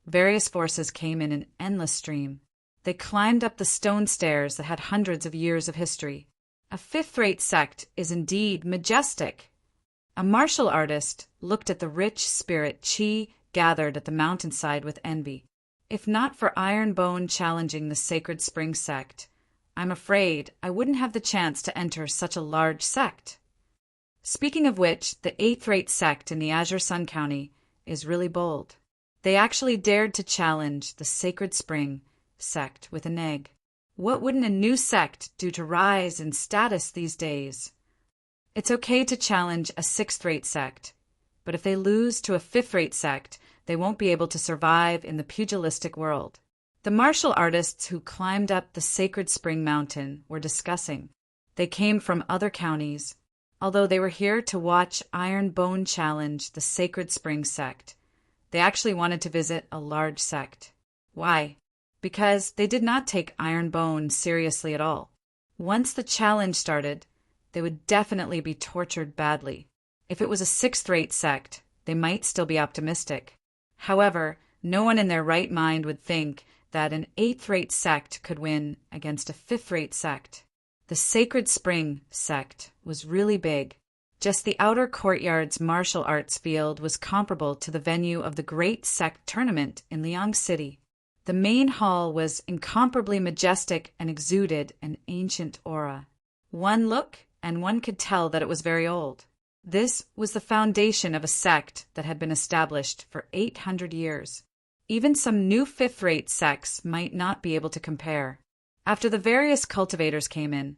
various forces came in an endless stream. They climbed up the stone stairs that had hundreds of years of history. A fifth-rate sect is indeed majestic. A martial artist looked at the rich spirit qi gathered at the mountainside with envy. If not for Iron Bone challenging the Sacred Spring sect, I'm afraid I wouldn't have the chance to enter such a large sect. Speaking of which, the eighth-rate sect in the Azure Sun County is really bold. They actually dared to challenge the Sacred Spring sect with an egg. What wouldn't a new sect do to rise in status these days? It's okay to challenge a sixth-rate sect, but if they lose to a fifth-rate sect, they won't be able to survive in the pugilistic world. The martial artists who climbed up the Sacred Spring Mountain were discussing. They came from other counties. Although they were here to watch Iron Bone challenge the Sacred Spring sect, they actually wanted to visit a large sect. Why? Because they did not take Iron Bone seriously at all. Once the challenge started, they would definitely be tortured badly. If it was a sixth-rate sect, they might still be optimistic. However, no one in their right mind would think that an eighth-rate sect could win against a fifth-rate sect. The Sacred Spring sect was really big. Just the outer courtyard's martial arts field was comparable to the venue of the Great Sect Tournament in Liang City. The main hall was incomparably majestic and exuded an ancient aura. One look, and one could tell that it was very old. This was the foundation of a sect that had been established for 800 years. Even some new fifth-rate sects might not be able to compare. After the various cultivators came in,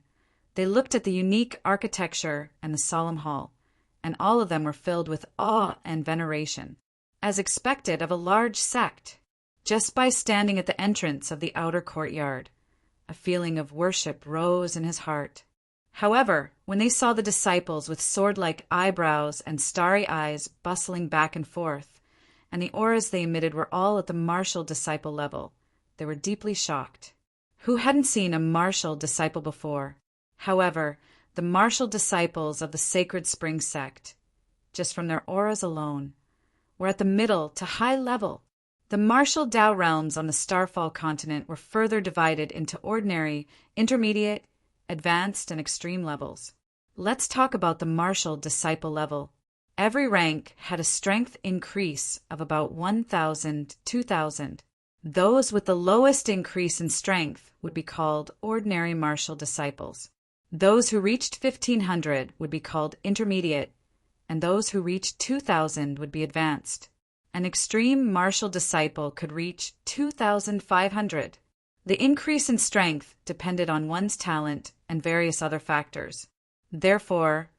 they looked at the unique architecture and the solemn hall, and all of them were filled with awe and veneration, as expected of a large sect. Just by standing at the entrance of the outer courtyard, a feeling of worship rose in his heart. However, when they saw the disciples with sword-like eyebrows and starry eyes bustling back and forth, and the auras they emitted were all at the martial disciple level, they were deeply shocked. Who hadn't seen a martial disciple before? However, the martial disciples of the Sacred Spring sect, just from their auras alone, were at the middle to high level. The martial Tao realms on the Starfall continent were further divided into ordinary, intermediate, advanced, and extreme levels. Let's talk about the martial disciple level. Every rank had a strength increase of about 1,000, 2,000. Those with the lowest increase in strength would be called ordinary martial disciples. Those who reached 1,500 would be called intermediate, and those who reached 2,000 would be advanced. An extreme martial disciple could reach 2,500. The increase in strength depended on one's talent and various other factors. Therefore,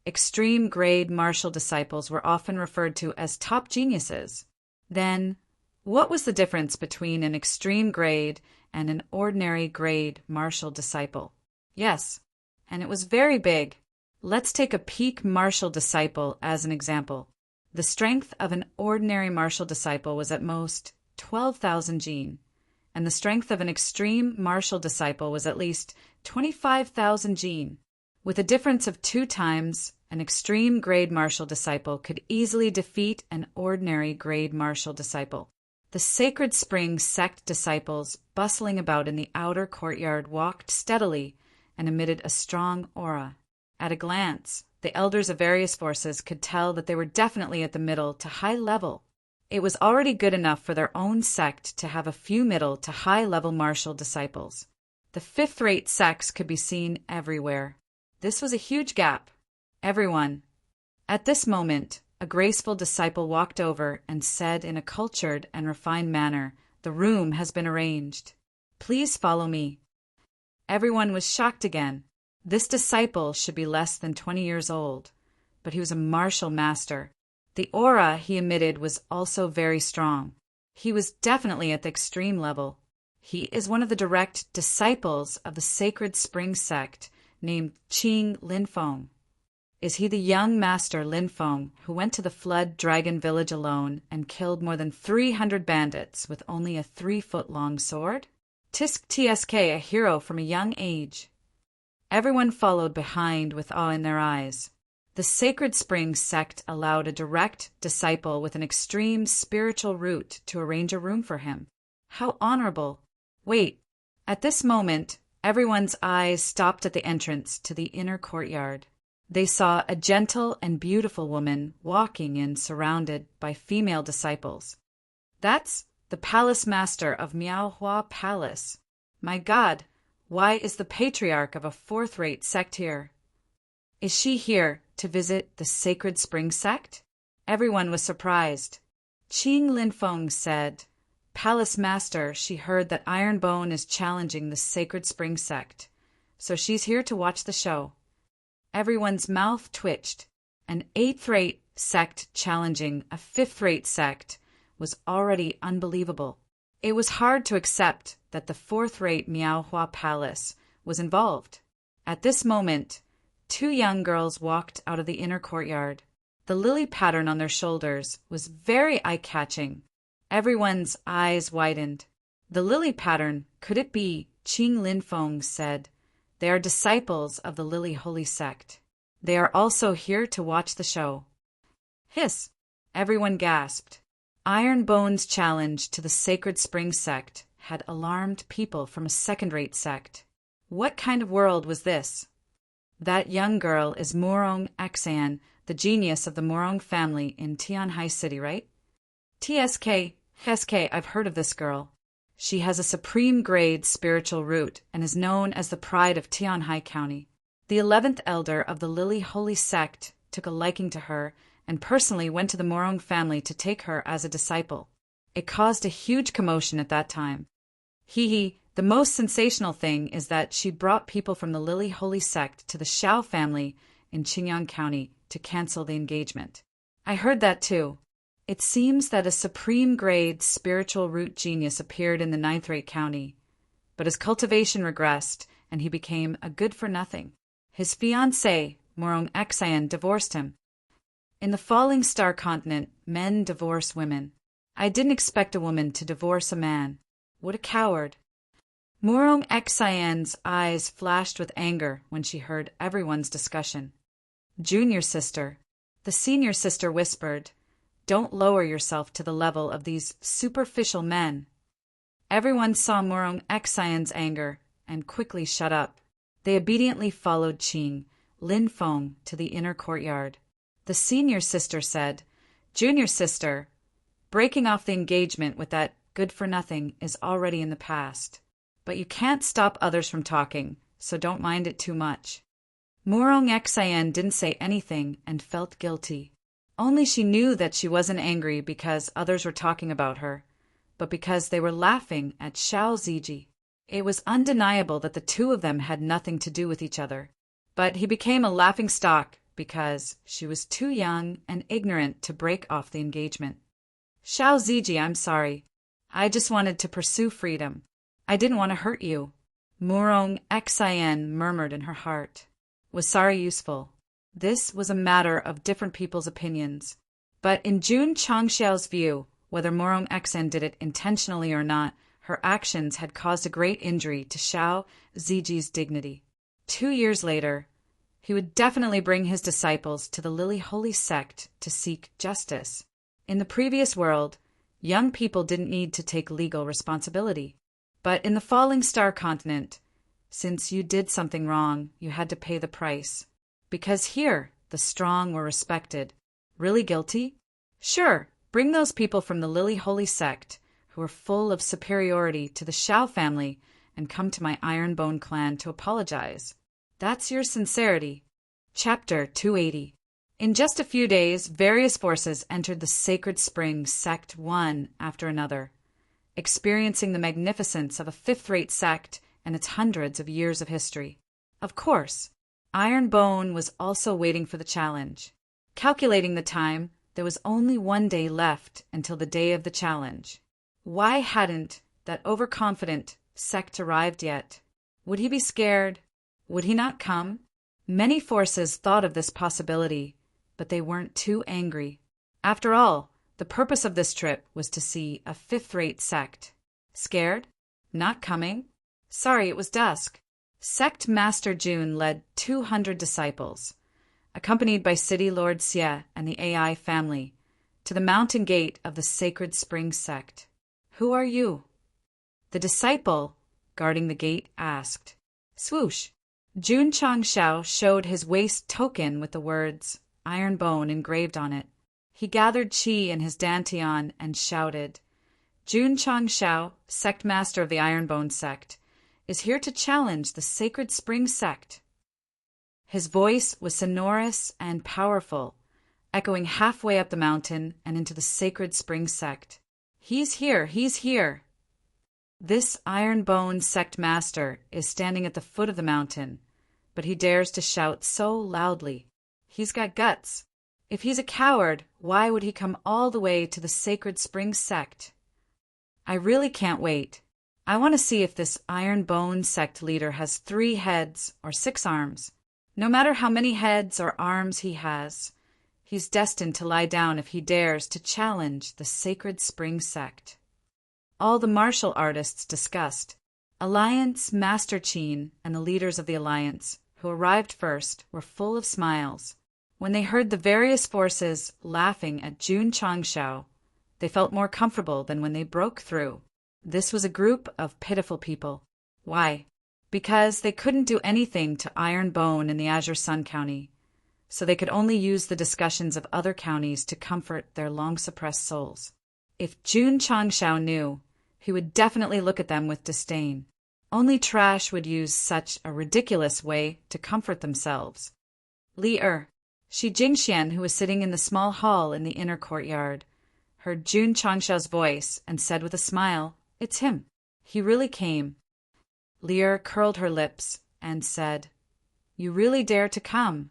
extreme grade martial disciples were often referred to as top geniuses. Then, what was the difference between an extreme grade and an ordinary grade martial disciple? Yes, and it was very big. Let's take a peak martial disciple as an example. The strength of an ordinary martial disciple was at most 12,000 jin, and the strength of an extreme martial disciple was at least 25,000 jin. With a difference of 2 times, an extreme grade martial disciple could easily defeat an ordinary grade martial disciple. The Sacred Spring Sect disciples, bustling about in the outer courtyard, walked steadily and emitted a strong aura. At a glance, the elders of various forces could tell that they were definitely at the middle to high level. It was already good enough for their own sect to have a few middle to high-level martial disciples. The fifth-rate sects could be seen everywhere. This was a huge gap. Everyone. At this moment, a graceful disciple walked over and said in a cultured and refined manner, "The room has been arranged. Please follow me." Everyone was shocked again. This disciple should be less than 20 years old, but he was a martial master. The aura he emitted was also very strong. He was definitely at the extreme level. He is one of the direct disciples of the Sacred Spring Sect named Qing Linfeng. Is he the young master Linfeng who went to the Flood Dragon Village alone and killed more than 300 bandits with only a 3-foot-long sword? Tsk, a hero from a young age. Everyone followed behind with awe in their eyes. The Sacred Spring Sect allowed a direct disciple with an extreme spiritual root to arrange a room for him. How honorable! Wait, at this moment, everyone's eyes stopped at the entrance to the inner courtyard. They saw a gentle and beautiful woman walking in surrounded by female disciples. That's the palace master of Miaohua Palace. My God, why is the patriarch of a 4th-rate sect here? Is she here to visit the Sacred Spring Sect? Everyone was surprised. Qing Linfeng said, "Palace master, she heard that Ironbone is challenging the Sacred Spring Sect, so she's here to watch the show." Everyone's mouth twitched. An 8th-rate sect challenging a 5th-rate sect was already unbelievable. It was hard to accept that the 4th-rate Miaohua Palace was involved. At this moment, 2 young girls walked out of the inner courtyard. The lily pattern on their shoulders was very eye-catching. Everyone's eyes widened. The lily pattern, could it be? Qing Linfeng said. They are disciples of the Lily Holy Sect. They are also here to watch the show. Hiss! Everyone gasped. Ironbone's challenge to the Sacred Spring Sect had alarmed people from a 2nd-rate sect. What kind of world was this? That young girl is Morong Xan, the genius of the Morong family in Tianhai City, right? TSK, I've heard of this girl. She has a supreme grade spiritual root and is known as the pride of Tianhai County. The 11th elder of the Lily Holy Sect took a liking to her and personally went to the Morong family to take her as a disciple. It caused a huge commotion at that time. The most sensational thing is that she brought people from the Lily Holy Sect to the Xiao family in Qingyang County to cancel the engagement. I heard that too. It seems that a supreme-grade spiritual root genius appeared in the 9th-rate county, but his cultivation regressed and he became a good-for-nothing. His fiancée, Morong Xan, divorced him. In the Falling Star continent, men divorce women. I didn't expect a woman to divorce a man. What a coward. Morong Xan's eyes flashed with anger when she heard everyone's discussion. Junior sister. The senior sister whispered, "Don't lower yourself to the level of these superficial men." Everyone saw Morong Xan's anger and quickly shut up. They obediently followed Qing Linfeng to the inner courtyard. The senior sister said, "Junior sister, breaking off the engagement with that good-for-nothing is already in the past. But you can't stop others from talking, so don't mind it too much." Murong Xien didn't say anything and felt guilty. Only she knew that she wasn't angry because others were talking about her, but because they were laughing at Xiao Ziji. It was undeniable that the two of them had nothing to do with each other, but he became a laughingstock because she was too young and ignorant to break off the engagement. "Xiao Ziji, I'm sorry. I just wanted to pursue freedom. I didn't want to hurt you." Murong Xien murmured in her heart. Was sorry useful? This was a matter of different people's opinions. But in Jun Changxiao's view, whether Murong Xien did it intentionally or not, her actions had caused a great injury to Xiao Ziji's dignity. 2 years later, he would definitely bring his disciples to the Lily Holy Sect to seek justice. In the previous world, young people didn't need to take legal responsibility. But in the Falling Star continent, since you did something wrong, you had to pay the price. Because here, the strong were respected. Really guilty? Sure, bring those people from the Lily Holy Sect, who are full of superiority to the Xiao family, and come to my Ironbone clan to apologize. That's your sincerity. Chapter 280. In just a few days, various forces entered the Sacred Spring Sect one after another, experiencing the magnificence of a fifth-rate sect and its hundreds of years of history. Of course, Ironbone was also waiting for the challenge. Calculating the time, there was only 1 day left until the day of the challenge. Why hadn't that overconfident Sect arrived yet? Would he be scared? Would he not come? Many forces thought of this possibility, but they weren't too angry. After all, the purpose of this trip was to see a fifth-rate sect. Scared? Not coming? Sorry, it was dusk. Sect Master Jun led 200 disciples, accompanied by City Lord Xie and the AI family, to the mountain gate of the Sacred Spring Sect. "Who are you?" The disciple, guarding the gate, asked. Swoosh! Jun Changxiao showed his waist token with the words Ironbone engraved on it. He gathered chi in his dantian and shouted, "Jun Changxiao, Sect Master of the Ironbone Sect, is here to challenge the Sacred Spring Sect." His voice was sonorous and powerful, echoing halfway up the mountain and into the Sacred Spring Sect. "He's here! He's here!" This Ironbone Sect Master is standing at the foot of the mountain, but he dares to shout so loudly. He's got guts. If he's a coward, why would he come all the way to the Sacred Spring Sect? I really can't wait. I want to see if this Ironbone Sect leader has 3 heads or 6 arms. No matter how many heads or arms he has, he's destined to lie down if he dares to challenge the Sacred Spring Sect. All the martial artists discussed. Alliance Master Qin and the leaders of the Alliance, who arrived first, were full of smiles. When they heard the various forces laughing at Jun Changxiao, they felt more comfortable than when they broke through. This was a group of pitiful people. Why? Because they couldn't do anything to Ironbone in the Azure Sun County, so they could only use the discussions of other counties to comfort their long-suppressed souls. If Jun Changxiao knew, he would definitely look at them with disdain. Only trash would use such a ridiculous way to comfort themselves. Li Shi Jingxian, who was sitting in the small hall in the inner courtyard, heard Jun Changxiao's voice and said with a smile, "It's him. He really came." Li curled her lips and said, "You really dare to come?"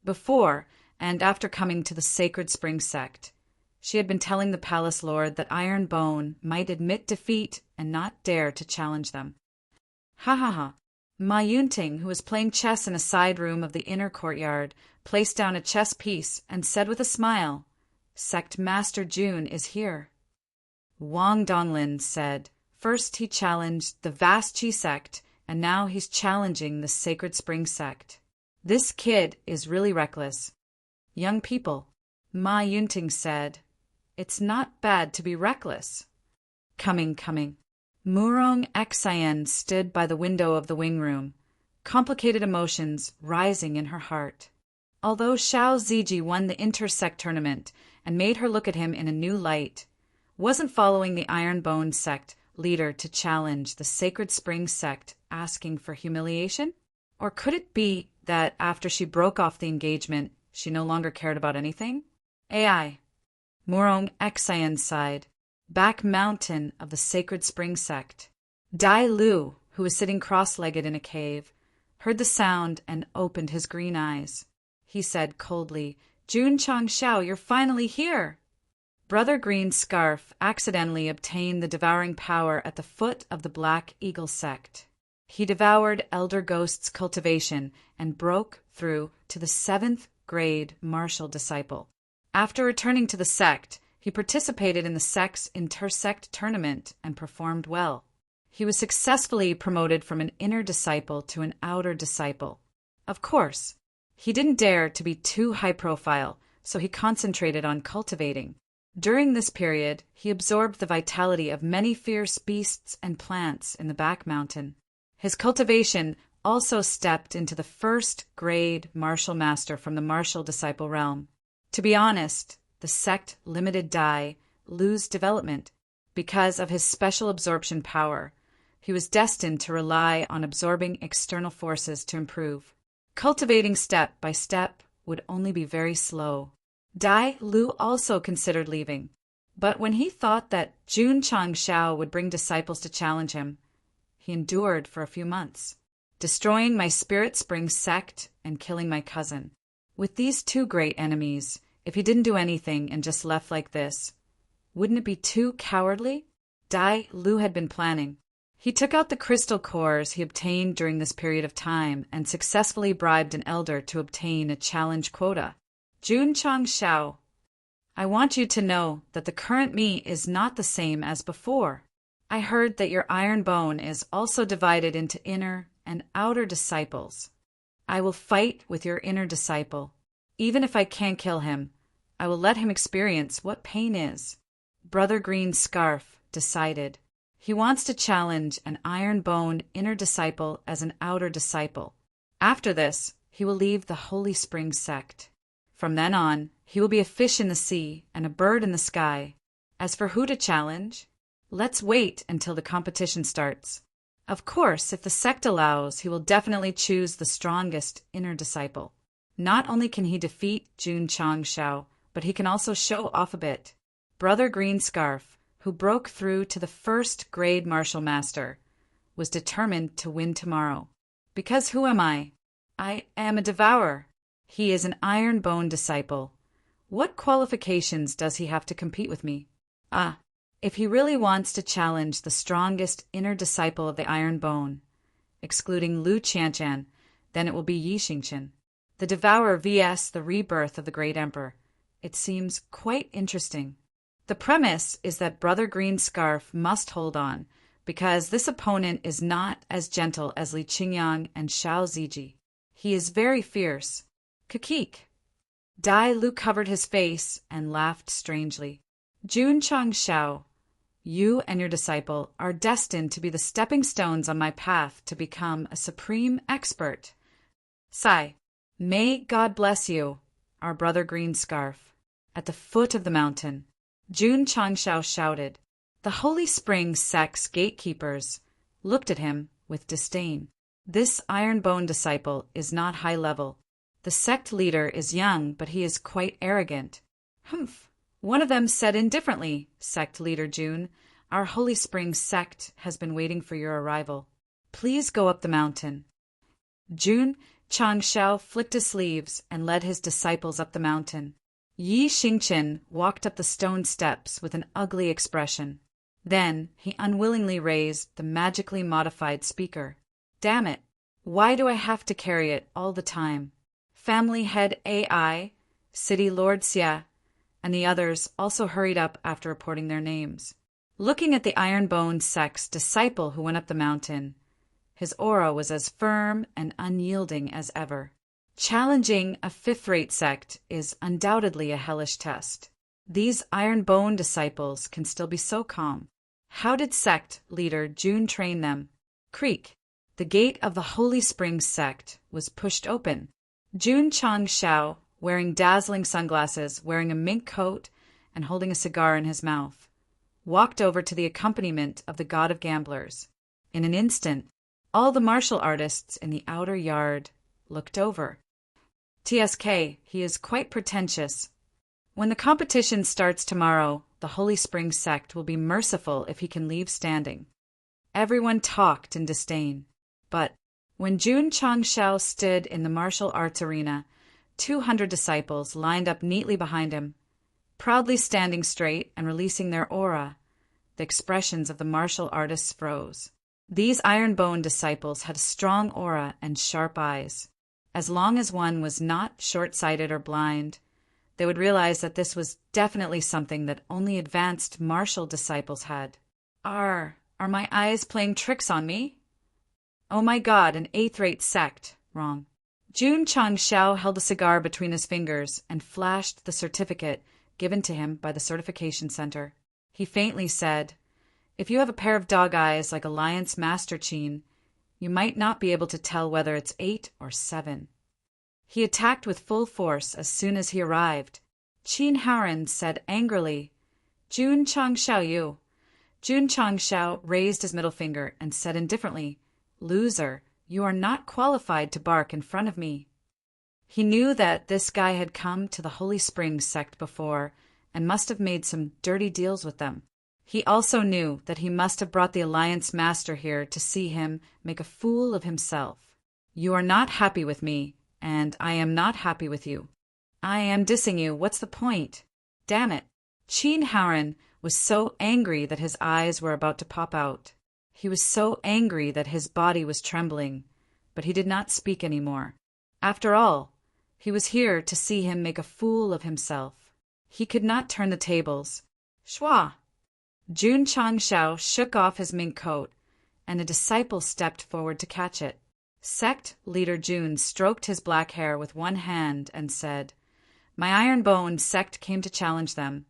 Before and after coming to the Sacred Spring Sect, she had been telling the palace lord that Ironbone might admit defeat and not dare to challenge them. Ha ha ha. Ma Yunting, who was playing chess in a side room of the inner courtyard, placed down a chess piece and said with a smile, "Sect Master Jun is here." Wang Donglin said, "First he challenged the Vast Chi Sect, and now he's challenging the Sacred Spring Sect. This kid is really reckless." "Young people," Ma Yunting said, "it's not bad to be reckless." Coming. Murong Xien stood by the window of the wing room, complicated emotions rising in her heart. Although Xiao Ziji won the inter-sect tournament and made her look at him in a new light, wasn't following the Ironbone sect leader to challenge the Sacred Spring sect asking for humiliation? Or could it be that after she broke off the engagement, she no longer cared about anything? AI. Murong Xian sighed. Back mountain of the Sacred Spring sect. Dai Lu, who was sitting cross-legged in a cave, heard the sound and opened his green eyes. He said coldly, Jun Changxiao, you're finally here! Brother Green Scarf accidentally obtained the devouring power at the foot of the Black Eagle sect. He devoured Elder Ghost's cultivation and broke through to the 7th grade martial disciple. After returning to the sect, he participated in the sect's inter-sect tournament and performed well. He was successfully promoted from an inner disciple to an outer disciple. Of course, he didn't dare to be too high profile, so he concentrated on cultivating. During this period, he absorbed the vitality of many fierce beasts and plants in the back mountain. His cultivation also stepped into the 1st grade martial master from the martial disciple realm. To be honest, the sect limited Dai Lu's development because of his special absorption power. He was destined to rely on absorbing external forces to improve. Cultivating step by step would only be very slow. Dai Lu also considered leaving, but when he thought that Jun Changxiao would bring disciples to challenge him, he endured for a few months, destroying my Spirit Spring sect and killing my cousin. With these two great enemies, if he didn't do anything and just left like this, wouldn't it be too cowardly? Dai Lu had been planning. He took out the crystal cores he obtained during this period of time and successfully bribed an elder to obtain a challenge quota. Jun Changxiao, I want you to know that the current me is not the same as before. I heard that your iron bone is also divided into inner and outer disciples. I will fight with your inner disciple. Even if I can't kill him, I will let him experience what pain is. Brother Green Scarf decided. He wants to challenge an iron bone inner disciple as an outer disciple. After this, he will leave the Holy Spring sect. From then on, he will be a fish in the sea and a bird in the sky. As for who to challenge, let's wait until the competition starts. Of course, if the sect allows, he will definitely choose the strongest inner disciple. Not only can he defeat Jun Changxiao, but he can also show off a bit. Brother Green Scarf, who broke through to the 1st grade martial master, was determined to win tomorrow. Because who am I? I am a devourer. He is an iron bone disciple. What qualifications does he have to compete with me? If he really wants to challenge the strongest inner disciple of the iron bone, excluding Lu Qianchan, then it will be Yi Xingqian. The devourer vs. the rebirth of the great emperor. It seems quite interesting. The premise is that Brother Green Scarf must hold on, because this opponent is not as gentle as Li Qingyang and Xiao Ziji. He is very fierce. Kakik. Dai Lu covered his face and laughed strangely. Jun Changxiao, you and your disciple are destined to be the stepping stones on my path to become a supreme expert. Sai, may God bless you, our Brother Green Scarf. At the foot of the mountain, Jun Changxiao shouted. The Holy Spring sect's gatekeepers looked at him with disdain. This iron bone disciple is not high level. The sect leader is young, but he is quite arrogant. Humph. One of them said indifferently, Sect leader Jun, our Holy Spring sect has been waiting for your arrival. Please go up the mountain. Jun Changxiao flicked his sleeves and led his disciples up the mountain. Yi Xingqian walked up the stone steps with an ugly expression. Then he unwillingly raised the magically modified speaker. Damn it! Why do I have to carry it all the time? Family head AI, City Lord Xia, and the others also hurried up after reporting their names. Looking at the Iron Bone sect's disciple who went up the mountain, his aura was as firm and unyielding as ever. Challenging a fifth-rate sect is undoubtedly a hellish test. These Iron Bone disciples can still be so calm. How did sect leader Jun train them? Creak. The gate of the Holy Spring sect was pushed open. Jun Chang Shao, wearing dazzling sunglasses, wearing a mink coat, and holding a cigar in his mouth, walked over to the accompaniment of the god of gamblers. In an instant, all the martial artists in the outer yard looked over. TSK, he is quite pretentious. When the competition starts tomorrow, the Holy Spring Sect will be merciful if he can leave standing. Everyone talked in disdain. But when Jun Chang Shao stood in the martial arts arena, 200 disciples lined up neatly behind him, proudly standing straight and releasing their aura. The expressions of the martial artists froze. These iron-boned disciples had a strong aura and sharp eyes. As long as one was not short-sighted or blind, they would realize that this was definitely something that only advanced martial disciples had. Are my eyes playing tricks on me? Oh my God, an eighth-rate sect. Wrong. Jun Chang Shao held a cigar between his fingers and flashed the certificate given to him by the certification center. He faintly said, "If you have a pair of dog eyes like Alliance Master Qin, you might not be able to tell whether it's 8 or 7. He attacked with full force as soon as he arrived. Qin Haoran said angrily, "Jun Chang Shao you." Jun Chang Shao raised his middle finger and said indifferently, "Loser, you are not qualified to bark in front of me." He knew that this guy had come to the Holy Springs sect before and must have made some dirty deals with them. He also knew that he must have brought the Alliance Master here to see him make a fool of himself. "You are not happy with me, and I am not happy with you. I am dissing you. What's the point? Damn it." Qin Haoran was so angry that his eyes were about to pop out. He was so angry that his body was trembling, but he did not speak anymore. After all, he was here to see him make a fool of himself. He could not turn the tables. Shwa! Jun Chang Shao shook off his mink coat, and a disciple stepped forward to catch it. Sect leader Jun stroked his black hair with one hand and said, "My iron-boned sect came to challenge them,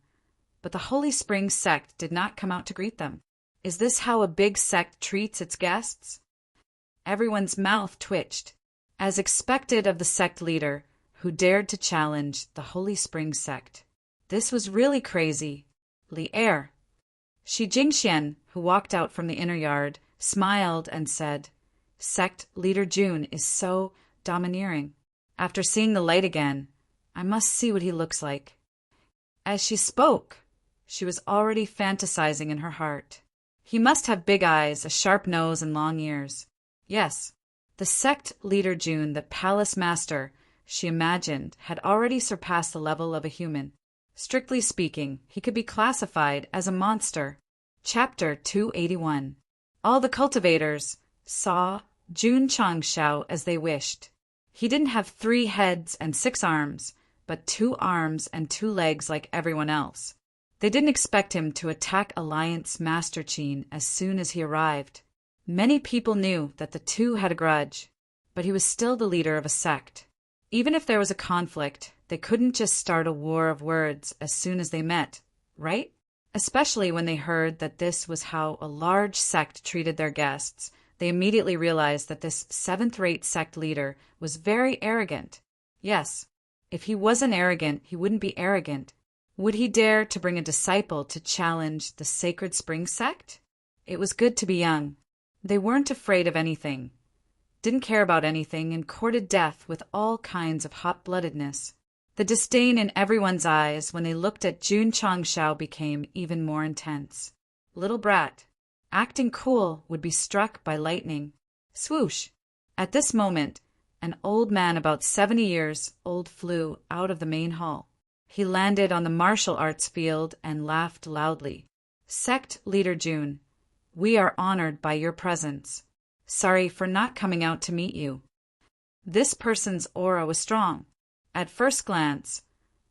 but the Holy Springs sect did not come out to greet them. Is this how a big sect treats its guests?" Everyone's mouth twitched, as expected of the sect leader, who dared to challenge the Holy Springs sect. This was really crazy. Li Er. Shi Jingxian, who walked out from the inner yard, smiled and said, "Sect leader Jun is so domineering. After seeing the light again, I must see what he looks like." As she spoke, she was already fantasizing in her heart. He must have big eyes, a sharp nose, and long ears. Yes, the sect leader Jun, the palace master, she imagined, had already surpassed the level of a human. Strictly speaking, he could be classified as a monster. Chapter 281. All the cultivators saw Jun Chang Shao as they wished. He didn't have 3 heads and 6 arms, but 2 arms and 2 legs like everyone else. They didn't expect him to attack Alliance Master Qin as soon as he arrived. Many people knew that the two had a grudge, but he was still the leader of a sect. Even if there was a conflict, they couldn't just start a war of words as soon as they met, right? Especially when they heard that this was how a large sect treated their guests. They immediately realized that this 7th-rate sect leader was very arrogant. Yes, if he wasn't arrogant, he wouldn't be arrogant. Would he dare to bring a disciple to challenge the Sacred Spring sect? It was good to be young. They weren't afraid of anything, didn't care about anything, and courted death with all kinds of hot-bloodedness. The disdain in everyone's eyes when they looked at Jun Chang Shao became even more intense. Little brat, acting cool, would be struck by lightning. Swoosh! At this moment, an old man about 70 years old flew out of the main hall. He landed on the martial arts field and laughed loudly. "Sect leader Jun, we are honored by your presence. Sorry for not coming out to meet you." This person's aura was strong. At first glance,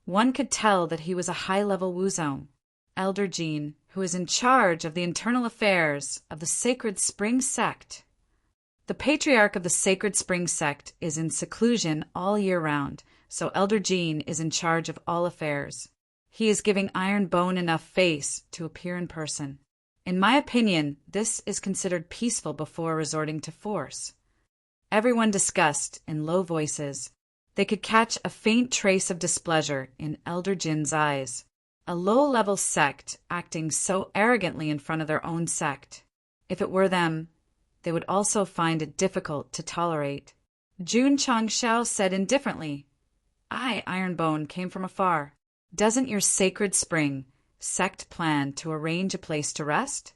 one could tell that he was a high-level wuzong, Elder Jean, who is in charge of the internal affairs of the Sacred Spring Sect. The patriarch of the Sacred Spring Sect is in seclusion all year round, so Elder Jean is in charge of all affairs. He is giving Iron Bone enough face to appear in person. In my opinion, this is considered peaceful before resorting to force. Everyone discussed in low voices, They could catch a faint trace of displeasure in Elder Jin's eyes. A low-level sect acting so arrogantly in front of their own sect. If it were them, they would also find it difficult to tolerate. Jun Changshao said indifferently, I, Ironbone, came from afar. Doesn't your sacred spring sect plan to arrange a place to rest?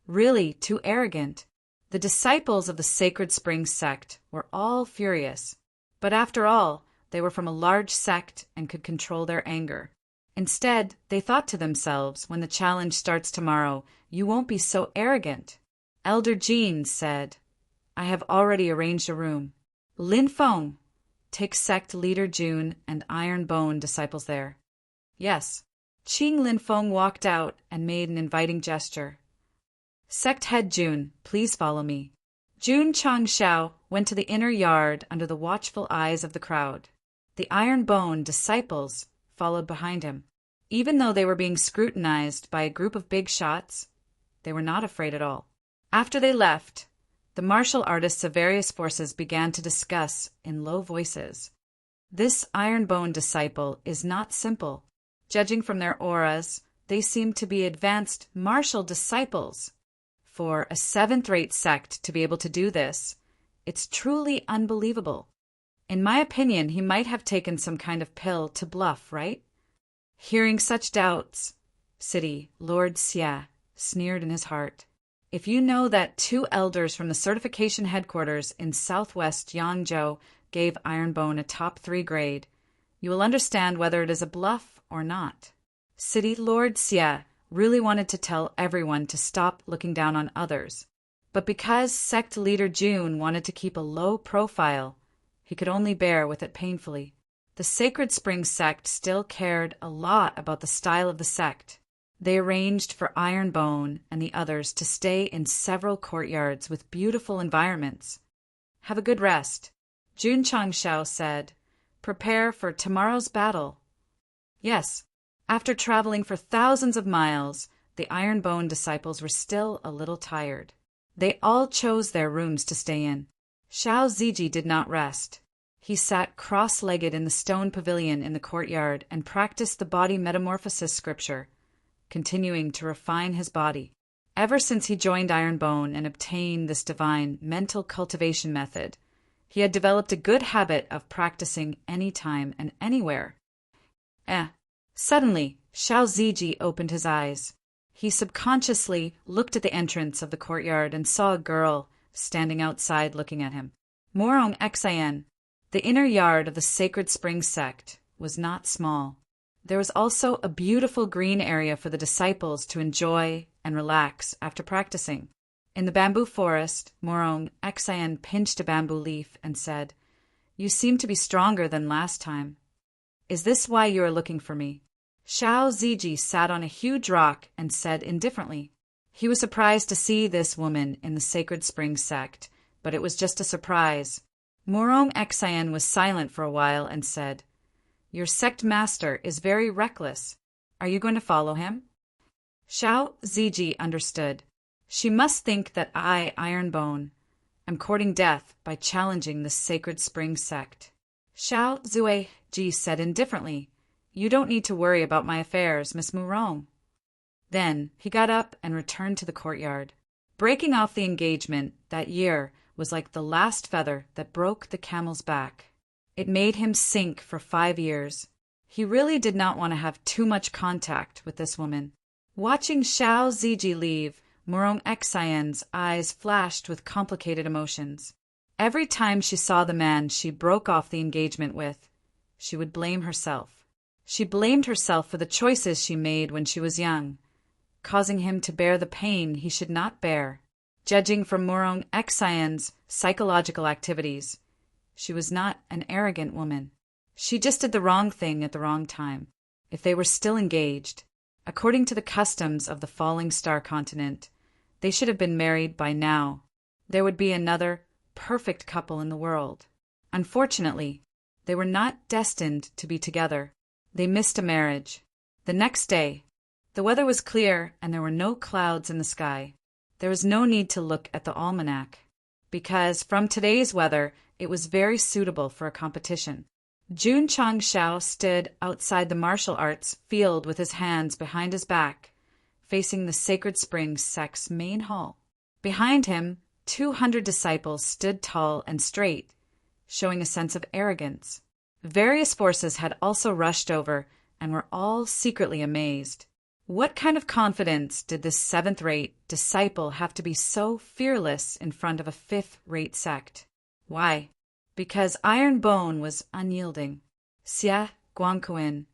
Really too arrogant. The disciples of the Sacred Spring sect were all furious. But after all, they were from a large sect and could control their anger. Instead, they thought to themselves, when the challenge starts tomorrow, you won't be so arrogant. Elder Jean said, I have already arranged a room. Lin Feng, take sect leader June and Iron Bone disciples there. Yes. Qing Lin Feng walked out and made an inviting gesture. Sect head June, please follow me. Jun Changshao went to the inner yard under the watchful eyes of the crowd. The Iron Bone disciples followed behind him. Even though they were being scrutinized by a group of big shots, they were not afraid at all. After they left, the martial artists of various forces began to discuss in low voices. This Iron Bone disciple is not simple. Judging from their auras, they seem to be advanced martial disciples. For a seventh-rate sect to be able to do this, it's truly unbelievable. In my opinion, he might have taken some kind of pill to bluff, right? Hearing such doubts, City Lord Xia sneered in his heart. If you know that 2 elders from the certification headquarters in southwest Yangzhou gave Ironbone a top 3 grade, you will understand whether it is a bluff or not. City Lord Xia really wanted to tell everyone to stop looking down on others, but because sect leader June wanted to keep a low profile, he could only bear with it painfully. The Sacred Spring sect still cared a lot about the style of the sect. They arranged for Ironbone and the others to stay in several courtyards with beautiful environments. Have a good rest, Jun Changshao said. Prepare for tomorrow's battle. Yes, after traveling for thousands of miles, the Ironbone disciples were still a little tired. They all chose their rooms to stay in. Xiao Ziji did not rest. He sat cross-legged in the stone pavilion in the courtyard and practiced the body metamorphosis scripture, continuing to refine his body. Ever since he joined Ironbone and obtained this divine mental cultivation method, he had developed a good habit of practicing anytime and anywhere. Suddenly, Xiao Ziji opened his eyes. He subconsciously looked at the entrance of the courtyard and saw a girl standing outside looking at him. Morong Xian, the inner yard of the Sacred Spring sect, was not small. There was also a beautiful green area for the disciples to enjoy and relax after practicing. In the bamboo forest, Morong Xian pinched a bamboo leaf and said, You seem to be stronger than last time. Is this why you are looking for me? Xiao Ziji sat on a huge rock and said indifferently. He was surprised to see this woman in the Sacred Spring sect, but it was just a surprise. Morong Xian was silent for a while and said, Your sect master is very reckless. Are you going to follow him? Xiao Ziji understood. She must think that I, Ironbone, am courting death by challenging the Sacred Spring sect. Xiao Zuiji said indifferently, You don't need to worry about my affairs, Miss Morong. Then he got up and returned to the courtyard. Breaking off the engagement that year was like the last feather that broke the camel's back. It made him sink for 5 years. He really did not want to have too much contact with this woman. Watching Xiao Ziji leave, Morong Xian's eyes flashed with complicated emotions. Every time she saw the man she broke off the engagement with, she would blame herself. She blamed herself for the choices she made when she was young, causing him to bear the pain he should not bear. Judging from Morong Xian's psychological activities, she was not an arrogant woman. She just did the wrong thing at the wrong time. If they were still engaged, according to the customs of the Falling Star continent, they should have been married by now. There would be another perfect couple in the world. Unfortunately, they were not destined to be together. They missed a marriage. The next day, the weather was clear and there were no clouds in the sky. There was no need to look at the almanac, because from today's weather it was very suitable for a competition. Jun Changshao stood outside the martial arts field with his hands behind his back, facing the Sacred Spring Sect's main hall. Behind him, 200 disciples stood tall and straight, showing a sense of arrogance. Various forces had also rushed over and were all secretly amazed. What kind of confidence did this seventh-rate disciple have to be so fearless in front of a fifth-rate sect? Why? Because Iron Bone was unyielding. Xie, Guangquan,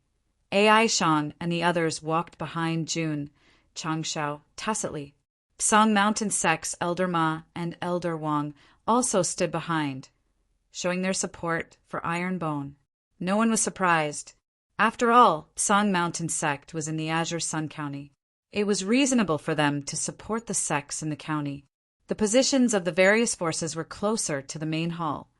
Ai Shang, and the others walked behind Jun Changshao tacitly. Song Mountain Sect's Elder Ma and Elder Wang also stood behind, showing their support for Iron Bone. No one was surprised. After all, Song Mountain Sect was in the Azure Sun County. It was reasonable for them to support the sects in the county. The positions of the various forces were closer to the main hall,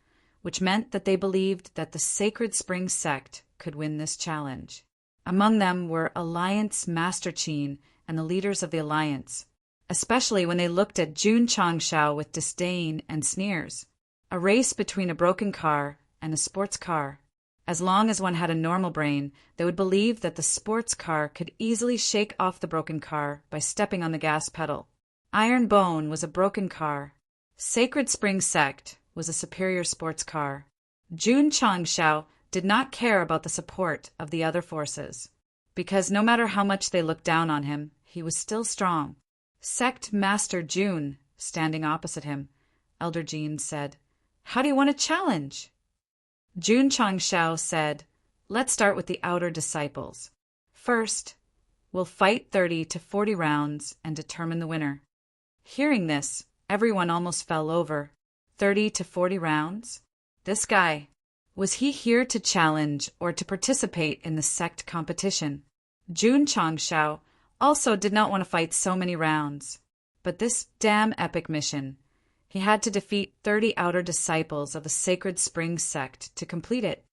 which meant that they believed that the Sacred Spring Sect could win this challenge. Among them were Alliance Master Qin and the leaders of the Alliance, especially when they looked at Jun Changshao with disdain and sneers. A race between a broken car and a sports car. As long as one had a normal brain, they would believe that the sports car could easily shake off the broken car by stepping on the gas pedal. Iron Bone was a broken car. Sacred Spring Sect was a superior sports car. Jun Changshao did not care about the support of the other forces, because no matter how much they looked down on him, he was still strong. Sect Master Jun, standing opposite him, Elder Jean said, "How do you want to challenge?" Jun Changshao said, "Let's start with the outer disciples. First, we'll fight 30 to 40 rounds and determine the winner." Hearing this, everyone almost fell over. 30 to 40 rounds? This guy, was he here to challenge or to participate in the sect competition? Jun Changshao also did not want to fight so many rounds. But this damn epic mission, he had to defeat 30 outer disciples of the Sacred Spring Sect to complete it.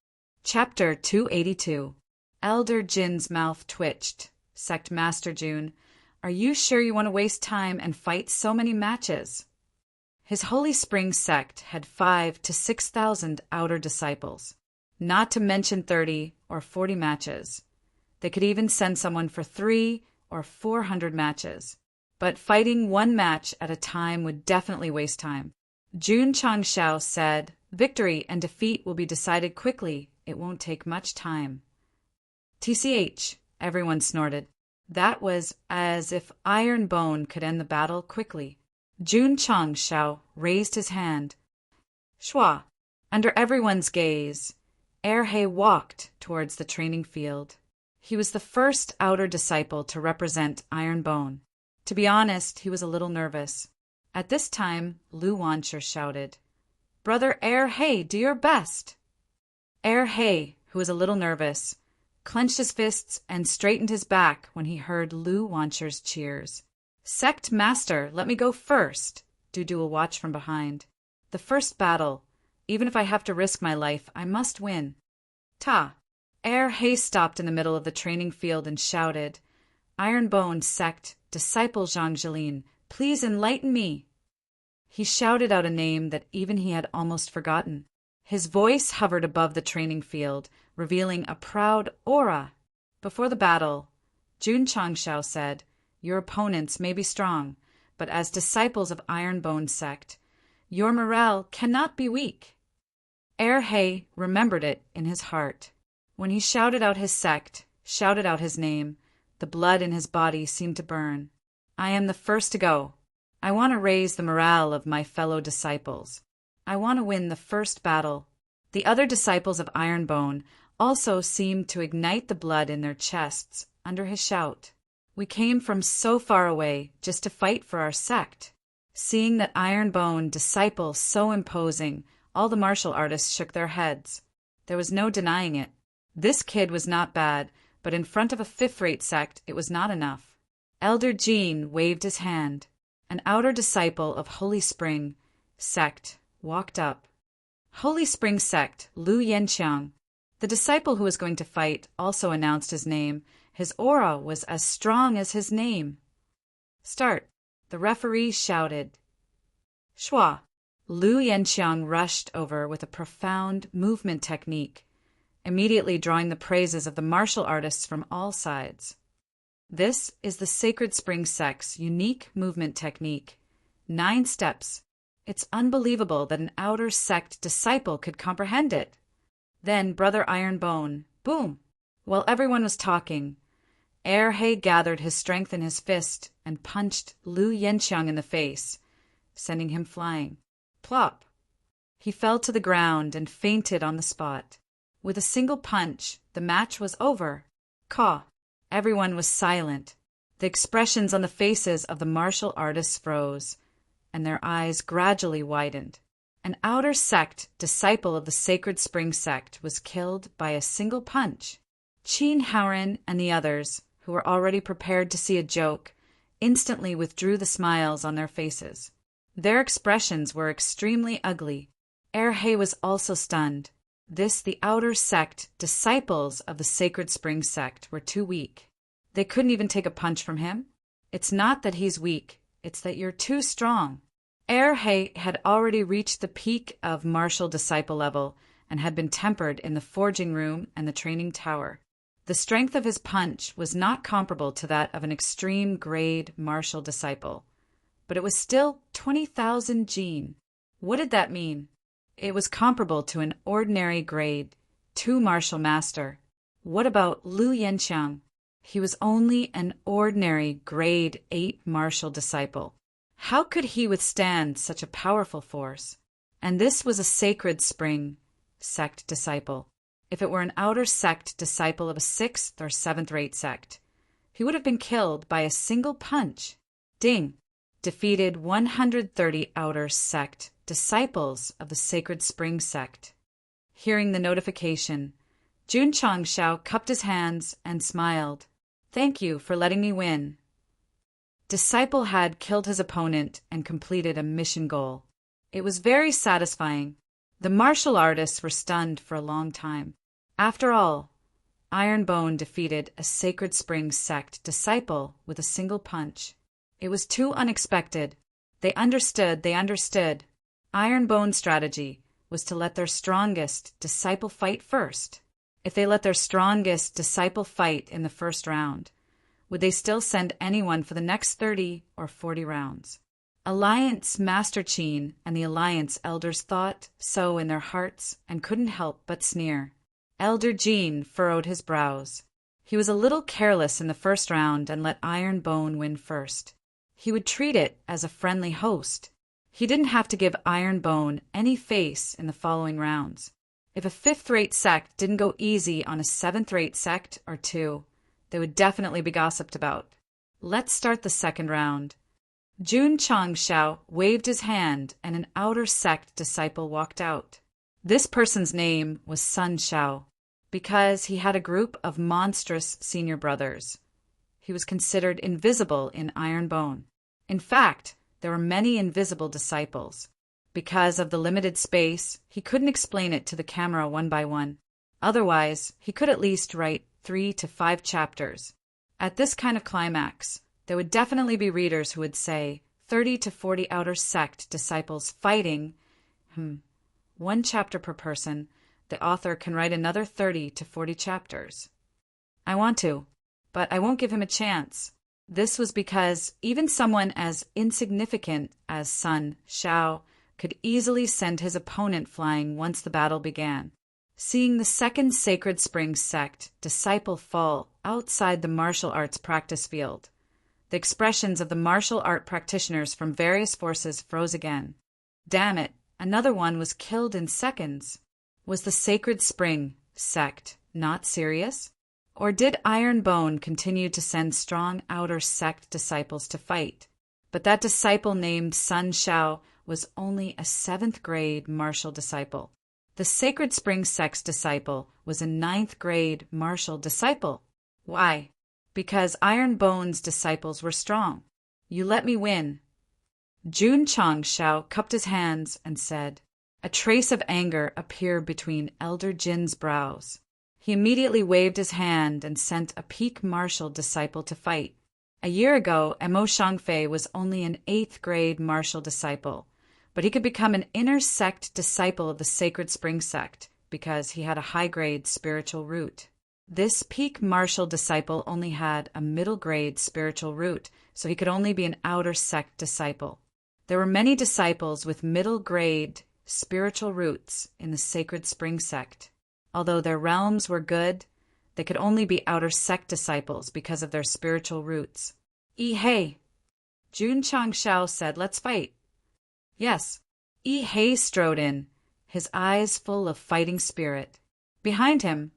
Chapter 282. Elder Jin's mouth twitched. Sect Master Jun, are you sure you want to waste time and fight so many matches? His Holy Spring Sect had 5,000 to 6,000 outer disciples, not to mention 30 or 40 matches. They could even send someone for 300 or 400 matches. But fighting one match at a time would definitely waste time. Jun Changshao said, "Victory and defeat will be decided quickly. It won't take much time." TCH, everyone snorted. That was as if Iron Bone could end the battle quickly. Jun Changshao raised his hand. Shua. Under everyone's gaze, Erhe walked towards the training field. He was the first outer disciple to represent Iron Bone. To be honest, he was a little nervous. At this time, Lu Wancher shouted, "Brother Erhe, do your best!" Erhe, who was a little nervous, clenched his fists and straightened his back when he heard Lu Wancher's cheers. "Sect Master, let me go first," Dudu will watch from behind. "The first battle. Even if I have to risk my life, I must win." Ta! Erhe stopped in the middle of the training field and shouted, "Iron Bone Sect, Disciple Zhang Jilin, please enlighten me." He shouted out a name that even he had almost forgotten. His voice hovered above the training field, revealing a proud aura. Before the battle, Jun Changshao said, "Your opponents may be strong, but as disciples of Iron Bone Sect, your morale cannot be weak." Erhe remembered it in his heart. When he shouted out his sect, shouted out his name, the blood in his body seemed to burn. "I am the first to go. I want to raise the morale of my fellow disciples. I want to win the first battle." The other disciples of Iron Bone also seemed to ignite the blood in their chests under his shout. "We came from so far away just to fight for our sect." Seeing that Iron Bone disciple so imposing, all the martial artists shook their heads. There was no denying it. This kid was not bad, but in front of a fifth-rate sect it was not enough. Elder Jean waved his hand. An outer disciple of Holy Spring Sect walked up. Holy Spring Sect, Lu Yanqiang. The disciple who was going to fight also announced his name. His aura was as strong as his name. "Start," the referee shouted. Shua. Lu Yanqiang rushed over with a profound movement technique. immediately drawing the praises of the martial artists from all sides. This is the Sacred Spring Sect's unique movement technique. 9 steps. It's unbelievable that an outer sect disciple could comprehend it. Then Brother Ironbone, boom! While everyone was talking, Erhe gathered his strength in his fist and punched Lu Yenqiang in the face, sending him flying. Plop! He fell to the ground and fainted on the spot. With a single punch, the match was over. Caw! Everyone was silent. The expressions on the faces of the martial artists froze, and their eyes gradually widened. An outer sect disciple of the Sacred Spring Sect was killed by a single punch. Qin Haoren and the others, who were already prepared to see a joke, instantly withdrew the smiles on their faces. Their expressions were extremely ugly. Erhe was also stunned. The outer sect disciples of the Sacred Spring Sect were too weak. They couldn't even take a punch from him. It's not that he's weak, it's that you're too strong. Erhe had already reached the peak of martial disciple level and had been tempered in the forging room and the training tower. The strength of his punch was not comparable to that of an extreme grade martial disciple, but it was still 20,000 Jin. What did that mean? It was comparable to an ordinary grade 2 martial master. What about Lu Yenqiang? He was only an ordinary grade 8 martial disciple. How could he withstand such a powerful force? And this was a Sacred Spring Sect disciple. If it were an outer sect disciple of a 6th or 7th rate sect, he would have been killed by a single punch. Ding! Defeated 130 outer sect disciples of the Sacred Spring Sect. Hearing the notification, Jun Changshao cupped his hands and smiled. Thank you for letting me win. Disciple had killed his opponent and completed a mission goal. It was very satisfying. The martial artists were stunned for a long time. After all, Ironbone defeated a Sacred Spring Sect disciple with a single punch. It was too unexpected. They understood. Ironbone's strategy was to let their strongest disciple fight first. If they let their strongest disciple fight in the first round, would they still send anyone for the next 30 or 40 rounds? Alliance Master Qin and the Alliance elders thought so in their hearts and couldn't help but sneer. Elder Jin furrowed his brows. He was a little careless in the first round and let Ironbone win first. He would treat it as a friendly host. He didn't have to give Ironbone any face in the following rounds. If a 5th-rate sect didn't go easy on a 7th-rate sect or 2, they would definitely be gossiped about. Let's start the second round. Jun Changshao waved his hand and an outer sect disciple walked out. This person's name was Sun Shao, because he had a group of monstrous senior brothers. He was considered invisible in Ironbone. In fact, there were many invisible disciples. Because of the limited space, he couldn't explain it to the camera one by one. Otherwise, he could at least write 3 to 5 chapters. At this kind of climax, there would definitely be readers who would say 30 to 40 outer sect disciples fighting. 1 chapter per person. The author can write another 30 to 40 chapters. I want to, but I won't give him a chance. This was because even someone as insignificant as Sun Shao could easily send his opponent flying once the battle began. Seeing the second Sacred Spring Sect disciple fall outside the martial arts practice field, the expressions of the martial art practitioners from various forces froze again. Damn it, another one was killed in seconds. Was the Sacred Spring Sect not serious? Or did Ironbone continue to send strong outer sect disciples to fight? But that disciple named Sun Shao was only a 7th grade martial disciple. The Sacred Spring Sect's disciple was a 9th grade martial disciple. Why? Because Ironbone's disciples were strong. You let me win. Jun Changshao cupped his hands and said. A trace of anger appeared between Elder Jin's brows. He immediately waved his hand and sent a peak martial disciple to fight. A year ago, Emo Shangfei was only an 8th grade martial disciple, but he could become an inner sect disciple of the Sacred Spring Sect because he had a high-grade spiritual root. This peak martial disciple only had a middle-grade spiritual root, so he could only be an outer sect disciple. There were many disciples with middle-grade spiritual roots in the Sacred Spring Sect. Although their realms were good, they could only be outer sect disciples because of their spiritual roots. Hey! Jun Changshao said, "Let's fight." Yes. He strode in, his eyes full of fighting spirit. Behind him,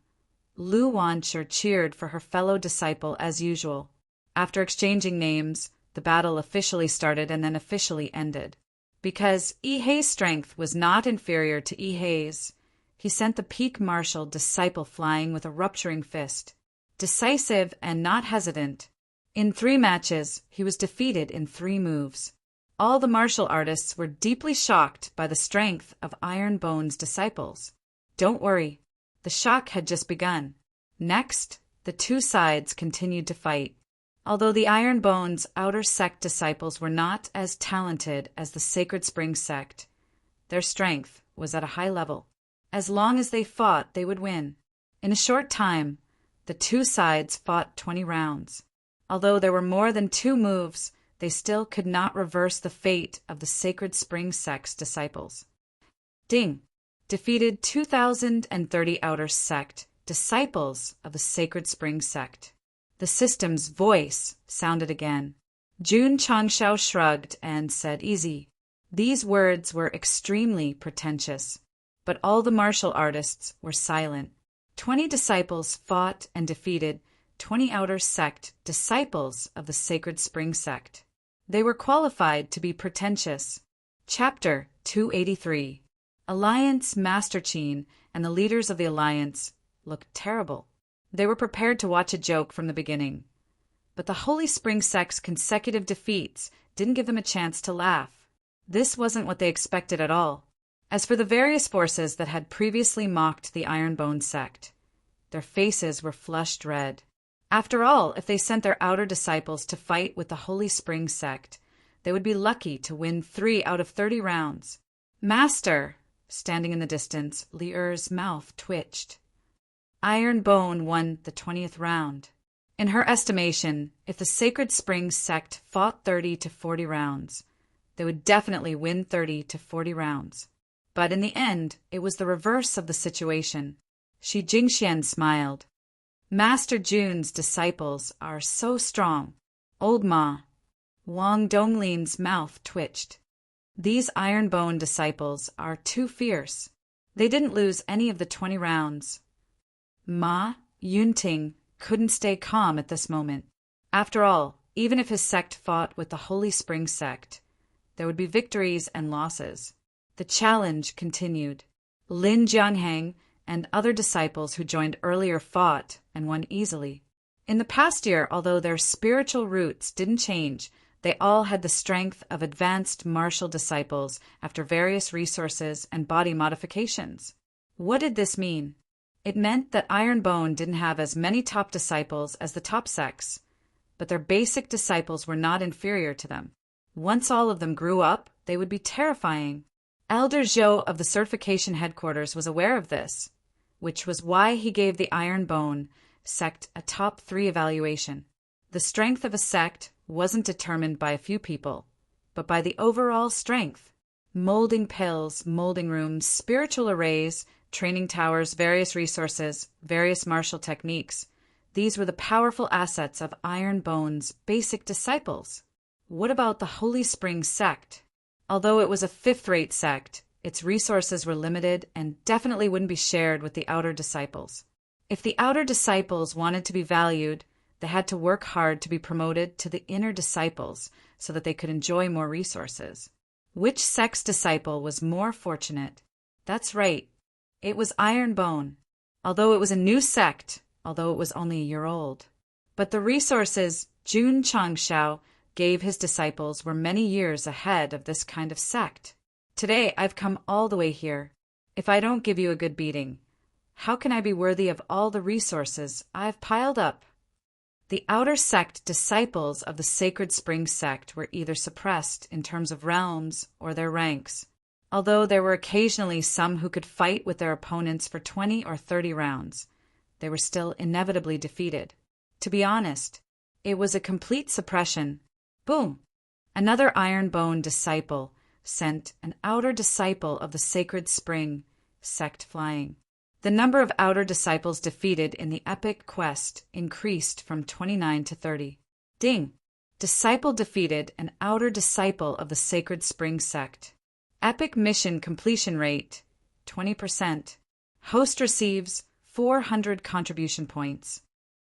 Lu Wanshi cheered for her fellow disciple as usual. After exchanging names, the battle officially started and then officially ended. Because Hei's strength was not inferior to Hei's, he sent the peak martial disciple flying with a rupturing fist. Decisive and not hesitant. In 3 matches, he was defeated in 3 moves. All the martial artists were deeply shocked by the strength of Iron Bone's disciples. Don't worry, the shock had just begun. Next, the 2 sides continued to fight. Although the Iron Bone's outer sect disciples were not as talented as the Sacred Spring Sect, their strength was at a high level. As long as they fought, they would win. In a short time, the 2 sides fought 20 rounds. Although there were more than 2 moves, they still could not reverse the fate of the Sacred Spring Sect's disciples. Ding! Defeated 2,030 outer sect disciples of the Sacred Spring Sect. The system's voice sounded again. Jun Changshao shrugged and said, "Easy." These words were extremely pretentious, but all the martial artists were silent. 20 disciples fought and defeated 20 outer sect disciples of the Sacred Spring Sect. They were qualified to be pretentious. Chapter 283. Alliance Master Qin and the leaders of the Alliance looked terrible. They were prepared to watch a joke from the beginning. But the Holy Spring Sect's consecutive defeats didn't give them a chance to laugh. This wasn't what they expected at all. As for the various forces that had previously mocked the Ironbone sect, their faces were flushed red. After all, if they sent their outer disciples to fight with the Holy Spring sect, they would be lucky to win 3 out of 30 rounds. "Master!" Standing in the distance, Li'er's mouth twitched. Ironbone won the 20th round. In her estimation, if the Sacred Spring sect fought 30 to 40 rounds, they would definitely win 30 to 40 rounds. But in the end, it was the reverse of the situation. Shi Jingxian smiled. "Master Jun's disciples are so strong." Old Ma, Wang Donglin's mouth twitched. "These Ironbone disciples are too fierce. They didn't lose any of the 20 rounds." Ma Yunting couldn't stay calm at this moment. After all, even if his sect fought with the Holy Spring sect, there would be victories and losses. The challenge continued. Lin Jiangheng and other disciples who joined earlier fought and won easily. In the past year, although their spiritual roots didn't change, they all had the strength of advanced martial disciples after various resources and body modifications. What did this mean? It meant that Ironbone didn't have as many top disciples as the top sects, but their basic disciples were not inferior to them. Once all of them grew up, they would be terrifying. Elder Zhou of the certification headquarters was aware of this, which was why he gave the Ironbone sect a top 3 evaluation. The strength of a sect wasn't determined by a few people, but by the overall strength. Molding pills, molding rooms, spiritual arrays, training towers, various resources, various martial techniques. These were the powerful assets of Ironbone's basic disciples. What about the Holy Spring sect? Although it was a 5th-rate sect, its resources were limited and definitely wouldn't be shared with the outer disciples. If the outer disciples wanted to be valued, they had to work hard to be promoted to the inner disciples so that they could enjoy more resources. Which sect's disciple was more fortunate? That's right. It was Ironbone, although it was a new sect, although it was only a year old. But the resources Jun Changshao gave his disciples were many years ahead of this kind of sect. Today I've come all the way here. If I don't give you a good beating, how can I be worthy of all the resources I've piled up? The outer sect disciples of the Sacred Spring sect were either suppressed in terms of realms or their ranks. Although there were occasionally some who could fight with their opponents for 20 or 30 rounds, they were still inevitably defeated. To be honest, it was a complete suppression. Boom! Another iron-bone disciple sent an outer disciple of the sacred spring, Sect, flying. The number of outer disciples defeated in the epic quest increased from 29 to 30. Ding! Disciple defeated an outer disciple of the sacred spring sect. Epic mission completion rate, 20%. Host receives 400 contribution points.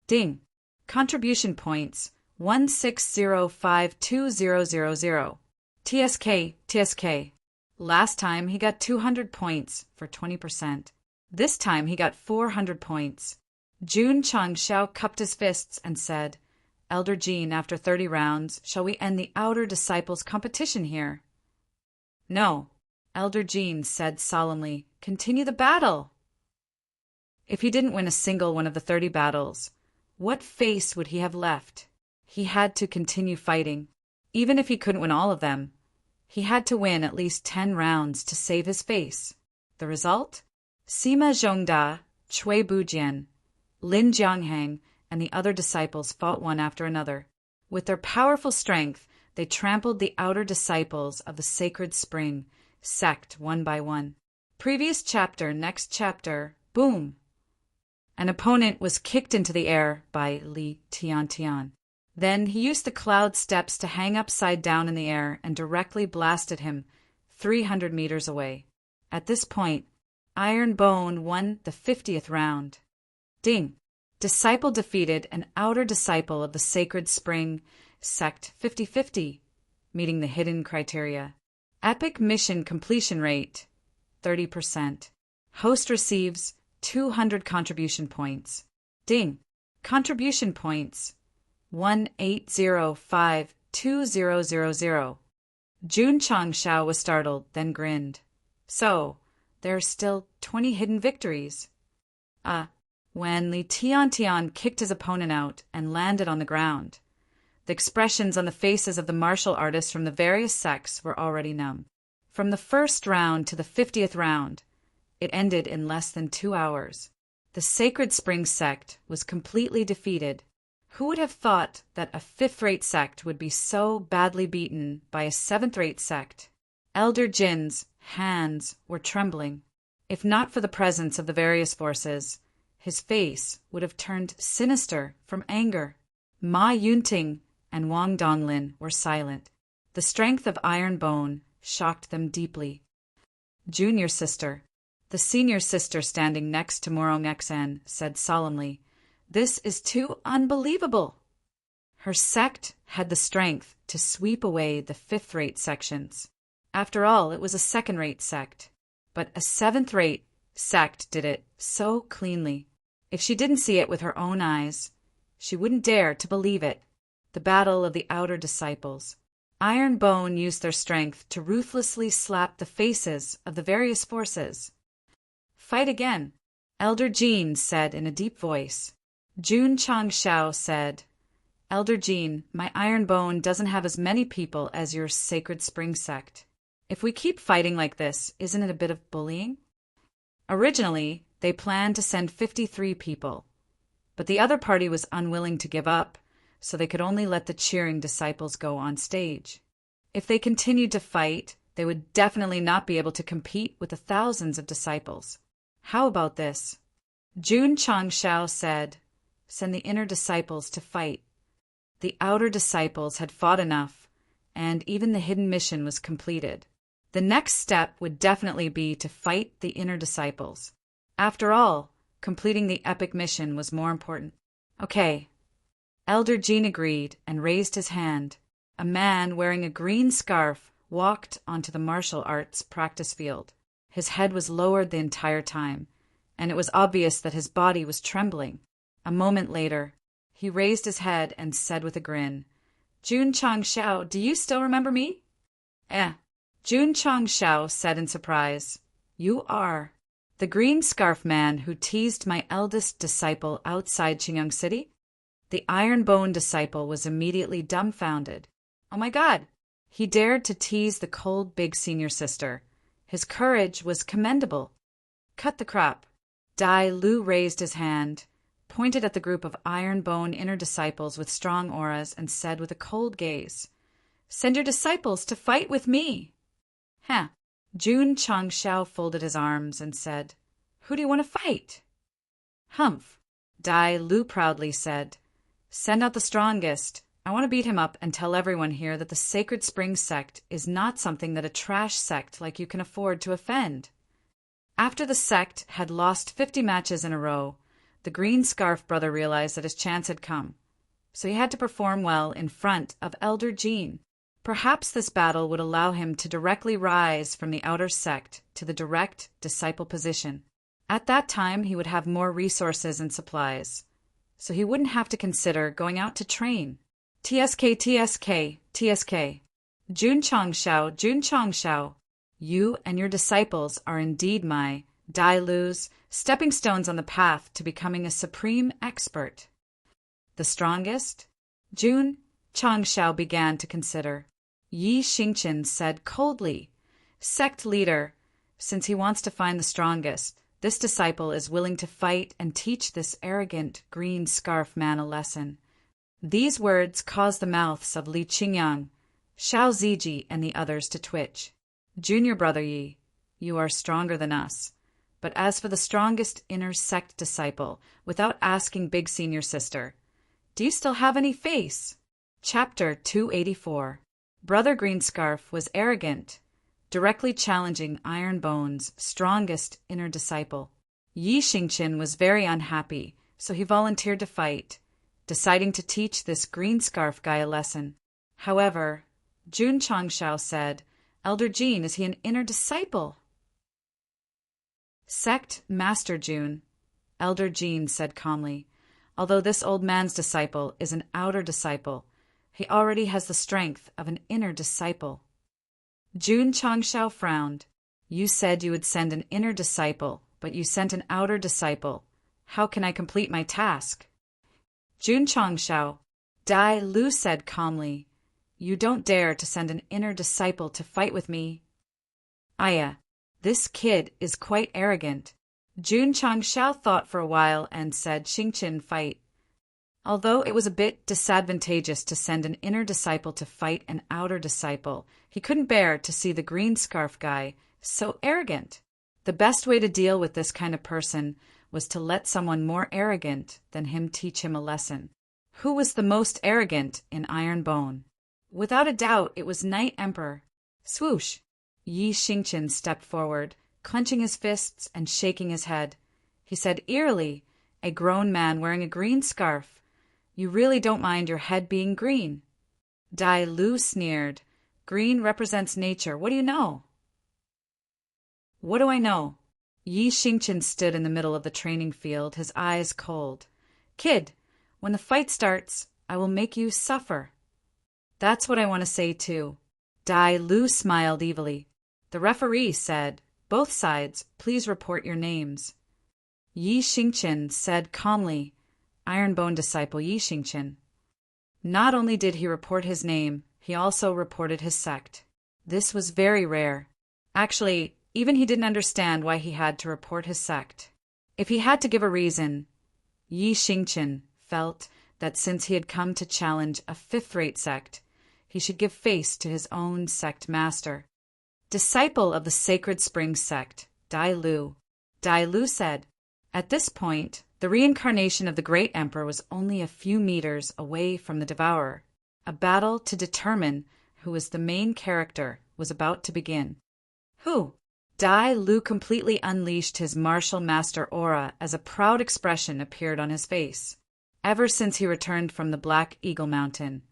Ding! Contribution points, 160520000. TSK. Last time he got 200 points for 20%. This time he got 400 points. Jun Changshao cupped his fists and said, Elder Jean, after 30 rounds, shall we end the outer disciples' competition here? No, Elder Jean said solemnly, continue the battle. If he didn't win a single one of the 30 battles, what face would he have left? He had to continue fighting. Even if he couldn't win all of them, he had to win at least 10 rounds to save his face. The result? Sima Zhongda, Cui Bujian, Lin Jianghang, and the other disciples fought one after another. With their powerful strength, they trampled the outer disciples of the sacred spring, Sect, one by one. Previous chapter, next chapter, boom! An opponent was kicked into the air by Li Tiantian. Then he used the cloud steps to hang upside down in the air and directly blasted him 300 meters away. At this point, Iron Bone won the 50th round. Ding! Disciple defeated an outer disciple of the sacred spring, Sect 50-50, meeting the hidden criteria. Epic mission completion rate, 30%. Host receives 200 contribution points. Ding! Contribution points, 180520000. Jun Changshao was startled, then grinned. So, there are still 20 hidden victories. When Li Tiantian kicked his opponent out and landed on the ground, the expressions on the faces of the martial artists from the various sects were already numb. From the first round to the 50th round, it ended in less than 2 hours. The Sacred Spring sect was completely defeated. Who would have thought that a 5th-rate sect would be so badly beaten by a 7th-rate sect? Elder Jin's hands were trembling. If not for the presence of the various forces, his face would have turned sinister from anger. Ma Yunting and Wang Donglin were silent. The strength of Iron Bone shocked them deeply. Junior sister, the senior sister standing next to Morong Xen, said solemnly, "This is too unbelievable." Her sect had the strength to sweep away the 5th-rate sections. After all, it was a 2nd-rate sect. But a 7th-rate sect did it so cleanly. If she didn't see it with her own eyes, she wouldn't dare to believe it. The battle of the outer disciples. Iron Bone used their strength to ruthlessly slap the faces of the various forces. Fight again, Elder Jean said in a deep voice. Jun Changshao said, Elder Jean, my Iron Bone doesn't have as many people as your Sacred Spring sect. If we keep fighting like this, isn't it a bit of bullying? Originally, they planned to send 53 people, but the other party was unwilling to give up, so they could only let the cheering disciples go on stage. If they continued to fight, they would definitely not be able to compete with the thousands of disciples. How about this? Jun Changshao said, send the inner disciples to fight. The outer disciples had fought enough, and even the hidden mission was completed. The next step would definitely be to fight the inner disciples. After all, completing the epic mission was more important. Okay. Elder Jean agreed and raised his hand. A man wearing a green scarf walked onto the martial arts practice field. His head was lowered the entire time, and it was obvious that his body was trembling. A moment later, he raised his head and said with a grin, Jun Changshao, do you still remember me? Jun Changshao said in surprise, You are the green scarf man who teased my eldest disciple outside Qingyang City? The Iron Bone disciple was immediately dumbfounded. Oh my God! He dared to tease the cold big senior sister. His courage was commendable. Cut the crap. Dai Lu raised his hand, pointed at the group of iron-bone inner disciples with strong auras, and said with a cold gaze, "Send your disciples to fight with me." Huh. Jun Changshao folded his arms and said, "Who do you want to fight?" "Humph," Dai Lu proudly said. "Send out the strongest. I want to beat him up and tell everyone here that the Sacred Spring Sect is not something that a trash sect like you can afford to offend." After the sect had lost 50 matches in a row, the Green Scarf brother realized that his chance had come. So he had to perform well in front of Elder Jean. Perhaps this battle would allow him to directly rise from the outer sect to the direct disciple position. At that time, he would have more resources and supplies, so he wouldn't have to consider going out to train. TSK, TSK, TSK. Jun Changshao. You and your disciples are indeed my, Dai Lu's, stepping stones on the path to becoming a supreme expert. The strongest? Jun Changshao began to consider. Yi Xingqian said coldly, "Sect leader, since he wants to find the strongest, this disciple is willing to fight and teach this arrogant green scarf man a lesson." These words caused the mouths of Li Qingyang, Xiao Ziji, and the others to twitch. "Junior brother Yi, you are stronger than us. But as for the strongest inner sect disciple, without asking big senior sister, do you still have any face?" Chapter 284. Brother Greenscarf was arrogant, directly challenging Iron Bone's strongest inner disciple. Yi Xingqian was very unhappy, so he volunteered to fight, deciding to teach this green scarf guy a lesson. However, Jun Changshao said, "Elder Jean, is he an inner disciple?" "Sect Master Jun," Elder Jean said calmly. "Although this old man's disciple is an outer disciple, he already has the strength of an inner disciple." Jun Changshao frowned. "You said you would send an inner disciple, but you sent an outer disciple. How can I complete my task?" Jun Changshao. Dai Lu said calmly, "You don't dare to send an inner disciple to fight with me." "Aya, this kid is quite arrogant." Jun Changshao thought for a while and said, "Xingqian, fight." Although it was a bit disadvantageous to send an inner disciple to fight an outer disciple, he couldn't bear to see the green scarf guy so arrogant. The best way to deal with this kind of person was to let someone more arrogant than him teach him a lesson. Who was the most arrogant in Iron Bone? Without a doubt, it was Night Emperor. Swoosh! Yi Xingqian stepped forward, clenching his fists and shaking his head. He said eerily, a grown man wearing a green scarf, "You really don't mind your head being green?" Dai Lu sneered. "Green represents nature. What do you know?" "What do I know?" Yi Xingqian stood in the middle of the training field, his eyes cold. "Kid, when the fight starts, I will make you suffer." "That's what I want to say too." Dai Lu smiled evilly. The referee said, "Both sides, please report your names." Yi Xingqian said calmly, "Ironbone disciple Yi Xingqian." Not only did he report his name, he also reported his sect. This was very rare. Actually, even he didn't understand why he had to report his sect. If he had to give a reason, Yi Xingqian felt that since he had come to challenge a fifth-rate sect, he should give face to his own sect master. Disciple of the Sacred Spring Sect, Dai Lu. Dai Lu said. At this point, the reincarnation of the Great Emperor was only a few meters away from the Devourer. A battle to determine who was the main character was about to begin. Who? Dai Lu completely unleashed his martial master aura as a proud expression appeared on his face. Ever since he returned from the Black Eagle Mountain,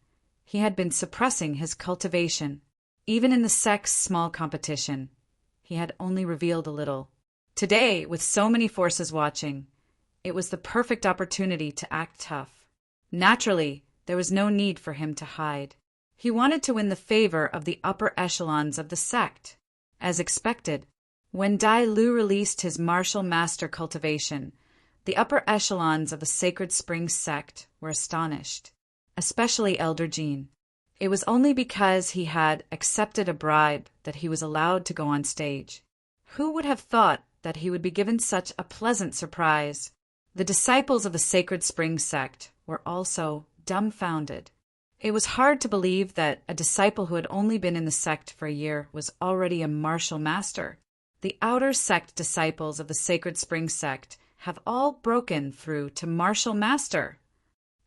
he had been suppressing his cultivation. Even in the Sect's small competition, he had only revealed a little. Today, with so many forces watching, it was the perfect opportunity to act tough. Naturally, there was no need for him to hide. He wanted to win the favor of the upper echelons of the sect. As expected, when Dai Lu released his martial master cultivation, the upper echelons of the Sacred Spring Sect were astonished, especially Elder Jean. It was only because he had accepted a bribe that he was allowed to go on stage. Who would have thought that he would be given such a pleasant surprise? The disciples of the Sacred Spring Sect were also dumbfounded. It was hard to believe that a disciple who had only been in the sect for a year was already a martial master. The outer sect disciples of the Sacred Spring Sect have all broken through to martial master.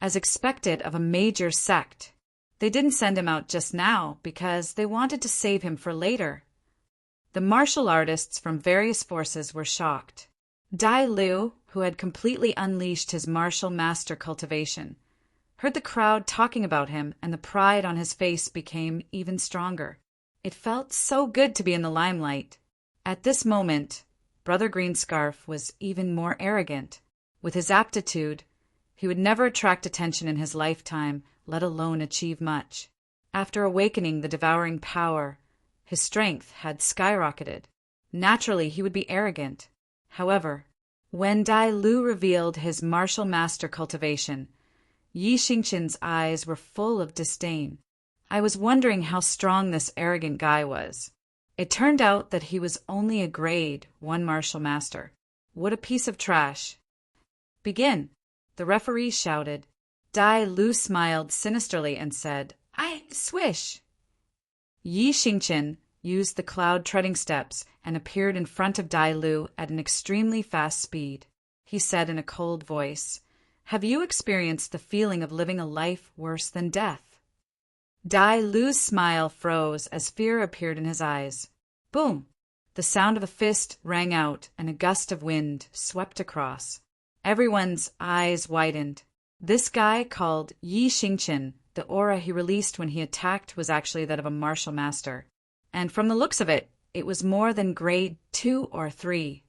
As expected of a major sect, they didn't send him out just now because they wanted to save him for later. The martial artists from various forces were shocked. Dai Lu, who had completely unleashed his martial master cultivation, heard the crowd talking about him, and the pride on his face became even stronger. It felt so good to be in the limelight. At this moment, Brother Greenscarf was even more arrogant. With his aptitude, he would never attract attention in his lifetime, let alone achieve much. After awakening the devouring power, his strength had skyrocketed. Naturally, he would be arrogant. However, when Dai Lu revealed his martial master cultivation, Yi Xingqian's eyes were full of disdain. I was wondering how strong this arrogant guy was. It turned out that he was only a grade 1 martial master. What a piece of trash. Begin, the referee shouted. Dai Lu smiled sinisterly and said, I swish. Yi Xingqian used the cloud treading steps and appeared in front of Dai Lu at an extremely fast speed. He said in a cold voice, Have you experienced the feeling of living a life worse than death? Dai Lu's smile froze as fear appeared in his eyes. Boom! The sound of a fist rang out and a gust of wind swept across. Everyone's eyes widened. This guy called Yi Xingqian, the aura he released when he attacked was actually that of a martial master. And from the looks of it, it was more than grade 2 or 3.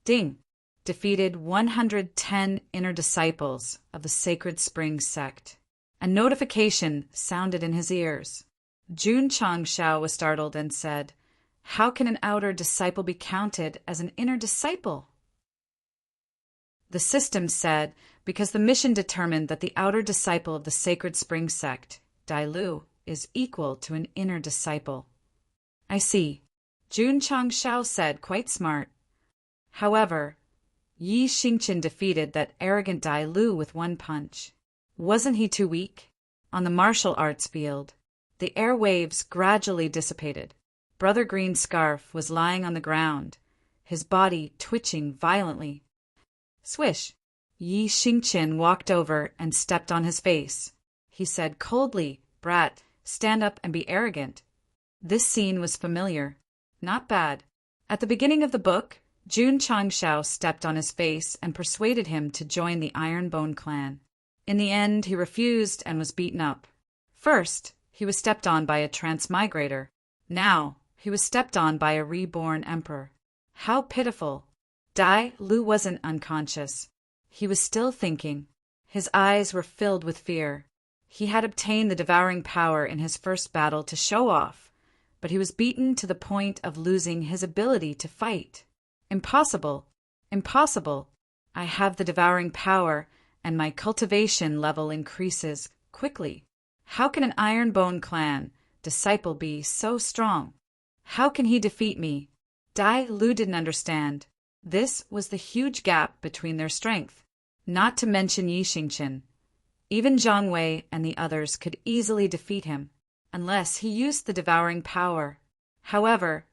Ding! Defeated 110 inner disciples of the Sacred Spring Sect. A notification sounded in his ears. Jun Changshao was startled and said, How can an outer disciple be counted as an inner disciple? The system said, because the mission determined that the outer disciple of the Sacred Spring Sect, Dai Lu, is equal to an inner disciple. I see, Jun Changshao said, quite smart. However, Yi Xingqian defeated that arrogant Dai Lu with one punch. Wasn't he too weak? On the martial arts field, the airwaves gradually dissipated. Brother Greenscarf was lying on the ground, his body twitching violently. Swish! Yi Xingqian walked over and stepped on his face. He said coldly, Brat, stand up and be arrogant. This scene was familiar. Not bad. At the beginning of the book, Jun Changshao stepped on his face and persuaded him to join the Ironbone clan. In the end, he refused and was beaten up. First, he was stepped on by a transmigrator. Now, he was stepped on by a reborn emperor. How pitiful. Dai Lu wasn't unconscious. He was still thinking. His eyes were filled with fear. He had obtained the devouring power in his first battle to show off, but he was beaten to the point of losing his ability to fight. Impossible. Impossible. I have the devouring power, and my cultivation level increases quickly. How can an Ironbone clan disciple be so strong? How can he defeat me? Dai Lu didn't understand. This was the huge gap between their strength. Not to mention Yi Xingqian. Even Zhang Wei and the others could easily defeat him, unless he used the devouring power. However,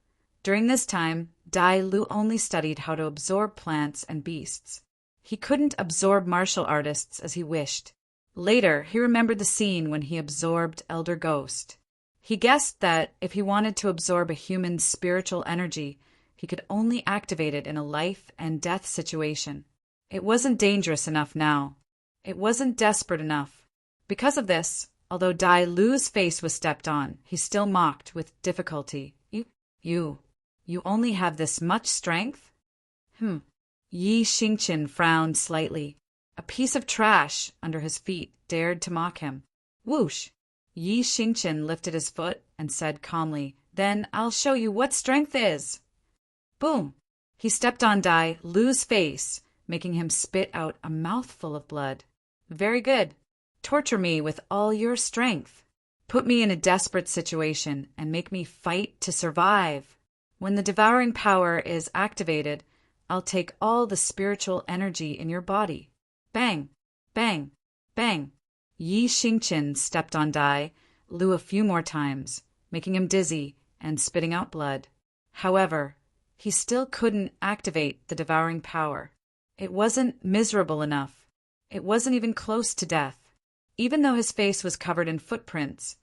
during this time, Dai Lu only studied how to absorb plants and beasts. He couldn't absorb martial artists as he wished. Later, he remembered the scene when he absorbed Elder Ghost. He guessed that if he wanted to absorb a human's spiritual energy, he could only activate it in a life and death situation. It wasn't dangerous enough now. It wasn't desperate enough. Because of this, although Dai Lu's face was stepped on, he still mocked with difficulty. You only have this much strength? Yi Xingqian frowned slightly. A piece of trash under his feet dared to mock him. Whoosh! Yi Xingqian lifted his foot and said calmly, Then I'll show you what strength is. Boom! He stepped on Dai Lu's face, making him spit out a mouthful of blood. Very good. Torture me with all your strength. Put me in a desperate situation and make me fight to survive. When the devouring power is activated, I'll take all the spiritual energy in your body. Bang, bang, bang. Yi Xingqian stepped on Dai Lu a few more times, making him dizzy and spitting out blood. However, he still couldn't activate the devouring power. It wasn't miserable enough. It wasn't even close to death. Even though his face was covered in footprints,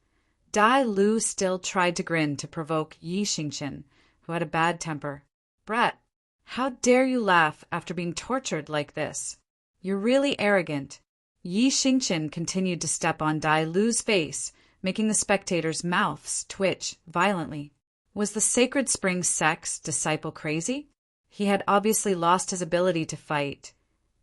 Dai Lu still tried to grin to provoke Yi Xingqian, who had a bad temper. Brat, how dare you laugh after being tortured like this? You're really arrogant. Yi Xingqian continued to step on Dai Lu's face, making the spectators' mouths twitch violently. Was the Sacred Spring Sect's disciple crazy? He had obviously lost his ability to fight,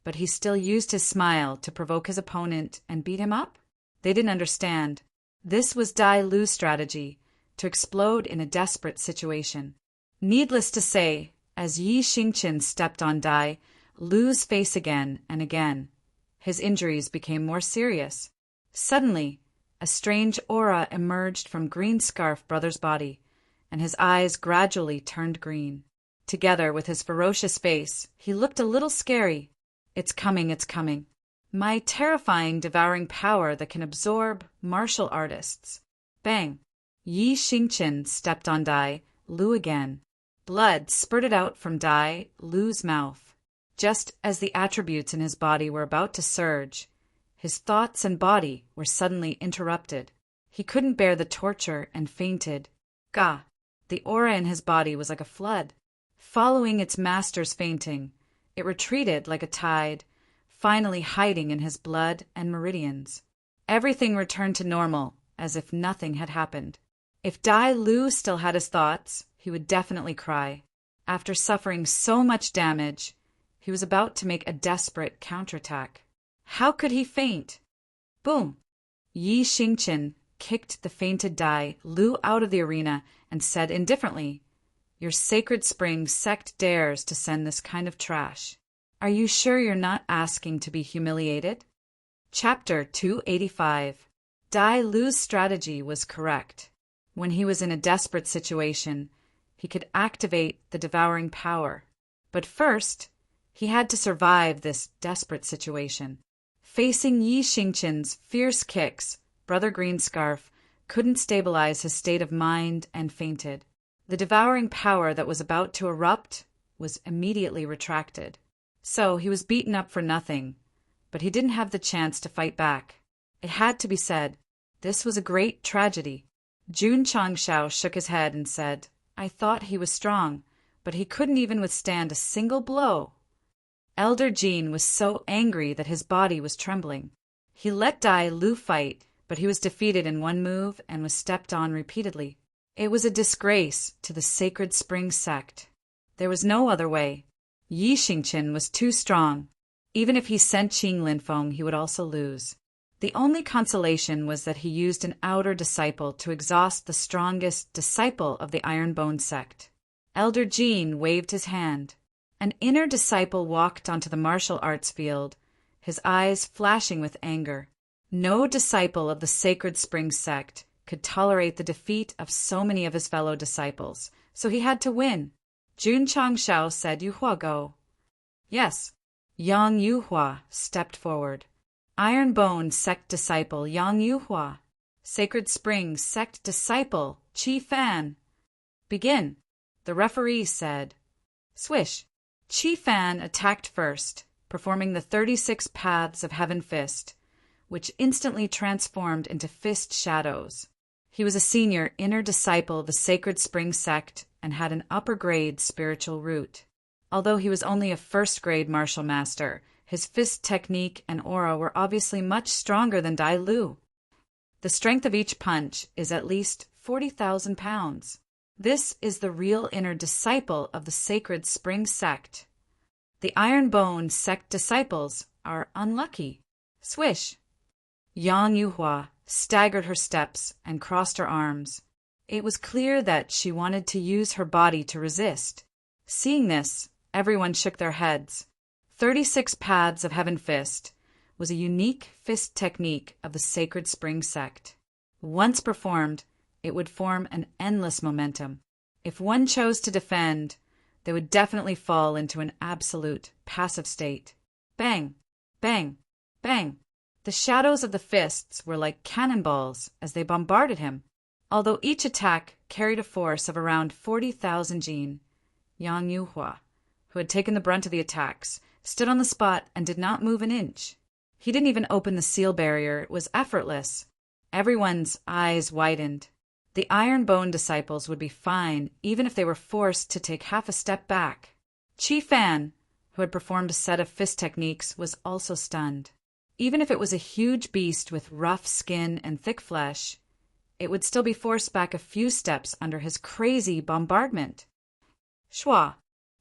but he still used his smile to provoke his opponent and beat him up? They didn't understand. This was Dai Lu's strategy, to explode in a desperate situation. Needless to say, as Yi Xingqian stepped on Dai Lu's face again and again, his injuries became more serious. Suddenly, a strange aura emerged from Green Scarf Brother's body, and his eyes gradually turned green. Together with his ferocious face, he looked a little scary. It's coming, it's coming. My terrifying devouring power that can absorb martial artists. Bang! Yi Xingqian stepped on Dai Lu again. Blood spurted out from Dai Lu's mouth. Just as the attributes in his body were about to surge, his thoughts and body were suddenly interrupted. He couldn't bear the torture and fainted. Gah! The aura in his body was like a flood. Following its master's fainting, it retreated like a tide, finally hiding in his blood and meridians. Everything returned to normal, as if nothing had happened. If Dai Lu still had his thoughts, he would definitely cry. After suffering so much damage, he was about to make a desperate counterattack. How could he faint? Boom! Yi Xingqian kicked the fainted Dai Lu out of the arena and said indifferently, "Your Sacred Spring Sect dares to send this kind of trash. Are you sure you're not asking to be humiliated?" Chapter 285. Dai Lu's strategy was correct. When he was in a desperate situation, he could activate the devouring power. But first, he had to survive this desperate situation. Facing Yi Xingqian's fierce kicks, Brother Greenscarf couldn't stabilize his state of mind and fainted. The devouring power that was about to erupt was immediately retracted. So he was beaten up for nothing, but he didn't have the chance to fight back. It had to be said, this was a great tragedy. Jun Changshao shook his head and said, "I thought he was strong, but he couldn't even withstand a single blow." Elder Jean was so angry that his body was trembling. He let Dai Lu fight, but he was defeated in one move and was stepped on repeatedly. It was a disgrace to the Sacred Spring Sect. There was no other way. Yi Xingqian was too strong. Even if he sent Qing Linfeng, he would also lose. The only consolation was that he used an outer disciple to exhaust the strongest disciple of the Ironbone sect. Elder Jean waved his hand. An inner disciple walked onto the martial arts field, his eyes flashing with anger. No disciple of the Sacred Spring Sect could tolerate the defeat of so many of his fellow disciples, so he had to win. Jun Changshao said, "Yuhua, go." Yes. Yang Yuhua stepped forward. Ironbone Sect disciple Yang Yuhua. Sacred Spring Sect disciple Qi Fan. Begin, the referee said. Swish. Qi Fan attacked first, performing the 36 paths of Heaven Fist, which instantly transformed into fist shadows. He was a senior inner disciple of the Sacred Spring Sect and had an upper-grade spiritual root. Although he was only a first-grade martial master, his fist technique and aura were obviously much stronger than Dai Lu. The strength of each punch is at least 40,000 pounds. This is the real inner disciple of the Sacred Spring Sect. The Ironbone Sect disciples are unlucky. Swish. Yang Yuhua staggered her steps and crossed her arms. It was clear that she wanted to use her body to resist. Seeing this, everyone shook their heads. 36 Paths of Heaven Fist was a unique fist technique of the Sacred Spring Sect. Once performed, it would form an endless momentum. If one chose to defend, they would definitely fall into an absolute passive state. Bang! Bang! Bang! The shadows of the fists were like cannonballs as they bombarded him. Although each attack carried a force of around 40,000 jin, Yang Yuhua, who had taken the brunt of the attacks, stood on the spot and did not move an inch. He didn't even open the seal barrier. It was effortless. Everyone's eyes widened. The Iron Bone disciples would be fine even if they were forced to take half a step back. Qi Fan, who had performed a set of fist techniques, was also stunned. Even if it was a huge beast with rough skin and thick flesh, it would still be forced back a few steps under his crazy bombardment. Shua,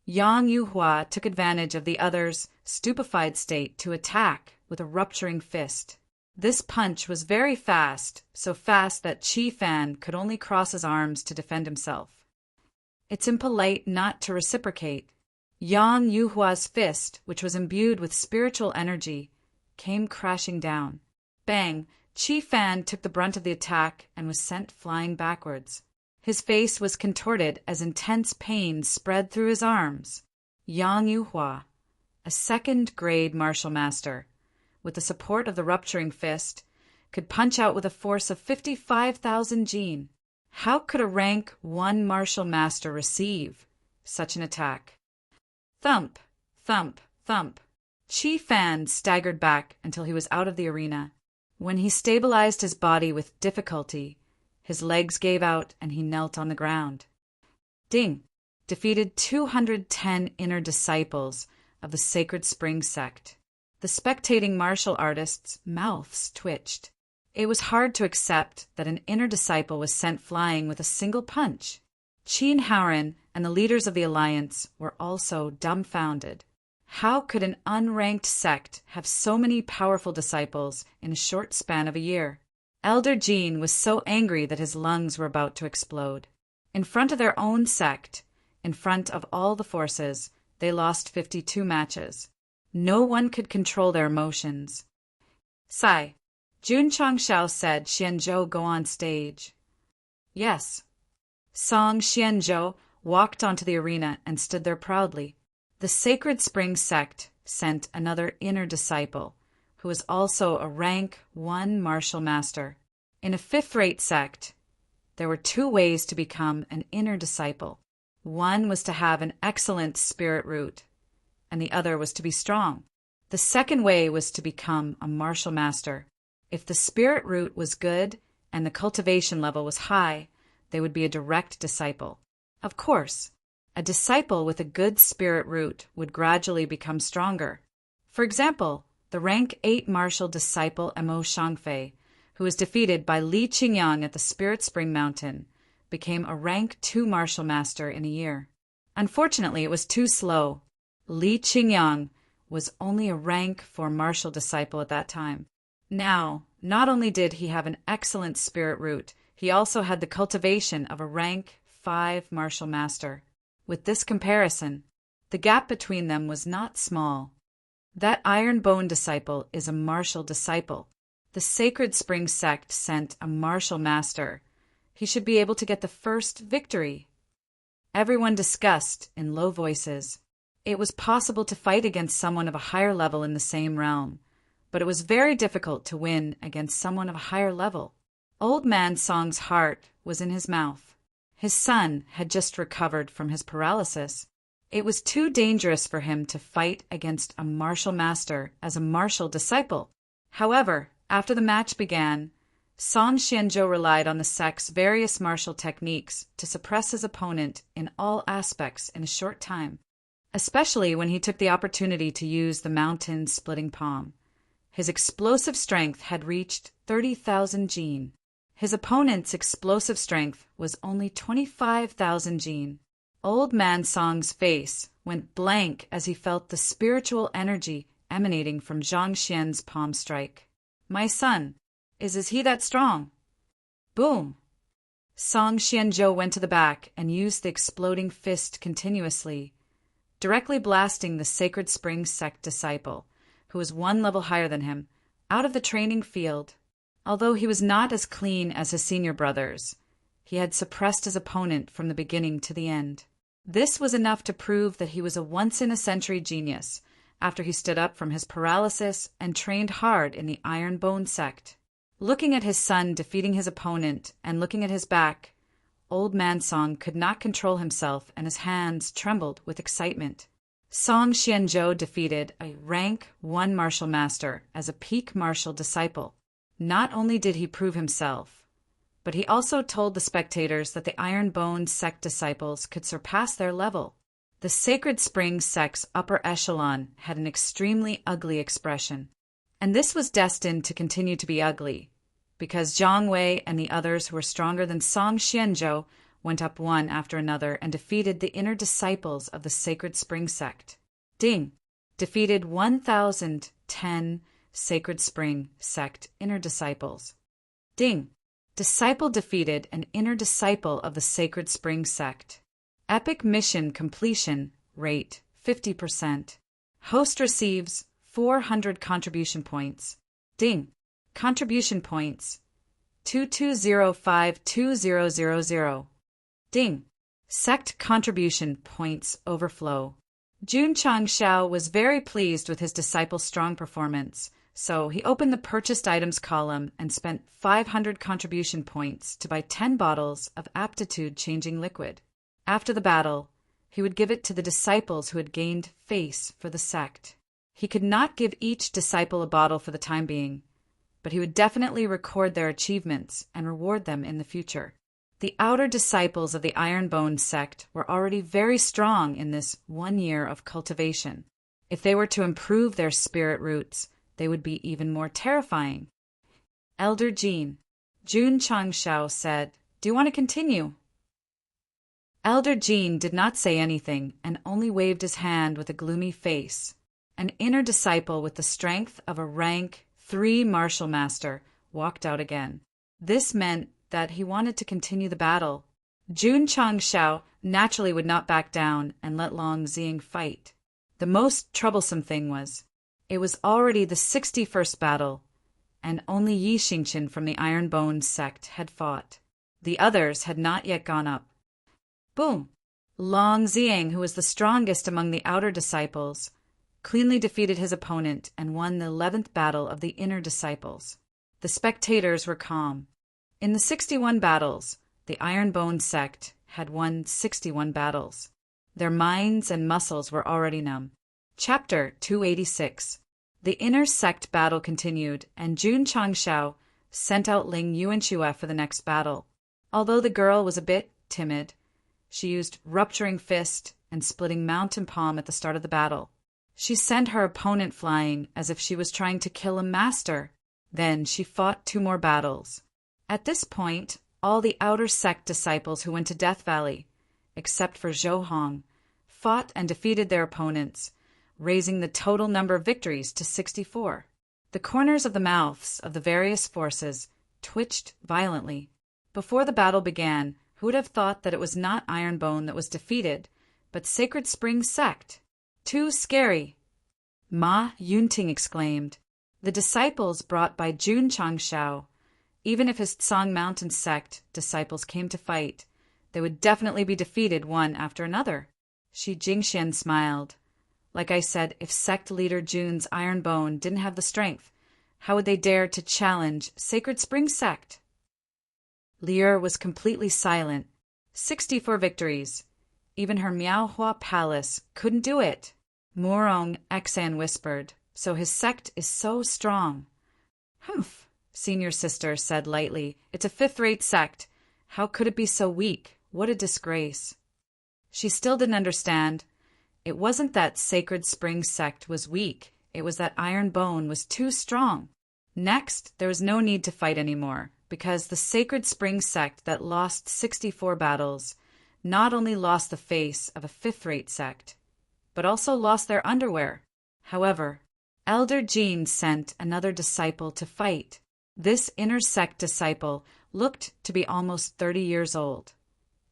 Yang Yuhua took advantage of the other's stupefied state to attack with a rupturing fist. This punch was very fast, so fast that Qi Fan could only cross his arms to defend himself. It's impolite not to reciprocate. Yang Yuhua's fist, which was imbued with spiritual energy, came crashing down. Bang! Qi Fan took the brunt of the attack and was sent flying backwards. His face was contorted as intense pain spread through his arms. Yang Yuhua, a second-grade martial master, with the support of the rupturing fist, could punch out with a force of 55,000 jin. How could a rank 1 martial master receive such an attack? Thump, thump, thump. Qi Fan staggered back until he was out of the arena. When he stabilized his body with difficulty, his legs gave out and he knelt on the ground. Ding! Defeated 210 inner disciples of the Sacred Spring Sect. The spectating martial artists' mouths twitched. It was hard to accept that an inner disciple was sent flying with a single punch. Qin Haoren and the leaders of the alliance were also dumbfounded. How could an unranked sect have so many powerful disciples in a short span of a year? Elder Jin was so angry that his lungs were about to explode. In front of their own sect, in front of all the forces, they lost 52 matches. No one could control their emotions. Sigh. Jun Changshao said Xianzhou go on stage. Yes. Song Xianzhou walked onto the arena and stood there proudly. The Sacred Spring Sect sent another inner disciple, who was also a rank 1 martial master. In a 5th-rate sect, there were 2 ways to become an inner disciple. One was to have an excellent spirit root, and the other was to be strong. The second way was to become a martial master. If the spirit root was good and the cultivation level was high, they would be a direct disciple. Of course, a disciple with a good spirit root would gradually become stronger. For example, the rank 8 martial disciple Mo Shangfei, who was defeated by Li Qingyang at the Spirit Spring Mountain, became a rank 2 martial master in a year. Unfortunately, it was too slow. Li Qingyang was only a rank 4 martial disciple at that time. Now, not only did he have an excellent spirit root, he also had the cultivation of a rank 5 martial master. With this comparison, the gap between them was not small. That Iron Bone disciple is a martial disciple. The Sacred Spring Sect sent a martial master. He should be able to get the first victory. Everyone discussed in low voices. It was possible to fight against someone of a higher level in the same realm, but it was very difficult to win against someone of a higher level. Old Man Song's heart was in his mouth. His son had just recovered from his paralysis. It was too dangerous for him to fight against a martial master as a martial disciple. However, after the match began, Song Xianzhou relied on the sect's various martial techniques to suppress his opponent in all aspects in a short time, especially when he took the opportunity to use the mountain splitting palm. His explosive strength had reached 30,000 jin. His opponent's explosive strength was only 25,000 jin. Old Man Song's face went blank as he felt the spiritual energy emanating from Zhang Xian's palm strike. My son, is he that strong? Boom! Song Xianzhou went to the back and used the exploding fist continuously, directly blasting the Sacred Spring Sect disciple, who was 1 level higher than him, out of the training field. Although he was not as clean as his senior brothers, He had suppressed his opponent from the beginning to the end. This was enough to prove that he was a once-in-a-century genius, after he stood up from his paralysis and trained hard in the Iron Bone Sect. Looking at his son defeating his opponent and looking at his back, Old Man Song could not control himself and his hands trembled with excitement. Song Xianzhou defeated a rank 1 martial master as a peak martial disciple. Not only did he prove himself, but he also told the spectators that the Iron Bone Sect disciples could surpass their level. The Sacred Spring Sect's upper echelon had an extremely ugly expression, and this was destined to continue to be ugly, because Zhang Wei and the others who were stronger than Song Xianzhou went up one after another and defeated the inner disciples of the Sacred Spring Sect. Ding defeated 1,010 Sacred Spring Sect inner disciples. Ding disciple defeated an inner disciple of the Sacred Spring Sect. Epic mission completion rate 50%. Host receives 400 contribution points. Ding contribution points 22052000. Ding sect contribution points overflow. Jun Changshao was very pleased with his disciple's strong performance, so he opened the purchased items column and spent 500 contribution points to buy 10 bottles of aptitude-changing liquid. After the battle, he would give it to the disciples who had gained face for the sect. He could not give each disciple a bottle for the time being, but he would definitely record their achievements and reward them in the future. The outer disciples of the Iron Bone Sect were already very strong in this 1 year of cultivation. If they were to improve their spirit roots, they would be even more terrifying. Elder Jun Changshao said, "Do you want to continue?" Elder Jun did not say anything and only waved his hand with a gloomy face. An inner disciple with the strength of a rank 3 martial master walked out again. This meant that he wanted to continue the battle. Jun Changshao naturally would not back down and let Long Xing fight. The most troublesome thing was, it was already the 61st battle, and only Yi Xingqian from the Iron Bone Sect had fought. The others had not yet gone up. Boom! Long Xing, who was the strongest among the outer disciples, cleanly defeated his opponent and won the 11th battle of the inner disciples. The spectators were calm. In the 61 battles, the Iron Bone Sect had won 61 battles. Their minds and muscles were already numb. Chapter 286. The inner sect battle continued, and Jun Changshao sent out Ling Yuanxue for the next battle. Although the girl was a bit timid, she used rupturing fist and splitting mountain palm at the start of the battle. She sent her opponent flying as if she was trying to kill a master. Then she fought 2 more battles. At this point, all the outer sect disciples who went to Death Valley, except for Zhou Hong, fought and defeated their opponents, raising the total number of victories to 64. The corners of the mouths of the various forces twitched violently. Before the battle began, who would have thought that it was not Iron Bone that was defeated, but Sacred Spring Sect? Too scary! Ma Yunting exclaimed. The disciples brought by Jun Changshao, even if his Tsang Mountain Sect disciples came to fight, they would definitely be defeated one after another. Shi Jingxian smiled. Like I said, if sect leader Jun's Iron Bone didn't have the strength, how would they dare to challenge Sacred Spring Sect? Lier was completely silent. 64 victories. Even her Miaohua Palace couldn't do it. Murong Exan whispered, so his sect is so strong. Humph, senior sister said lightly. It's a 5th-rate sect. How could it be so weak? What a disgrace. She still didn't understand. It wasn't that Sacred Spring Sect was weak. It was that Iron Bone was too strong. Next, there was no need to fight anymore, because the Sacred Spring Sect that lost 64 battles not only lost the face of a 5th-rate sect, but also lost their underwear. However, Elder Jun sent another disciple to fight. This inner sect disciple looked to be almost 30 years old,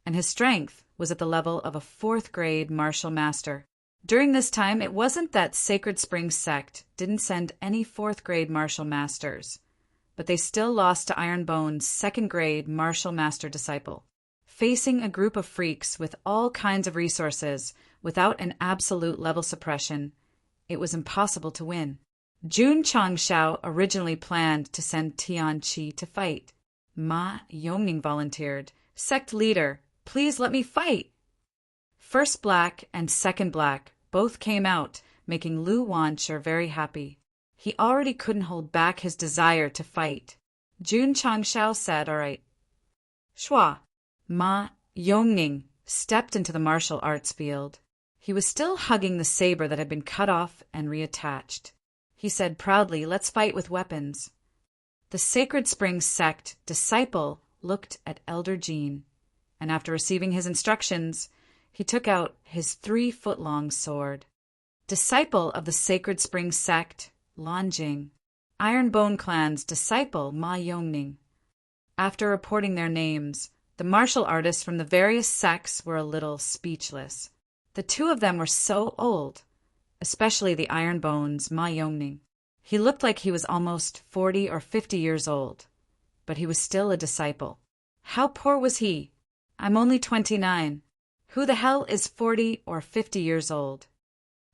and his strength was at the level of a 4th-grade martial master. During this time, it wasn't that Sacred Spring Sect didn't send any 4th-grade martial masters, but they still lost to Iron Bone's second-grade martial master disciple. Facing a group of freaks with all kinds of resources without an absolute level suppression, it was impossible to win. Jun Changshao originally planned to send Tian Qi to fight. Ma Yongning volunteered. "Sect leader, please let me fight." First Black and Second Black both came out, making Lu Wanshi very happy. He already couldn't hold back his desire to fight. Jun Changshao said, "All right." Shua. Ma Yongning stepped into the martial arts field. He was still hugging the saber that had been cut off and reattached. He said proudly, "Let's fight with weapons." The Sacred Spring Sect disciple looked at Elder Jean, and after receiving his instructions, he took out his 3-foot-long sword. Disciple of the Sacred Spring Sect, Lanjing. Iron Bone Clan's disciple, Ma Yongning. After reporting their names, the martial artists from the various sects were a little speechless. The two of them were so old, especially the Iron Bone's Ma Yongning. He looked like he was almost 40 or 50 years old, but he was still a disciple. How poor was he? "I'm only 29. Who the hell is 40 or 50 years old?"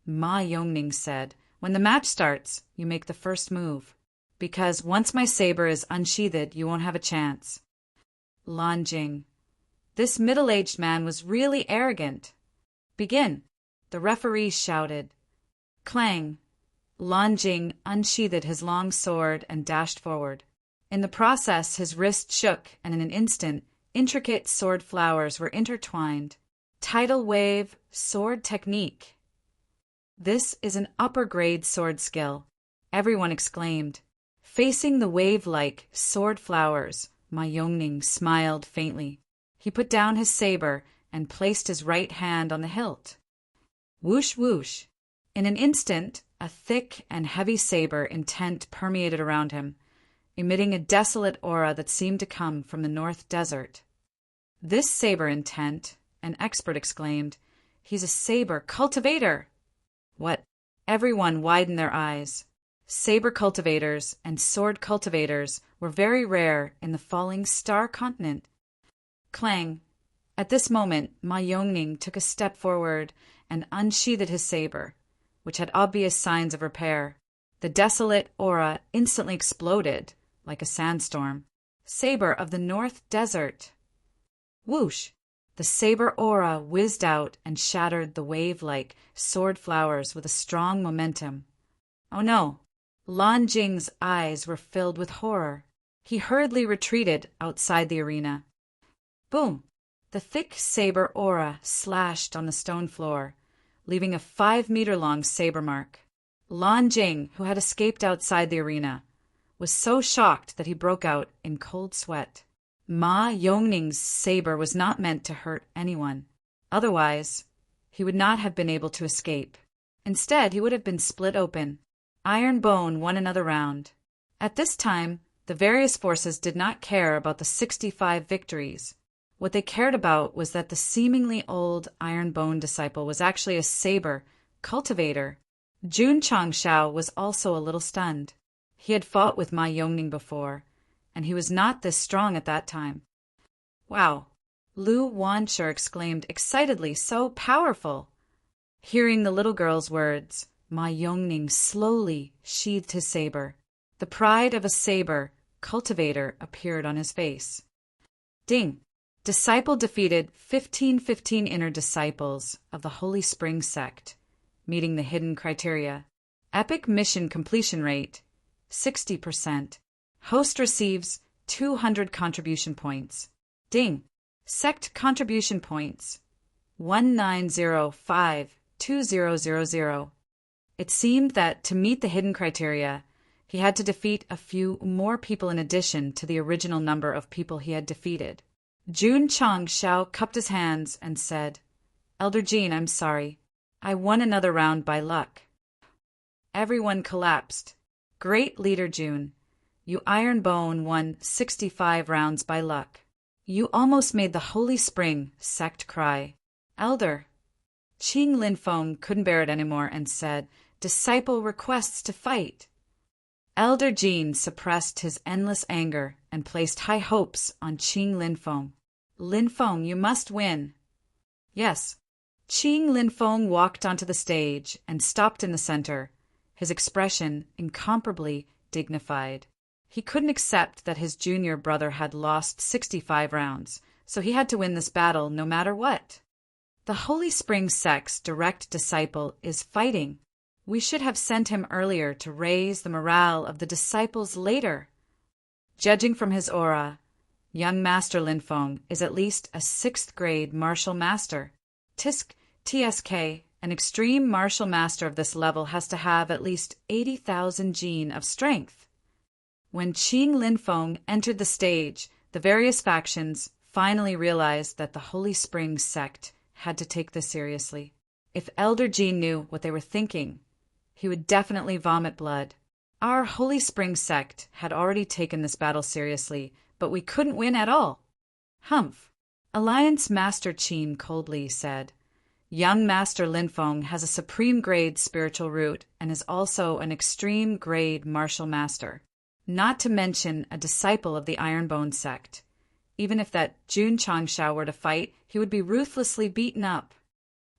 Ma Yongning said, "When the match starts, you make the first move, because once my saber is unsheathed, you won't have a chance." Lanjing. This middle-aged man was really arrogant. "Begin," the referee shouted. Clang. Lanjing unsheathed his long sword and dashed forward. In the process, his wrist shook, and in an instant, intricate sword flowers were intertwined. Tidal wave sword technique. This is an upper-grade sword skill, everyone exclaimed. Facing the wave-like sword flowers, Ma Yongning smiled faintly. He put down his saber and placed his right hand on the hilt. Whoosh whoosh. In an instant, a thick and heavy saber intent permeated around him, emitting a desolate aura that seemed to come from the North Desert. "This saber intent," an expert exclaimed. "He's a saber cultivator." What? Everyone widened their eyes. Saber cultivators and sword cultivators were very rare in the Falling Star continent. Clang. At this moment, Ma Yongning took a step forward and unsheathed his saber, which had obvious signs of repair. The desolate aura instantly exploded, like a sandstorm. Saber of the North Desert. Whoosh! The saber aura whizzed out and shattered the wave-like sword flowers with a strong momentum. Oh no! Lanjing's eyes were filled with horror. He hurriedly retreated outside the arena. Boom! The thick saber aura slashed on the stone floor, leaving a 5-meter-long saber mark. Lanjing, who had escaped outside the arena, was so shocked that he broke out in cold sweat. Ma Yongning's saber was not meant to hurt anyone. Otherwise, he would not have been able to escape. Instead, he would have been split open. Iron Bone won another round. At this time, the various forces did not care about the 65 victories. What they cared about was that the seemingly old Iron Bone disciple was actually a saber cultivator. Jun Changshao was also a little stunned. He had fought with Ma Yongning before, and he was not this strong at that time. Wow! Lu Wanshi exclaimed excitedly, "So powerful!" Hearing the little girl's words, Ma Yongning slowly sheathed his saber. The pride of a saber cultivator appeared on his face. Ding! Disciple defeated 15 inner disciples of the Holy Spring Sect, meeting the hidden criteria. Epic mission completion rate, 60%. Host receives 200 contribution points. Ding! Sect contribution points, 19052000. It seemed that to meet the hidden criteria, he had to defeat a few more people in addition to the original number of people he had defeated. Jun Changshao cupped his hands and said, "Elder Jean, I'm sorry. I won another round by luck." Everyone collapsed. "Great leader Jun. You Iron Bone won 65 rounds by luck. You almost made the Holy Spring Sect cry." "Elder." Qing Linfeng couldn't bear it anymore and said, "Disciple requests to fight." Elder Jean suppressed his endless anger and placed high hopes on Qing Linfeng. Linfeng, you must win. Yes. Qing Linfeng walked onto the stage and stopped in the center, his expression incomparably dignified. He couldn't accept that his junior brother had lost 65 rounds, so he had to win this battle no matter what. The Holy Spring Sect's direct disciple is fighting. We should have sent him earlier to raise the morale of the disciples later. Judging from his aura, young Master Linfeng is at least a 6th grade martial master. TSK, an extreme martial master of this level has to have at least 80,000 gene of strength. When Qing Linfeng entered the stage, the various factions finally realized that the Holy Spring Sect had to take this seriously. If Elder Jean knew what they were thinking, he would definitely vomit blood. Our Holy Spring Sect had already taken this battle seriously, but we couldn't win at all. Humph. Alliance Master Qin coldly said, Young Master Linfeng has a supreme grade spiritual root and is also an extreme grade martial master, not to mention a disciple of the Ironbone sect. Even if that Jun Changshao were to fight, he would be ruthlessly beaten up.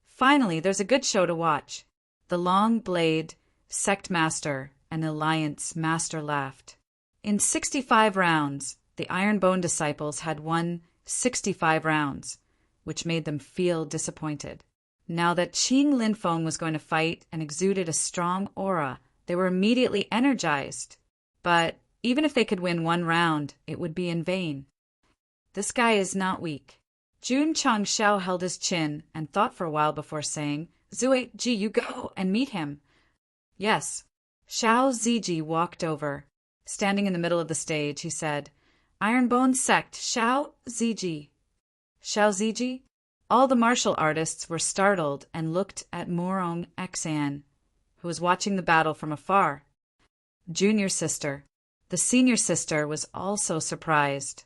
Finally, there's a good show to watch. The Long Blade Sect Master and Alliance Master laughed. In 65 rounds, the Ironbone disciples had won 65 rounds, which made them feel disappointed. Now that Qing Linfeng was going to fight and exuded a strong aura, they were immediately energized. But even if they could win one round, it would be in vain. This guy is not weak. Jun Changshao held his chin and thought for a while before saying, Zui Ji, you go and meet him. Yes. Xiao Ziji walked over. Standing in the middle of the stage, he said, Ironbone Sect, Xiao Ziji. Xiao Ziji? All the martial artists were startled and looked at Morong Xan, who was watching the battle from afar. Junior sister. The senior sister was also surprised.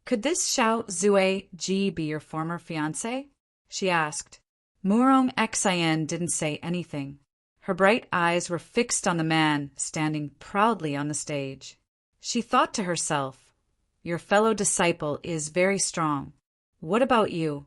Could this Xiao Zui Ji be your former fiancé? She asked. Morong Xan didn't say anything. Her bright eyes were fixed on the man standing proudly on the stage. She thought to herself, Your fellow disciple is very strong. What about you?